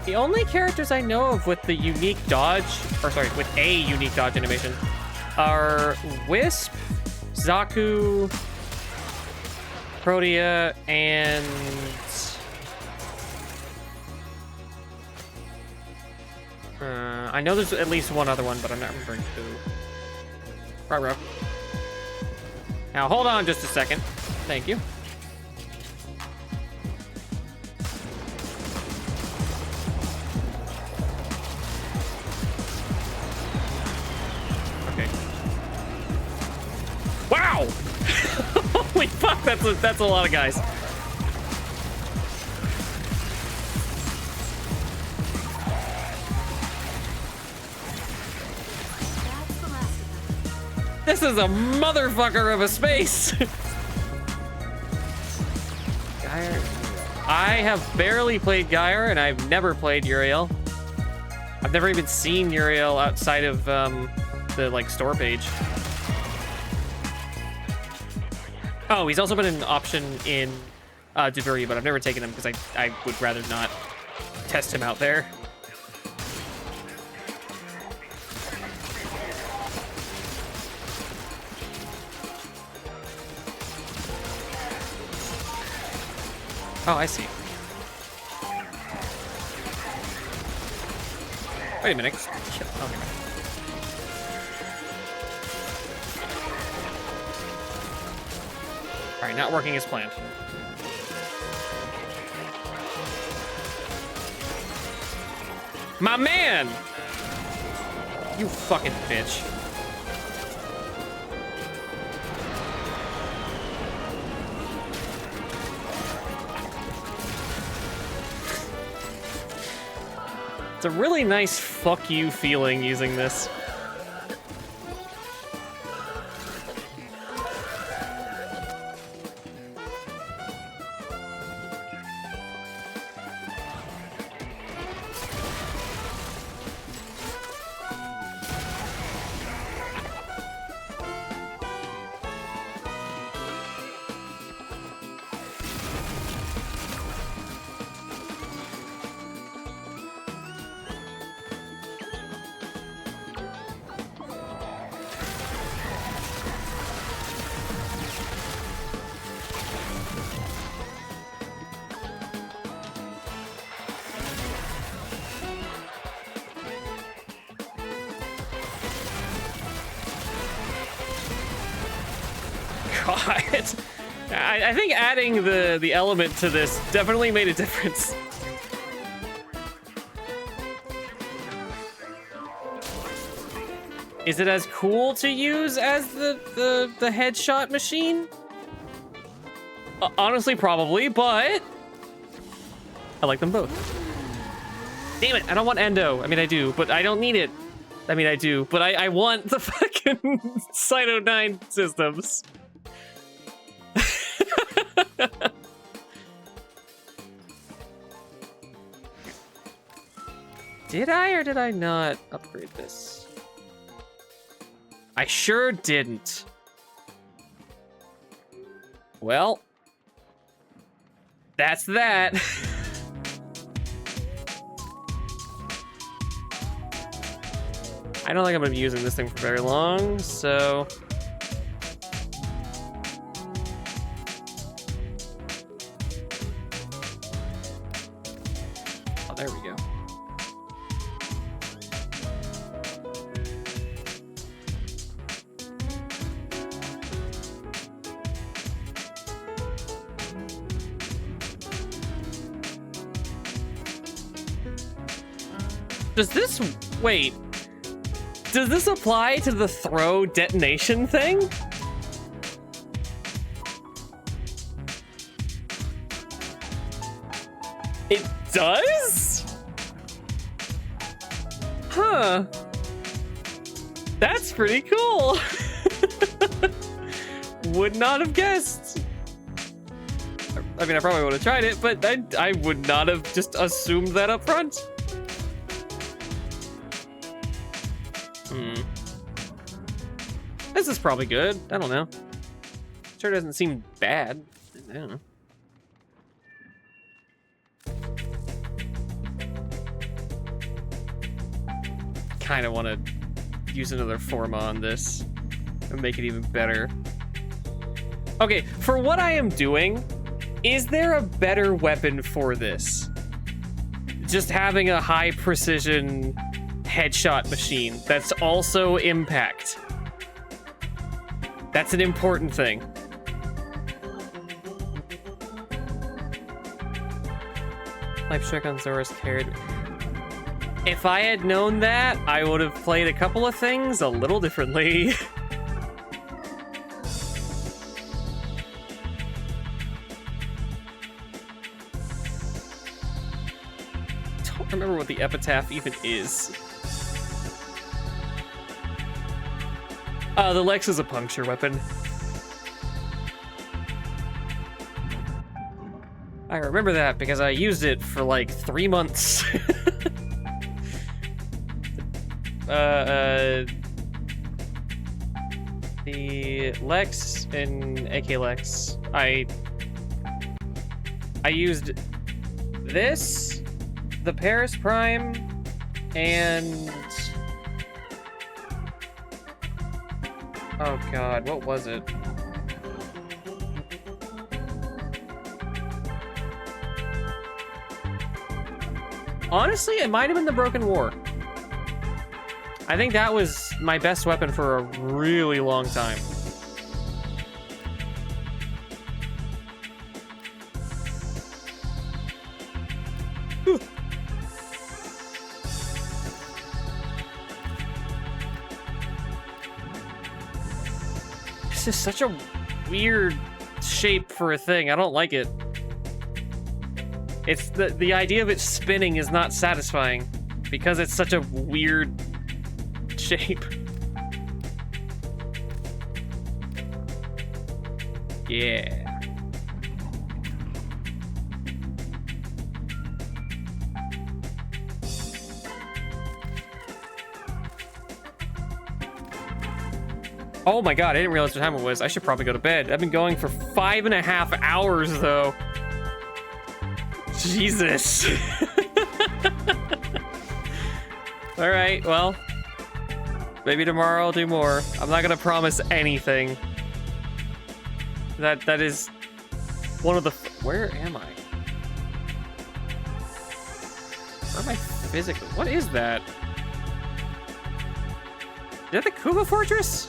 The only characters I know of with the unique dodge, or sorry, with a unique dodge animation, are Wisp, Zaku, Protea, and... I know there's at least one other one, but I'm not remembering who. Right. Now, hold on just a second. Thank you. Okay. Wow! Holy fuck, that's a lot of guys. This is a motherfucker of a space. Gyre. I have barely played Gyre, and I've never played Uriel. I've never even seen Uriel outside of the like store page. Oh, he's also been an option in Duviri, but I've never taken him because I would rather not test him out there. Oh, I see. Wait a minute. Okay. All right, not working as planned. My man! You fucking bitch. It's a really nice fuck you feeling using this. God. I think adding the element to this definitely made a difference. Is it as cool to use as the headshot machine? Honestly, probably, but I like them both. Damn it, I don't want Endo. I mean, I do, but I don't need it. I mean, I do, but I want the fucking Cyto 9 systems. Did I or did I not upgrade this? I sure didn't. Well, that's that. I don't think I'm gonna be using this thing for very long, so. Oh, there we go. Does this, wait, does this apply to the throw detonation thing? It does? Huh. That's pretty cool. Would not have guessed. I mean, I probably would have tried it, but I would not have just assumed that up front. This is probably good. I don't know. Sure doesn't seem bad. I don't know. kind of want to use another forma on this and make it even better. Okay, for what I am doing, is there a better weapon for this? Just having a high precision headshot machine that's also impact. That's an important thing. Life Strike on Zora's carried. If I had known that, I would have played a couple of things a little differently. Don't remember what the epitaph even is. The Lex is a puncture weapon. I remember that because I used it for like 3 months. The Lex and AK Lex, I used this, the Paris Prime, and oh god, what was it? Honestly, it might have been the Broken War. I think that was my best weapon for a really long time. Whew. This is such a weird shape for a thing. I don't like it. It's the idea of it spinning is not satisfying because it's such a weird shape. Yeah. Oh my god, I didn't realize what time it was. I should probably go to bed. I've been going for 5.5 hours though. Jesus. All right, well, maybe tomorrow I'll do more. I'm not gonna promise anything. That is one of the. Where am I? Where am I physically? What is that? Is that the Kuba Fortress?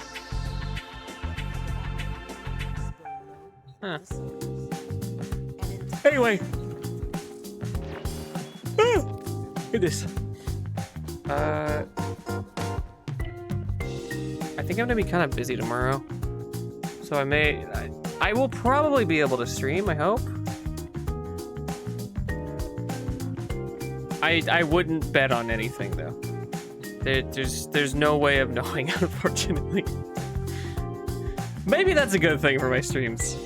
Huh. Anyway. Goodness. I think I'm gonna be kind of busy tomorrow, so I will probably be able to stream. I hope. I wouldn't bet on anything though. There's no way of knowing, unfortunately. Maybe that's a good thing for my streams.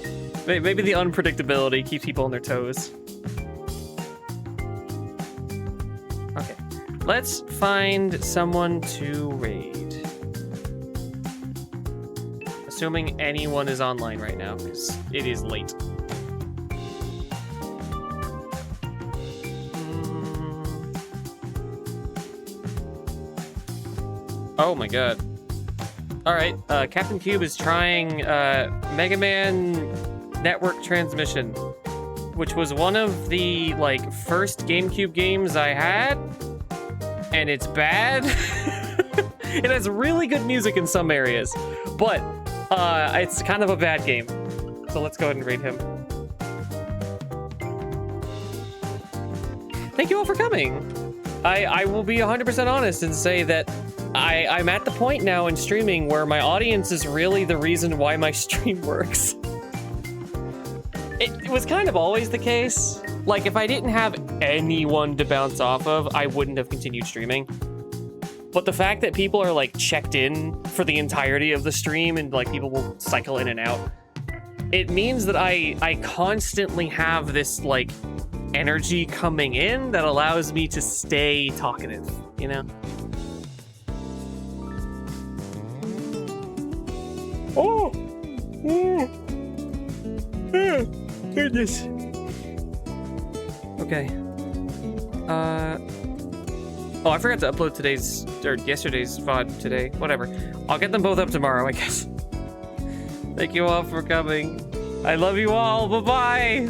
Maybe the unpredictability keeps people on their toes. Okay, let's find someone to raid. Assuming anyone is online right now, because it is late. Oh my god. Alright, Captain Cube is trying Mega Man Network Transmission, which was one of the like first GameCube games I had, and it's bad. It has really good music in some areas, but it's kind of a bad game. So let's go ahead and raid him. Thank you all for coming. I will be 100% honest and say that I'm at the point now in streaming where my audience is really the reason why my stream works. It was kind of always the case. Like, if I didn't have anyone to bounce off of, I wouldn't have continued streaming. But the fact that people are, like, checked in for the entirety of the stream and, like, people will cycle in and out, it means that I constantly have this, like, energy coming in that allows me to stay talkative, you know? Oh! Goodness. Okay. Oh, I forgot to upload today's, or yesterday's VOD today. Whatever. I'll get them both up tomorrow, I guess. Thank you all for coming. I love you all. Bye-bye.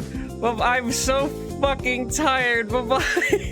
I'm so fucking tired. Bye-bye.